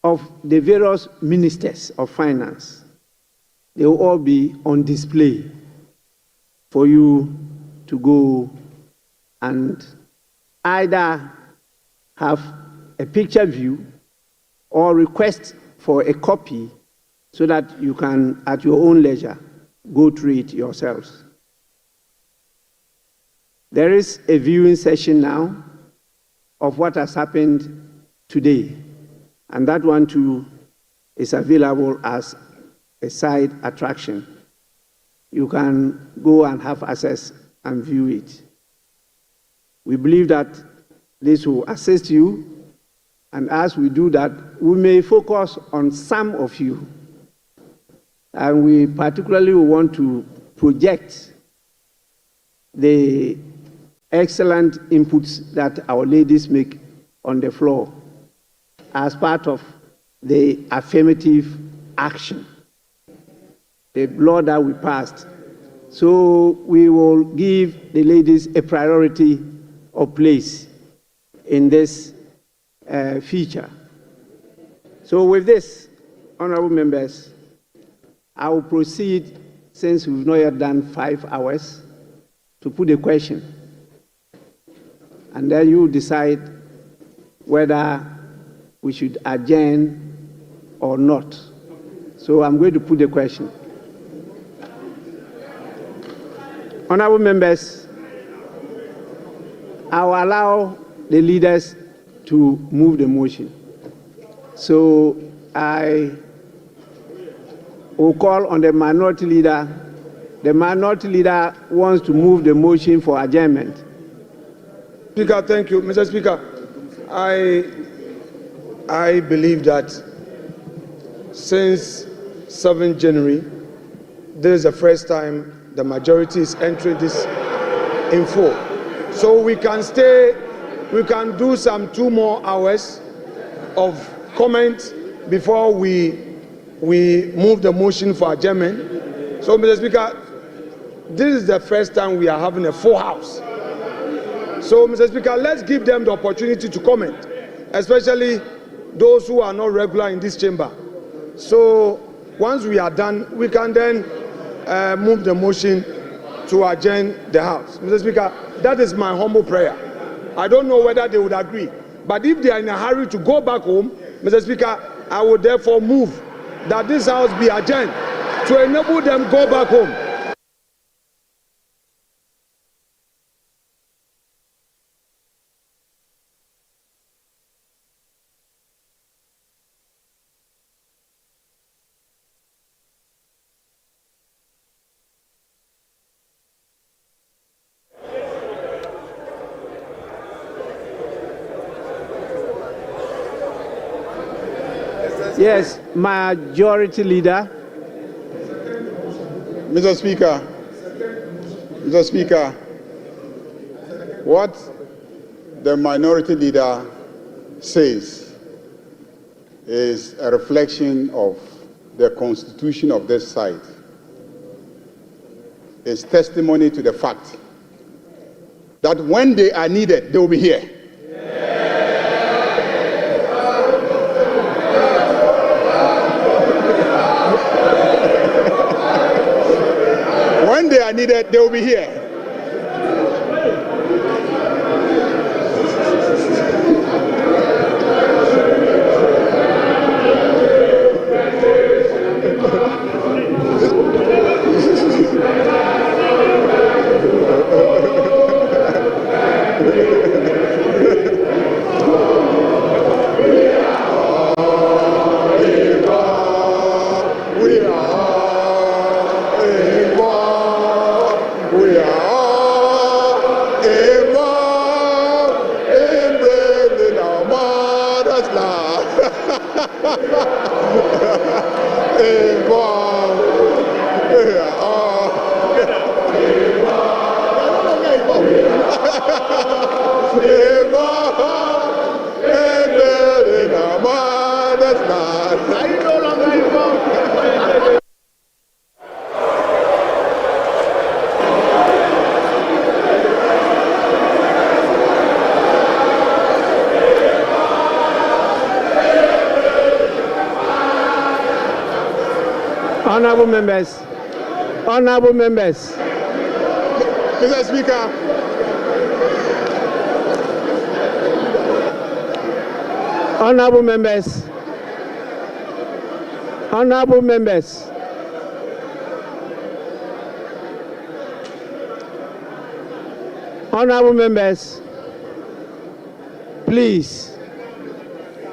of the various ministers of finance. They will all be on display for you to go and either have a picture view or request for a copy so that you can, at your own leisure, go through it yourselves. There is a viewing session now of what has happened today, and that one too is available as a side attraction. You can go and have access and view it. We believe that this will assist you, and as we do that, we may focus on some of you. And we particularly want to project the excellent inputs that our ladies make on the floor as part of the affirmative action, the law that we passed. So we will give the ladies a priority of place in this feature. So with this, honorable members, I will proceed, since we've not yet done 5 hours, to put a question. And then you decide whether we should adjourn or not. So I'm going to put the question. Honorable members, I will allow the leaders to move the motion. So I will call on the minority leader. The minority leader wants to move the motion for adjournment.
Speaker, thank you. Mr. Speaker, I believe that since 7th January, this is the first time the majority is entering this in full. So we can do some 2 more hours of comment before we move the motion for adjournment. So, Mr. Speaker, this is the first time we are having a full house. So, Mr. Speaker, let's give them the opportunity to comment, especially those who are not regular in this chamber. So, once we are done, we can then move the motion to adjourn the House. Mr. Speaker, that is my humble prayer. I don't know whether they would agree, but if they are in a hurry to go back home, Mr. Speaker, I would therefore move that this House be adjourned to enable them go back home.
Yes, majority leader.
Mr. Speaker, what the minority leader says is a reflection of the constitution of this side. It's testimony to the fact that when they are needed, they will be here. When they are needed, they will be here.
Honorable members, honorable members.
Mr. Speaker,
honorable members, honorable members. Honorable members, please,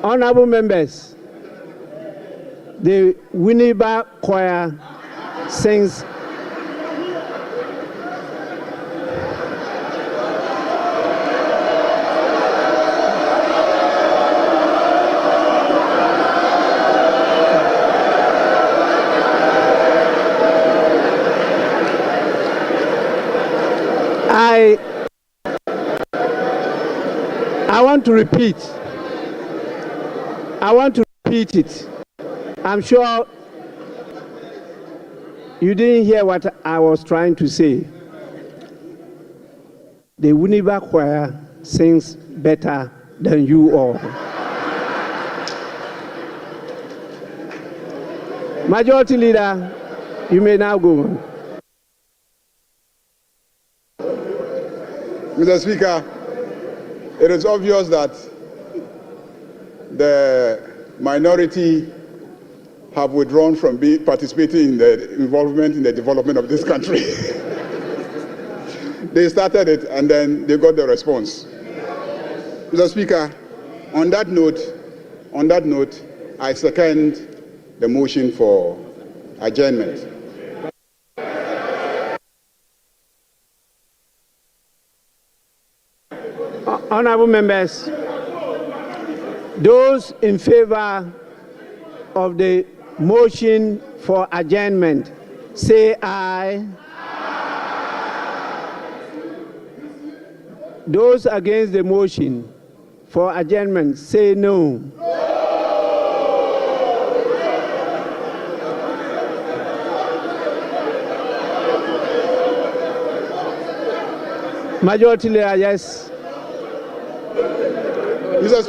honorable members. The Winneba Choir sings I want to repeat. I want to repeat it. I'm sure you didn't hear what I was trying to say. The Winneba Choir sings better than you all. Majority Leader, you may now go on.
Mr. Speaker, it is obvious that the minority have withdrawn from participating in the involvement in the development of this country. They started it and then they got the response. Mr. Speaker, on that note, I second the motion for adjournment.
Honorable members, those in favor of the motion for adjournment, say aye. Those against the motion for adjournment, say no. Majority Leader, yes.
Mr.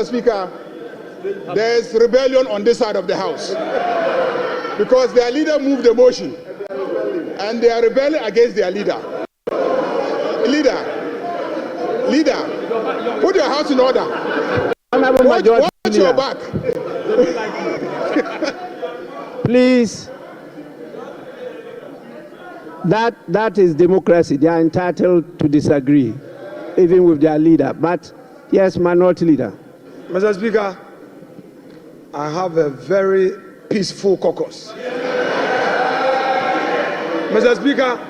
Speaker, there is rebellion on this side of the House because their leader moved the motion and they are rebelling against their leader. Leader, put your house in order. Watch your back.
Please, that is democracy. They are entitled to disagree, even with their leader. But yes, Minority Leader.
Mr. Speaker, I have a very peaceful caucus. Mr. Speaker,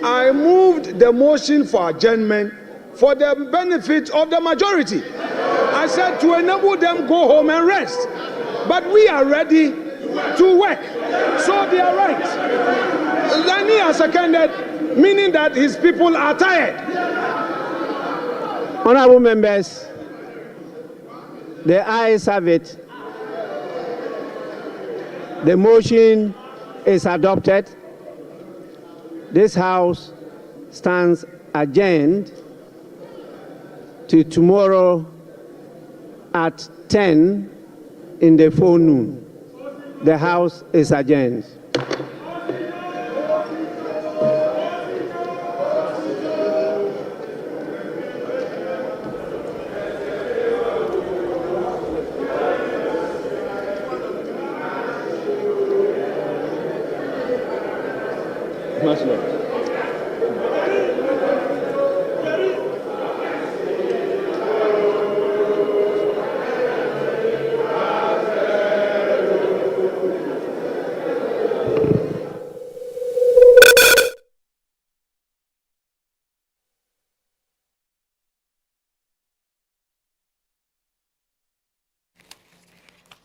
I moved the motion for adjournment for the benefit of the majority. I said to enable them go home and rest. But we are ready to work. So they are right. Then he has seconded, meaning that his people are tired.
Honorable members, the ayes have it. The motion is adopted. This House stands adjourned to tomorrow at 10 in the forenoon. The House is adjourned.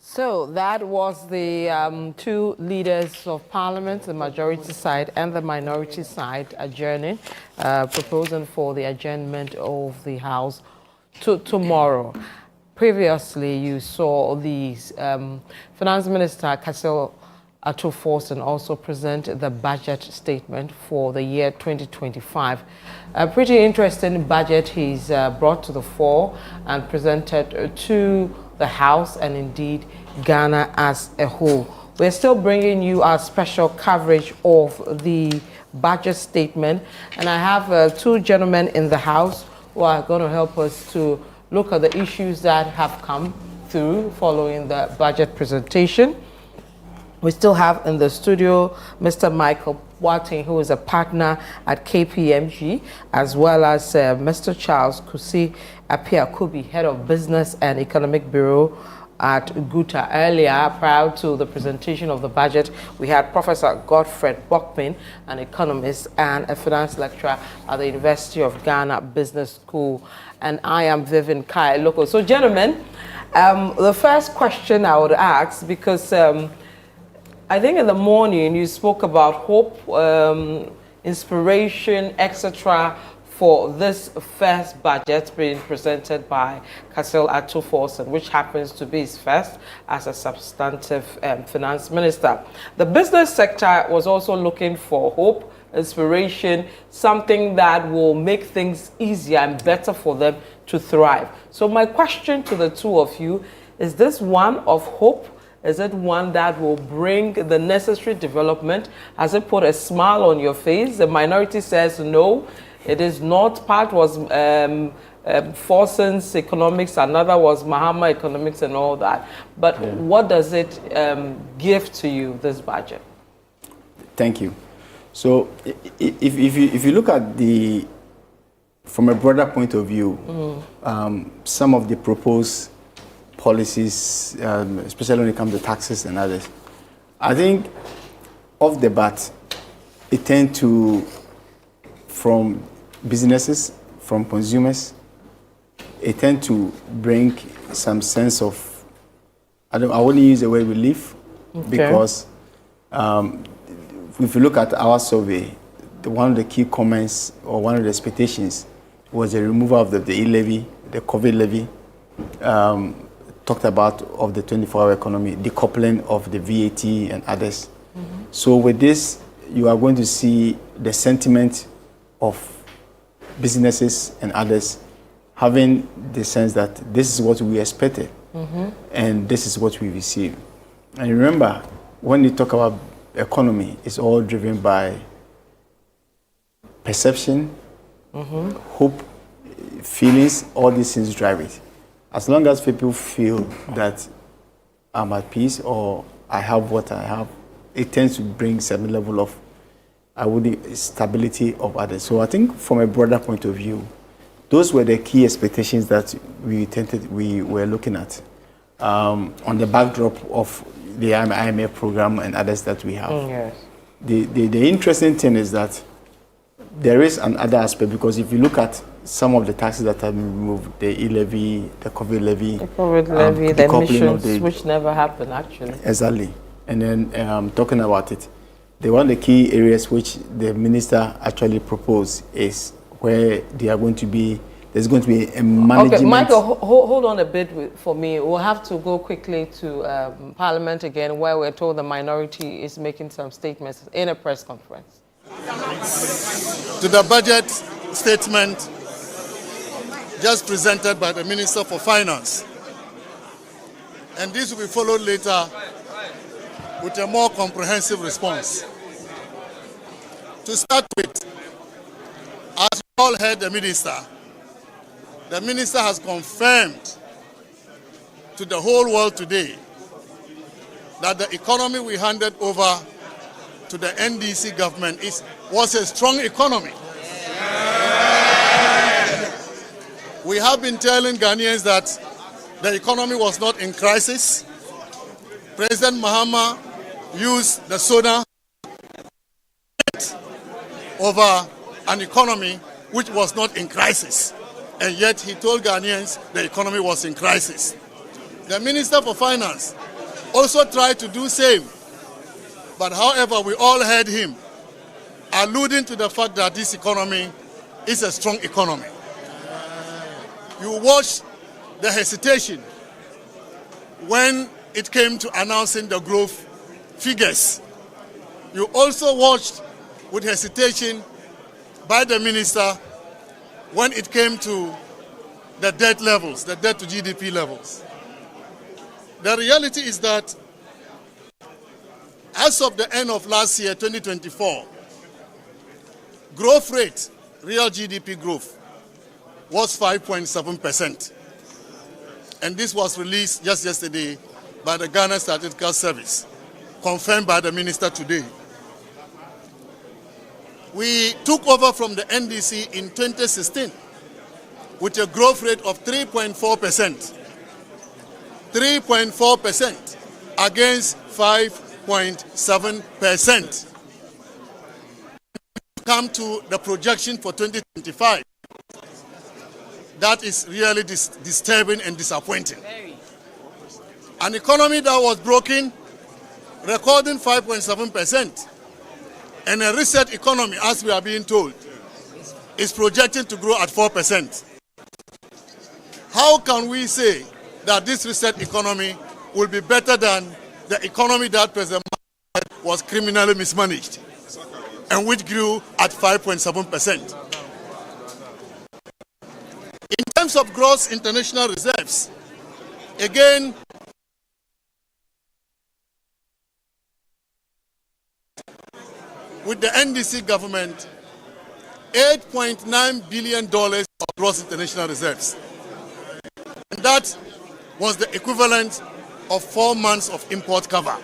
So that was the two leaders of Parliament, the majority side and the minority side, adjourning, proposing for the adjournment of the House to tomorrow. Previously, you saw the Finance Minister Kasil Atuforsen also present the budget statement for the year 2025. A pretty interesting budget he's brought to the fore and presented to the House and indeed Ghana as a whole. We're still bringing you our special coverage of the budget statement, and I have two gentlemen in the House who are going to help us to look at the issues that have come through following the budget presentation. We still have in the studio Mr. Michael Watting, who is a partner at KPMG, as well as Mr. Charles Kusi Apiakubi, Head of Business and Economic Bureau at Guta. Earlier, prior to the presentation of the budget, we had Professor Godfred Bokpin, an economist and a finance lecturer at the University of Ghana Business School, and I am Vivian Kai Loco. So, gentlemen, the first question I would ask, because I think in the morning you spoke about hope inspiration, etc., for this first budget being presented by Casil Atuforsen, which happens to be his first as a substantive finance minister. The business sector was also looking for hope, inspiration, something that will make things easier and better for them to thrive. So my question to the two of you, is this one of hope? Is it one that will bring the necessary development? Has it put a smile on your face? The minority says no. It is not. Part was Forsen's economics, another was Mahama economics and all that. But what does it give to you, this budget?
Thank you. So if you look at from a broader point of view, some of the proposed policies, especially when it comes to taxes and others, I think off the bat, it tends to, from businesses, from consumers, it tends to bring some sense of, I wouldn't use the word relief, because if you look at our survey, one of the key comments or one of the expectations was the removal of the e-levy, the COVID levy, talked about of the 24-hour economy, decoupling of the VAT and others. So with this, you are going to see the sentiment of businesses and others having the sense that this is what we expected and this is what we received. And remember, when you talk about economy, it's all driven by perception, hope, feelings, all these things drive it. As long as people feel that I'm at peace or I have what I have, it tends to bring some level of stability of others. So I think from a broader point of view, those were the key expectations that we were looking at on the backdrop of the IMF program and others that we have.
Yes.
The interesting thing is that there is another aspect, because if you look at some of the taxes that have been removed, the e-levy, the COVID levy,
the emissions, which never happened actually.
Exactly. And then talking about it, one of the key areas which the minister actually proposed is where there's going to be a management.
Okay, Michael, hold on a bit for me. We'll have to go quickly to Parliament again, where we're told the minority is making some statements in a press conference.
To the budget statement just presented by the Minister for Finance. And this will be followed later with a more comprehensive response. To start with, as you all heard the Minister has confirmed to the whole world today that the economy we handed over to the NDC government was a strong economy. We have been telling Ghanaians that the economy was not in crisis. President Mahama used the soda over an economy which was not in crisis. And yet he told Ghanaians the economy was in crisis. The Minister for Finance also tried to do the same. But however, we all heard him alluding to the fact that this economy is a strong economy. You watched the hesitation when it came to announcing the growth figures. You also watched with hesitation by the minister when it came to the debt levels, the debt to GDP levels. The reality is that as of the end of last year, 2024, growth rate, real GDP growth, was 5.7%. And this was released just yesterday by the Ghana Statistical Service, confirmed by the minister today. We took over from the NDC in 2016 with a growth rate of 3.4%. 3.4% against 5.7%. Come to the projection for 2025. That is really disturbing and disappointing. An economy that was broken, recording 5.7%, And a reset economy, as we are being told, is projecting to grow at 4%. How can we say that this reset economy will be better than the economy that President was criminally mismanaged and which grew at 5.7%? In terms of gross international reserves, again, with the NDC government, $8.9 billion of gross international reserves. And that was the equivalent of 4 months of import cover.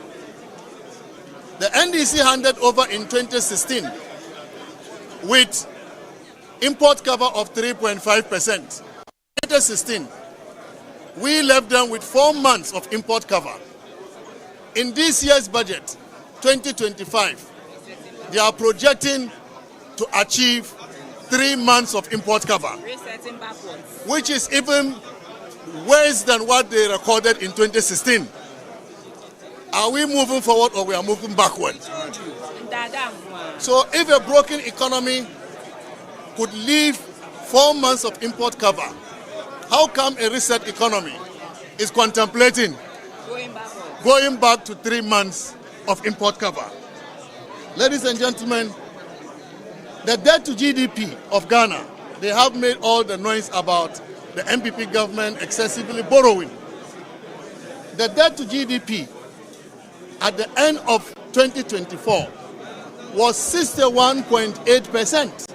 The NDC handed over in 2016 with import cover of 3.5%. In 2016, we left them with 4 months of import cover. In this year's budget, 2025, they are projecting to achieve 3 months of import cover, which is even worse than what they recorded in 2016. Are we moving forward or we are moving backward? So if a broken economy could leave 4 months of import cover, how come a reset economy is contemplating going back to 3 months of import cover? Ladies and gentlemen, the debt to GDP of Ghana, they have made all the noise about the MPP government excessively borrowing. The debt to GDP at the end of 2024 was 61.8%.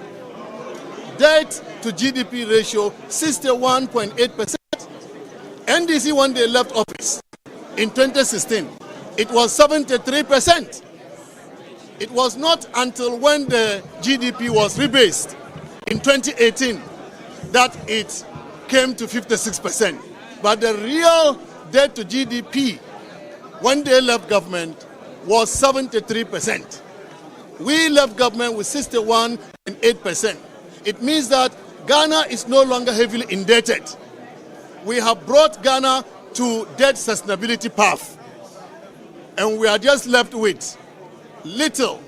Debt to GDP ratio, 61.8%. NDC, when they left office in 2016, it was 73%. It was not until when the GDP was rebased in 2018 that it came to 56%. But the real debt to GDP when they left government was 73%. We left government with 61.8%. It means that Ghana is no longer heavily indebted. We have brought Ghana to debt sustainability path. And we are just left with little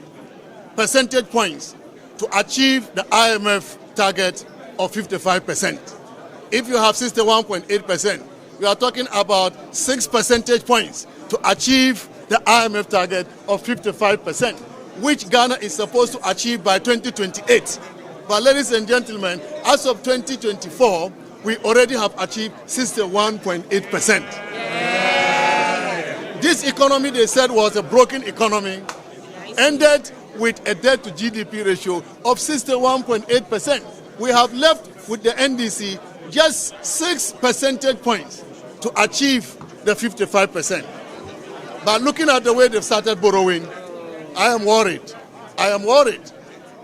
percentage points to achieve the IMF target of 55%. If you have 61.8%, we are talking about 6 percentage points to achieve the IMF target of 55%, which Ghana is supposed to achieve by 2028. But ladies and gentlemen, as of 2024, we already have achieved 61.8%. This economy, they said, was a broken economy, ended with a debt to GDP ratio of 61.8%. We have left with the NDC just 6 percentage points to achieve the 55%. But looking at the way they've started borrowing, I am worried. I am worried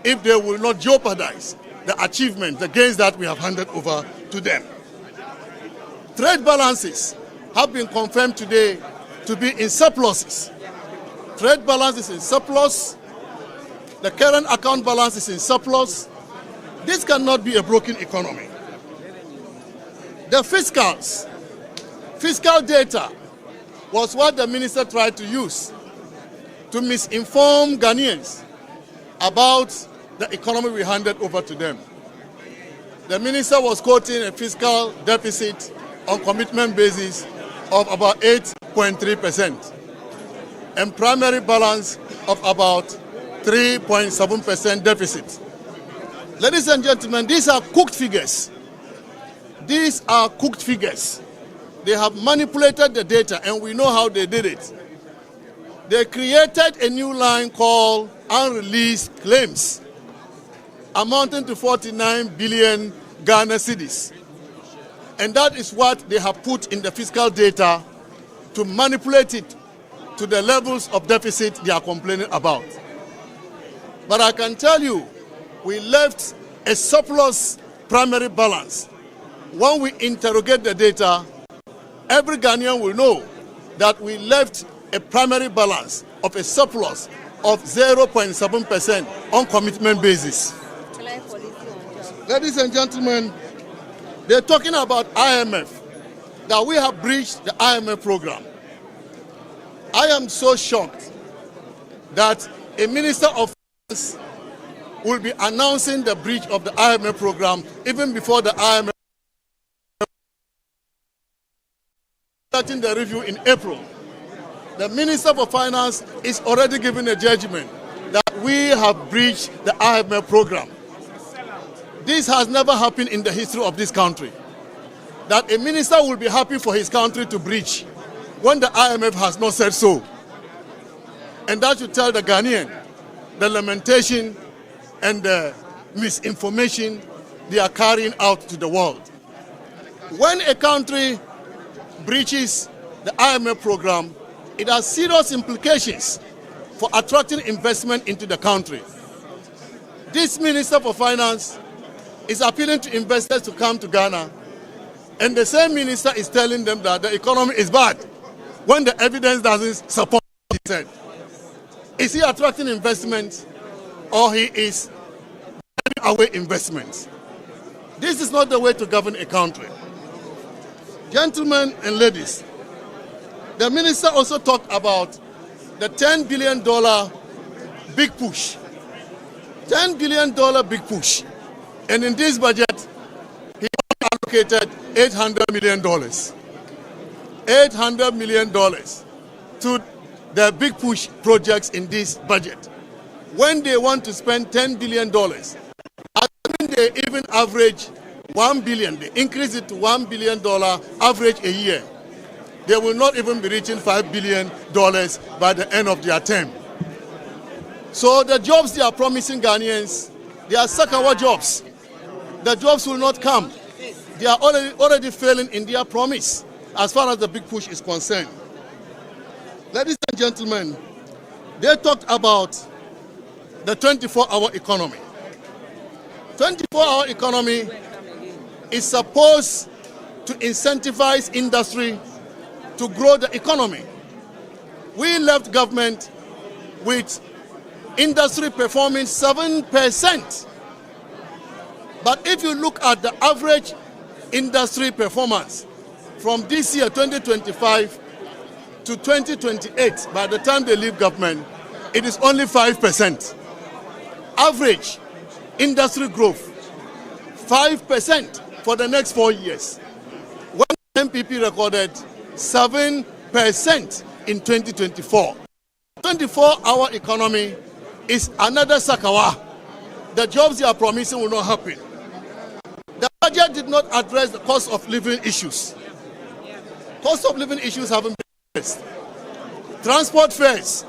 if they will not jeopardize the achievement, the gains that we have handed over to them. Trade balances have been confirmed today to be in surpluses. Trade balance is in surplus. The current account balance is in surplus. This cannot be a broken economy. The fiscal data was what the minister tried to use to misinform Ghanaians about the economy we handed over to them. The minister was quoting a fiscal deficit on commitment basis of about 8.3% and primary balance of about 3.7% deficit. Ladies and gentlemen, these are cooked figures. These are cooked figures. They have manipulated the data, and we know how they did it. They created a new line called unreleased claims, amounting to 49 billion Ghana cedis. And that is what they have put in the fiscal data to manipulate it to the levels of deficit they are complaining about. But I can tell you, we left a surplus primary balance. When we interrogate the data, every Ghanaian will know that we left a primary balance of a surplus of 0.7% on commitment basis. Ladies and gentlemen, they're talking about IMF, that we have breached the IMF program. I am so shocked that a minister of will be announcing the breach of the IMF program even before the IMF starting the review in April. The Minister for Finance is already giving a judgment that we have breached the IMF program. This has never happened in the history of this country, that a minister will be happy for his country to breach when the IMF has not said so. And that should tell the Ghanaian the lamentation and the misinformation they are carrying out to the world. When a country breaches the IMF program, it has serious implications for attracting investment into the country. This Minister for Finance is appealing to investors to come to Ghana, and the same minister is telling them that the economy is bad when the evidence doesn't support what he said. Is he attracting investment, or he is driving away investments? This is not the way to govern a country. Gentlemen and ladies, the minister also talked about the $10 billion big push. $10 billion big push. And in this budget, he allocated $800 million. $800 million to the big push projects in this budget. When they want to spend $10 billion, assuming they even average $1 billion, they increase it to $1 billion average a year, they will not even be reaching $5 billion by the end of their term. So the jobs they are promising Ghanaians, they are Sakawa jobs. The jobs will not come. They are already failing in their promise as far as the big push is concerned. Ladies and gentlemen, they talked about the 24-hour economy. 24-hour economy is supposed to incentivize industry to grow the economy. We left government with industry performing 7%. But if you look at the average industry performance from this year, 2025, to 2028, by the time they leave government, it is only 5%. Average industry growth, 5% for the next 4 years. When MPP recorded 7% in 2024. 24-hour economy is another Sakawa. The jobs they are promising will not happen. The budget did not address the cost of living issues. Cost of living issues haven't been addressed. Transport fares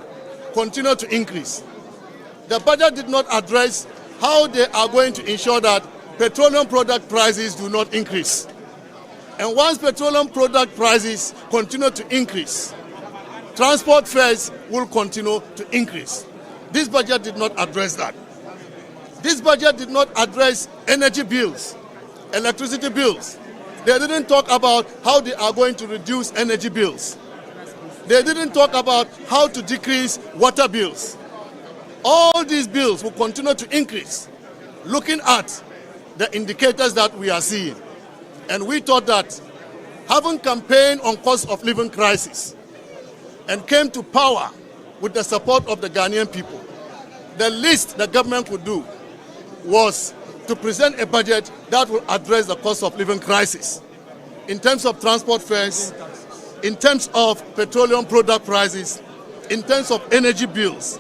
continue to increase. The budget did not address how they are going to ensure that petroleum product prices do not increase. And once petroleum product prices continue to increase, transport fares will continue to increase. This budget did not address that. This budget did not address energy bills, electricity bills. They didn't talk about how they are going to reduce energy bills. They didn't talk about how to decrease water bills. All these bills will continue to increase, looking at the indicators that we are seeing. And we thought that having campaigned on cost of living crisis and came to power with the support of the Ghanaian people, the least the government could do was to present a budget that will address the cost of living crisis in terms of transport fares, in terms of petroleum product prices, in terms of energy bills.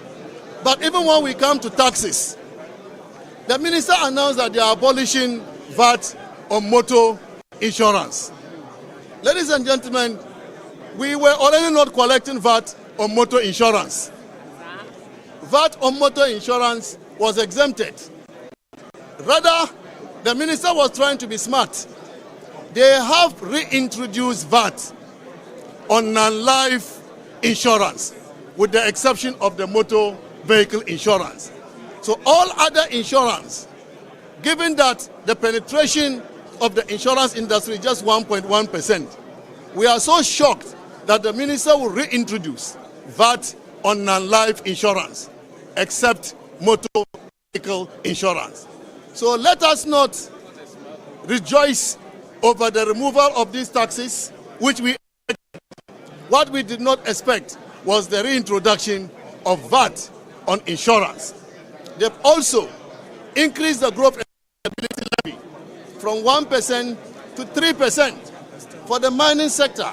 But even when we come to taxes, the minister announced that they are abolishing VAT on motor insurance. Ladies and gentlemen, we were already not collecting VAT on motor insurance. VAT on motor insurance was exempted. Rather, the minister was trying to be smart. They have reintroduced VAT on non-life insurance, with the exception of the motor vehicle insurance. So all other insurance, given that the penetration of the insurance industry is just 1.1%, we are so shocked that the minister will reintroduce VAT on non-life insurance, except motor vehicle insurance. So let us not rejoice over the removal of these taxes, which what we did not expect was the reintroduction of VAT on insurance. They've also increased the growth and stability levy from 1% to 3% for the mining sector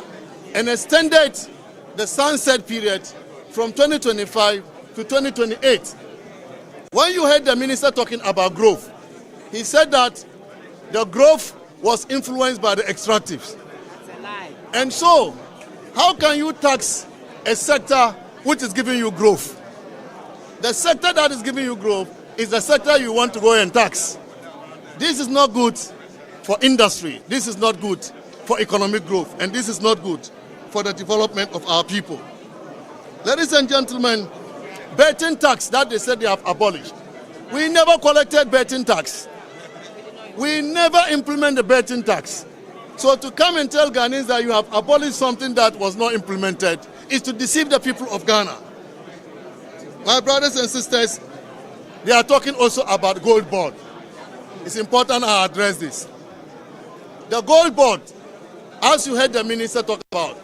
and extended the sunset period from 2025 to 2028. When you heard the minister talking about growth, he said that the growth was influenced by the extractives. And so, how can you tax a sector which is giving you growth? The sector that is giving you growth is the sector you want to go and tax. This is not good for industry. This is not good for economic growth. And this is not good for the development of our people. Ladies and gentlemen, betting tax that they said they have abolished. We never collected betting tax. We never implement the betting tax. So to come and tell Ghanaians that you have abolished something that was not implemented is to deceive the people of Ghana. My brothers and sisters, they are talking also about gold board. It's important I address this. The gold board, as you heard the minister talk about,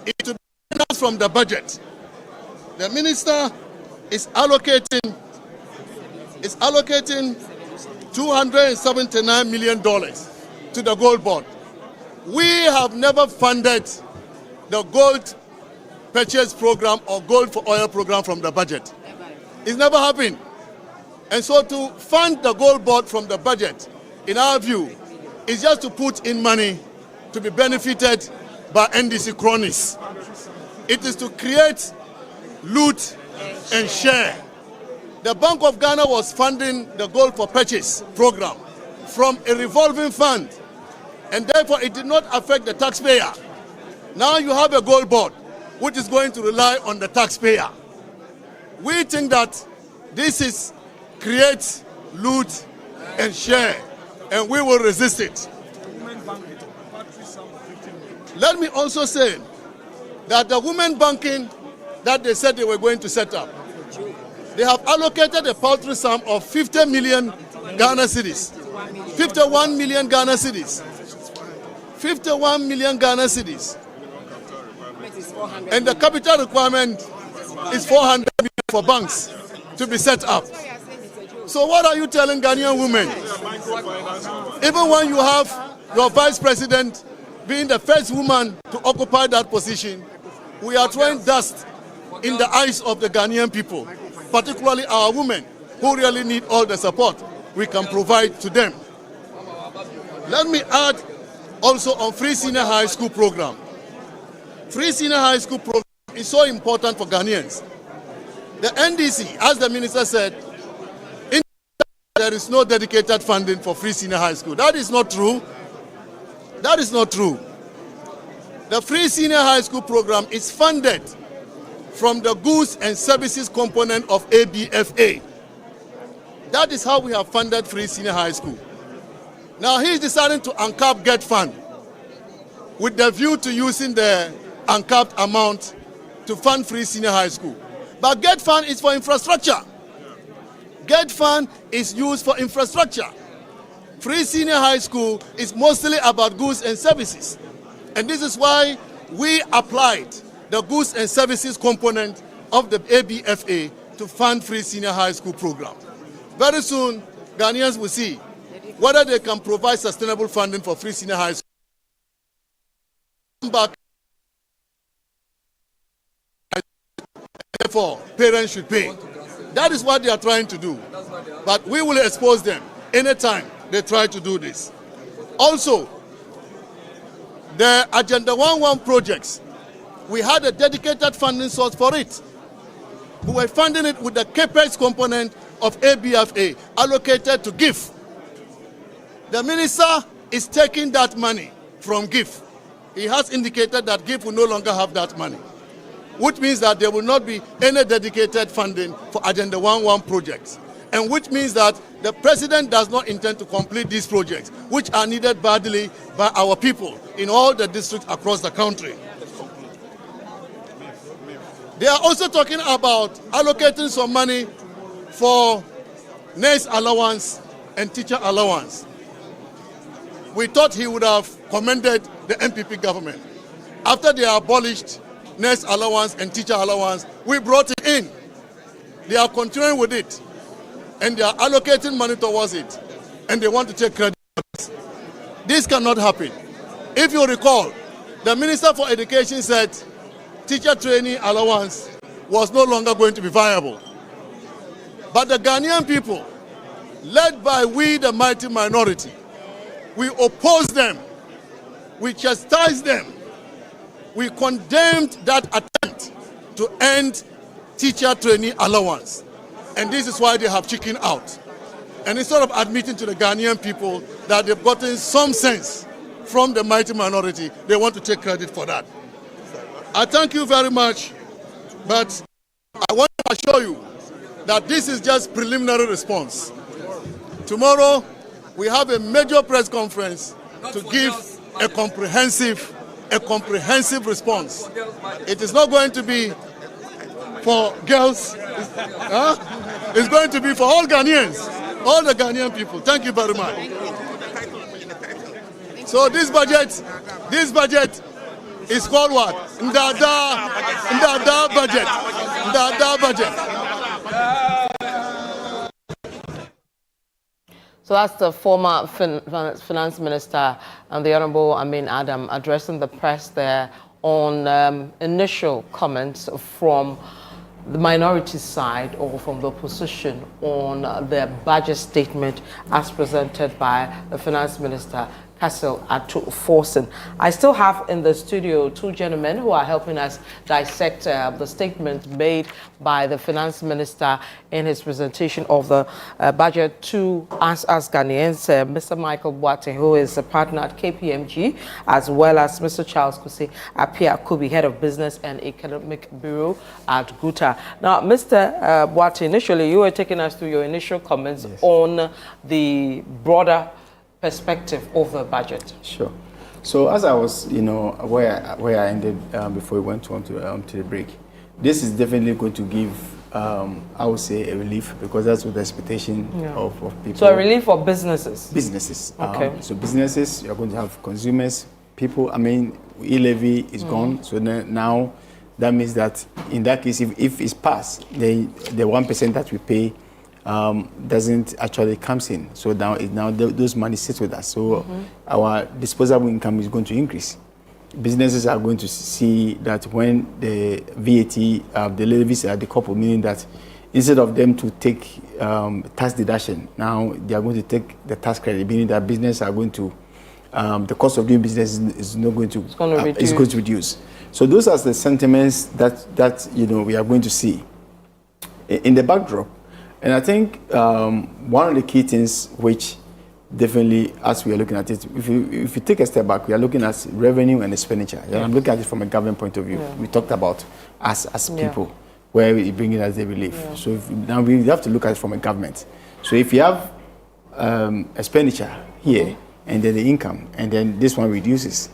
is to be financed from the budget. The minister is allocating $279 million to the gold board. We have never funded the gold purchase program or gold for oil program from the budget. It's never happened. And so to fund the gold board from the budget, in our view, is just to put in money to be benefited by NDC cronies. It is to create loot and share. The Bank of Ghana was funding the gold for purchase program from a revolving fund, and therefore it did not affect the taxpayer. Now you have a gold board which is going to rely on the taxpayer. We think that this is create, loot and share, and we will resist it. Let me also say that the women banking that they said they were going to set up, they have allocated a paltry sum of 50 million Ghana cedis, 51 million Ghana cedis, 51 million Ghana cedis, and the capital requirement is 400 million for banks to be set up. So what are you telling Ghanaian women? Even when you have your vice president being the first woman to occupy that position, we are throwing dust in the eyes of the Ghanaian people, particularly our women who really need all the support we can provide to them. Let me add also on free senior high school program. Free senior high school program is so important for Ghanaians. The NDC, as the minister said, there is no dedicated funding for free senior high school. That is not true. That is not true. The free senior high school program is funded from the goods and services component of ABFA. That is how we have funded free senior high school. Now he is deciding to uncap GET fund with the view to using the uncapped amount to fund free senior high school. But GET fund is for infrastructure. GET fund is used for infrastructure. Free senior high school is mostly about goods and services. And this is why we applied the goods and services component of the ABFA to fund free senior high school program. Very soon, Ghanaians will see whether they can provide sustainable funding for free senior high school. Back. Therefore, parents should pay. That is what they are trying to do. But we will expose them anytime they try to do this. Also, the Agenda 11 projects, we had a dedicated funding source for it. We were funding it with the CAPEX component of ABFA allocated to GIF. The minister is taking that money from GIF. He has indicated that GIF will no longer have that money, which means that there will not be any dedicated funding for Agenda 11 projects, and which means that the president does not intend to complete these projects, which are needed badly by our people in all the districts across the country. They are also talking about allocating some money for nurse allowance and teacher allowance. We thought he would have commended the MPP government. After they abolished nurse allowance and teacher allowance, we brought it in. They are continuing with it. and they are allocating money towards it, and they want to take credit for this. This cannot happen. If you recall, the Minister for Education said teacher training allowance was no longer going to be viable. But the Ghanaian people, led by we, the mighty minority, we opposed them, we chastised them, we condemned that attempt to end teacher training allowance. And this is why they have chickened out. And instead of admitting to the Ghanaian people that they've gotten some sense from the mighty minority, they want to take credit for that. I thank you very much, but I want to assure you that this is just preliminary response. Tomorrow, we have a major press conference to give a comprehensive response. It is not going to be for girls, it's going to be for all Ghanaians, all the Ghanaian people. Thank you very much. So this budget is called what? Ndada budget. Ndada budget.
So that's the former finance minister and the Honorable Amin Adam addressing the press there on initial comments from the minority side or from the opposition on their budget statement as presented by the finance minister, Castle Atu-Forson. I still have in the studio two gentlemen who are helping us dissect the statement made by the finance minister in his presentation of the budget to us as Ghanaians, Mr. Michael Boate, who is a partner at KPMG, as well as Mr. Charles Kusi Apia Kubi, head of business and economic bureau at GUTA. Now, Mr. Boate, initially you were taking us through your initial comments on the broader perspective of the budget.
Sure. So as I was, where I ended before we went on to the break, this is definitely going to give, I would say, a relief, because that's what the expectation of people.
So a relief for businesses?
Businesses.
Okay.
So businesses, you're going to have consumers, people. I mean, e-levy is gone. So now that means that in that case, if it's passed, the 1% that we pay doesn't actually comes in. So now those money sits with us. So our disposable income is going to increase. Businesses are going to see that when the VAT, the levies are decoupled, meaning that instead of them to take tax deduction, now they are going to take the tax credit, meaning that business are going to, the cost of doing business is not going to, is going to reduce. So those are the sentiments that we are going to see in the backdrop. And I think one of the key things which definitely, as we are looking at it, if you take a step back, we are looking at revenue and expenditure. I'm looking at it from a government point of view. We talked about us as people, where we bring it as a relief. So now we have to look at it from a government. So if you have expenditure here, and then the income, and then this one reduces.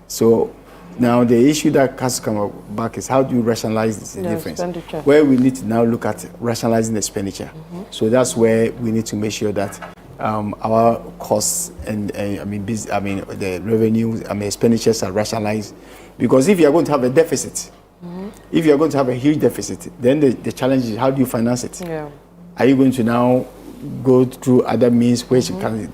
So now the issue that has to come back is how do you rationalize the difference? Where we need to now look at rationalizing the expenditure. So that's where we need to make sure that our costs and the revenue, expenditures are rationalized. Because if you are going to have a deficit, if you are going to have a huge deficit, then the challenge is how do you finance it? Are you going to now go through other means which can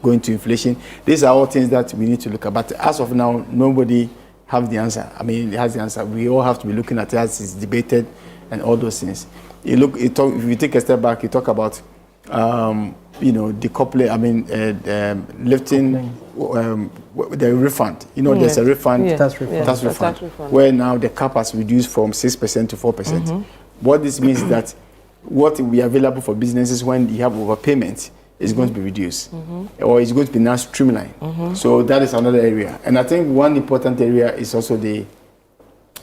go into inflation? These are all things that we need to look at. But as of now, nobody has the answer. It has the answer. We all have to be looking at it as it's debated and all those things. If you take a step back, you talk about decoupling. Lifting the refund. There's a refund, tax refund, where now the cap has reduced from 6% to 4%. What this means is that what will be available for businesses when you have overpayment is going to be reduced, or it's going to be now streamlined. So that is another area. And I think one important area is also the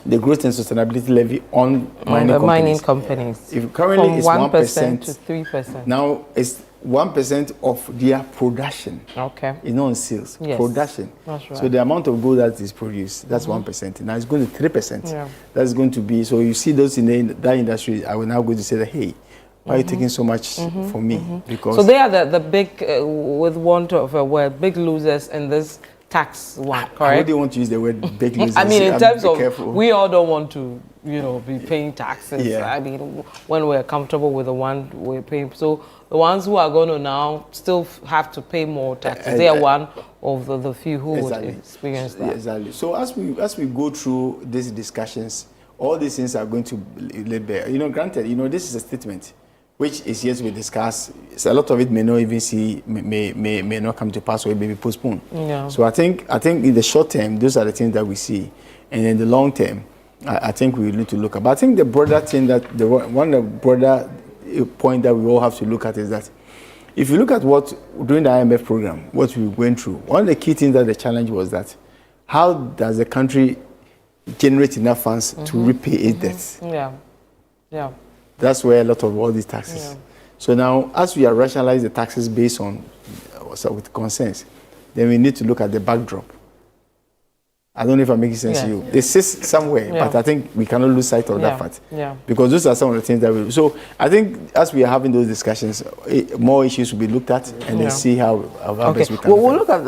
growth and sustainability levy on mining companies. If currently it's 1%
to 3%.
Now it's 1% of their production.
Okay.
It's not on sales.
Yes.
Production.
That's right.
So the amount of gold that is produced, that's 1%. Now it's going to 3%. That's going to be, so you see those in that industry are now going to say that, hey, why are you taking so much from me? Because
so they are the big, with want of a word, big losers in this tax one, correct?
I wouldn't want to use the word big losers.
I mean, in terms of,
careful.
we all don't want to, be paying taxes.
Yeah.
I mean, when we're comfortable with the one we're paying. So the ones who are going to now still have to pay more taxes, they are one of the few who would experience that.
Exactly. So as we go through these discussions, all these things are going to lay bare. Granted, this is a statement which is yet to be discussed. So a lot of it may not even may not come to pass or may be postponed.
Yeah.
So I think in the short term, those are the things that we see, and in the long term, I think we need to look at. But I think the broader thing one of the broader point that we all have to look at is that if you look at what during the IMF program, what we went through, one of the key things that the challenge was that how does the country generate enough funds to repay its debts?
Yeah.
That's where a lot of all these taxes.
Yeah.
So now, as we are rationalizing the taxes based on with concerns, then we need to look at the backdrop. I don't know if I'm making sense to you. It sits somewhere, but I think we cannot lose sight of that fact.
Yeah.
Because those are some of the things that we. So I think as we are having those discussions, more issues will be looked at, and then see how best we can.
Well, we'll look at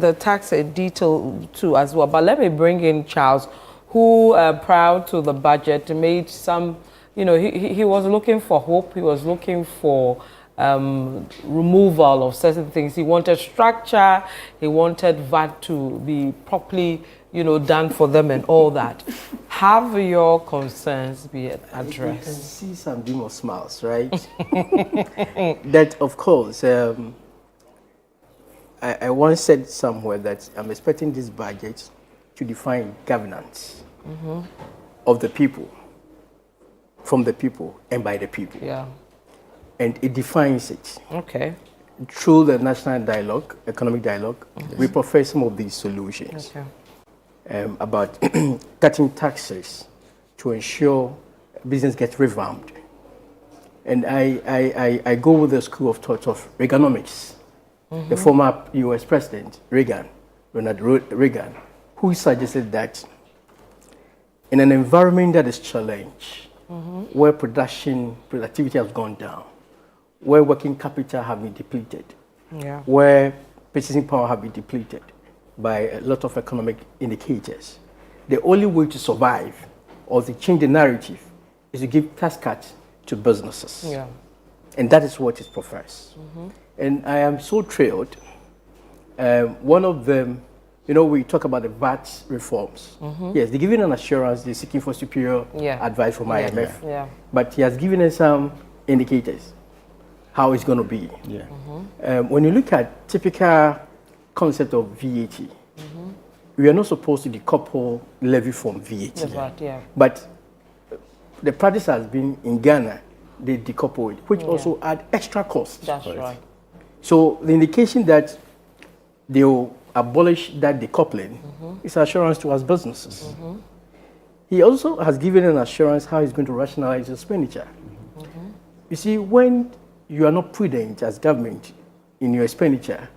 the tax in detail too as well. But let me bring in Charles, who prior to the budget made some. He was looking for hope. He was looking for removal of certain things. He wanted structure. He wanted VAT to be properly, done for them and all that. Have your concerns been addressed?
You can see some beam of smiles, right? That, of course, I once said somewhere that I'm expecting this budget to define governance of the people, from the people and by the people.
Yeah.
And it defines it.
Okay.
Through the national dialogue, economic dialogue, we profess some of these solutions.
Okay.
About cutting taxes to ensure business gets revamped. And I go with the school of thought of Reaganomics. The former US President, Ronald Reagan, who suggested that in an environment that is challenged, where productivity has gone down, where working capital have been depleted, where purchasing power have been depleted by a lot of economic indicators, the only way to survive or to change the narrative is to give tax cuts to businesses.
Yeah.
And that is what is professed. And I am so thrilled. One of them, we talk about the VAT reforms. Yes, they're giving an assurance, they're seeking for superior advice from IMF.
Yeah.
But he has given us some indicators how it's going to be.
Yeah.
When you look at typical concept of VAT, we are not supposed to decouple levy from VAT.
The VAT, yeah.
But the practice has been in Ghana, they decouple it, which also add extra costs.
That's right.
So the indication that they will abolish that decoupling is assurance to us businesses. He also has given an assurance how he's going to rationalize expenditure. You see, when you are not prudent as government in your expenditure,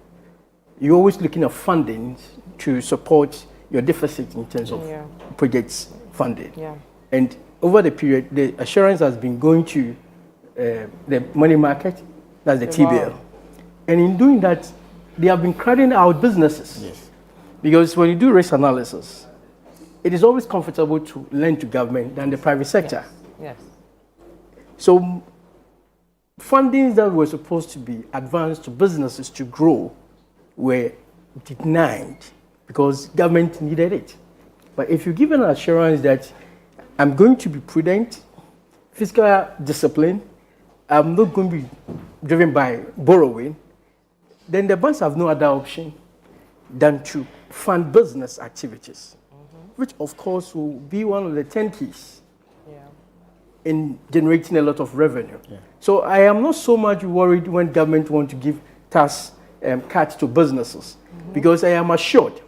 you're always looking at funding to support your deficit in terms of projects funding. And over the period, the assurance has been going to the money market, that's the T-bill. And in doing that, they have been crowding out businesses. Because when you do risk analysis, it is always comfortable to lend to government than the private sector.
Yes.
So fundings that were supposed to be advanced to businesses to grow were denied because government needed it. But if you give an assurance that I'm going to be prudent, fiscal discipline, I'm not going to be driven by borrowing, then the banks have no other option than to fund business activities, which of course will be one of the 10 keys in generating a lot of revenue. So I am not so much worried when government want to give tax cuts to businesses, because I am assured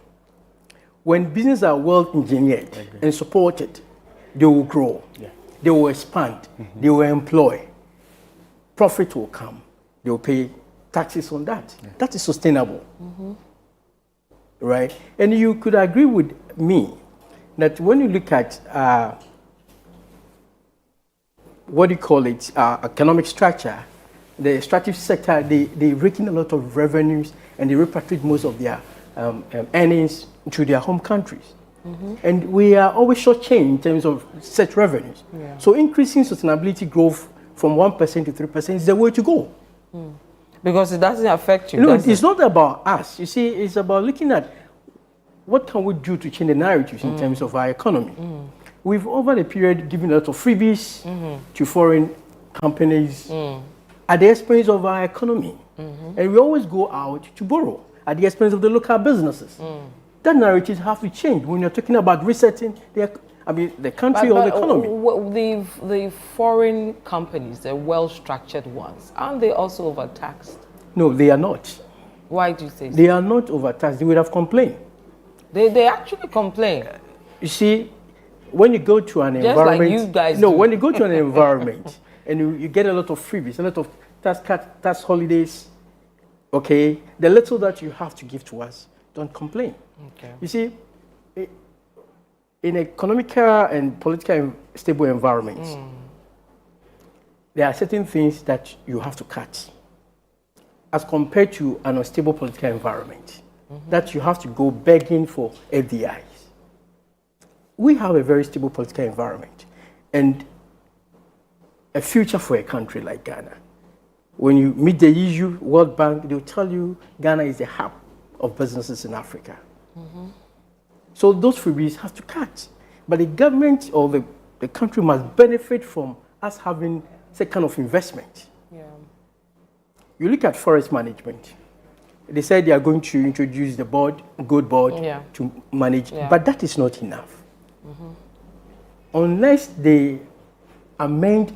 when businesses are well engineered and supported, they will grow, they will expand, they will employ, profit will come, they will pay taxes on that. That is sustainable, right? And you could agree with me that when you look at what do you call it, economic structure, the extractive sector, they rake in a lot of revenues and they repatriate most of their earnings to their home countries. And we are always shortchanged in terms of such revenues.
Yeah.
So increasing sustainability growth from 1% to 3% is the way to go.
Because it doesn't affect you.
No, it's not about us. You see, it's about looking at what can we do to change the narratives in terms of our economy. We've, over the period, given a lot of freebies to foreign companies at the expense of our economy. And we always go out to borrow at the expense of the local businesses. That narrative has to change when you're talking about resetting the country or the economy.
The foreign companies, the well-structured ones, aren't they also overtaxed?
No, they are not.
Why do you say so?
They are not overtaxed. They would have complained.
They actually complain.
You see, when you go to an
Just
environment,
like you guys
no,
do.
when you go to an environment and you get a lot of freebies, a lot of tax holidays, okay, the little that you have to give to us, don't complain.
Okay.
You see, in economical and political stable environments, there are certain things that you have to cut as compared to an unstable political environment that you have to go begging for FDIs. We have a very stable political environment and a future for a country like Ghana. When you meet the EU, World Bank, they'll tell you Ghana is the hub of businesses in Africa. So those freebies have to cut. But the government or the country must benefit from us having that kind of investment.
Yeah.
You look at forest management. They said they are going to introduce the gold board to manage, but that is not enough. Unless they amend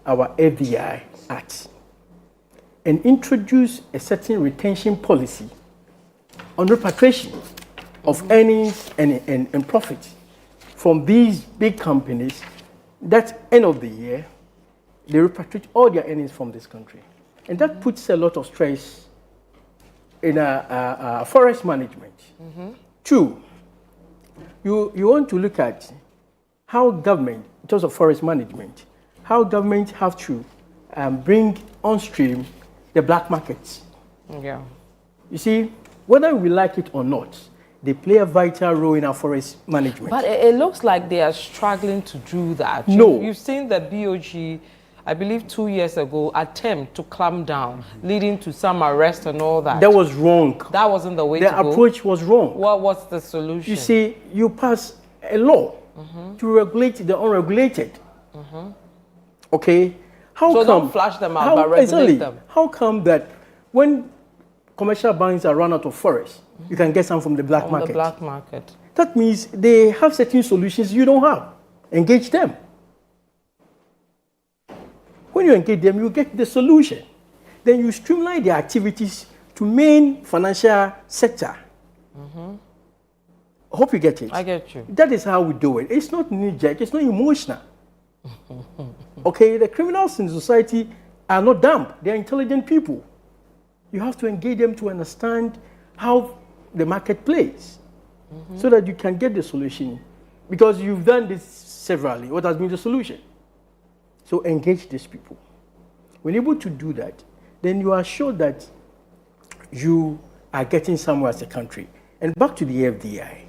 our FDI Act and introduce a certain retention policy on repatriation of earnings and profits from these big companies, that end of the year, they repatriate all their earnings from this country. And that puts a lot of stress in forest management. Two, you want to look at how government, in terms of forest management, how government have to bring on stream the black markets.
Yeah.
You see, whether we like it or not, they play a vital role in our forest management.
But it looks like they are struggling to do that.
No.
You've seen the BOG, I believe 2 years ago, attempt to clamp down, leading to some arrest and all that.
That was wrong.
That wasn't the way to go.
The approach was wrong.
What was the solution?
You see, you pass a law to regulate the unregulated. Okay?
So don't flash them out, but regulate them.
How come that when commercial banks are run out of forest, you can get some from the black market?
The black market.
That means they have certain solutions you don't have. Engage them. When you engage them, you get the solution. Then you streamline their activities to main financial sector. I hope you get it.
I get you.
That is how we do it. It's not knee-jerk, it's not emotional. Okay, the criminals in society are not dumb. They are intelligent people. You have to engage them to understand how the market plays so that you can get the solution. Because you've done this severally. What has been the solution? So engage these people. When you're able to do that, then you are sure that you are getting somewhere as a country. And back to the FDI.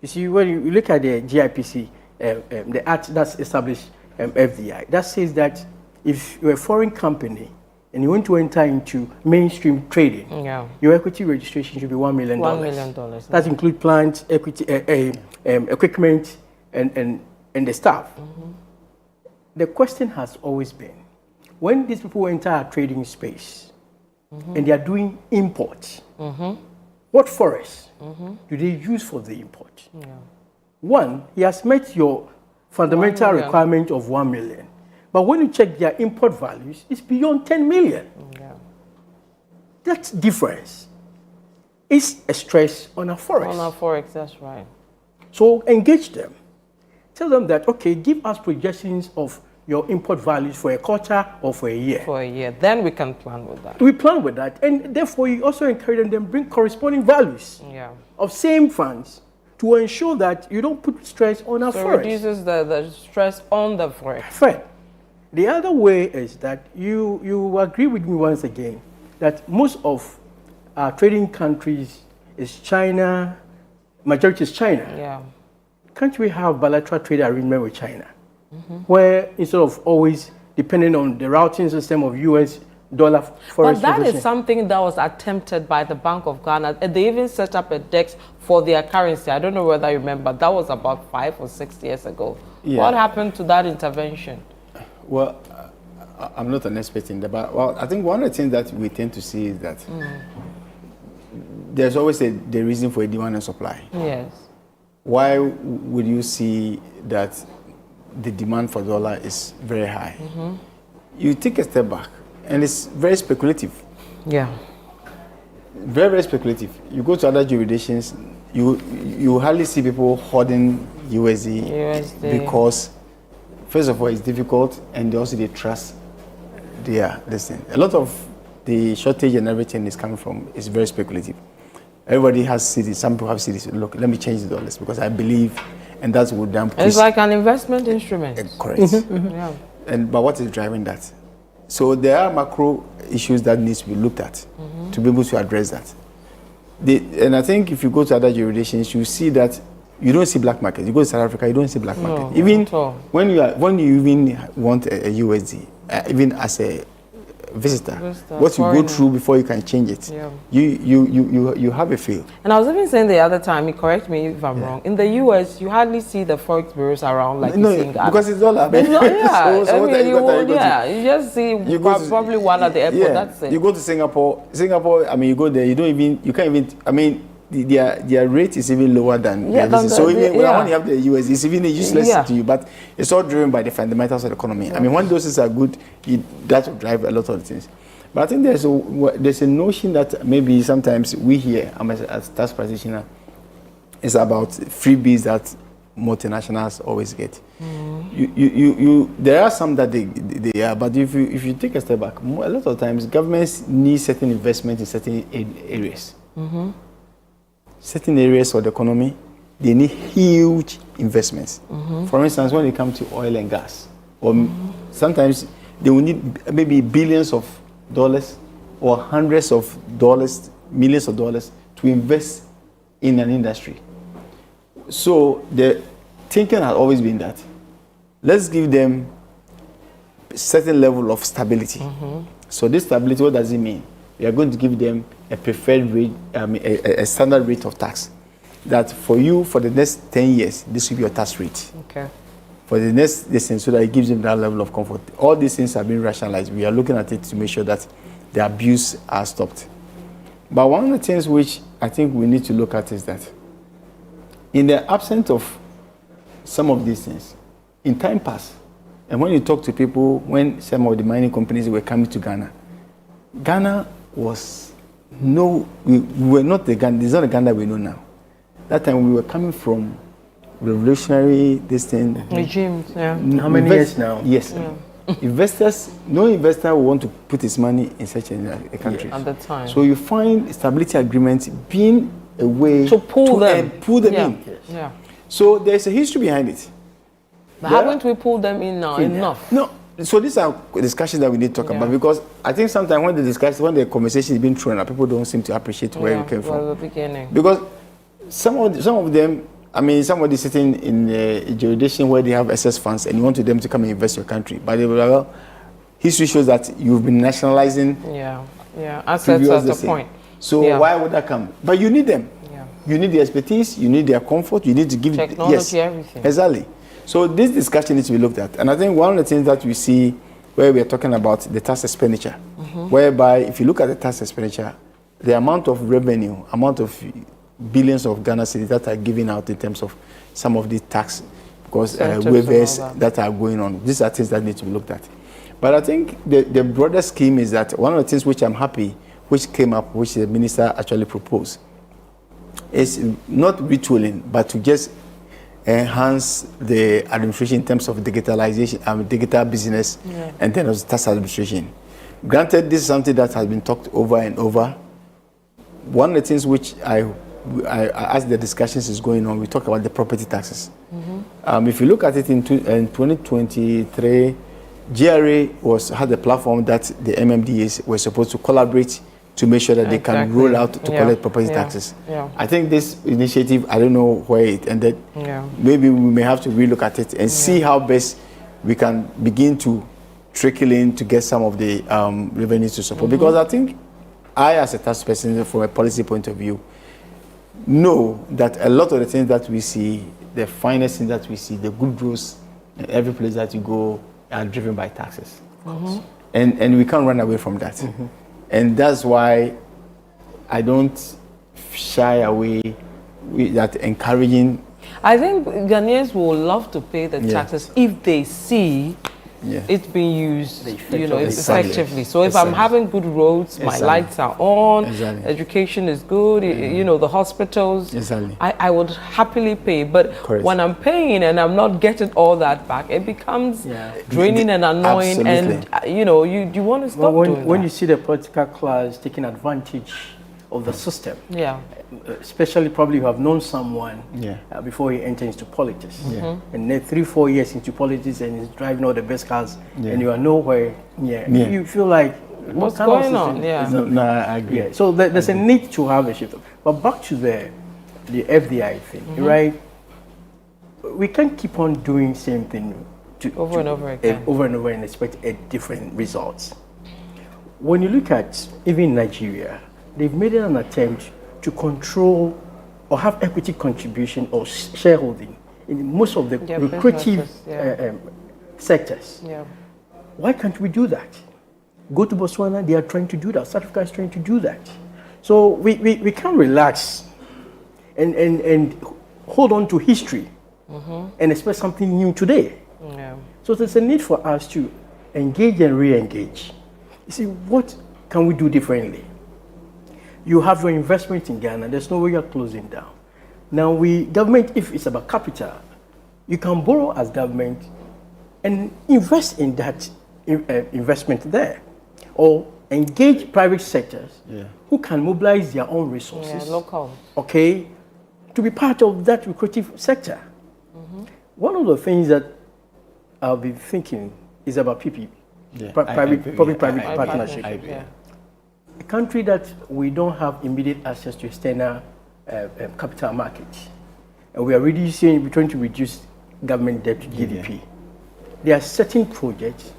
You see, when you look at the GIPC, the act that's established FDI, that says that if you're a foreign company and you want to enter into mainstream trading, your equity registration should be $1 million.
$1 million.
That includes plant, equity, equipment, and the staff. The question has always been, when these people enter our trading space and they are doing import, what forests do they use for the import? One, he has met your fundamental requirement of 1 million. But when you check their import values, it's beyond 10 million. That difference is a stress on our forex.
On our forex, that's right.
So engage them. Tell them that, okay, give us projections of your import values for a quarter or for a year.
For a year. Then we can plan with that.
We plan with that. And therefore, you also encourage them to bring corresponding values of same funds to ensure that you don't put stress on our forex.
So it reduces the stress on the forex.
Fine. The other way is that you agree with me once again that most of our trading countries, is China, majority is China.
Yeah.
Can't we have bilateral trade agreement with China, where instead of always depending on the routing system of US dollar forex?
But that is something that was attempted by the Bank of Ghana. And they even set up a DEX for their currency. I don't know whether you remember. That was about 5 or 6 years ago. Yeah. What happened to that intervention?
Well, I'm not an expert in that, but well, I think one of the things that we tend to see is that there's always the reason for a demand and supply.
Yes.
Why would you see that the demand for dollar is very high? You take a step back, and it's very speculative.
Yeah.
Very, very speculative. You go to other jurisdictions, you hardly see people hoarding USD because, first of all, it's difficult, and also they trust this thing. A lot of the shortage and everything is coming from, is very speculative. Everybody has cities, some people have cities. Look, let me change the dollars because I believe, and that's what damn.
It's like an investment instrument.
Correct.
Yeah.
But what is driving that? So there are macro issues that needs to be looked at to be able to address that. And I think if you go to other jurisdictions, you see that you don't see black market. You go to South Africa, you don't see black market.
No,
even
not at all.
when you even want a USD, even as a visitor, what you go through before you can change it, you have a feel.
And I was even saying the other time, you correct me if I'm wrong, in the US you hardly see the forex bureaus around like you see in Ghana.
Because it's dollar.
You just see probably one at the airport, that's it.
You go to Singapore, I mean, you go there, you can't even, I mean, their rate is even lower than so even when you have the US, it's even useless to you, but it's all driven by the fundamentals of the economy. I mean, when those things are good, that will drive a lot of things. But I think there's a notion that maybe sometimes we here, as tax practitioner, is about freebies that multinationals always get. There are some that they are, but if you take a step back, a lot of times governments need certain investment in certain areas. Certain areas of the economy, they need huge investments. For instance, when it comes to oil and gas, or sometimes they will need maybe billions of dollars or hundreds of dollars, millions of dollars to invest in an industry. So the thinking has always been that let's give them a certain level of stability. So this stability, what does it mean? We are going to give them a preferred rate, a standard rate of tax. That for you, for the next 10 years, this will be your tax rate.
Okay.
For the next thing, so that it gives them that level of comfort. All these things have been rationalized. We are looking at it to make sure that the abuse are stopped. But one of the things which I think we need to look at is that in the absence of some of these things, in time past, and when you talk to people, when some of the mining companies were coming to Ghana, Ghana was we were not the Ghana, this is not the Ghana we know now. That time we were coming from revolutionary
regimes.
How many years now?
Yes. Investors, no investor will want to put his money in such a country.
At the time.
So you find stability agreements being a way
to pull them
in.
Yeah.
So there's a history behind it.
But haven't we pulled them in now enough?
No. So these are discussions that we need to talk about, because I think sometimes when the conversation is being thrown out, people don't seem to appreciate where we came from.
The beginning.
Because some of them, I mean, somebody sitting in a jurisdiction where they have excess funds and you want them to come and invest in your country, but they will, well, history shows that you've been nationalizing.
Assets at the point.
So why would that come? But you need them. You need the expertise, you need their comfort, you need to give
technology, everything.
Exactly. So this discussion needs to be looked at. And I think one of the things that we see where we are talking about the tax expenditure, whereby if you look at the tax expenditure, the amount of revenue, amount of billions of Ghana cedis that are given out in terms of some of the tax waivers that are going on. These are things that need to be looked at. But I think the broader scheme is that one of the things which I'm happy, which came up, which the minister actually proposed, is not retooling, but to just enhance the administration in terms of digitalization, digital business, and then also tax administration. Granted, this is something that has been talked over and over. One of the things which as the discussions is going on, we talk about the property taxes. If you look at it in 2023, GRA had a platform that the MMDAs were supposed to collaborate to make sure that they can roll out to collect property taxes. I think this initiative, I don't know where it ended. Maybe we may have to relook at it and see how best we can begin to trickle in to get some of the revenues to support. Because I think I, as a tax person, from a policy point of view, know that a lot of the things that we see, the financing that we see, the good growth, in every place that you go are driven by taxes. And we can't run away from that. And that's why I don't shy away with that encouraging.
I think Ghanaians will love to pay the taxes if they see it's being used, effectively. So if I'm having good roads, my lights are on, education is good, the hospitals, I would happily pay. But when I'm paying and I'm not getting all that back, it becomes draining and annoying. And you want to stop doing that.
When you see the political class taking advantage of the system, especially probably you have known someone before he enters into politics, and then 3-4 years into politics and he's driving all the best cars, and you are nowhere near. You feel like
what's going on?
No, I agree.
So there's a need to have a shift. But back to the FDI thing, right? We can't keep on doing the same thing
over and over again,
and expect a different results. When you look at even Nigeria, they've made an attempt to control or have equity contribution or shareholding in most of the lucrative sectors. Why can't we do that? Go to Botswana, they are trying to do that. South Africa is trying to do that. So we can't relax and hold on to history and expect something new today. So there's a need for us to engage and re-engage. You see, what can we do differently? You have your investment in Ghana, there's no way you're closing down. Now government, if it's about capital, you can borrow as government and invest in that investment there. Or engage private sectors who can mobilize their own resources.
Local.
Okay, to be part of that lucrative sector. One of the things that I'll be thinking is about PPP, public-private partnership. A country that we don't have immediate access to external capital markets, and we are really saying we're trying to reduce government debt to GDP. There are certain projects,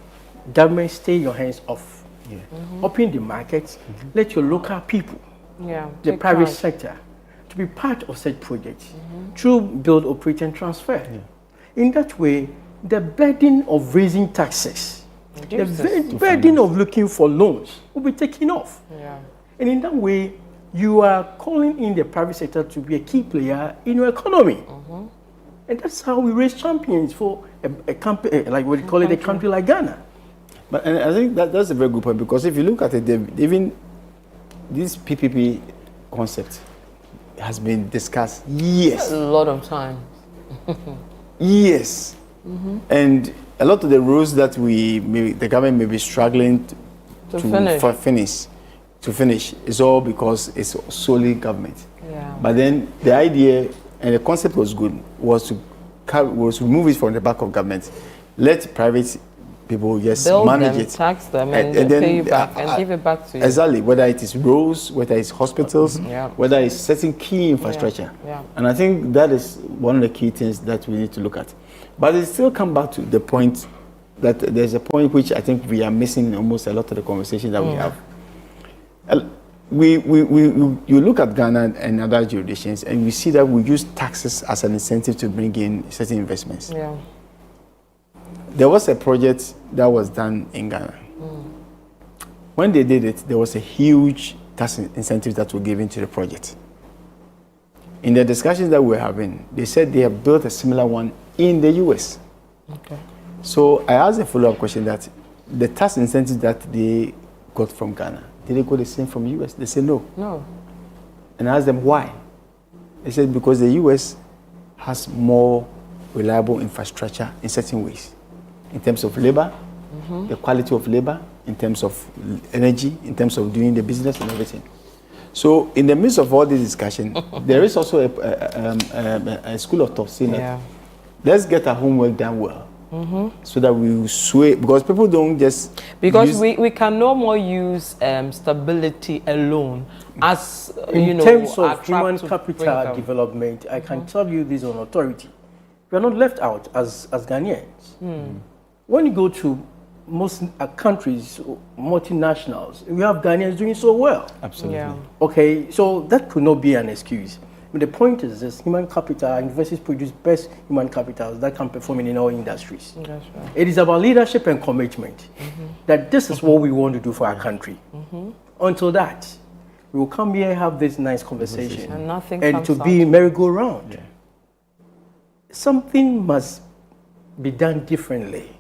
government stay your hands off. Open the markets, let your local people, the private sector, to be part of such projects through build, operate, and transfer. In that way, the burden of raising taxes, the burden of looking for loans will be taken off. And in that way, you are calling in the private sector to be a key player in your economy. And that's how we raise champions for a country, like what you call it, a country like Ghana.
But and I think that's a very good point, because if you look at it, even this PPP concept has been discussed years.
A lot of time.
Years. And a lot of the rules that the government may be struggling to finish is all because it's solely government. But then the idea and the concept was good, was to remove it from the back of government, let private people
build
manage
them,
it,
tax them, and then pay you back and give it back to you.
Exactly, whether it is roads, whether it's hospitals, whether it's certain key infrastructure. And I think that is one of the key things that we need to look at. But it still comes back to the point that there's a point which I think we are missing in almost a lot of the conversation that we have. You look at Ghana and other jurisdictions, and we see that we use taxes as an incentive to bring in certain investments. There was a project that was done in Ghana. When they did it, there was a huge tax incentive that was given to the project. In the discussions that we were having, they said they have built a similar one in the US. So I asked a follow-up question that the tax incentives that they got from Ghana, did they go the same from US? They said no. And I asked them why. They said because the US has more reliable infrastructure in certain ways. In terms of labor, the quality of labor, in terms of energy, in terms of doing the business and everything. So in the midst of all this discussion, there is also a school of thought saying that let's get our homework done well so that we sway, because people don't just...
Because we can no more use stability alone as,
in terms of human capital development, I can tell you this on authority. We are not left out as Ghanaians. When you go to most countries, multinationals, we have Ghanaians doing so well.
Absolutely.
Yeah.
Okay, so that could not be an excuse. But the point is this: human capital, universities produce best human capitals that can perform in all industries.
That's right.
It is about leadership and commitment that this is what we want to do for our country. Until that, we will come here, have this nice conversation,
and nothing
and
comes
to be
out.
merry-go-round. Yeah. Something must be done differently,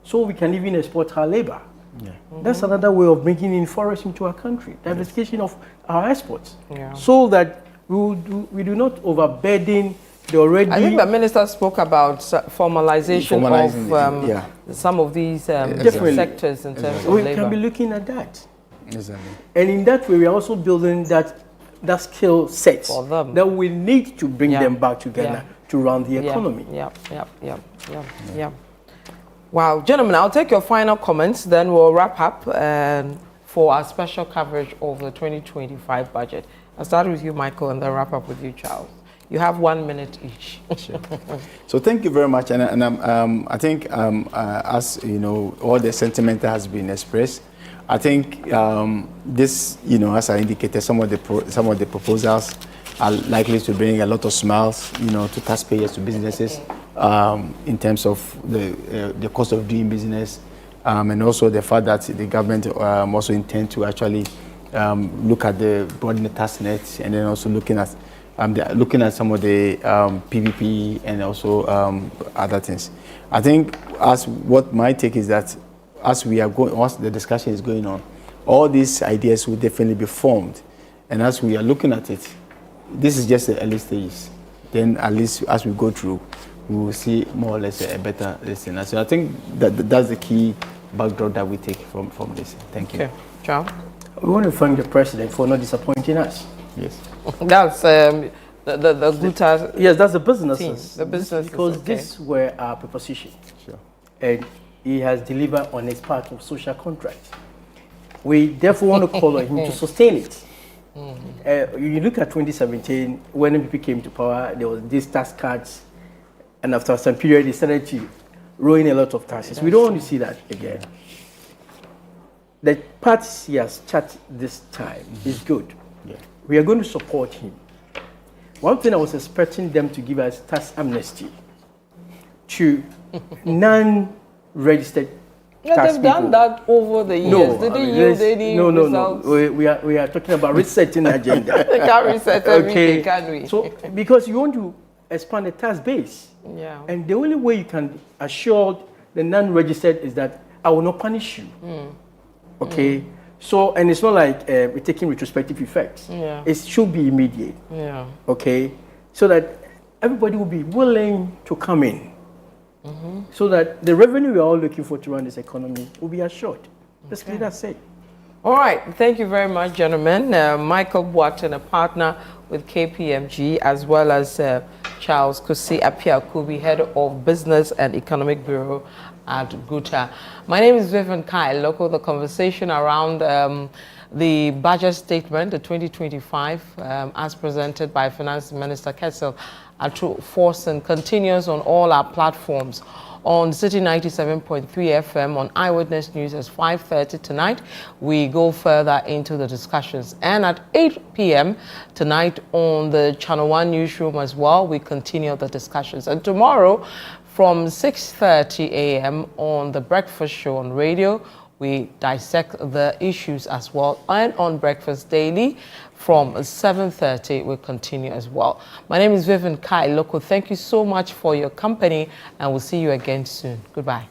so we can even export our labor.
Yeah.
That's another way of bringing in forests into our country, diversification of our exports, so that we do not overburden the already...
I think the minister spoke about formalization of some of these sectors in terms of
we
labor.
can be looking at that.
Exactly.
And in that way, we are also building that skill set that we need to bring them back together to run the economy.
Yeah. Wow, gentlemen, I'll take your final comments, then we'll wrap up for our special coverage of the 2025 budget. I'll start with you, Michael, and then wrap up with you, Charles. You have 1 minute each.
Sure. So thank you very much. And I think, as you know, all the sentiment that has been expressed, I think this, as I indicated, some of the proposals are likely to bring a lot of smiles, to taxpayers, to businesses, in terms of the cost of doing business, and also the fact that the government also intend to actually look at the broadening tax net, and then also looking at some of the PPP and also other things. I think what my take is that as the discussion is going on, all these ideas will definitely be formed, and as we are looking at it, this is just the early stages. Then at least as we go through, we will see more or less a better lesson. So I think that's the key backdrop that we take from this. Thank you.
Okay, Charles.
We want to thank the president for not disappointing us.
Yes.
That's the Guta.
Yes, that's the businesses.
The businesses,
because these were our proposition.
Sure.
And he has delivered on his part of social contract. We therefore want to call on him to sustain it. You look at 2017, when MPP came to power, there was these tax cuts, and after some period, they started to roll in a lot of taxes. We don't want to see that again. The path he has charted this time is good.
Yeah.
We are going to support him. One thing I was expecting them to give us tax amnesty to non-registered tax
they've done that over the years.
No,
Did they yield any results?
No. We are talking about resetting the agenda.
They can't reset everything, can we?
So, because you want to expand the tax base.
Yeah.
And the only way you can assure the non-registered is that I will not punish you. Okay? So, and it's not like we're taking retrospective effects.
Yeah.
It should be immediate.
Yeah.
Okay? So that everybody will be willing to come in. So that the revenue we are all looking for to run this economy will be assured. Basically, that's it.
All right. Thank you very much, gentlemen. Michael Boateng, a partner with KPMG, as well as Charles Kusi Apiakubi, Head of Business and Economic Bureau at Guta. My name is Vivian Kai. Local, the conversation around the budget statement, the 2025, as presented by Finance Minister Kessel Atu-Forson, continues on all our platforms. On City 97.3 FM, on Eyewitness News at 5:30 tonight. We go further into the discussions. And at 8 p.m. tonight on the Channel 1 newsroom as well, we continue the discussions. And tomorrow from 6:30 a.m. on the Breakfast Show on radio, we dissect the issues as well. And on Breakfast Daily from 7:30, we'll continue as well. My name is Vivian Kai Loko. Thank you so much for your company, and we'll see you again soon. Goodbye.